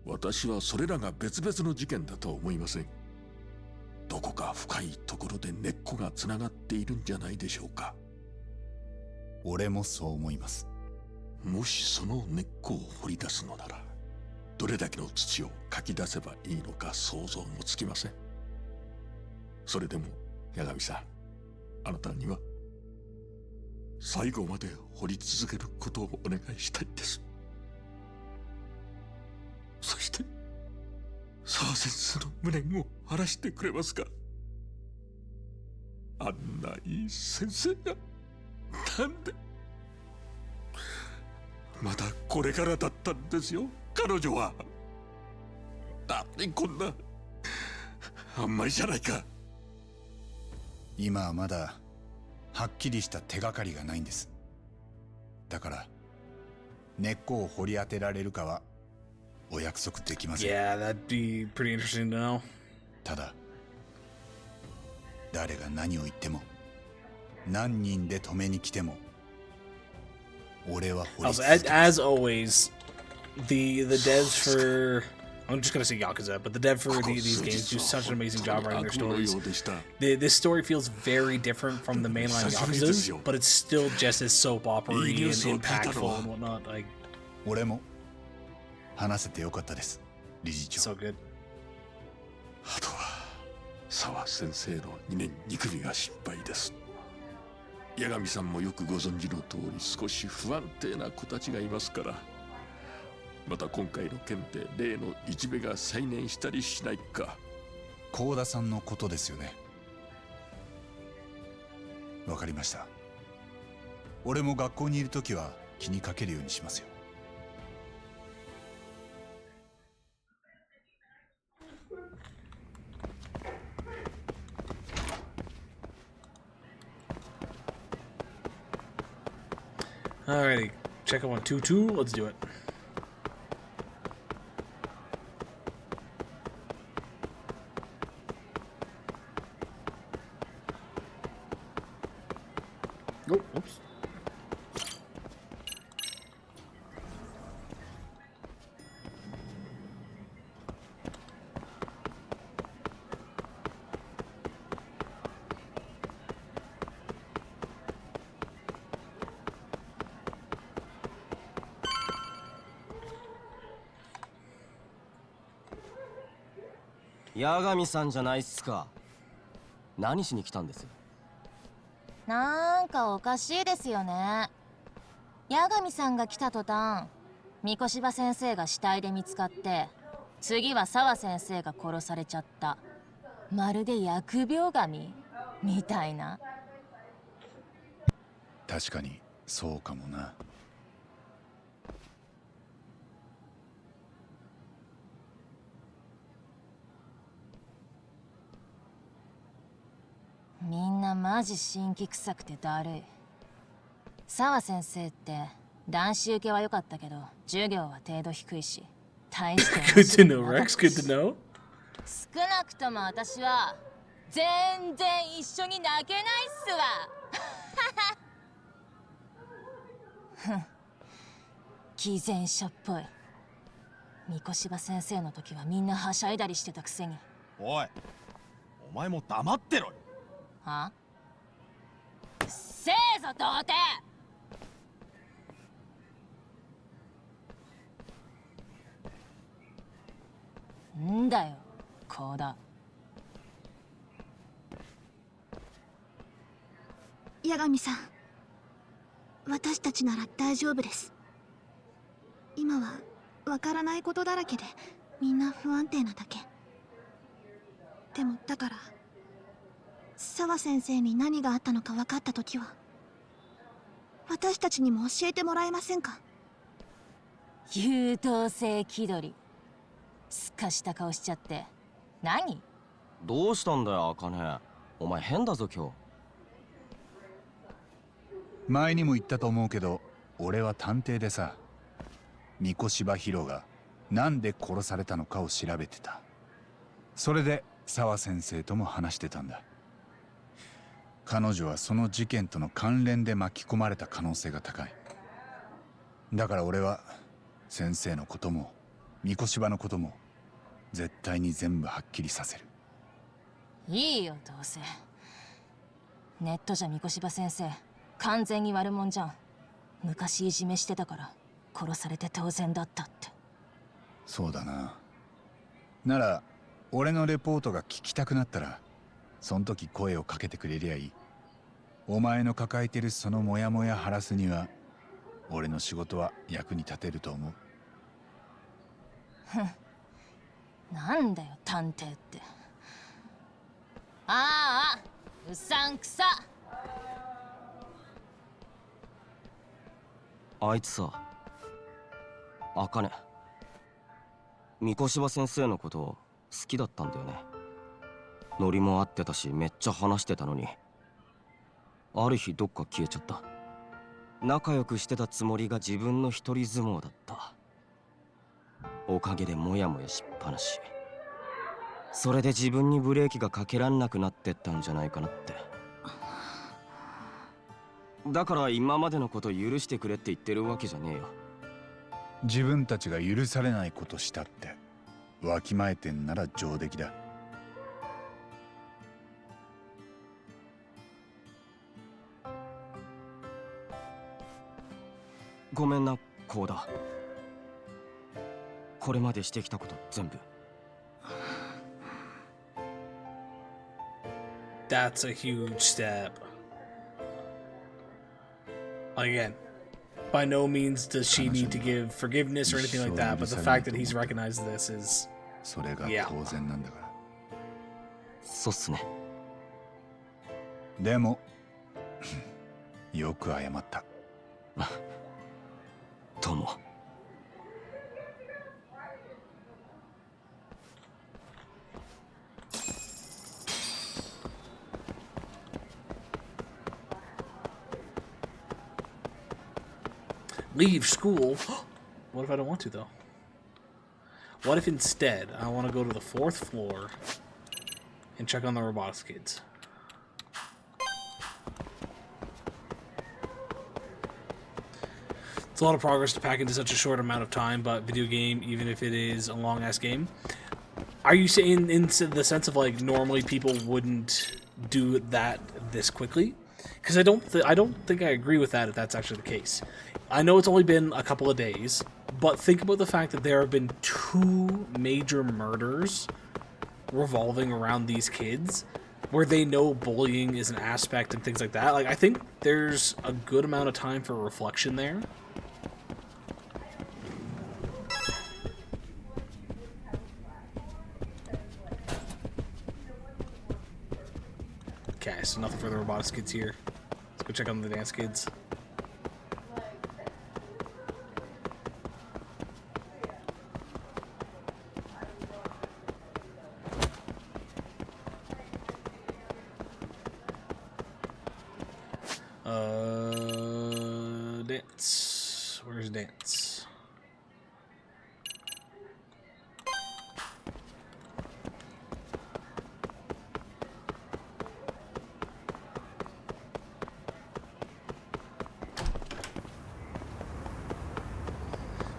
私はそれらが別々の事件だとは思いません。どこか深いところで根っこがつながっているんじゃないでしょうか。俺もそう思います。もしその根っこを掘り出すのなら、どれだけの土をかき出せばいいのか想像もつきません。それでも八神さん、あなたには最後まで掘り続けることをお願いしたいです。そして沢先生の無念を晴らしてくれますか。あんないい先生がなんでまだこれからだったんですよ。彼女は何こんなあんまりじゃないか。今はまだはっきりした手がかりがないんです。だから根っこを掘り当てられるかはお約束できません。 Yeah, that'd be pretty interesting to know. ただ誰が何を言っても何人で止めに来ても俺は掘り続ける。 As always, the devs for, I'm just gonna say Yakuza, but the dev for these games do such an amazing job writing their stories. This story feels very different from the mainline Yakuza's, but it's still just as soap opera-y and impactful and whatnot. Like, 俺も話せてよかったです、理事長。 so good. あとは沢先生の2年2組が心配です。八神さんもよくご存知の通り少し不安定な子たちがいますから、また今回の件で例のいじめが再燃したりしないか。幸田さんのことですよね。わかりました。俺も学校にいるときは気にかけるようにしますよ。Alrighty, check out 122. Let's do it. Oh, oops.「八神さんじゃないっすか。何しに来たんです？」なんかおかしいですよね。八神さんが来た途端、三越柴先生が死体で見つかって、次は沢先生が殺されちゃった。まるで疫病神みたいな。確かにそうかもな。みんなマジ新規臭くてだるい。澤先生って男子受けは良かったけど授業は程度低いし大して Good to know, Rex. Good to know. 少なくとも私は全然一緒に泣けないっすわ。ふん、偽善者っぽい。三越柴先生の時はみんなはしゃいだりしてたくせに。おい、お前も黙ってろよ。は？うっせえぞ童貞。んだよ、こうだ。八神さん、私たちなら大丈夫です。今はわからないことだらけでみんな不安定なだけ。でもだから澤先生に何があったのか分かった時は私たちにも教えてもらえませんか？優等生気取り。すかした顔しちゃって何？どうしたんだよ、茜。お前変だぞ今日。前にも言ったと思うけど、俺は探偵でさ、三越柴博がなんで殺されたのかを調べてた。それで澤先生とも話してたんだ。彼女はその事件との関連で巻き込まれた可能性が高い。だから俺は先生のことも三越柴のことも絶対に全部はっきりさせる。いいよ、どうせ。ネットじゃ三越柴先生完全に悪者じゃん。昔いじめしてたから殺されて当然だったって。そうだな。なら俺のレポートが聞きたくなったらそん時声をかけてくれりゃいい。お前の抱えてるそのモヤモヤ晴らすには俺の仕事は役に立てると思う。ふん、なんだよ探偵って。ああ、うさんくさ。あいつさ、茜、三越柴先生のこと好きだったんだよね。ノリも合ってたしめっちゃ話してたのに、ある日どっか消えちゃった。仲良くしてたつもりが自分の一人相撲だった。おかげでモヤモヤしっぱなし。それで自分にブレーキがかけらんなくなってったんじゃないかなって。だから今までのこと許してくれって言ってるわけじゃねえよ。自分たちが許されないことしたってわきまえてんなら上出来だ。ごめんな、コウダ。これまでしてきたこと全部。That's a huge step. Again, by no means does she need to give forgiveness or anything like that, but the fact that he's recognized this is... それが当然なんだから。そうっすね。でもよく謝った。どうも。Leave school? What if I don't want to, though? What if instead I want to go to the 4th floor and check on the robotics kids? It's a lot of progress to pack into such a short amount of time, but video game, even if it is a long-ass game. Are you saying in the sense of, like, normally people wouldn't do that this quickly? Because I don't think I agree with that if that's actually the case. I know it's only been a couple of days, but think about the fact that there have been 2 major murders revolving around these kids where they know bullying is an aspect and things like that. Like, I think there's a good amount of time for reflection there. Okay, so nothing for the robotics kids here. Let's go check on the dance kids. Dance. Where's dance?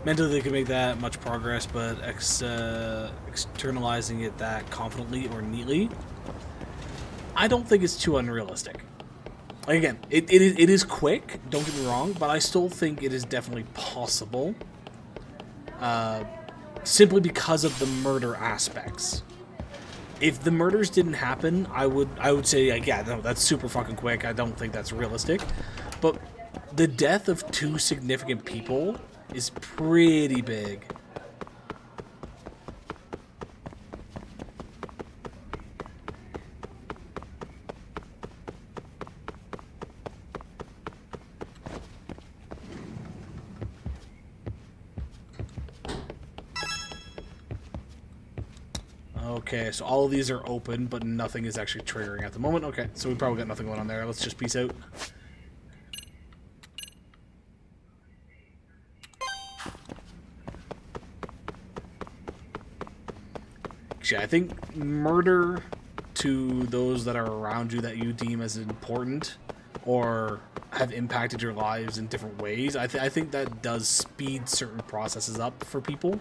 Mentally, they could make that much progress, but externalizing it that confidently or neatly, I don't think it's too unrealistic. Like, again, it is quick, don't get me wrong, but I still think it is definitely possible. Simply because of the murder aspects. If the murders didn't happen, I would say, like, yeah, no, that's super fucking quick. I don't think that's realistic. But the death of 2 significant people is pretty big. Okay, so all of these are open, but nothing is actually triggering at the moment. Okay, so we probably got nothing going on there. Let's just peace out. I think murder to those that are around you that you deem as important or have impacted your lives in different ways, I think that does speed certain processes up for people.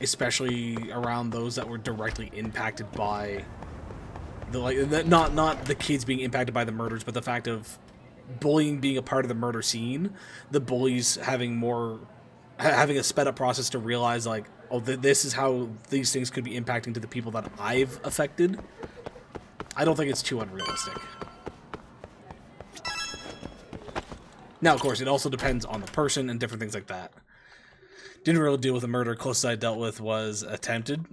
Especially around those that were directly impacted by the not the kids being impacted by the murders, but the fact of bullying being a part of the murder scene, the bullies having a sped up process to realize, like, oh, this is how these things could be impacting to the people that I've affected. I don't think it's too unrealistic. Now, of course, it also depends on the person and different things like that. Didn't really deal with a murder. Closest I dealt with was attempted.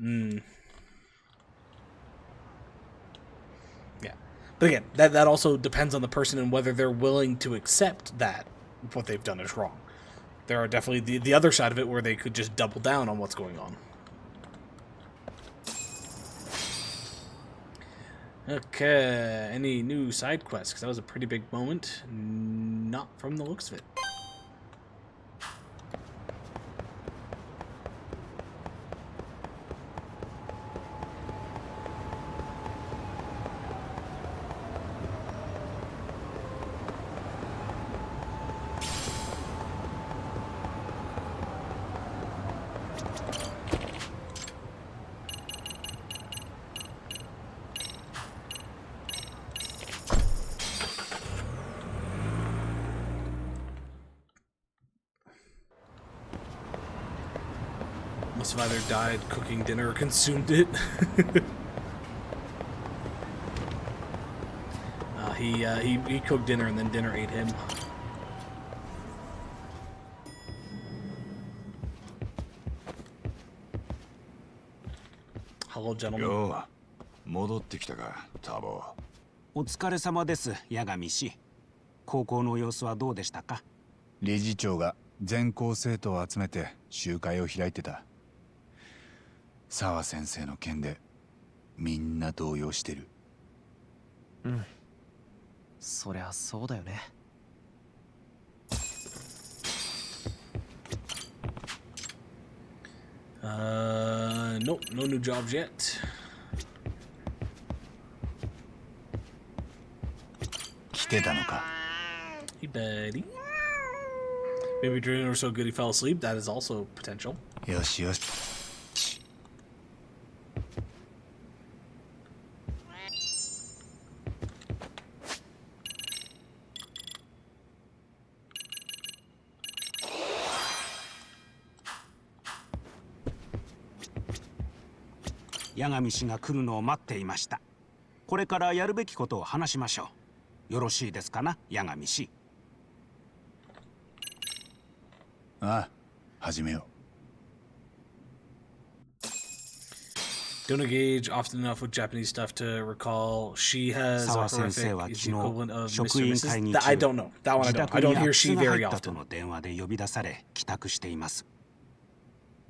Yeah. But again, that also depends on the person and whether they're willing to accept that what they've done is wrong. There are definitely the other side of it where they could just double down on what's going on. Okay, any new side quests? Because that was a pretty big moment. Not from the looks of it. Must have either died cooking dinner or consumed it. He cooked dinner and then dinner ate him. Hello, gentlemen. よう戻ってきたか、ターボ。お疲れ様です、八神氏。高校の様子はどうでしたか？理事長が全校生徒を集めて集会を開いてた。澤先生の件でみんな動揺してる。うん。そりゃそうだよね。Nope, no new jobs yet. Hey, buddy. Maybe dreaming or so good he fell asleep. That is also potential. よしよし。八神氏が来るのを待っていました。これからやるべきことを話しましょう。よろしいですかな、八神氏。ああ、始めよう。Don't engage often enough with Japanese stuff to recall. She has a horrific is the equivalent of Mr. and Mrs. That I don't know. That one I don't. I don't hear she very often.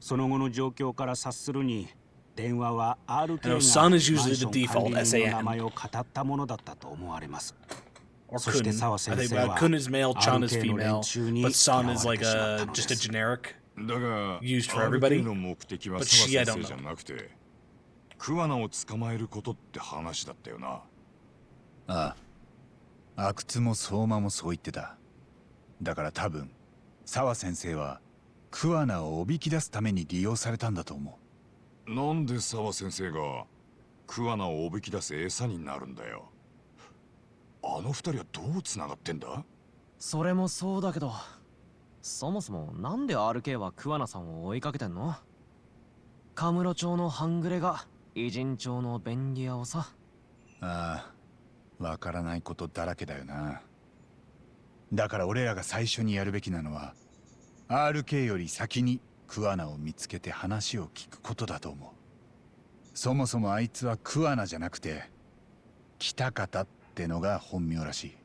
その後の状況から察するに電話は RK が Son is usually the マンション default 管理人の SAN. 名前を語ったものだったと思われます。 Or そして Kun. 澤 I 先 think 生は Kun is male, Chan is RK の female, 連中に but Son 嫌 is われ like てしまった a の just で a す。 generic だが used for RK everybody. の目的は But 澤 she, I 先 don't 生じゃ know. なくて桑名を捕まえることって話だったよな。ああ、阿久津も相馬もそう言ってた。だから多分澤先生は桑名をおびき出すために利用されたんだと思う。なんで澤先生が桑名をおびき出す餌になるんだよ。あの二人はどうつながってんだ？それもそうだけど、そもそもなんで RK は桑名さんを追いかけてんの？カムロ町の半グレが偉人町の便利屋をさ。ああ、わからないことだらけだよな。だから俺らが最初にやるべきなのは RK より先に桑名を見つけて話を聞くことだと思う。そもそもあいつは桑名じゃなくて北方ってのが本名らしい。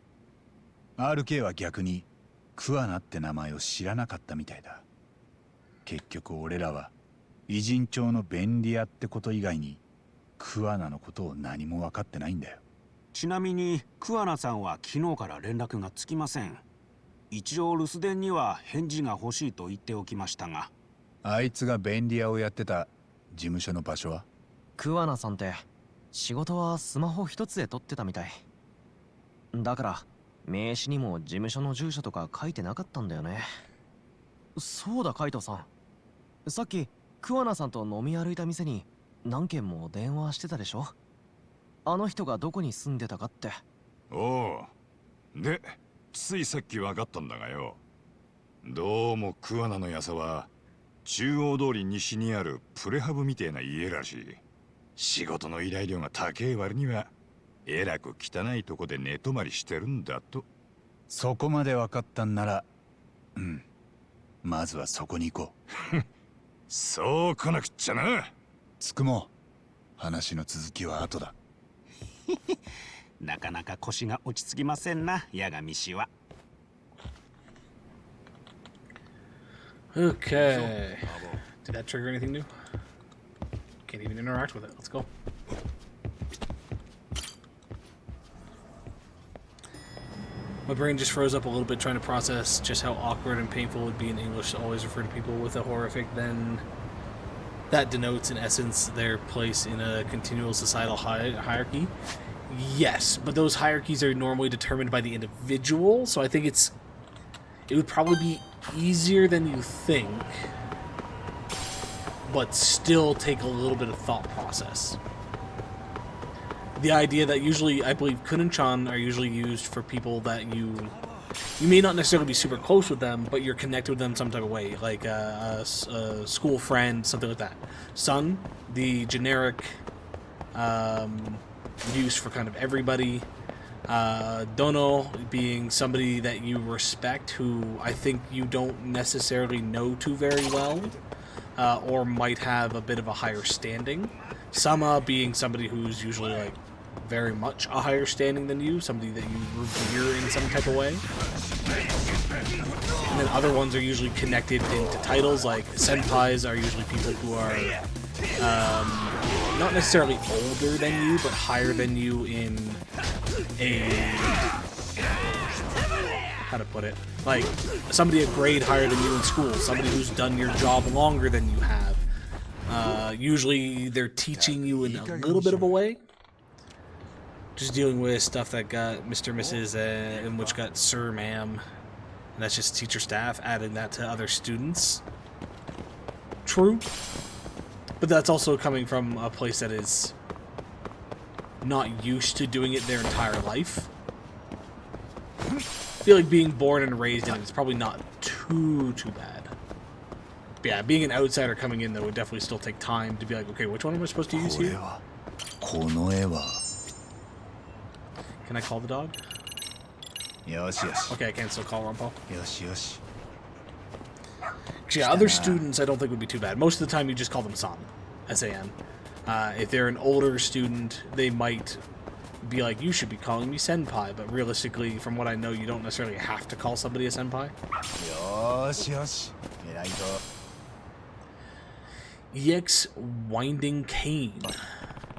RK は逆に桑名って名前を知らなかったみたいだ。結局俺らは偉人町の便利屋ってこと以外に桑名のことを何も分かってないんだよ。ちなみに桑名さんは昨日から連絡がつきません。一応留守電には返事が欲しいと言っておきましたが。あいつが便利屋をやってた事務所の場所は？桑名さんって仕事はスマホ一つで撮ってたみたいだから、名刺にも事務所の住所とか書いてなかったんだよね。そうだ、カイトさん、さっき桑名さんと飲み歩いた店に何件も電話してたでしょ。あの人がどこに住んでたかって。おう。で、ついさっき分かったんだがよ。どうも桑名のやさは中央通り西にあるプレハブみてえな家らしい。仕事の依頼料が高え割にはえらく汚いとこで寝泊まりしてるんだと。そこまで分かったんなら、うん、まずはそこに行こう。そう来なくっちゃな。つくも話の続きは後だ。なかなか腰が落ち着きませんな、八神氏は。Okay. Did that trigger anything new? Can't even interact with it. Let's go. My brain just froze up a little bit trying to process just how awkward and painful it would be in English to always refer to people with a horrific then. That denotes, in essence, their place in a continual societal hierarchy. Yes, but those hierarchies are normally determined by the individual, so I think it would probably be easier than you think, but still take a little bit of thought process. The idea that usually, I believe, kun and chan are usually used for people that you may not necessarily be super close with them, but you're connected with them some type of way, like a school friend, something like that. Son, the generic use for kind of everybody. Dono being somebody that you respect, who I think you don't necessarily know too very well, or might have a bit of a higher standing. Sama being somebody who's usually like very much a higher standing than you, somebody that you revere in some type of way. And then other ones are usually connected into titles, like senpais are usually people who are not necessarily older than you, but higher than you in a, how to put it, like somebody a grade higher than you in school, somebody who's done your job longer than you have. Usually they're teaching you in a little bit of a way. Just dealing with stuff that got Mr. Mrs. And which got Sir, Ma'am, and that's just teacher staff, adding that to other students. True. But that's also coming from a place that is not used to doing it their entire life. I feel like being born and raised in it is probably not too bad. But yeah, being an outsider coming in, though, would definitely still take time to be like, okay, which one am I supposed to use here? Can I call the dog? Okay, I can still call Rumpo. Yeah, other students I don't think would be too bad. Most of the time you just call them San. S-A-N. If they're an older student, they might be like, you should be calling me senpai, but realistically, from what I know, you don't necessarily have to call somebody a senpai. よーしよし偉いぞ EX Winding Cane.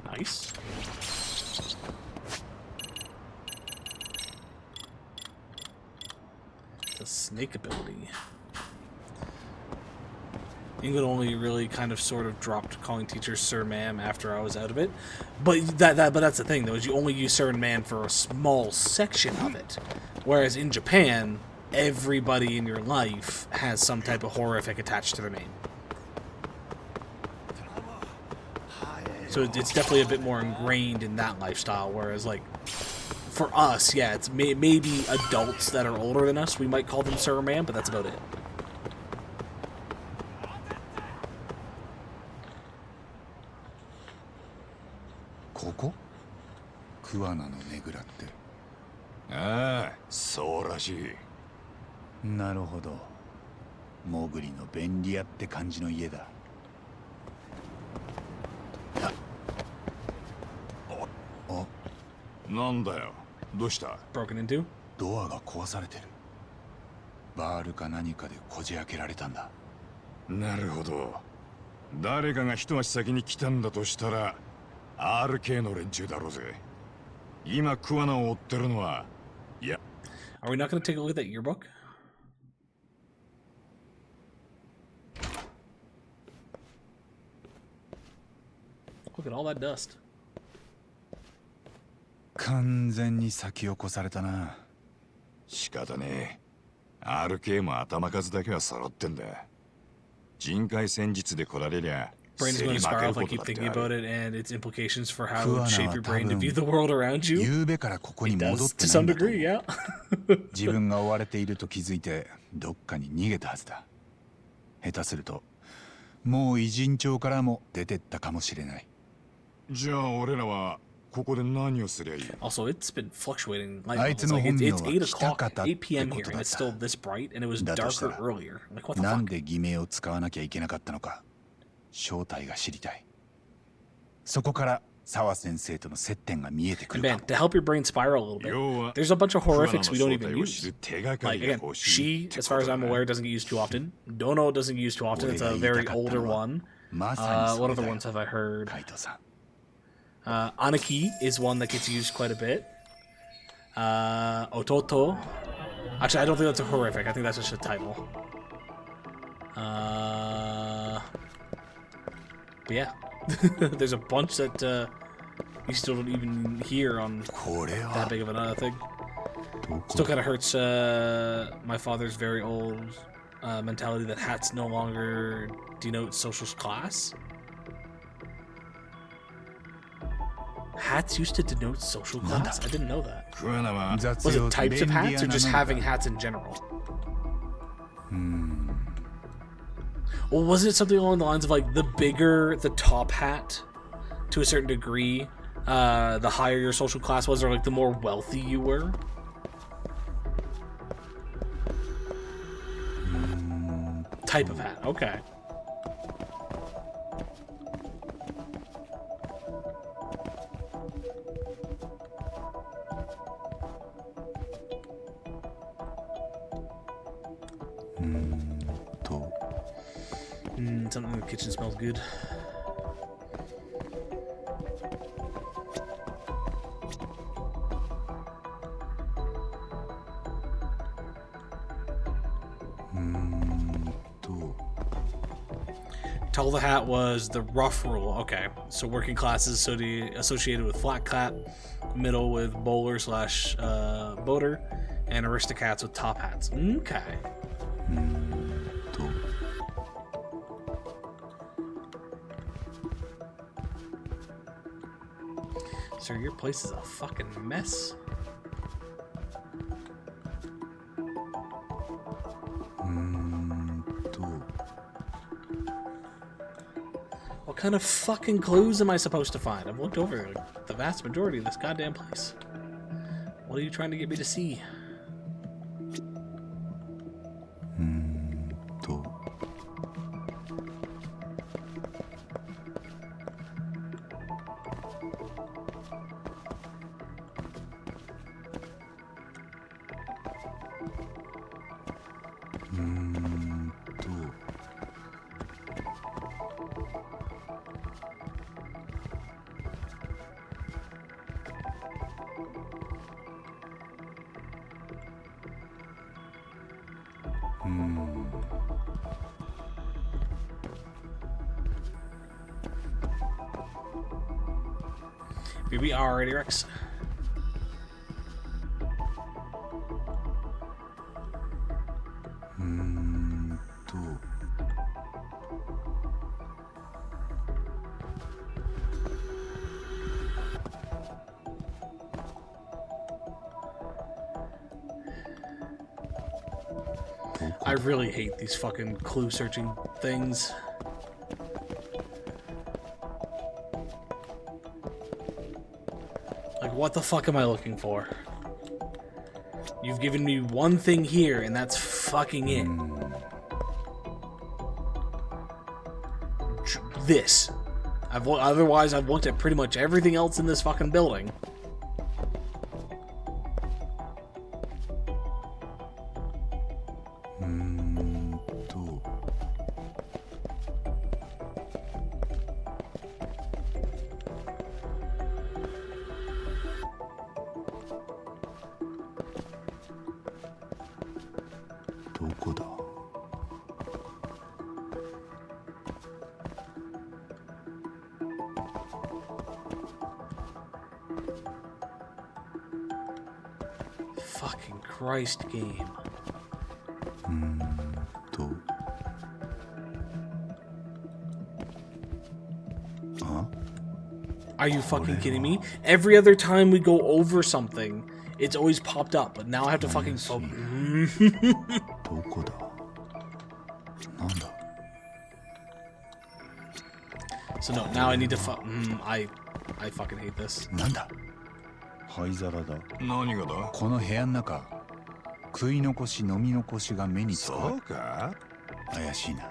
Nice. The snake ability. England only really kind of sort of dropped calling teachers sir, ma'am after I was out of it. But but that's the thing though, is you only use sir and ma'am for a small section of it. Whereas in Japan, everybody in your life has some type of horrific attached to their name. So it's definitely a bit more ingrained in that lifestyle, whereas like for us, yeah, it's maybe adults that are older than us, we might call them sir or ma'am, but that's about it. ここ桑名のねぐらってああそうらしいなるほどモグリの便利屋って感じの家だなんだよどうした Broken into? ドアが壊されてるバールか何かでこじ開けられたんだなるほど誰かが一足先に来たんだとしたら RK の連中だろうぜ今桑名を追ってるのはいや Are we not going to take a look at that yearbook? Look at all that dust. 完全に先を越されたな仕方ねえ RK も頭数だけは揃ってんだ人海戦術で来られりゃ Brain's going to spiral if I keep thinking about it and its implications for how it would shape your brain to view the world around you. 夕べからここに戻 Does って to ない some んだと degree, yeah. 自分が追われていると気づいてどっかに逃げたはずだ下手するともう偉人町からも出てったかもしれないじゃあ俺らはここで何をすりゃいい Also, it's been fluctuating light あい levels. つの Like, 本名 it's は 8 北 o'clock, 方っ 8 p.m. てこ here, と and だっ it's た still this bright, and it was だとした darker ら earlier. Like, what the なん fuck? で偽名を使わなきゃいけなかったのか正体が知りたいそこから澤先生との接点が見えてく And る man, to help your brain spiral a little bit, there's a bunch of horrifics we don't even use. Like, again, she, as far as I'm aware, doesn't get used too often. Dono doesn't get used too often. It's a very older one. What other ones have I heard? Anaki is one that gets used quite a bit. Ototo. Actually, I don't think that's a horrific. I think that's just a title. But yeah. There's a bunch that you still don't even hear on that big of another thing. Still kind of hurts my father's very old mentality that hats no longer denote social class. Hats used to denote social class? I didn't know that. Was it types of hats or just having hats in general? Well, wasn't it something along the lines of like the bigger the top hat, to a certain degree, the higher your social class was, or like the more wealthy you were? Type of hat, okay. Something in the kitchen smells good. Tell the hat was the rough rule. Okay, so working classes associated with flat cap, middle with bowler slash boater, and aristocrats with top hats. Okay. Sir, your place is a fucking mess. What kind of fucking clues am I supposed to find? I've looked over like, the vast majority of this goddamn place. What are you trying to get me to see? BB, alrighty, Rex. I really hate these fucking clue searching things. Like, what the fuck am I looking for? You've given me one thing here, and that's fucking it. This. Otherwise, I've looked at pretty much everything else in this fucking building. Fucking Christ game. Are you fucking kidding me? Every other time we go over something, it's always popped up, but now I have to fucking So no, now I need to I fucking hate this. 灰皿だ。何がだ？この部屋の中、食い残し飲み残しが目につく。そうか？怪しいな。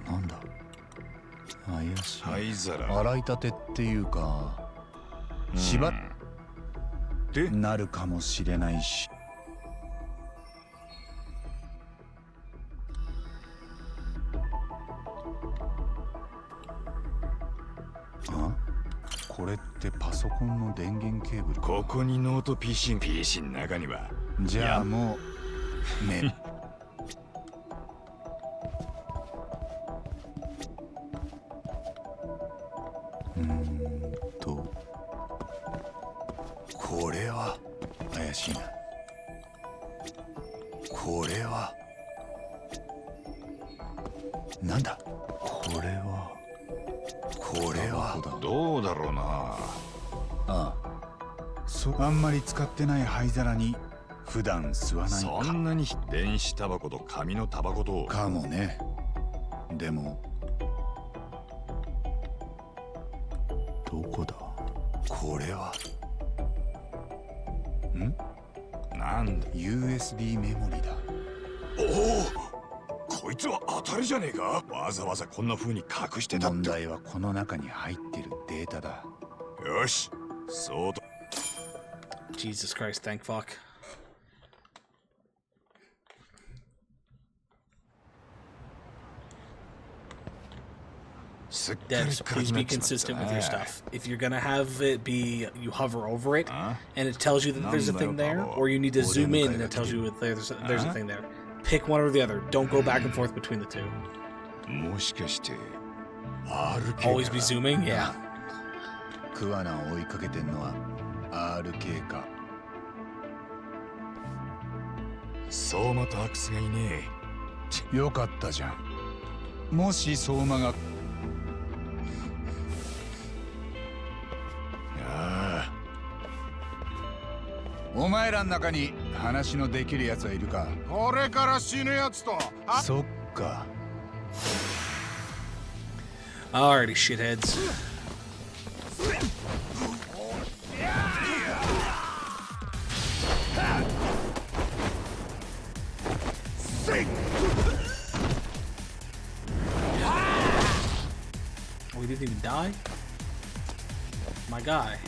なんだ？怪しい。灰皿。洗いたてっていうか、縛ってなるかもしれないし。これってパソコンの電源ケーブルか。ここにノート PC の中には。じゃあもうね。これは怪しいな。これはなんだ。これはどうだろうな。あんまり使ってない灰皿に普段吸わないか。そんなに電子タバコと紙のタバコとかもね。でもどこだ。これはなんだ。 USB メモリだ。おお、こいつは当たりじゃねえか。わざわざこんな風に隠してたって。問題はこの中に入ってるデータだ。よし、そうと。Jesus Christ, thank fuck. Devs, please be consistent with your stuff. If you're gonna have it be you hover over it and it tells you that there's a thing there, or you need to zoom in and it tells you that there's a thing there. Pick one or the other. Don't go back and forth between the two. Always be zooming? Yeah. クワナを追いかけてんのは RK か。相馬とアクスがいねえ。よかったじゃん。もし相馬がお前らの中に話のできるやつはいるか。これから死ぬやつと。そっか。Alrighty, shitheads. Oh, he didn't even die? My guy.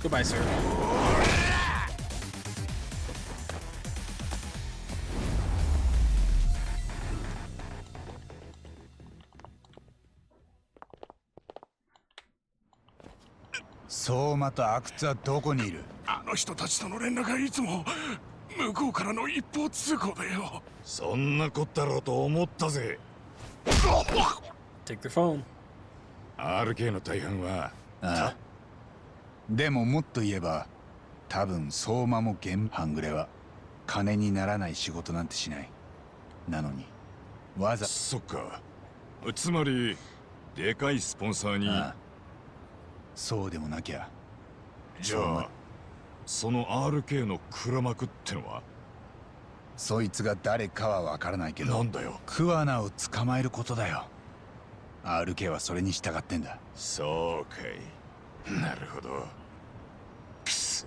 Goodbye, sir.相馬と阿久津はどこにいる？あの人たちとの連絡はいつも向こうからの一方通行だよ。そんなこったろうと思ったぜ。Take their phone. RK の大半は。ああ。でももっと言えば、多分相馬も半グレは金にならない仕事なんてしない。なのにわざ。そっか。つまりでかいスポンサーに。ああ、そうでもなきゃ。じゃあその RK の黒幕ってのは？そいつが誰かはわからないけど、なんだよ。桑名を捕まえることだよ。RK はそれに従ってんだ。そうかい。なるほど。くそ、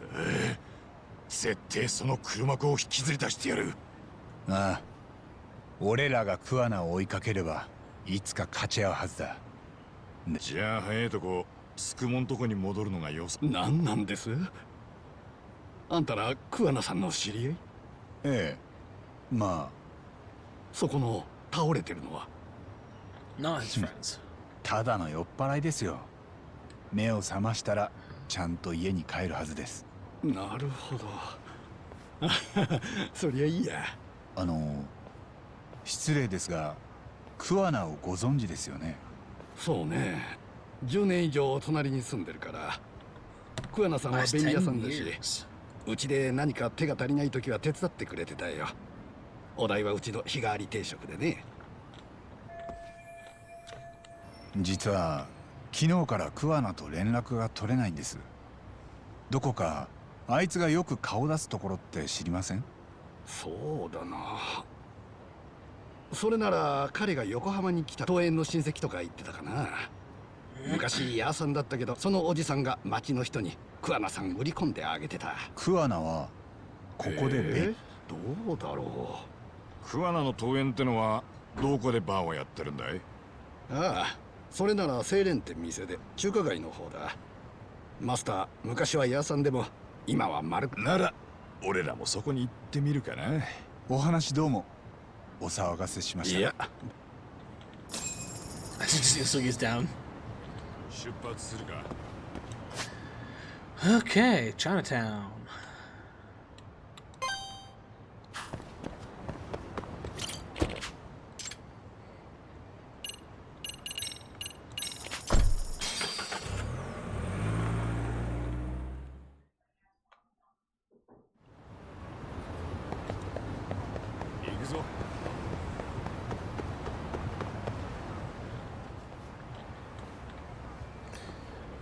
絶対その黒幕を引きずり出してやる。ああ、俺らが桑名を追いかければいつか勝ち合うはずだ。じゃあ早いとこスクモンとこに戻るのがよさ。何なんです？あんたら桑名さんの知り合い？ええ、まあそこの倒れてるのはNot his friends. ただの酔っ払いですよ。目を覚ましたらちゃんと家に帰るはずです。なるほど。そりゃいいや。失礼ですが桑名をご存知ですよね？そうね、10年以上隣に住んでるから。桑名さんは便利屋さんだし、うちで何か手が足りない時は手伝ってくれてたよ。お代はうちの日替わり定食でね。実は昨日から桑名と連絡が取れないんです。どこかあいつがよく顔出すところって知りません？そうだな。それなら彼が横浜に来た東園の親戚とか言ってたかな。昔ヤーさんだったけど、そのおじさんが町の人に桑名さん売り込んであげてた。桑名はここでどうだろう。桑名の東園ってのはどこでバーをやってるんだい？ああ、それなら清廉店店で中華街の方だ。マスター、昔はヤーさんでも今は丸く。なら俺らもそこに行ってみるかな。お話どうもお騒がせしました。いや。So he's down. 出発するか。Okay, Chinatown.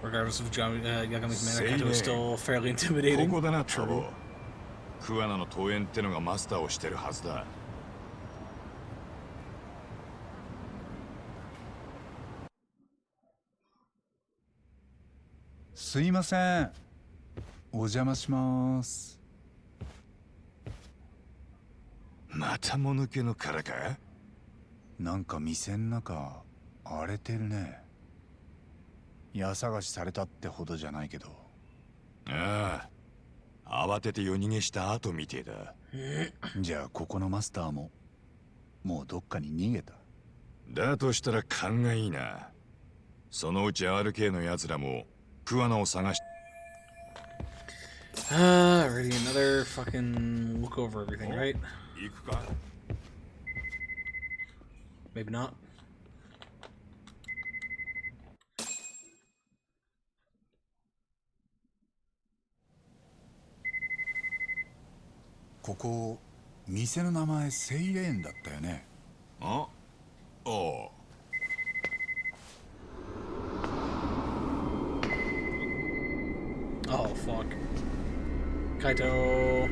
Regardless of Yagami's manner, Kaito is still fairly intimidating. ここだな、トボ。桑名の東園ってのがマスターをしてるはずだ。すいません。お邪魔します。またもぬけの殻か？なんか店ん中荒れてるね。家探しされたってほどじゃないけど。ああ、慌てて夜逃げした後みてえだ。じゃあここのマスターももうどっかに逃げた？だとしたら勘がいいな。そのうち RK の奴らも桑名を探し。Already another fucking look over everything, right? 行くか？ Maybe not.ここ店の名前セイレーンだったよね。あ？ああ。Oh fuck. Kaito.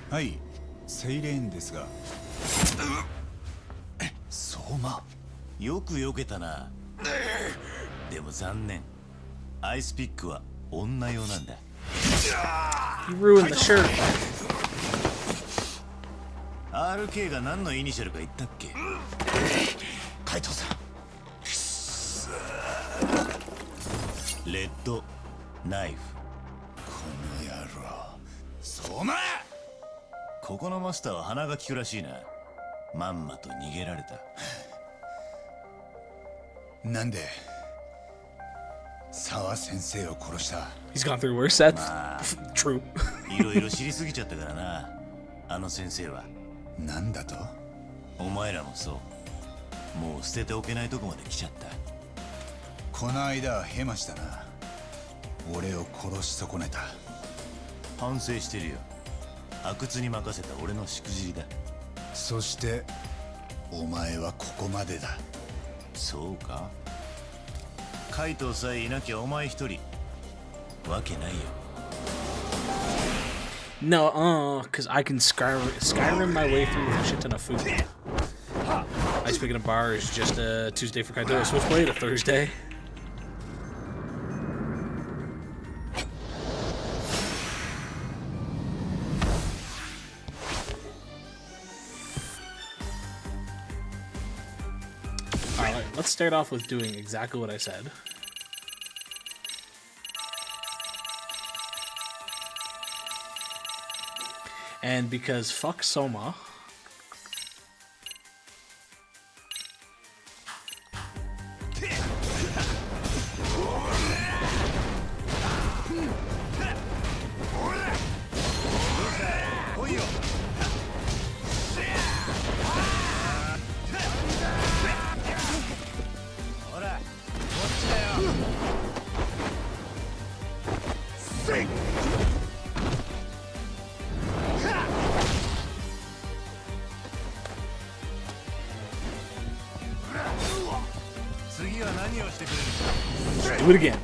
はい、セイレーンですが。相馬。よく避けたな。でも残念。アイスピックは女用なんだ。You ruined the shirt. RK が何のイニシャルか言ったっけ？カイトさん。レッドナイフ。この野郎。そうな。ここのマスターは鼻が利くらしいな。まんまと逃げられた。なんで沢先生を殺した？ He's gone through worse. That's true. いろいろ知りすぎちゃったからな、あの先生は。なんだと？お前らもそう。もう捨てておけないとこまで来ちゃった。この間はヘマしたな。俺を殺し損ねた。反省してるよ。阿久津に任せた俺のしくじりだ。そしてお前はここまでだ。そうか？カイトさえいなきゃお前一人わけないよ。 No, because I can Skyrim my way through a shit ton of food. Ice Picking a Bar is just a Tuesday for Kaito, a Switchblade, a Thursday. Alright, let's start off with doing exactly what I said. And because fuck Soma, do it again.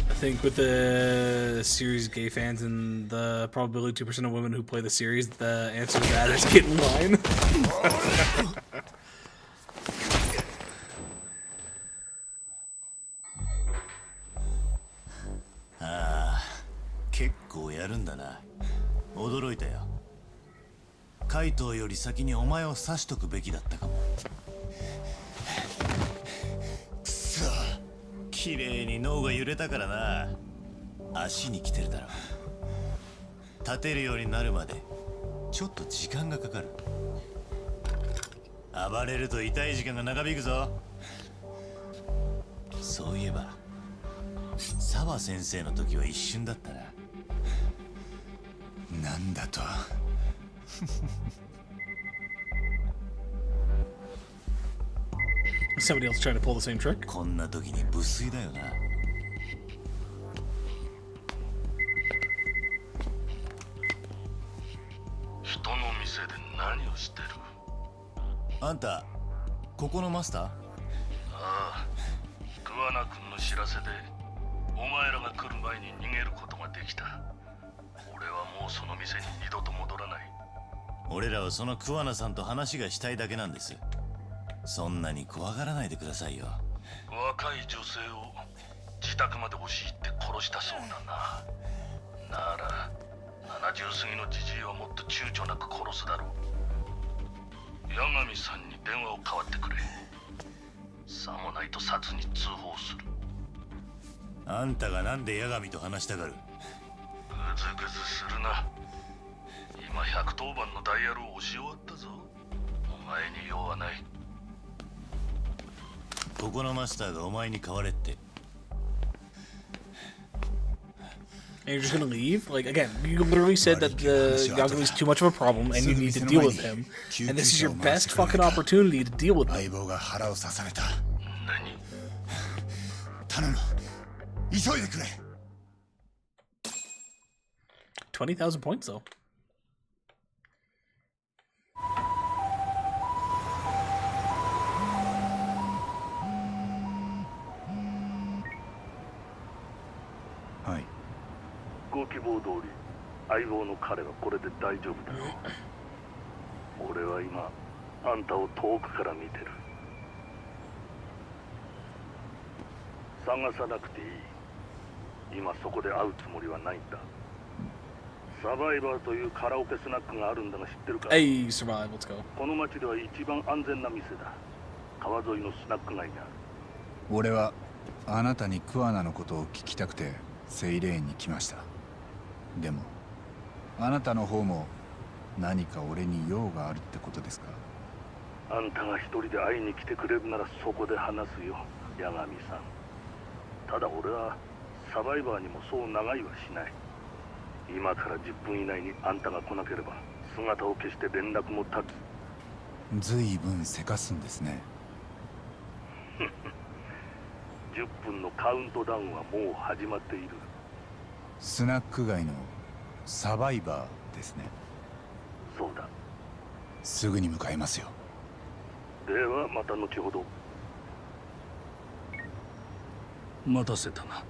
I think with the series gay fans and the probability 2% of women who play the series, the answer to that is get in line. ああ、結構やるんだな。驚いたよ。カイトより先にお前を刺しとくべきだったかも。くそ、綺麗に脳が揺れたからな。足に来てるだろ。立てるようになるまでちょっと時間がかかる。暴れると痛い時間が長引くぞ。そういえば沢先生の時は一瞬だったな。なんだとSomebody else trying to pull the same trick? こんな時に無粋だよな。人の店で何をしてる？あんたここのマスター？ああ、桑名君の知らせでお前らが来る前に逃げることができた。俺はもうその店に二度と戻らない。俺らはその桑名さんと話がしたいだけなんです。そんなに怖がらないでくださいよ。若い女性を自宅まで押し入って殺したそうだな。なら70過ぎのじじいはもっと躊躇なく殺すだろう。八神さんに電話を代わってくれ。さもないと殺に通報する。あんたがなんで八神と話したがる？ぐずぐずするな。今110番のダイヤルを押し終わったぞ。お前に用はない。ここのマスターがお前に代われって。 And you're just gonna leave? Like, again, you literally said that the Yagami is too much of a problem and you need to deal with him. And this is your best fucking opportunity to deal with him. 頼む。急いでくれ。 20,000 points, though. Hi. ご希望通り相棒の彼はこれで大丈夫だろう。俺は今あんたを遠くから見てる。探さなくていい。今そこで会うつもりはないんだ。サバイバーというカラオケスナックがあるんだが知ってるか？ Hey, survive, let's go. この町では一番安全な店だ。川沿いのスナック街にある。俺はあなたにクアナのことを聞きたくてセイレーンに来ました。でもあなたの方も何か俺に用があるってことですか？あんたが一人で会いに来てくれるならそこで話すよ、八神さん。ただ俺はサバイバーにもそう長いはしない。今から10分以内にあんたが来なければ姿を消して連絡も絶つ。ずいぶんせかすんですね。10分のカウントダウンはもう始まっている。スナック街のサバイバーですね。そうだ。すぐに向かいますよ。ではまた後ほど。待たせたな。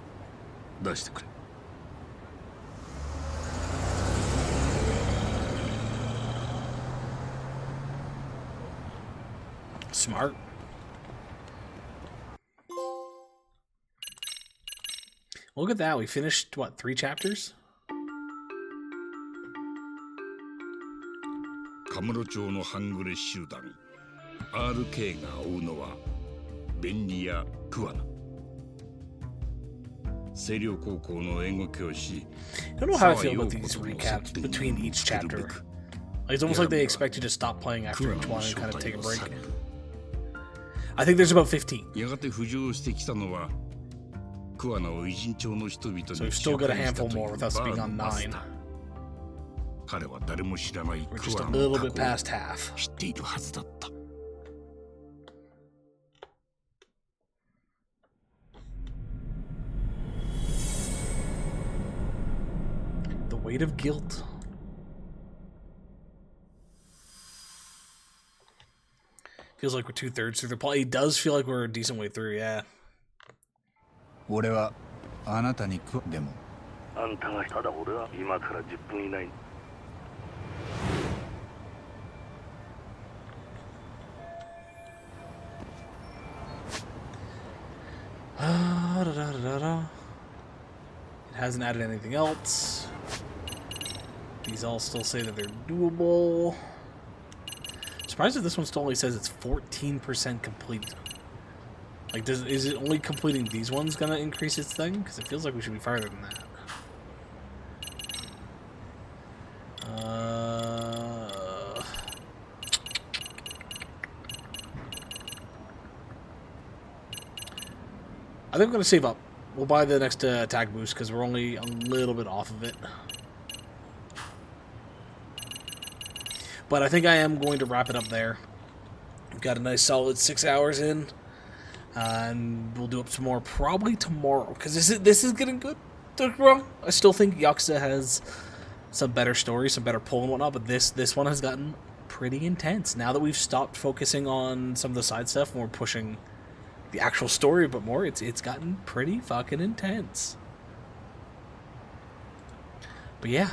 出してくれ。Smart. Look at that. We finished, what, 3 chapters? カムロ町の半グレ集団 RK が追うのはベンリやクワナ。星稜高校の英語教師 I don't know how I feel about these recaps between each chapter. Like, it's almost like they expect you to stop playing after each one and kind of take a break. I think there's about 15. やがて浮上してきたのはクワナを偉人町の人々に So we've still got a handful more with us being on 9. 彼は誰も知らない We're ク just ワ a ナ little の過 bit 去 past half. を知っているはずだった。The weight of guilt. Feels like we're 2/3 through the plot. It does feel like we're a decent way through, yeah. 俺はあなたにでもあんたがただ俺は今から10分以内に。It hasn't added anything else. These all still say that they're doable. Surprised that this one still only says it's 14% complete. Like, is it only completing these ones gonna increase its thing? Because it feels like we should be farther than that. I think I'm gonna save up. We'll buy the next attack boost because we're only a little bit off of it. But I think I am going to wrap it up there. We've got a nice solid 6 hours in. And we'll do up some more probably tomorrow. Because this is getting good. Don't get me wrong. I still think Yakuza has some better stories, some better pull and whatnot. But this one has gotten pretty intense. Now that we've stopped focusing on some of the side stuff and we're pushing the actual story a bit more, it's gotten pretty fucking intense. But yeah.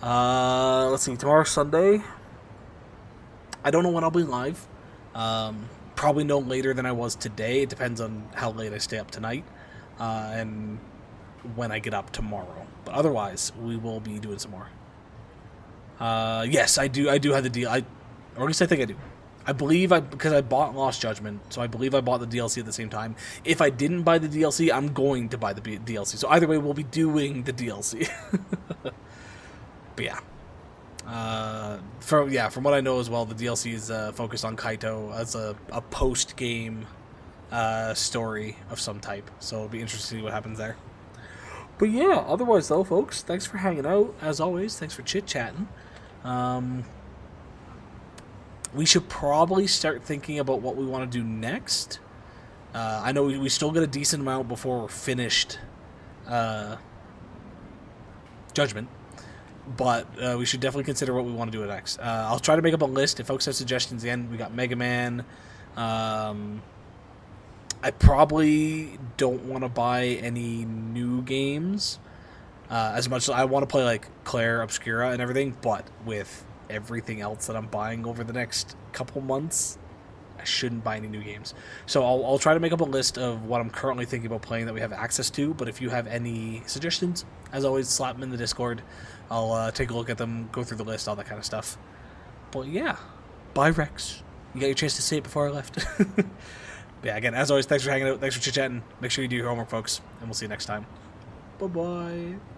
Let's see. Tomorrow's Sunday. I don't know when I'll be live. Probably no later than I was today. It depends on how late I stay up tonight and when I get up tomorrow. But otherwise, we will be doing some more. Yes, I do have the deal. Or at least I think I do. I believe because I bought Lost Judgment, so I believe I bought the DLC at the same time. If I didn't buy the DLC, I'm going to buy the DLC. So either way, we'll be doing the DLC. But yeah. From what I know as well, the DLC is focused on Kaito as a post-game story of some type. So it'll be interesting to see what happens there. But yeah, otherwise though, folks, thanks for hanging out. As always, thanks for chit-chatting. We should probably start thinking about what we want to do next. I know we still get a decent amount before we're finished Judgment. But we should definitely consider what we want to do next. I'll try to make up a list. If folks have suggestions, again, we got Mega Man. I probably don't want to buy any new games as much as I want to play like Claire Obscura and everything, but with everything else that I'm buying over the next couple months, I shouldn't buy any new games. So I'll try to make up a list of what I'm currently thinking about playing that we have access to, but if you have any suggestions, as always, slap them in the Discord. I'll take a look at them, go through the list, all that kind of stuff. But yeah, bye Rex. You got your chance to say it before I left. But yeah, again, as always, thanks for hanging out, thanks for chit-chatting. Make sure you do your homework, folks, and we'll see you next time. Bye-bye.